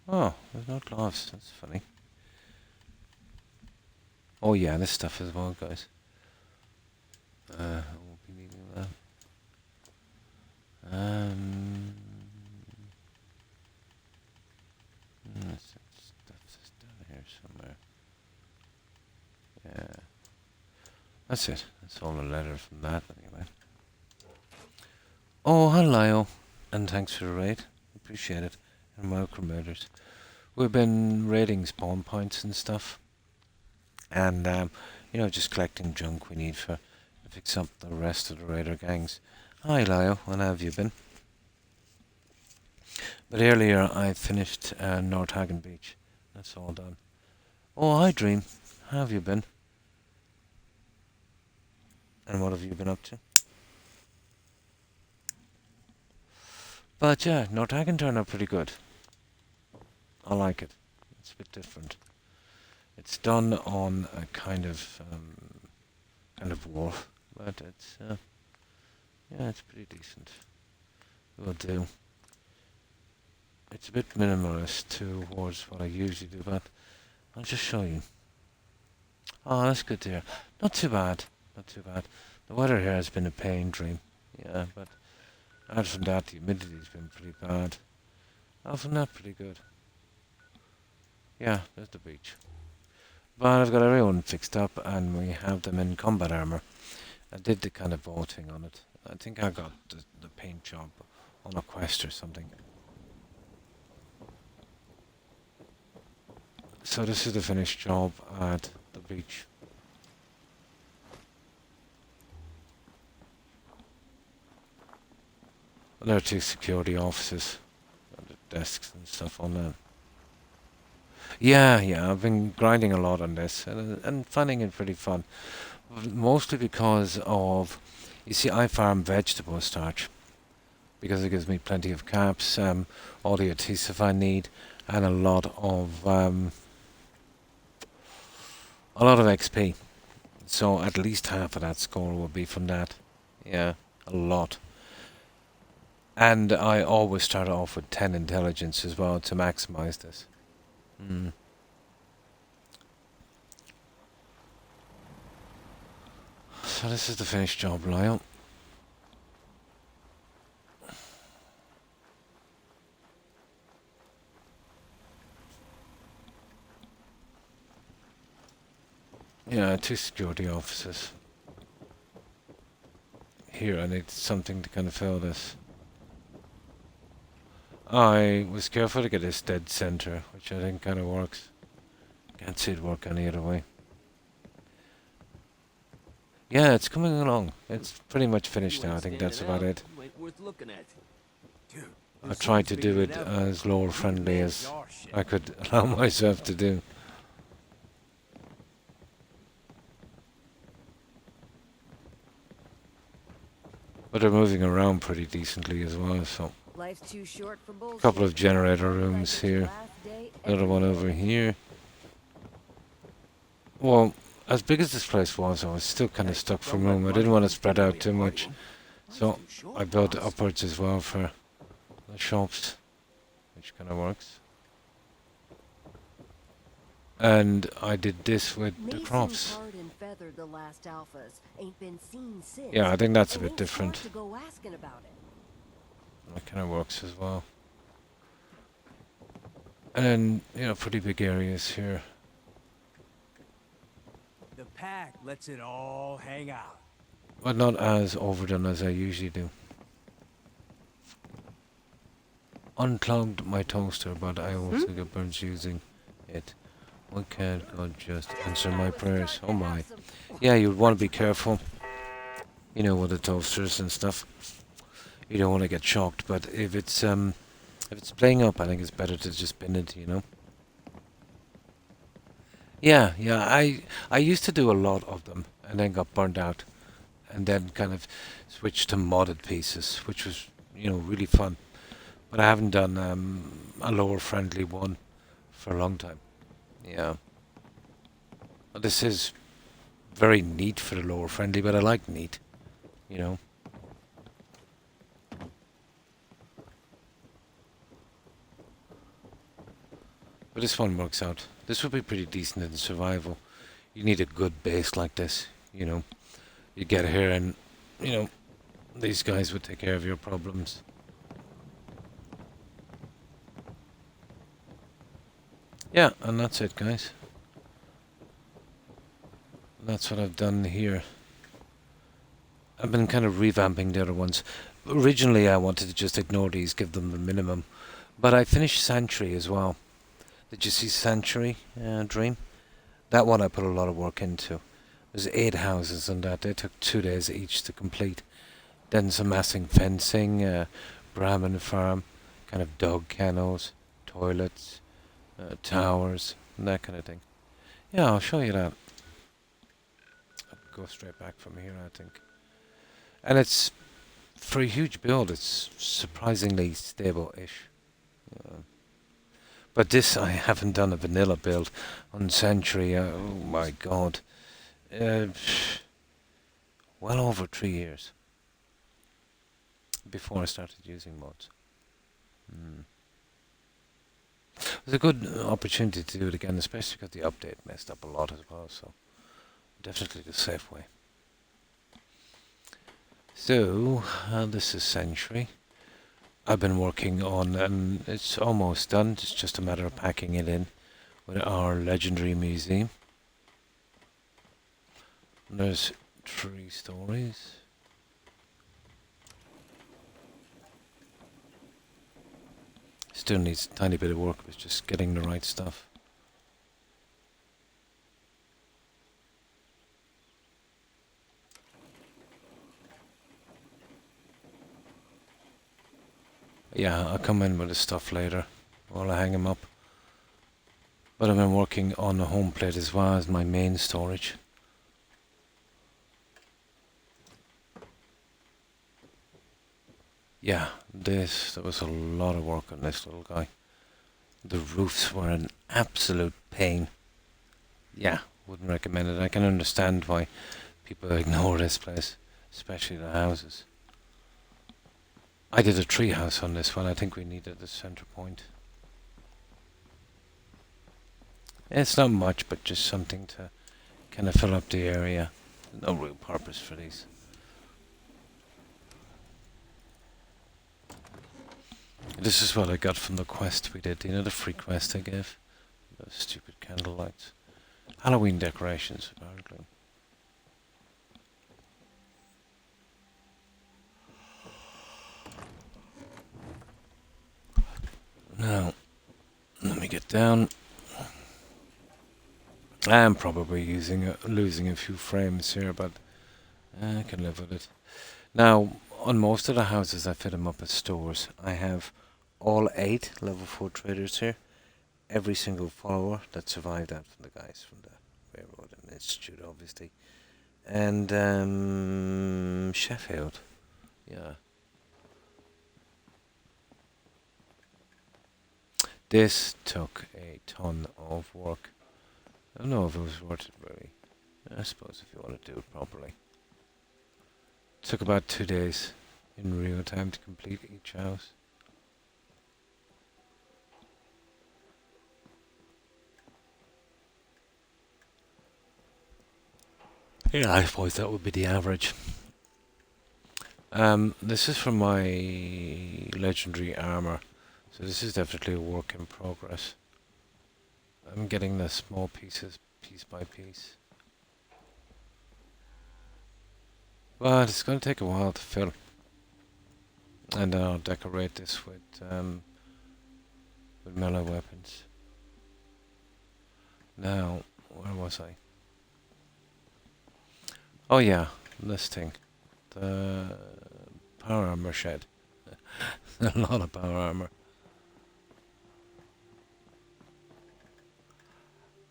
Oh, there's no gloves, that's funny. Oh yeah, this stuff as well, guys. I won't be needing that. Stuff is down here somewhere. Yeah. That's it. That's all the letter from that anyway. Oh, hello. And thanks for the raid. Appreciate it. And welcome, raiders. We've been raiding spawn points and stuff. And, you know, just collecting junk we need to fix up the rest of the raider gangs. Hi, Lyle. When have you been? But earlier I finished North Hagen Beach. That's all done. Oh, hi, Dream. How have you been? And what have you been up to? But yeah, North Hagen turned out pretty good. I like it. It's a bit different. It's done on a kind of wharf, but it's yeah, it's pretty decent. It will do. It's a bit minimalist towards what I usually do, but I'll just show you. Oh, that's good to hear. Not too bad. Not too bad. The weather here has been a pain, Dream. Yeah, but apart from that, the humidity's been pretty bad. Apart from that, pretty good. Yeah, there's the beach. But I've got everyone fixed up, and we have them in combat armor. I did the kind of voting on it. I think I got the paint job on a quest or something. So this is the finished job at the beach. And there are 2 security offices and the desks and stuff on them. Yeah, I've been grinding a lot on this and finding it pretty fun. Mostly because of, you see, I farm vegetable starch because it gives me plenty of caps, all the adhesive I need, and a lot of XP. So at least half of that score will be from that. Yeah, a lot. And I always start off with 10 intelligence as well to maximize this. So this is the finished job, Lyle. Yeah, 2 security officers. Here, I need something to kind of fill this. I was careful to get this dead center, which I think kind of works. Can't see it work any other way. Yeah, it's coming along. It's pretty much finished now. I think that's about it. I tried to do it as lore friendly as I could allow myself to do. But they're moving around pretty decently as well, so. Life's too short for A bullshit. couple of generator rooms here. Another one over here. Well, as big as this place was, I was still kind of stuck for room. I didn't want to spread out too much. So I built upwards as well for the shops, which kind of works. And I did this with the crops. Yeah, I think that's a bit different. That kind of works as well. And, you know, pretty big areas here. The pack lets it all hang out. But not as overdone as I usually do. Unclogged my toaster, but I also get burns using it. Why can't God just answer my prayers? Oh my. Yeah, you'd want to be careful. You know, with the toasters and stuff. You don't want to get shocked, but if it's If it's playing up, I think it's better to just bin it, you know? Yeah, yeah, I used to do a lot of them and then got burned out and then kind of switched to modded pieces, which was, you know, really fun. But I haven't done a lower friendly one for a long time. Yeah. Well, this is very neat for the lower friendly, but I like neat, you know. But this one works out. This would be pretty decent in survival. You need a good base like this, you know. You get here and, you know, these guys would take care of your problems. Yeah, and that's it, guys. That's what I've done here. I've been kind of revamping the other ones. Originally, I wanted to just ignore these, give them the minimum. But I finished Sanctuary as well. Did you see Sanctuary, Dream? That one I put a lot of work into. There's 8 houses on that. They took 2 days each to complete. Then some massing fencing, Brahmin farm, kind of dog kennels, toilets, towers, and that kind of thing. Yeah, I'll show you that. I'll go straight back from here, I think. And it's, for a huge build, it's surprisingly stable-ish. But this, I haven't done a vanilla build on Sanctuary. Oh my god. Well over 3 years before I started using mods. It was a good opportunity to do it again, especially because the update messed up a lot as well, so definitely the safe way. So, this is Sanctuary. I've been working on, and it's almost done, it's just a matter of packing it in with our legendary museum. And there's 3 stories. Still needs a tiny bit of work with just getting the right stuff. Yeah, I'll come in with the stuff later while I hang him up. But I've been working on a home plate as well as my main storage. Yeah, there was a lot of work on this little guy. The roofs were an absolute pain. Yeah, wouldn't recommend it. I can understand why people ignore this place, especially the houses. I did a tree house on this one. I think we needed a center point. It's not much, but just something to kind of fill up the area. No real purpose for these. This is what I got from the quest we did. You know the free quest I gave? Those stupid candle lights. Halloween decorations, apparently. Now, let me get down. I am probably losing a few frames here, but I can live with it. Now, on most of the houses I fit them up as stores. I have all 8 level 4 traders here. Every single follower that survived that from the guys from the railroad and institute, obviously. And Sheffield. Yeah. This took a ton of work. I don't know if it was worth it really. I suppose if you want to do it properly. It took about 2 days in real time to complete each house. Yeah, I suppose that would be the average. This is from my legendary armor. So this is definitely a work in progress. I'm getting the small pieces, piece by piece. But it's going to take a while to fill. And then I'll decorate this with melee weapons. Now, where was I? Oh yeah, this thing. The power armor shed. A lot of power armor.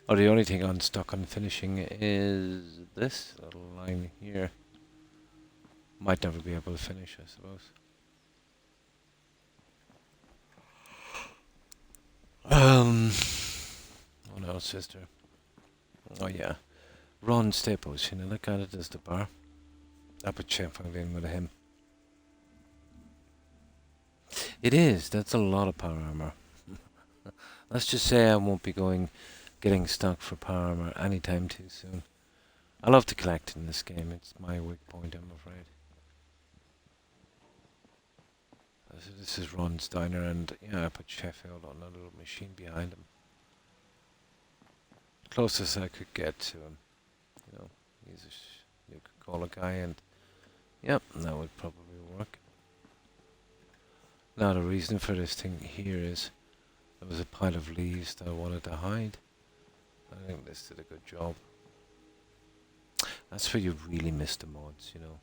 Or the only thing I'm stuck on finishing is this little line here. Might never be able to finish, I suppose. What else is there? Oh yeah, Ron Staples. You know, look at it as the bar. I put Sheffield in with him. It is. That's a lot of power armor. Let's just say I won't be getting stuck for power armor anytime too soon. I love to collect in this game. It's my weak point, I'm afraid. So this is Ron's diner, and yeah, I put Sheffield on a little machine behind him. Closest I could get to him. You know, he's a Coca-Cola guy, and yep, that would probably work. Now the reason for this thing here is there was a pile of leaves that I wanted to hide. I think this did a good job. That's where you really miss the mods, you know.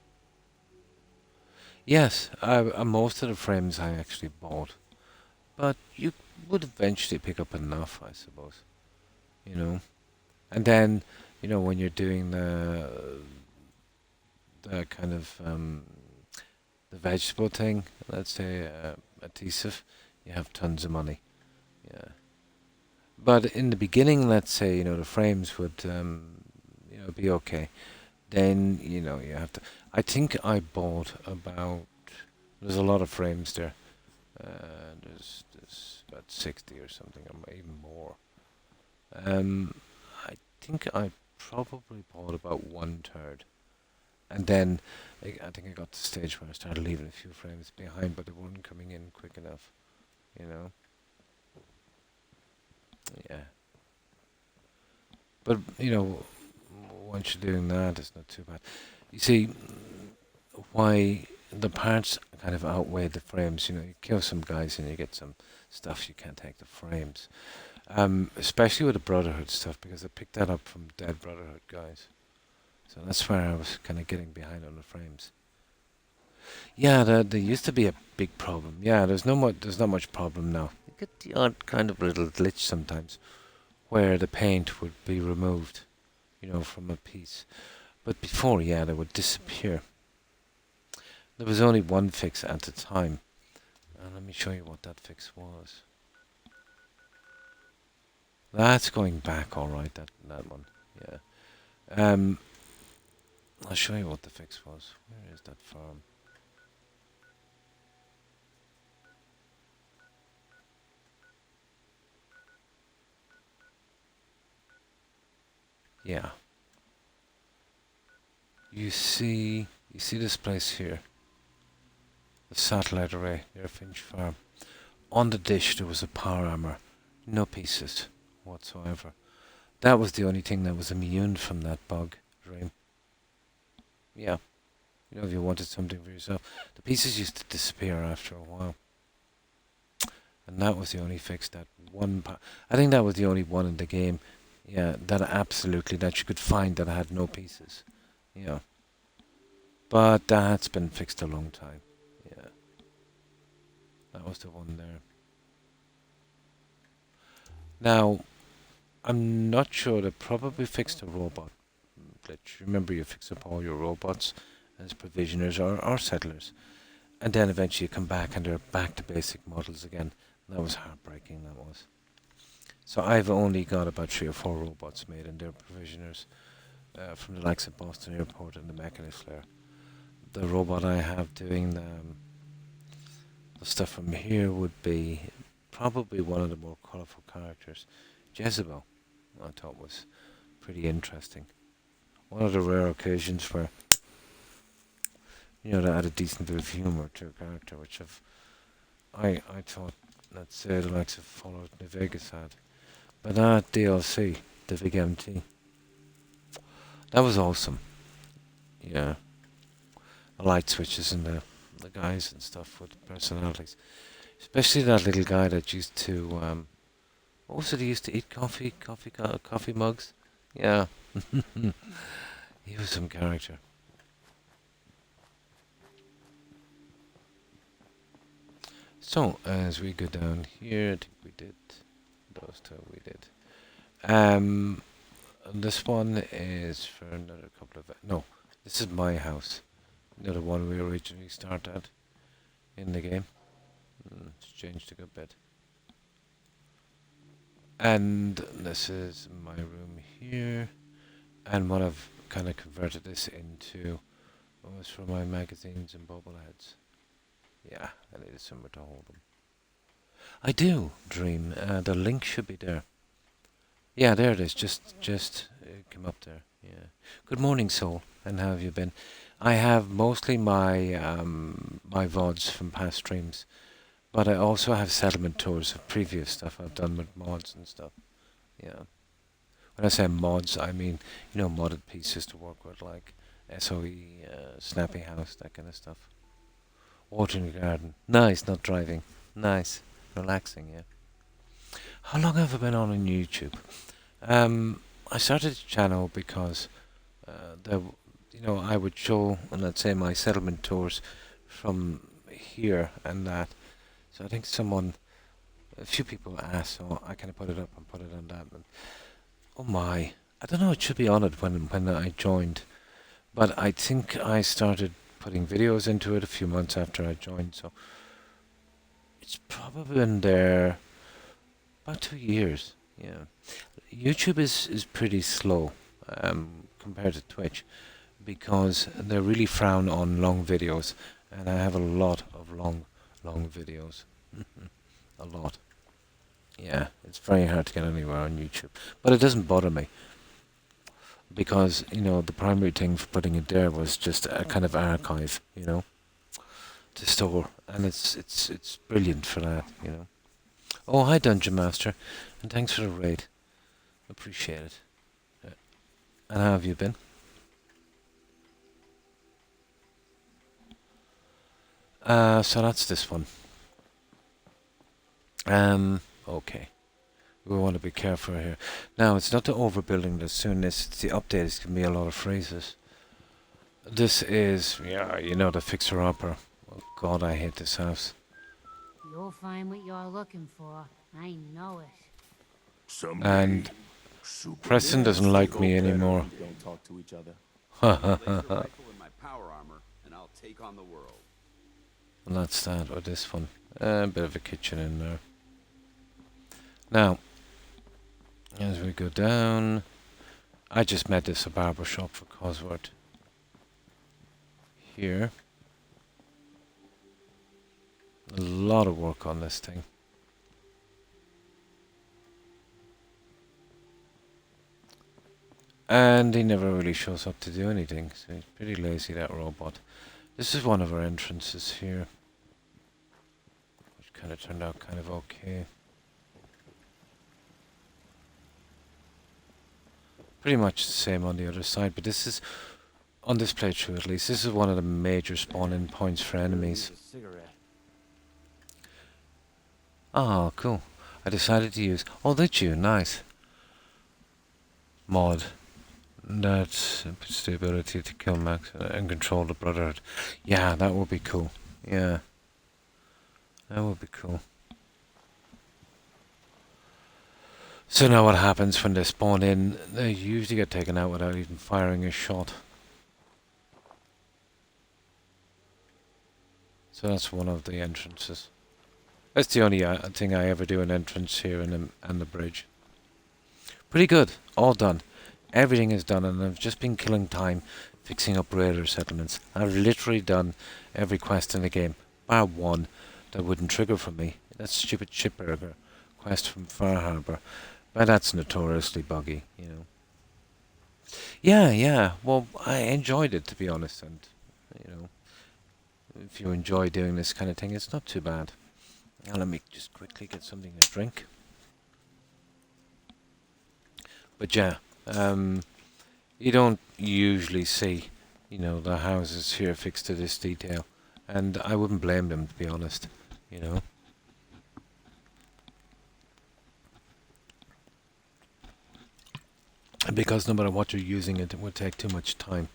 Yes, most of the frames I actually bought, but you would eventually pick up enough, I suppose. You know, and then you know when you're doing the kind of the vegetable thing, let's say adhesive, you have tons of money. Yeah, but in the beginning, let's say you know the frames would you know be okay. Then you know you have to. I think I bought about. There's a lot of frames there. There's about 60 or something, or even more. I think I probably bought about 1/3, and then I think I got to the stage where I started leaving a few frames behind, but they weren't coming in quick enough. You know. Yeah. But you know. Once you're doing that, it's not too bad. You see, why the parts kind of outweigh the frames. You know, you kill some guys and you get some stuff you can't take the frames. Especially with the Brotherhood stuff, because I picked that up from Dead Brotherhood guys. So that's where I was kind of getting behind on the frames. Yeah, there used to be a big problem. Yeah, there's not much problem now. You get the odd kind of little glitch sometimes, where the paint would be removed. You know, from a piece. But before, yeah, they would disappear. There was only one fix at the time. Let me show you what that fix was. That's going back alright, that one. Yeah. I'll show you what the fix was. Where is that farm? Yeah. You see this place here. The satellite array near Finch Farm. On the dish there was a power armor. No pieces whatsoever. That was the only thing that was immune from that bug, Dream. Yeah. You know, if you wanted something for yourself. The pieces used to disappear after a while. And that was the only fix, that one I think that was the only one in the game. Yeah, that you could find that had no pieces. Yeah. But that's been fixed a long time. Yeah. That was the one there. Now, I'm not sure, they probably fixed the robot glitch. Remember, you fix up all your robots as provisioners or settlers. And then eventually you come back and they're back to basic models again. That was heartbreaking, that was. So I've only got about 3 or 4 robots made, and they're provisioners from the likes of Boston Airport and the Mechanist Flare. The robot I have doing the stuff from here would be probably one of the more colourful characters. Jezebel, I thought was pretty interesting. One of the rare occasions where, you know, they had a decent bit of humour to a character, which I thought, let's say, the likes of Fallout New Vegas had. But that DLC, the Big MT, that was awesome. Yeah. The light switches and the guys and stuff with personalities. Especially that little guy that used to, what was it, he used to eat coffee mugs? Yeah. He was some character. So, as we go down here, I think we did those two, we did. And this one is for another couple of... No, this is my house. The one we originally started in the game. It's changed a good bit. And this is my room here. And what I've kind of converted this into was for my magazines and bobbleheads. Yeah, I needed somewhere to hold them. I do, Dream. The link should be there. Yeah, there it is. Just come up there. Yeah. Good morning, Soul. And how have you been? I have mostly my my VODs from past streams, but I also have settlement tours of previous stuff I've done with mods and stuff. Yeah. When I say mods, I mean, you know, modded pieces to work with, like SOE, Snappy House, that kind of stuff. Watering the garden. Nice, not driving. Nice. Relaxing, yeah. How long have I been on YouTube? I started the channel because I would show, let's say, my settlement tours from here and that. So I think a few people asked, so I kind of put it up and put it on that. And oh my, I don't know, it should be on it when I joined. But I think I started putting videos into it a few months after I joined, so it's probably been there about 2 years. Yeah, YouTube is pretty slow compared to Twitch because they really frown on long videos, and I have a lot of long videos. A lot. Yeah, it's very hard to get anywhere on YouTube, but it doesn't bother me because the primary thing for putting it there was just a kind of archive, to store, and it's brilliant for that, Oh, hi Dungeon Master, and thanks for the raid. Appreciate it. And how have you been? So that's this one. Okay. We want to be careful here. Now, it's not the overbuilding that's soon this, it's the update. It's going to be a lot of phrases. This is, the fixer-upper. Oh God, I hate this house. You'll find what you're looking for. I know it. And Preston doesn't like me anymore. Don't talk to each other. And that's that, or this one. A bit of a kitchen in there. Now, as we go down, I just made this a barber shop for Cosworth. Here. A lot of work on this thing. And he never really shows up to do anything, so he's pretty lazy, that robot. This is one of our entrances here, which kind of turned out kind of okay. Pretty much the same on the other side, but this is, on this playthrough at least, this is one of the major spawn-in points for enemies. Oh, cool. I decided to use... Oh, did you? Nice. Mod. That puts the ability to kill Max and control the Brotherhood. Yeah, that would be cool. Yeah. That would be cool. So now what happens when they spawn in? They usually get taken out without even firing a shot. So that's one of the entrances. That's the only thing I ever do, an entrance here and the bridge. Pretty good. All done. Everything is done, and I've just been killing time fixing up raider settlements. I've literally done every quest in the game, bar one that wouldn't trigger for me. That stupid shipburger quest from Far Harbour. But that's notoriously buggy, Yeah, well, I enjoyed it, to be honest, and, if you enjoy doing this kind of thing, it's not too bad. Now let me just quickly get something to drink. But yeah, you don't usually see, the houses here fixed to this detail. And I wouldn't blame them, to be honest, Because no matter what you're using, it would take too much time.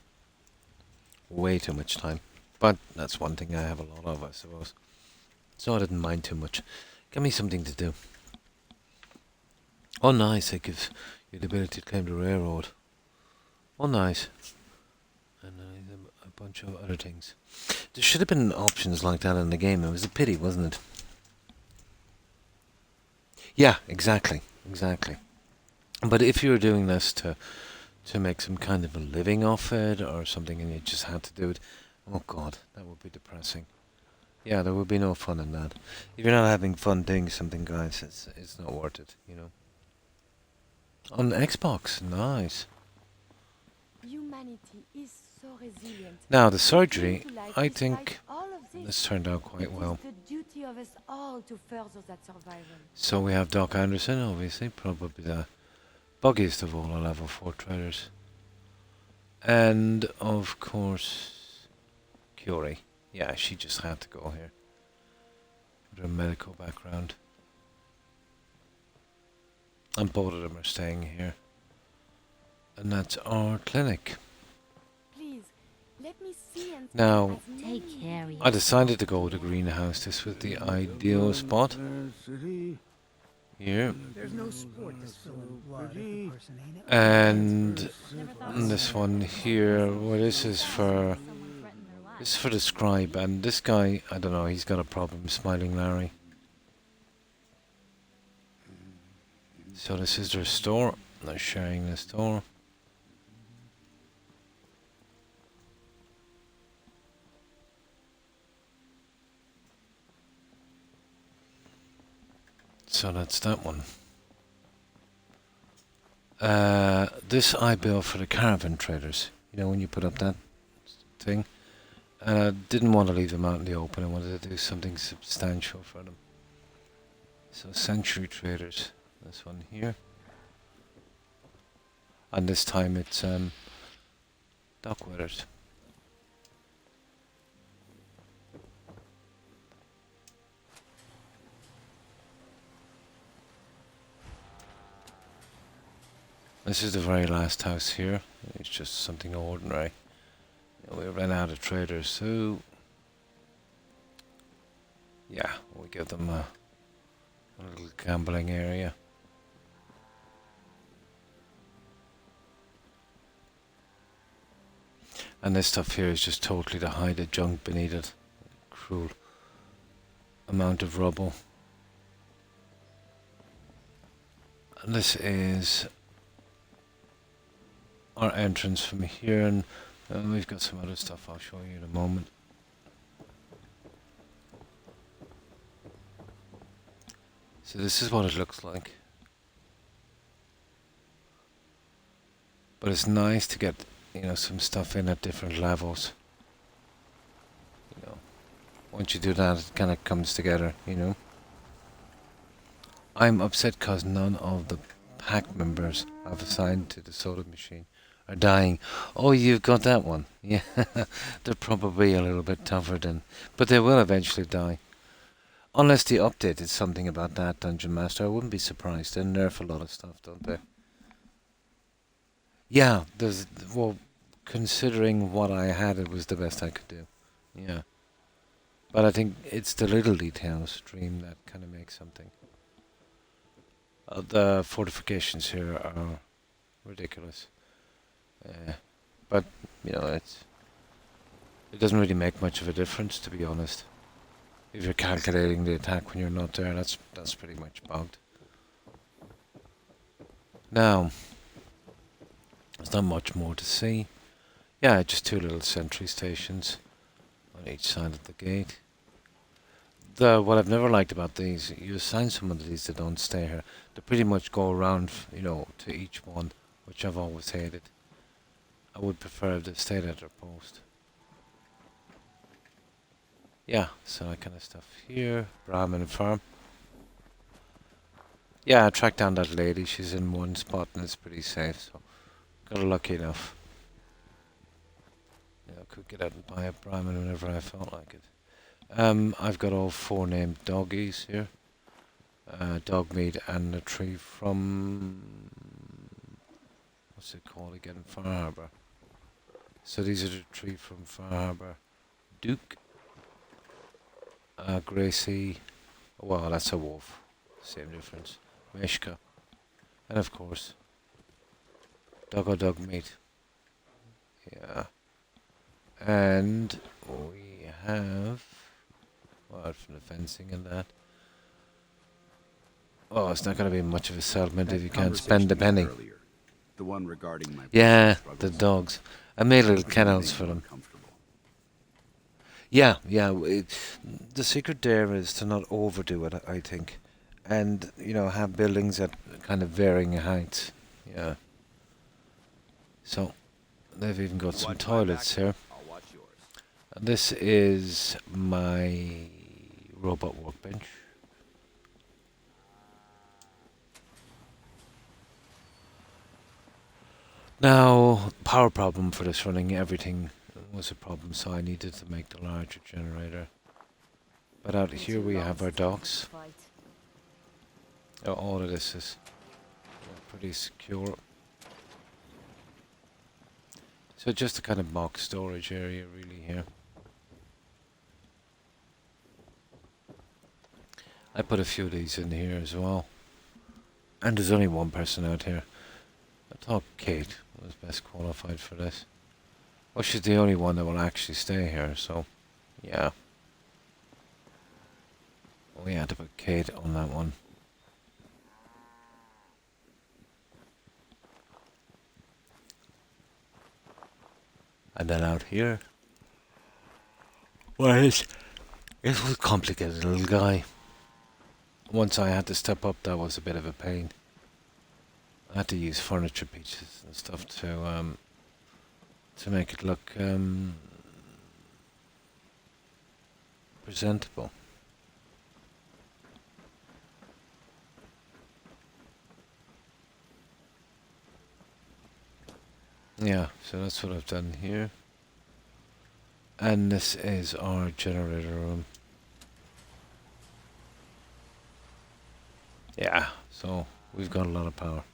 Way too much time. But that's one thing I have a lot of, I suppose. So I didn't mind too much. Give me something to do. Oh, nice. It gives You had the ability to claim the railroad. Oh, nice. And a bunch of other things. There should have been options like that in the game. It was a pity, wasn't it? Yeah, exactly. Exactly. But if you were doing this to make some kind of a living off it or something and you just had to do it, oh god, that would be depressing. Yeah, there would be no fun in that. If you're not having fun doing something, guys, it's not worth it, you know. On Xbox, nice. Humanity is so resilient. Now, the They surgery, came to life I despite think all of this. this turned out quite well. It is the duty of us all to further that survival. So we have Doc Anderson, obviously, probably the buggiest of all our level 4 traders. And, of course, Curie. Yeah, she just had to go here. With her medical background. And both of them are staying here. And that's our clinic. Please, let me see and Now, Take care of I decided to go with the greenhouse. This was the ideal spot. Here. There's no sport that's filling blood if the person ain't it. And this one here, well, this is for the scribe, and this guy, I don't know, he's got a problem, Smiling Larry. So this is their store. They're sharing the store. So that's that one. This I built for the caravan traders. You know, when you put up that thing. And I didn't want to leave them out in the open. I wanted to do something substantial for them. So century traders. This one here. And this time it's dock weathers. This is the very last house here. It's just something ordinary. We ran out of traders, so yeah, we give them a little gambling area. And this stuff here is just totally to hide the junk beneath it. Cruel amount of rubble. And this is our entrance from here, and we've got some other stuff I'll show you in a moment. So this is what it looks like. But it's nice to get, you know, some stuff in at different levels. You know, once you do that, it kind of comes together, you know. I'm upset because none of the pack members I've assigned to the soda machine are dying. Oh, you've got that one. Yeah, they're probably a little bit tougher than, but they will eventually die. Unless they updated something about that, Dungeon Master, I wouldn't be surprised. They nerf a lot of stuff, don't they? Yeah, well, considering what I had, it was the best I could do. Yeah. But I think it's the little details, Dream, that kind of makes something. The fortifications here are ridiculous. But, you know, it doesn't really make much of a difference, to be honest. If you're calculating the attack when you're not there, that's pretty much bugged. Now, there's not much more to see. Yeah, just two little sentry stations on each side of the gate. What I've never liked about these, you assign someone to these that don't stay here. They pretty much go around, you know, to each one, which I've always hated. I would prefer if they stayed at their post. Yeah, so that kind of stuff here. Brahmin farm. Yeah, I tracked down that lady. She's in one spot and it's pretty safe, so got lucky enough. Yeah, I could get out and buy a Brahmin whenever I felt like it. I've got all 4 named doggies here. Dog meat and a tree from, what's it called again? Far Harbour. So these are the tree from Far Harbour. Duke. Gracie. Well, that's a wolf. Same difference. Mishka. And of course, Doggo dog meat. Yeah. And we have... Well, from the fencing and that. Oh, it's not going to be much of a settlement if you can't spend a penny. Earlier, the one regarding my Yeah, struggles. the dogs. I made little kennels for them. Yeah, yeah. The secret there is to not overdo it, I think. And, you know, have buildings at kind of varying heights. Yeah. So, they've even got some toilets here. And this is my robot workbench. Now, power problem for this running, everything was a problem, so I needed to make the larger generator. But out here we have our docks. Oh, all of this is pretty secure. So just a kind of mock storage area really here. I put a few of these in here as well. And there's only one person out here. I thought Kate was best qualified for this. Well, she's the only one that will actually stay here, so yeah. We had to put Kate on that one. And then out here. Well, it was a complicated little guy. Once I had to step up, that was a bit of a pain. I had to use furniture pieces and stuff to make it look presentable. Yeah, so that's what I've done here. And this is our generator room. Yeah, so we've got a lot of power.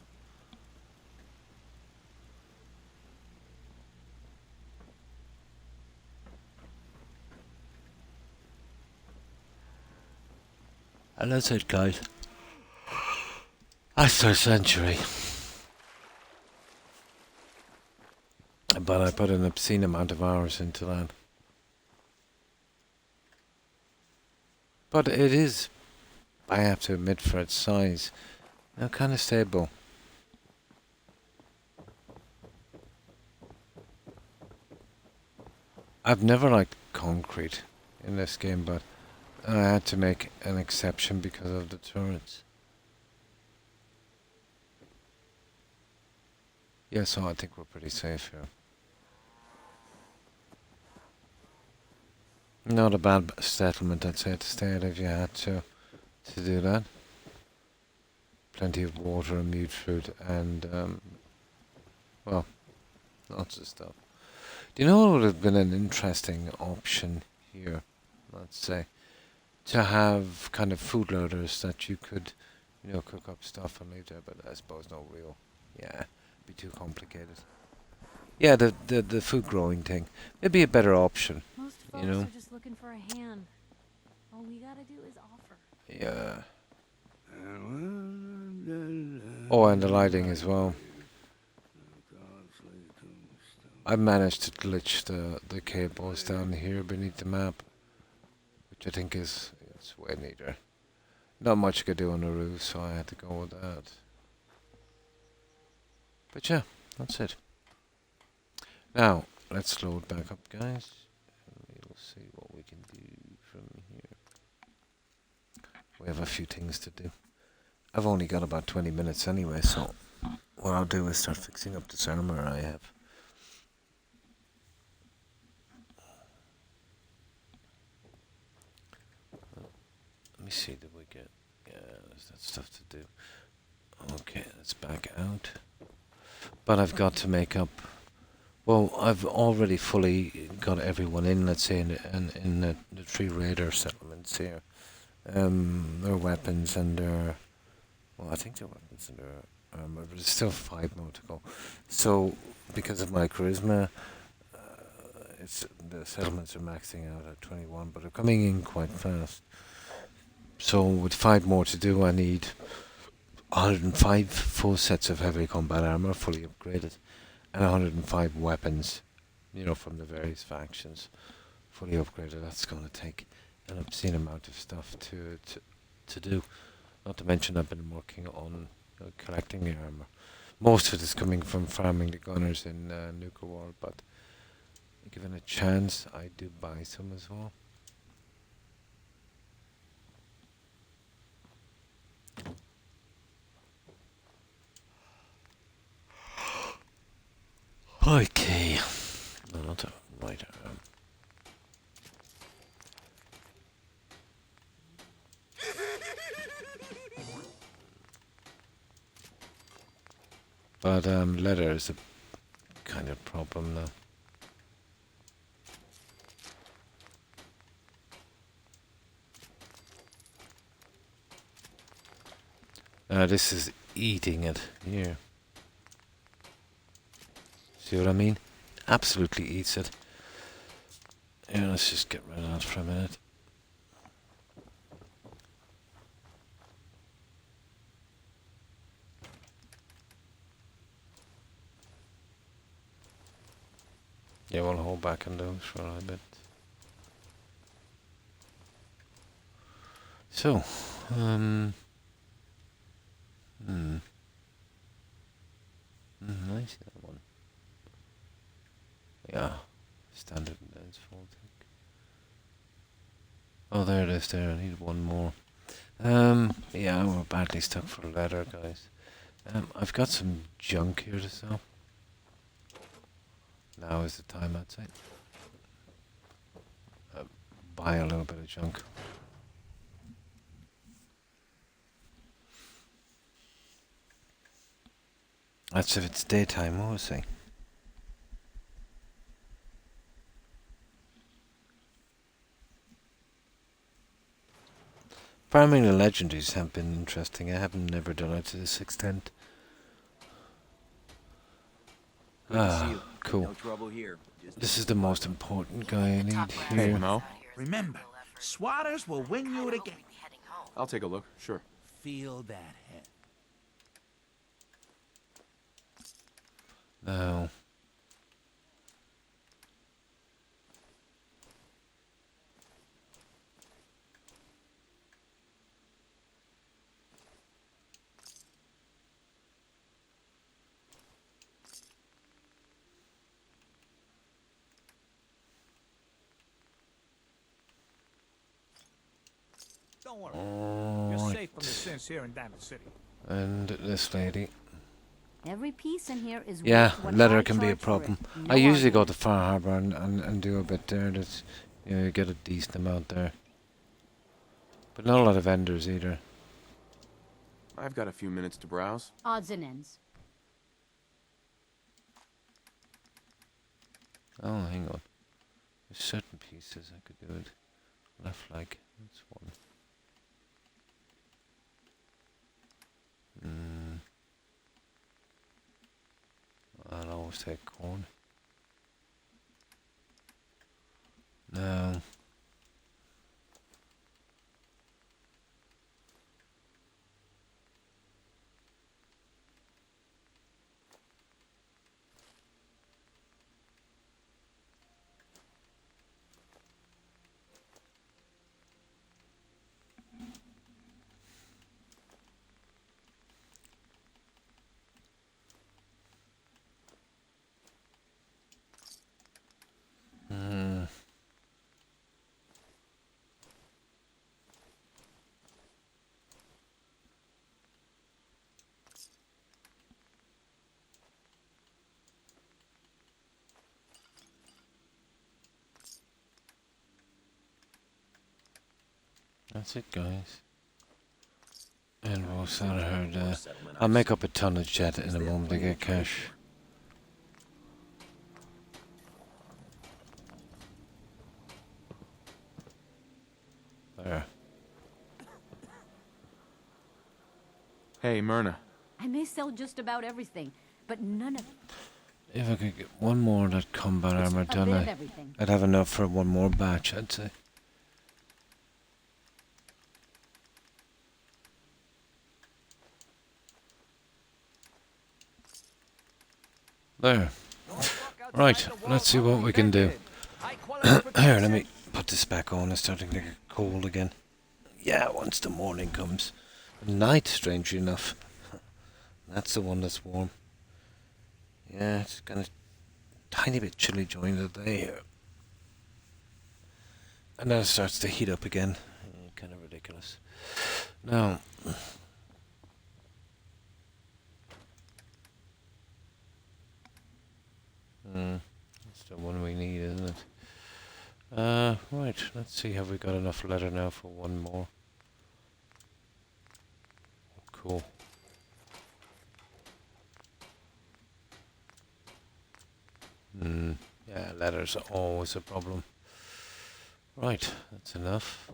And that's it, guys. That's our century. But I put an obscene amount of hours into that. But it is, I have to admit, for its size, kind of stable. I've never liked concrete in this game, but I had to make an exception because of the turrets. Yeah, so I think we're pretty safe here. Not a bad settlement, I'd say, to stay at if you had to do that. Plenty of water and mute fruit and, well, lots of stuff. Do you know what would have been an interesting option here, let's say? To have kind of food loaders that you could, cook up stuff and leave there, but I suppose no real, it'd be too complicated. Yeah, the food growing thing. Maybe a better option. Most folks are just looking for a hand. All we gotta do is offer. Yeah. Oh, and the lighting as well. I managed to glitch the cables down here beneath the map, which I think is way neater. Not much you could do on the roof, so I had to go with that. But yeah, that's it. Now, let's load back up, guys. And we'll see what we can do from here. We have a few things to do. I've only got about 20 minutes anyway, so what I'll do is start fixing up this armor I have. Let me see, did we get... Yeah, there's that stuff to do. Okay, let's back out. But I've got to make up... Well, I've already fully got everyone in, let's say, in the 3 raider settlements here. Their weapons and their... Well, I think their weapons and their armor, but there's still 5 more to go. So, because of my charisma, the settlements are maxing out at 21, but they're coming in quite fast. So, with 5 more to do, I need 105 full sets of heavy combat armor, fully upgraded. and 105 weapons, you know, from the various factions, fully upgraded. That's going to take an obscene amount of stuff to do. Not to mention I've been working on collecting the armor. Most of it is coming from farming the gunners in Nuka World, but given a chance, I do buy some as well. Okay. No, not the right arm. But leather is a kind of problem now. This is eating it here. See what I mean? Absolutely eats it. Yeah, let's just get rid of that for a minute. Yeah, we'll hold back on those for a bit. So, I see that one. Yeah, standard and full thick. Oh, there it is there. I need one more. Yeah, we're badly stuck for leather, guys. I've got some junk here to sell. Now is the time, I'd say. Buy a little bit of junk. That's if it's daytime, what was I? Farming the legendaries have been interesting. I haven't never done it to this extent. Cool. No trouble here. This is the most important guy I need Hey, here. Mo. Remember, swatters will win you the game. I'll take a look. Sure. Feel that head. No. Don't worry. You're safe from the sins here in Diamond City. And this lady. Every piece in here is Yeah, worth what leather I can be a charge for problem. it. I No usually go argument. to Far Harbour and do a bit there. That's, you know, you get a decent amount there. But not a lot of vendors either. I've got a few minutes to browse. Odds and ends. Oh, hang on. There's certain pieces I could do it. Left like that's one. I'll always take corn. No. That's it, guys. And we'll sell her. I'll make up a tonnage jet in a moment to get cash. There. Hey, Myrna. I may sell just about everything, but none of If I could get one more of that combat armor a bit done, of everything. I'd have enough for one more batch, I'd say. There. Right, let's see what we can do. Here, let me put this back on. It's starting to get cold again. Yeah, once the morning comes. Night, strangely enough. That's the one that's warm. Yeah, it's kind of tiny bit chilly during the day here. And then it starts to heat up again. Kind of ridiculous. Now, that's the one we need, isn't it? Right, let's see, have we got enough leather now for one more? Cool. Yeah, leather's always a problem. Right, that's enough.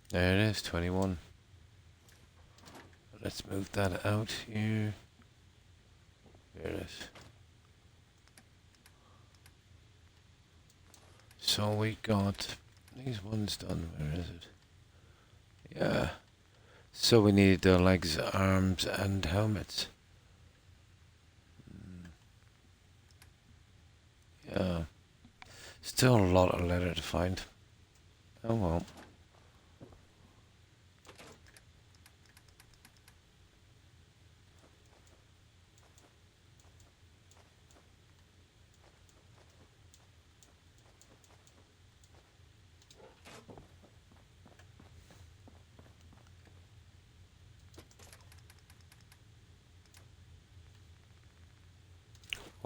There it is, 21. Let's move that out here. There it is. So we got these ones done. Where is it? Yeah. So we need the legs, arms, and helmets. Yeah. Still a lot of leather to find. Oh well.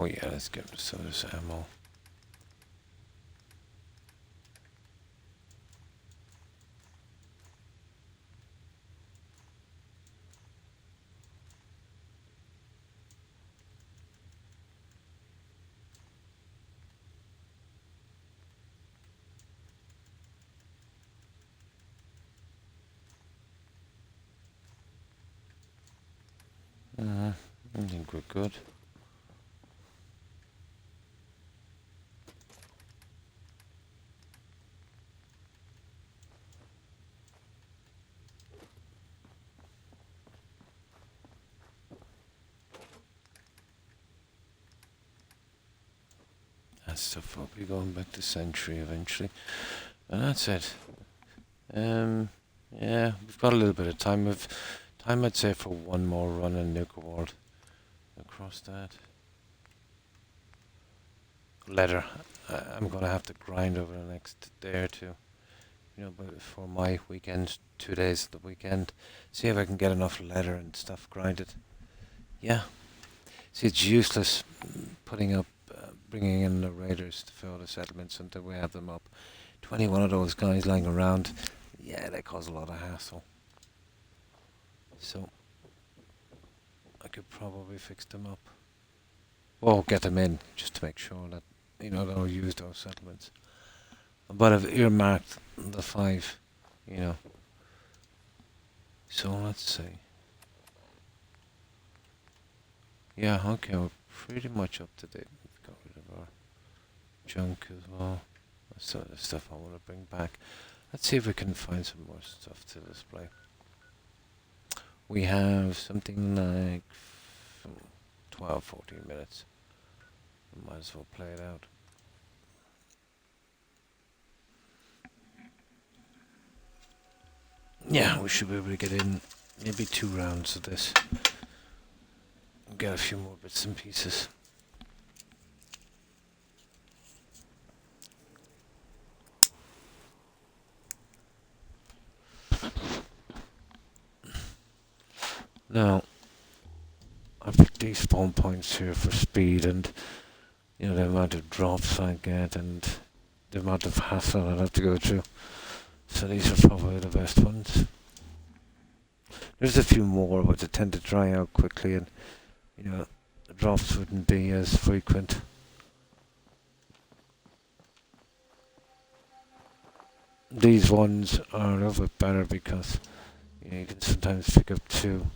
Oh yeah, let's get some of this ammo. I think we're good. That stuff will be going back to Century eventually. And that's it. Yeah, we've got a little bit of time. I'd say, for one more run in Nuka World. Across that. Leather. I'm going to have to grind over the next day or two. You know, but for my weekend, 2 days of the weekend. See if I can get enough leather and stuff grinded. Yeah. See, it's useless putting up, bringing in the raiders to fill the settlements until we have them up. 21 of those guys lying around. Yeah, they cause a lot of hassle. So, I could probably fix them up. Or get them in, just to make sure that, you know, they'll use those settlements. But I've earmarked the 5, you know. So, let's see. Yeah, okay, we're pretty much up to date. We've got rid of our junk as well. That's sort of the stuff I want to bring back. Let's see if we can find some more stuff to display. We have something like 12, 14 minutes. We might as well play it out. Yeah, we should be able to get in maybe 2 rounds of this. Get a few more bits and pieces. Now, I've picked these spawn points here for speed and, you know, the amount of drops I get and the amount of hassle I'd have to go through. So these are probably the best ones. There's a few more, but they tend to dry out quickly and, you know, the drops wouldn't be as frequent. These ones are a little bit better because, you know, you can sometimes pick up 2.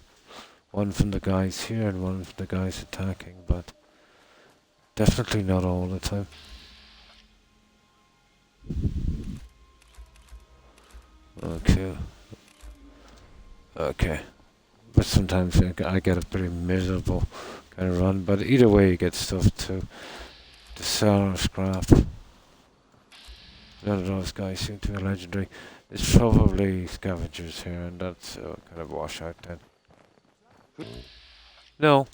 One from the guys here and one from the guys attacking, but definitely not all the time. Okay. Okay. But sometimes I get a pretty miserable kind of run. But either way, you get stuff to sell or scrap. None of those guys seem to be legendary. There's probably scavengers here, and that's kind of wash out then. No.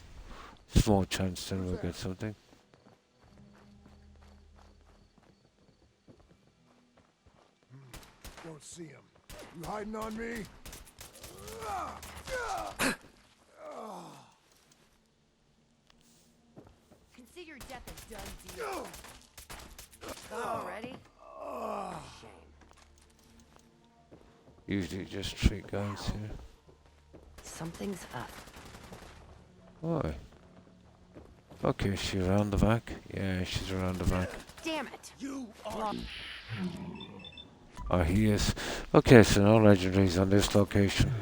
Small chance then we'll get something. Don't see him. You hiding on me? Consider death a done deal. Already? Shame. Usually just 3 guys here. Something's up. Why? Okay, she's around the back. Yeah, she's around the back. Damn it! You are. Oh, he is. Okay, so no legendaries on this location.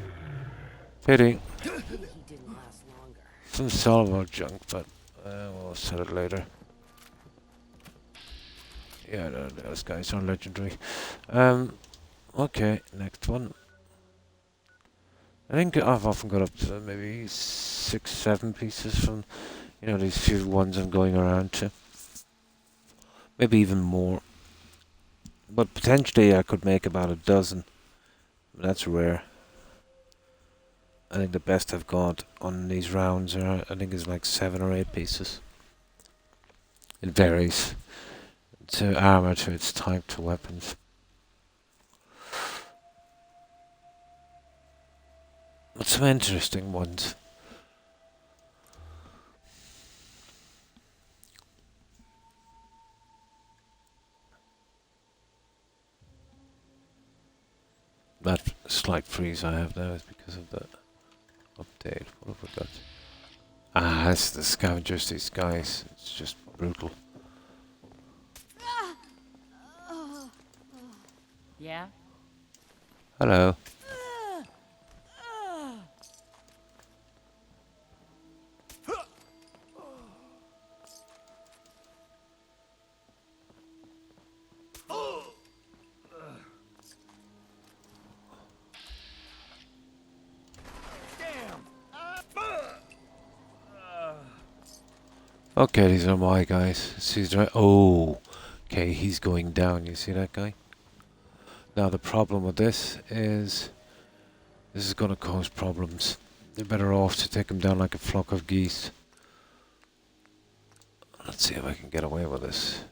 Pity. He didn't last longer. Some sellable junk, but we'll sell it later. Yeah, no, those guys are legendary. Okay, next one. I think I've often got up to maybe 6, 7 pieces from, you know, these few ones I'm going around to. Maybe even more. But potentially I could make about a dozen. That's rare. I think the best I've got on these rounds are, I think, is like 7 or 8 pieces. It varies. To armor, to its type, to weapons. But some interesting ones. That slight freeze I have now is because of the update. What have we got? Ah, it's the scavengers, these guys. It's just brutal. Yeah? Hello. Okay, these are my guys. See, oh, okay, he's going down. You see that guy? Now the problem with this is going to cause problems. They're better off to take him down like a flock of geese. Let's see if I can get away with this.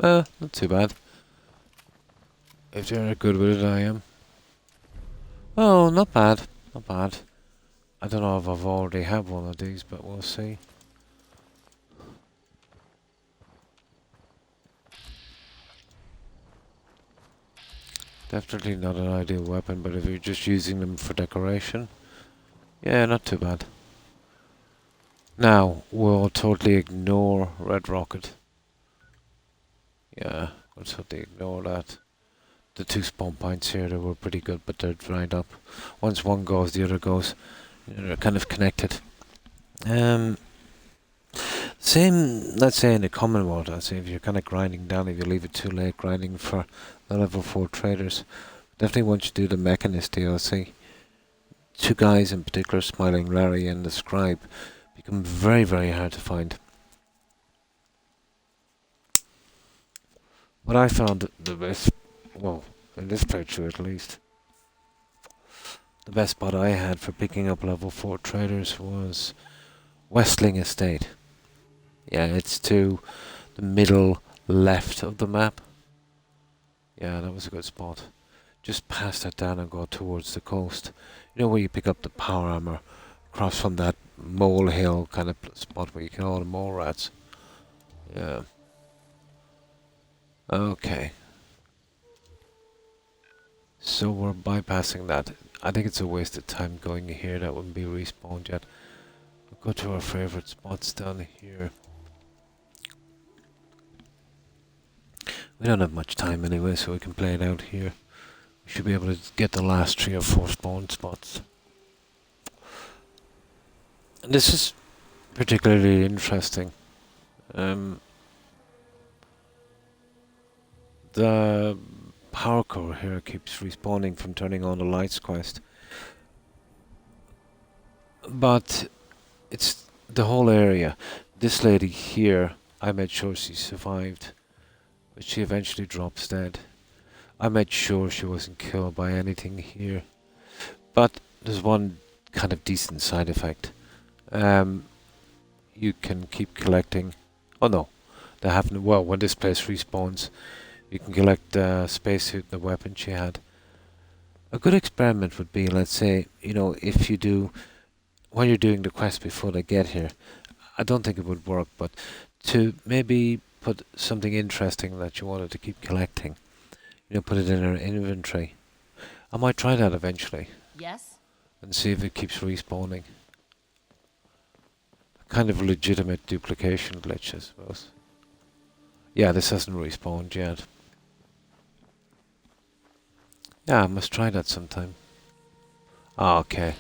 Not too bad. If they're good with it, I am. Oh, not bad. Not bad. I don't know if I've already had one of these, but we'll see. Definitely not an ideal weapon, but if you're just using them for decoration, yeah, not too bad. Now, we'll totally ignore Red Rocket. Yeah, we'll totally ignore that. The 2 spawn points here, they were pretty good, but they're dried up. Once one goes, the other goes. They're kind of connected. Same, let's say in the common world, I'd say if you're kind of grinding down, if you leave it too late grinding for the level 4 traders, definitely once you do the Mechanist DLC, 2 guys in particular, Smiling Larry and the Scribe, become very, very hard to find. What I found the best, well, in this playthrough at least, the best spot I had for picking up level 4 traders was Westling Estate. Yeah, it's to the middle left of the map. Yeah, that was a good spot. Just pass that down and go towards the coast. You know where you pick up the power armor across from that molehill kind of spot where you kill all the mole rats. Yeah. Okay. So we're bypassing that. I think it's a waste of time going here. That wouldn't be respawned yet. We'll go to our favorite spots down here. We don't have much time anyway, so we can play it out here. We should be able to get the last 3 or 4 spawn spots. And this is particularly interesting. the power core here keeps respawning from turning on the lights quest. But it's the whole area. This lady here, I made sure she survived, but she eventually drops dead. I made sure she wasn't killed by anything here. But there's one kind of decent side effect. You can keep collecting. Oh no, they haven't. Well, when this place respawns, you can collect the spacesuit and the weapon she had. A good experiment would be, let's say, you know, if you do, when you're doing the quest before they get here, I don't think it would work, but to maybe put something interesting that you wanted to keep collecting, you know, put it in her inventory. I might try that eventually. Yes? And see if it keeps respawning. Kind of a legitimate duplication glitch, I suppose. Yeah, this hasn't respawned yet. Yeah, I must try that sometime. Oh, okay.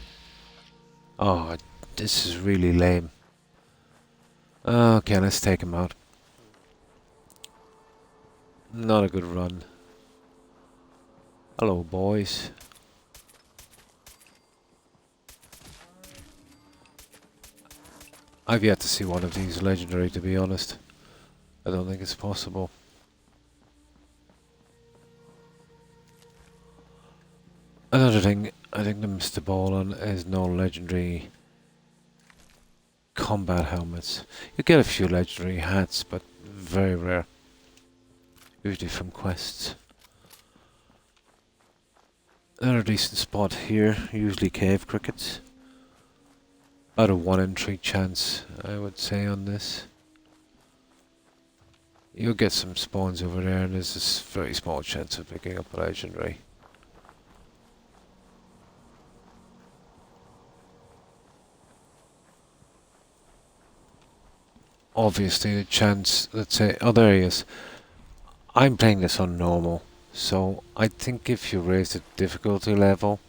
Oh, this is really lame. Okay, let's take him out. Not a good run. Hello, boys. I've yet to see one of these legendary, to be honest. I don't think it's possible. Another thing, I think they missed the ball on is no legendary combat helmets. You get a few legendary hats, but very rare. Usually from quests. Another decent spot here, usually cave crickets. About a 1 in 3 chance, I would say, on this. You'll get some spawns over there, and there's this very small chance of picking up a legendary. Obviously, the chance, let's say, other areas. I'm playing this on normal, so I think if you raise the difficulty level,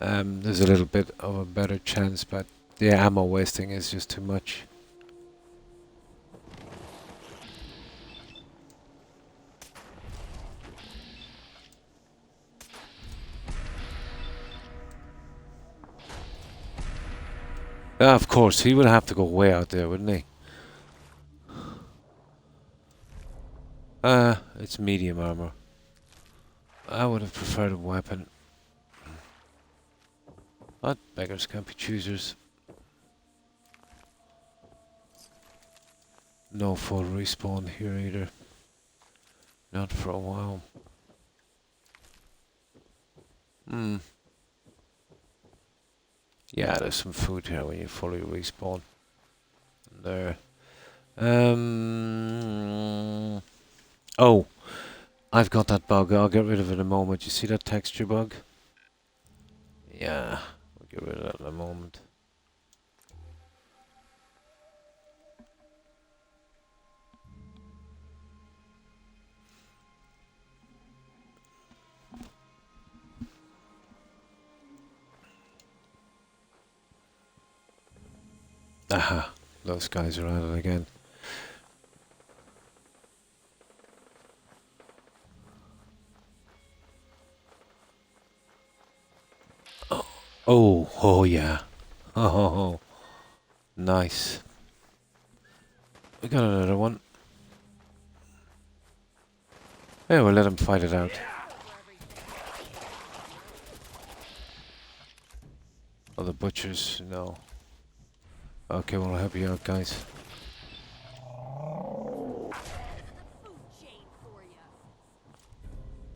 there's a little bit of a better chance, but the ammo wasting is just too much. Of course, he would have to go way out there, wouldn't he? It's medium armor. I would have preferred a weapon. But beggars can't be choosers. No full respawn here either. Not for a while. Yeah, there's some food here when you fully respawn. There. Oh, I've got that bug. I'll get rid of it in a moment. You see that texture bug? Yeah, we'll get rid of that in a moment. Aha, those guys are at it again. Oh yeah. Oh, nice. We got another one. Yeah, we'll let him fight it out. Oh, the butchers, no. Okay, well, I'll help you out, guys.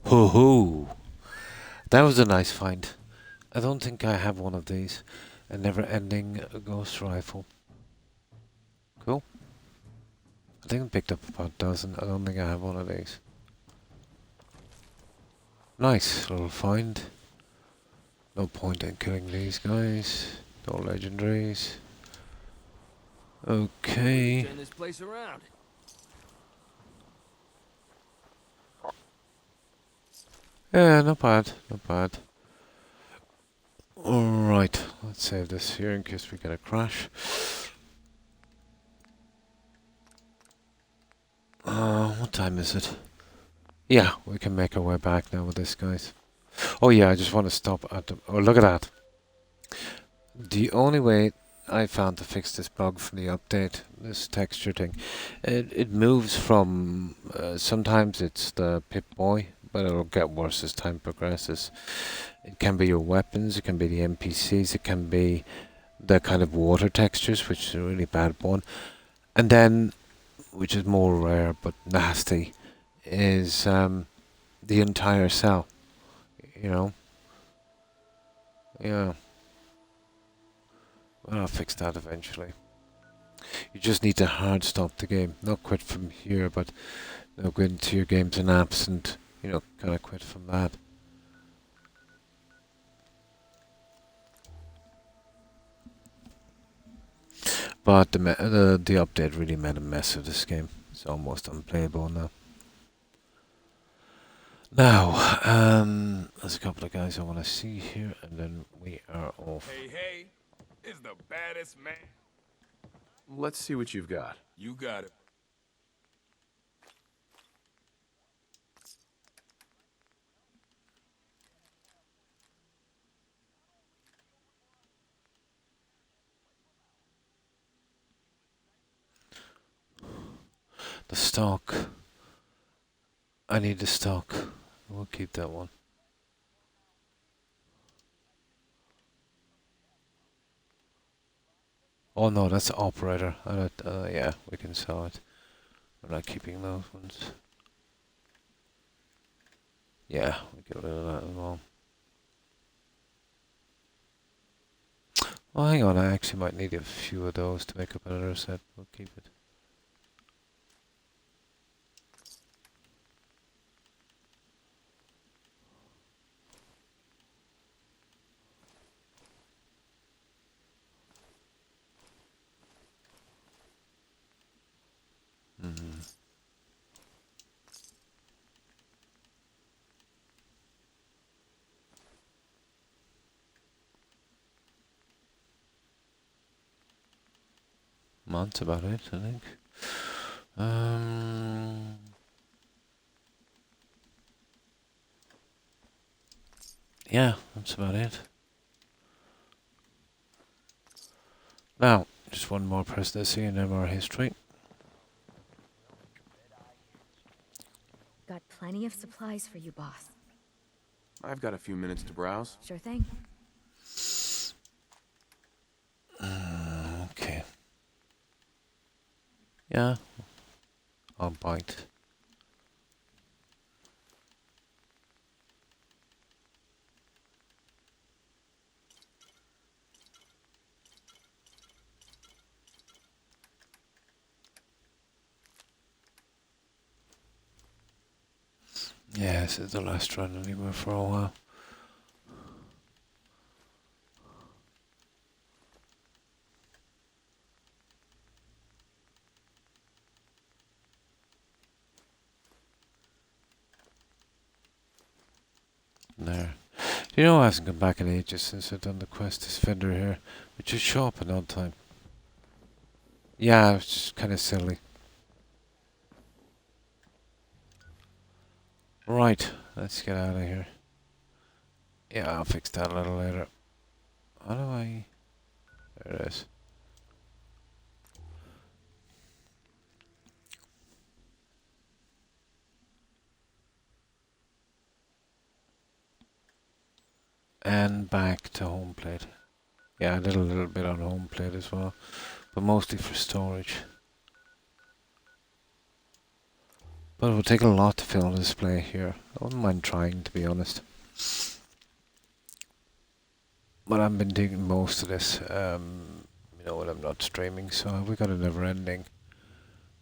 Hoo hoo! That was a nice find. I don't think I have one of these. A never-ending ghost rifle. Cool. I think I picked up about a dozen. I don't think I have one of these. Nice little find. No point in killing these guys. No legendaries. Okay. Turn this place around. Yeah, not bad. Not bad. Alright, let's save this here in case we get a crash. What time is it? Yeah, we can make our way back now with this, guys. Oh yeah, I just want to stop at the... Oh, look at that. The only way I found to fix this bug from the update, this texture thing, it moves from... sometimes it's the Pip-Boy, but it'll get worse as time progresses. It can be your weapons, it can be the NPCs, it can be the kind of water textures, which is a really bad one. And then, which is more rare but nasty, is the entire cell, you know? Yeah. Well, I'll fix that eventually. You just need to hard stop the game. Not quit from here, but go into your games and apps and, kind of quit from that. But the update really made a mess of this game. It's almost unplayable now. Now, there's a couple of guys I want to see here, and then we are off. Hey, it's the baddest man. Let's see what you've got. You got it. The stock. I need the stock. We'll keep that one. Oh no, that's the operator. Yeah, we can sell it. We're not keeping those ones. Yeah, we get rid of that as well. Oh, hang on, I actually might need a few of those to make up another set. We'll keep it. That's about it, I think. Yeah, that's about it. Now, just one more presidency and then more history. Got plenty of supplies for you, boss. I've got a few minutes to browse. Sure thing. Okay. Yeah, I'll bite. Yeah, this is the last run anyway for a while. There. Do you know I haven't come back in ages since I've done the Quest Defender here, which should show up an odd time. Yeah, it's just kind of silly. Right, let's get out of here. Yeah, I'll fix that a little later. How do I... There it is. And back to home plate. Yeah, I did a little bit on home plate as well, but mostly for storage. But it will take a lot to fill a display here. I wouldn't mind trying, to be honest. But I've been doing most of this, when I'm not streaming, so we got a never-ending.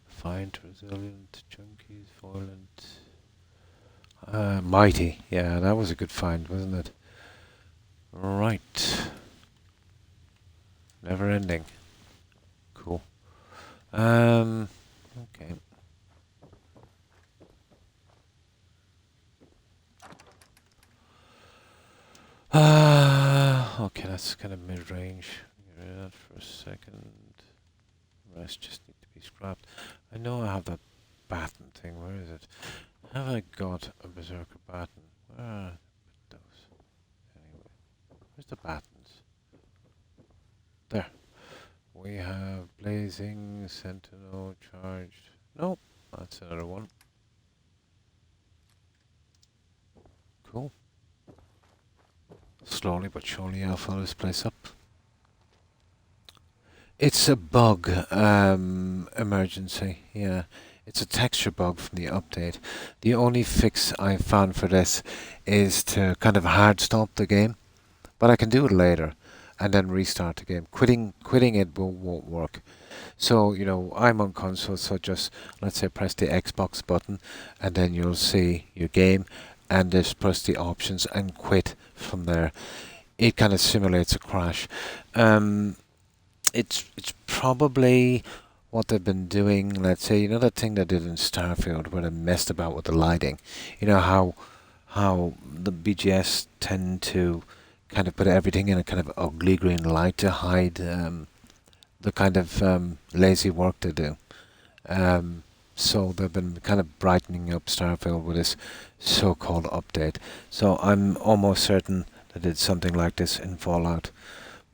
Find, resilient, junkies, violent, mighty. Yeah, that was a good find, wasn't it? Right. Never-ending. Cool. Okay. Okay, that's kind of mid-range. Get rid of that for a second. The rest just need to be scrapped. I know I have that baton thing. Where is it? Have I got a berserker baton? Where are those? Anyway, where's the batons? There. We have blazing, sentinel, charged. Nope, that's another one. Cool. Slowly but surely I'll fill this place up. It's a bug emergency, yeah. It's a texture bug from the update. The only fix I found for this is to kind of hard stop the game, but I can do it later and then restart the game. Quitting it won't work. So, you know, I'm on console, so just, let's say, press the Xbox button and then you'll see your game and just press the options and quit from there. It kind of simulates a crash. It's probably what they've been doing. Let's say, you know, that thing they did in Starfield where they messed about with the lighting. You know how the BGS tend to kind of put everything in a kind of ugly green light to hide the kind of lazy work they do. So they've been kind of brightening up Starfield with this so-called update. So I'm almost certain they did something like this in Fallout,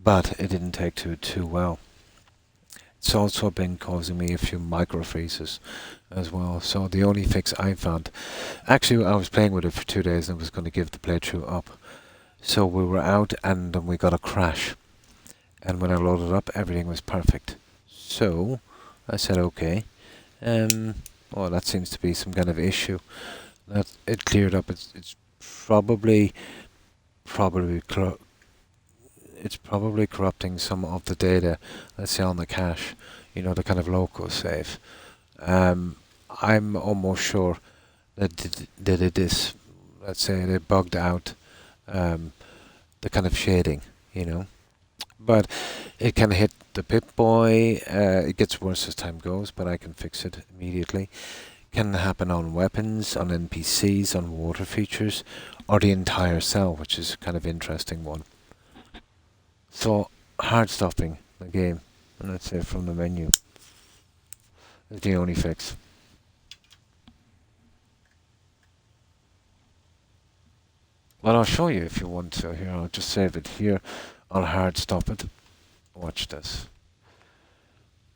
but it didn't take to it too well. It's also been causing me a few micro freezes as well. So the only fix I found, actually I was playing with it for 2 days and was going to give the playthrough up. So we were out and then we got a crash. And when I loaded up, everything was perfect. So I said, okay. Well, that seems to be some kind of issue. That it cleared up. It's probably corrupting some of the data, let's say on the cache, you know, the kind of local save. I'm almost sure that they did this. Let's say they bugged out the kind of shading, you know. But it can hit the Pip-Boy. It gets worse as time goes, but I can fix it immediately. Can happen on weapons, on NPCs, on water features, or the entire cell, which is a kind of interesting one. So, hard stopping the game, and let's say from the menu, is the only fix. Well, I'll show you if you want to. Here, I'll just save it here. I'll hard stop it. Watch this.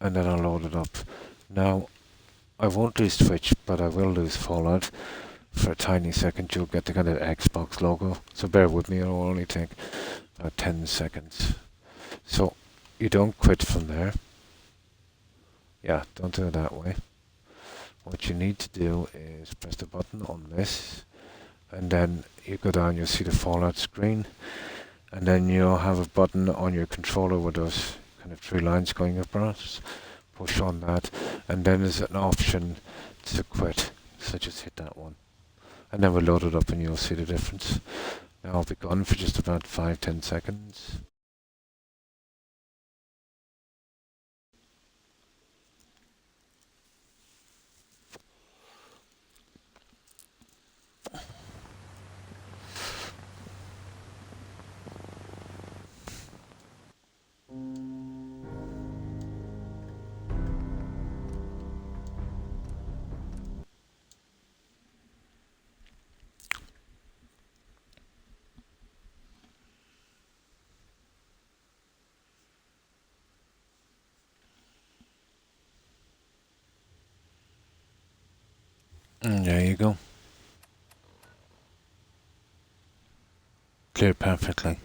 And then I'll load it up. Now, I won't lose Twitch, but I will lose Fallout. For a tiny second, you'll get the kind of Xbox logo. So bear with me, it'll only take about 10 seconds. So, you don't quit from there. Yeah, don't do it that way. What you need to do is press the button on this. And then you go down, you'll see the Fallout screen. And then you'll have a button on your controller with those kind of 3 lines going across. Push on that, and then there's an option to quit. So just hit that one. And then we'll load it up and you'll see the difference. Now I'll be gone for just about 5-10 seconds. And there you go. Cleared perfectly.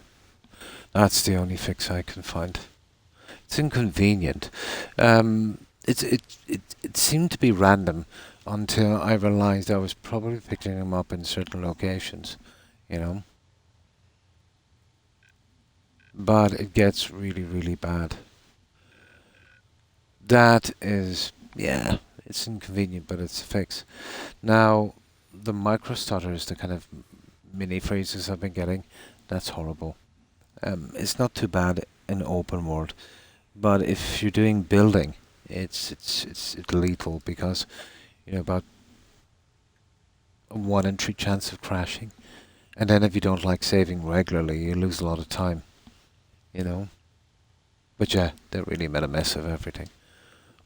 That's the only fix I can find. It's inconvenient. It seemed to be random until I realized I was probably picking them up in certain locations, you know. But it gets really, really bad. That is, yeah, it's inconvenient, but it's a fix. Now, the micro stutters, the kind of mini freezes I've been getting, that's horrible. It's not too bad in open world, but if you're doing building, it's lethal because, you know, about a 1 in 3 chance of crashing, and then if you don't like saving regularly, you lose a lot of time, you know. But yeah, they really made a mess of everything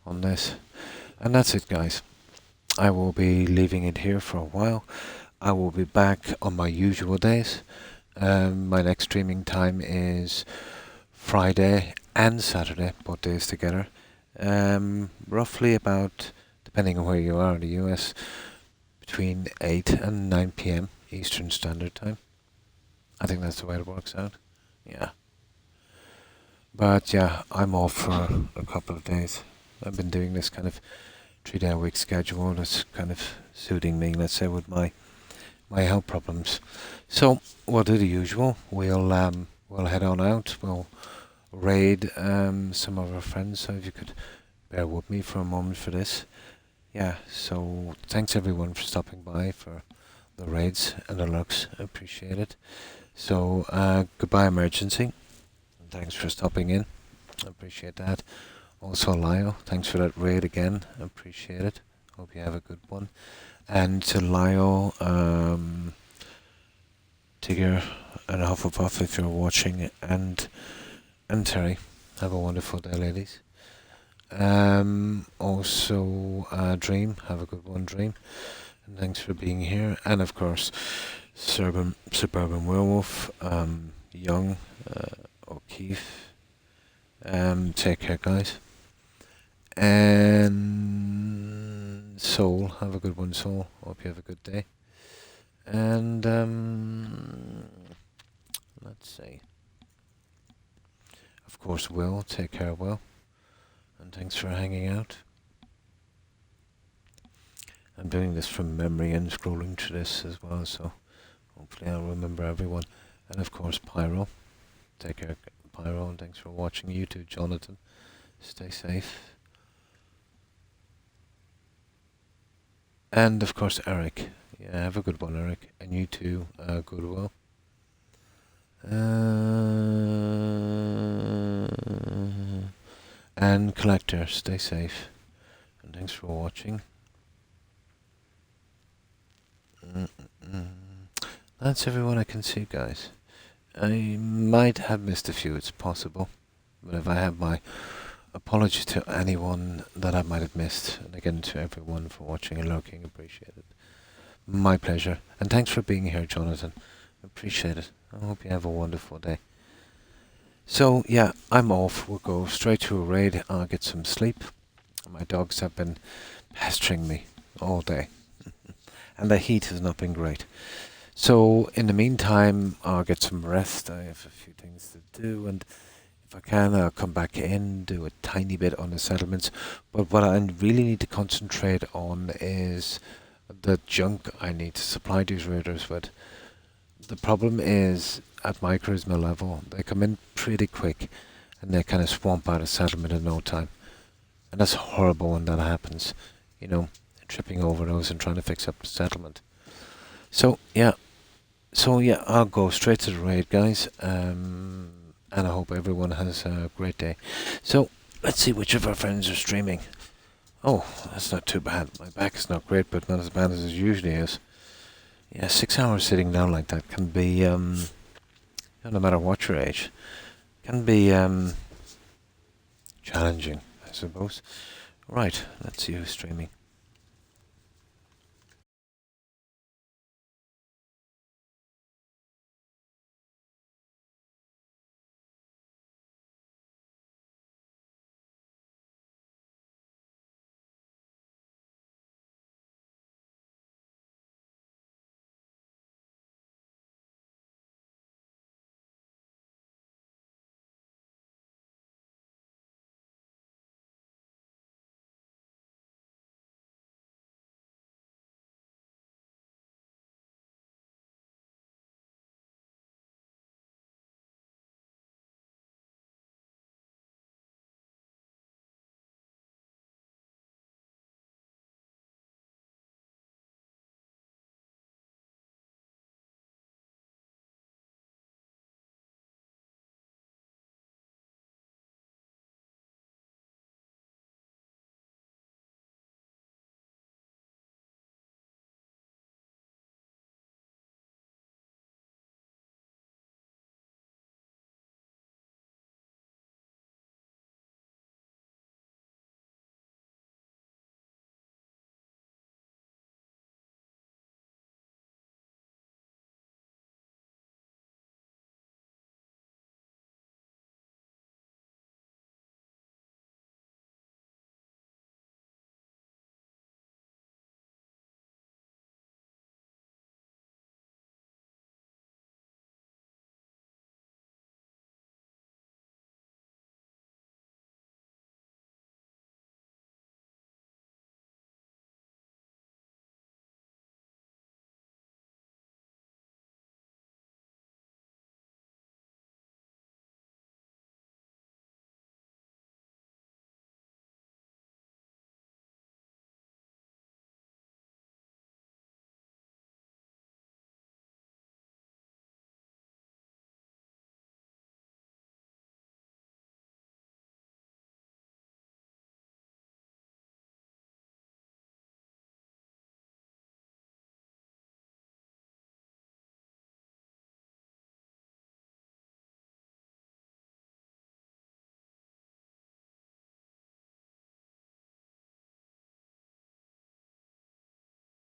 on this. And that's it, guys. I will be leaving it here for a while. I will be back on my usual days. My next streaming time is Friday and Saturday, both days together. Roughly about, depending on where you are in the US, between 8 and 9 p.m. Eastern Standard Time. I think that's the way it works out. Yeah. But yeah, I'm off for a couple of days. I've been doing this kind of 3-day-a-week schedule that's kind of suiting me, let's say, with my health problems. So we'll do the usual. We'll head on out. We'll raid some of our friends. So if you could bear with me for a moment for this. Yeah. So thanks everyone for stopping by for the raids and the looks. I appreciate it. So goodbye, emergency. And thanks for stopping in. I appreciate that. Also, Lyle, thanks for that raid again. I appreciate it. Hope you have a good one. And to Lyle, Tigger, and Hufflepuff, if you're watching, and Terry, have a wonderful day, ladies. Also, Dream, have a good one, Dream. And thanks for being here. And of course, Suburban Werewolf, Young, O'Keefe. Take care, guys. And Soul, have a good one, Soul. Hope you have a good day. And let's see. Of course, Will, take care, Will. And thanks for hanging out. I'm doing this from memory and scrolling through this as well, so hopefully I'll remember everyone. And of course, Pyro. Take care, Pyro, and thanks for watching. You too, Jonathan. Stay safe. And of course, Eric. Yeah, have a good one, Eric. And you too, Goodwill. And Collector, stay safe. And thanks for watching. That's everyone I can see, guys. I might have missed a few, it's possible. But if I have, my apologies to anyone that I might have missed. And again, to everyone for watching and lurking, appreciate it. My pleasure. And thanks for being here, Jonathan. Appreciate it. I hope you have a wonderful day. So, yeah, I'm off. We'll go straight to a raid. I'll get some sleep. My dogs have been pestering me all day. And the heat has not been great. So, in the meantime, I'll get some rest. I have a few things to do, and if I can, I'll come back in, do a tiny bit on the settlements. But what I really need to concentrate on is the junk I need to supply these raiders with. The problem is, at my charisma level, they come in pretty quick, and they kind of swamp out a settlement in no time. And that's horrible when that happens. You know, tripping over those and trying to fix up the settlement. So yeah, I'll go straight to the raid, guys, and I hope everyone has a great day. So let's see which of our friends are streaming. Oh, that's not too bad. My back is not great, but not as bad as it usually is. Yeah, 6 hours sitting down like that can be, no matter what your age, can be challenging, I suppose. Right, let's see who's streaming.